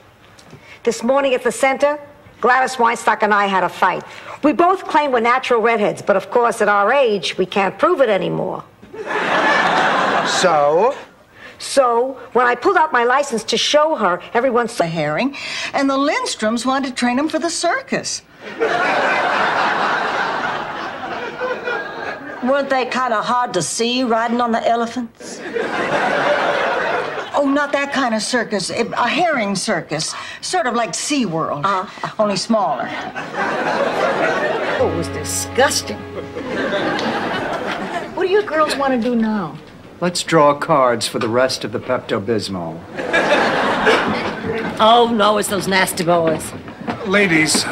This morning at the center, Gladys Weinstock and I had a fight. We both claim we're natural redheads, but of course, at our age, we can't prove it anymore. So, when I pulled out my license to show her, everyone saw Herring, and the Lindstroms wanted to train him for the circus. Weren't they kind of hard to see riding on the elephants? Oh, not that kind of circus. A herring circus. Sort of like SeaWorld. Only smaller. Oh, it was disgusting. What do you girls want to do now? Let's draw cards for the rest of the Pepto-Bismol. Oh, no, it's those nasty boys. Ladies,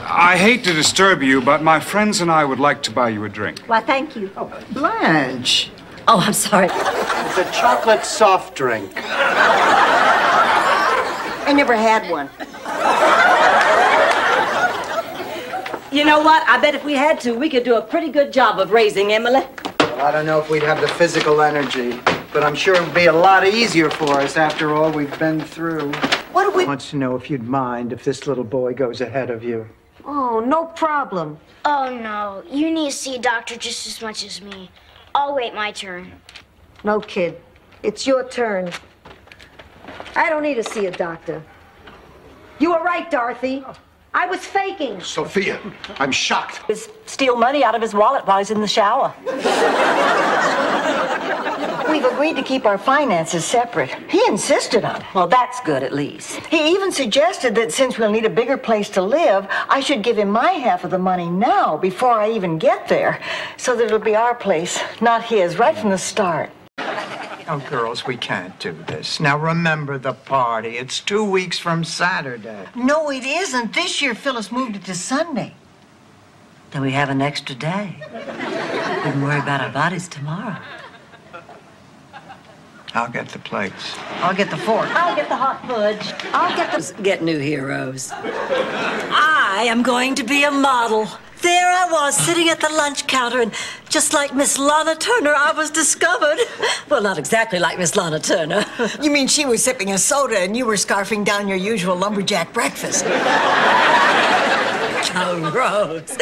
I hate to disturb you, but my friends and I would like to buy you a drink. Why, thank you. Oh, Blanche. Oh, I'm sorry. It's a chocolate soft drink. I never had one. You know what? I bet if we had to, we could do a pretty good job of raising Emily. Well, I don't know if we'd have the physical energy, but I'm sure it would be a lot easier for us after all we've been through. What do we... Wants to know if you'd mind if this little boy goes ahead of you. Oh, no problem. Oh, no. You need to see a doctor just as much as me. I'll wait my turn. No, kid. It's your turn. I don't need to see a doctor. You were right, Dorothy. I was faking. Sophia, I'm shocked. Just steal money out of his wallet while he's in the shower. We've agreed to keep our finances separate. He insisted on it. Well, that's good, at least. He even suggested that since we'll need a bigger place to live, I should give him my half of the money now, before I even get there, so that it'll be our place, not his, right from the start. Oh, girls, we can't do this. Now, remember the party. It's 2 weeks from Saturday. No, it isn't. This year, Phyllis moved it to Sunday. Then we have an extra day. We can worry about our bodies tomorrow. I'll get the plates. I'll get the fork. I'll get the hot fudge. I'll get new heroes. I am going to be a model. There I was, sitting at the lunch counter, and just like Miss Lana Turner, I was discovered. Well, not exactly like Miss Lana Turner. You mean she was sipping a soda and you were scarfing down your usual lumberjack breakfast? Oh, Rose.